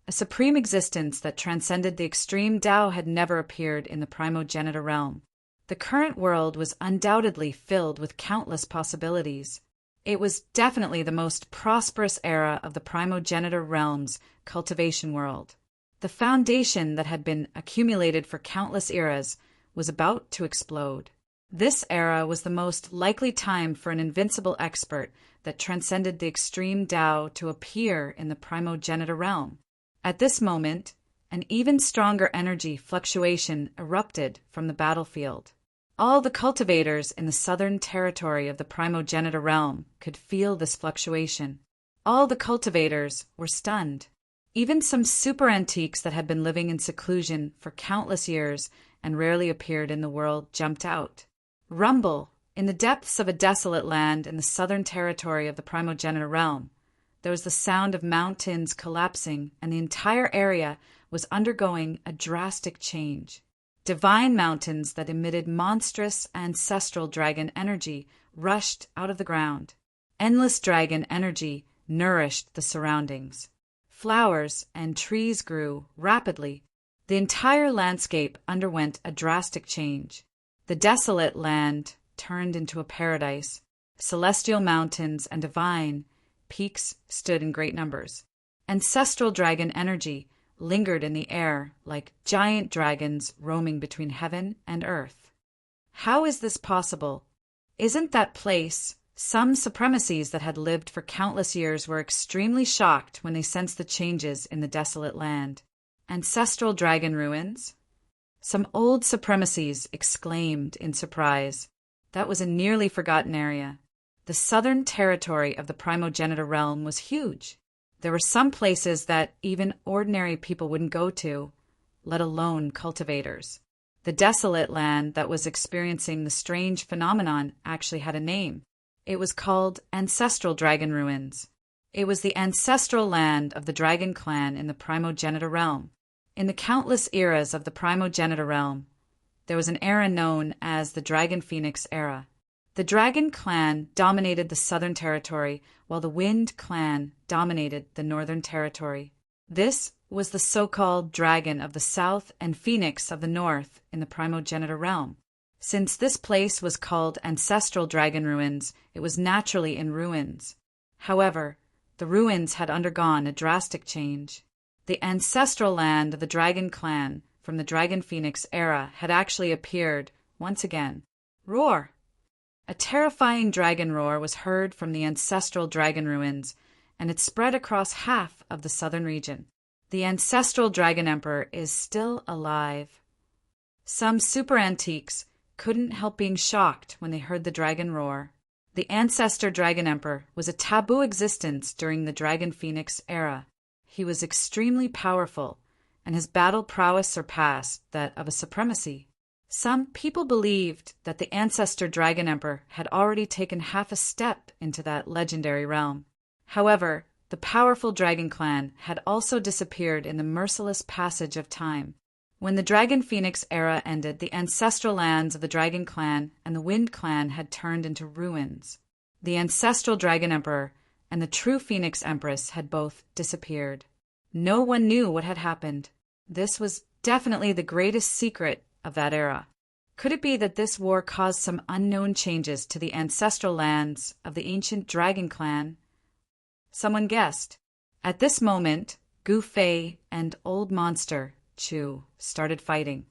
a supreme existence that transcended the extreme Tao had never appeared in the primogenitor realm. The current world was undoubtedly filled with countless possibilities. It was definitely the most prosperous era of the primogenitor realm's cultivation world. The foundation that had been accumulated for countless eras was about to explode. This era was the most likely time for an invincible expert that transcended the extreme Tao to appear in the primogenitor realm. At this moment, an even stronger energy fluctuation erupted from the battlefield. All the cultivators in the southern territory of the primogenitor realm could feel this fluctuation. All the cultivators were stunned. Even some super antiques that had been living in seclusion for countless years and rarely appeared in the world jumped out. Rumble! In the depths of a desolate land in the southern territory of the primogenitor realm, there was the sound of mountains collapsing, and the entire area was undergoing a drastic change. Divine mountains that emitted monstrous ancestral dragon energy rushed out of the ground. Endless dragon energy nourished the surroundings. Flowers and trees grew rapidly. The entire landscape underwent a drastic change. The desolate land turned into a paradise. Celestial mountains and divine peaks stood in great numbers. Ancestral dragon energy lingered in the air like giant dragons roaming between heaven and earth. How is this possible? Isn't that place? Some supremacies that had lived for countless years were extremely shocked when they sensed the changes in the desolate land. Ancestral dragon ruins? Some old supremacies exclaimed in surprise. That was a nearly forgotten area. The southern territory of the primogenitor realm was huge. There were some places that even ordinary people wouldn't go to, let alone cultivators. The desolate land that was experiencing the strange phenomenon actually had a name. It was called Ancestral Dragon Ruins. It was the ancestral land of the dragon clan in the primogenitor realm. In the countless eras of the primogenitor realm, there was an era known as the Dragon Phoenix era. The Dragon Clan dominated the southern territory, while the Wind Clan dominated the northern territory. This was the so-called Dragon of the South and Phoenix of the North in the primogenitor realm. Since this place was called Ancestral Dragon Ruins, it was naturally in ruins. However, the ruins had undergone a drastic change. The ancestral land of the Dragon Clan from the Dragon Phoenix era had actually appeared once again. Roar! A terrifying dragon roar was heard from the ancestral dragon ruins, and it spread across half of the southern region. The ancestral dragon emperor is still alive. Some super antiques couldn't help being shocked when they heard the dragon roar. The ancestor dragon emperor was a taboo existence during the Dragon Phoenix era. He was extremely powerful, and his battle prowess surpassed that of a supremacy. Some people believed that the ancestor dragon emperor had already taken half a step into that legendary realm. However, the powerful dragon clan had also disappeared in the merciless passage of time. When the Dragon Phoenix era ended, the ancestral lands of the Dragon Clan and the Wind Clan had turned into ruins. The ancestral Dragon Emperor and the true Phoenix Empress had both disappeared. No one knew what had happened. This was definitely the greatest secret of that era. Could it be that this war caused some unknown changes to the ancestral lands of the ancient dragon clan? Someone guessed. At this moment, Gu Fei and Old Monster, Chu, started fighting.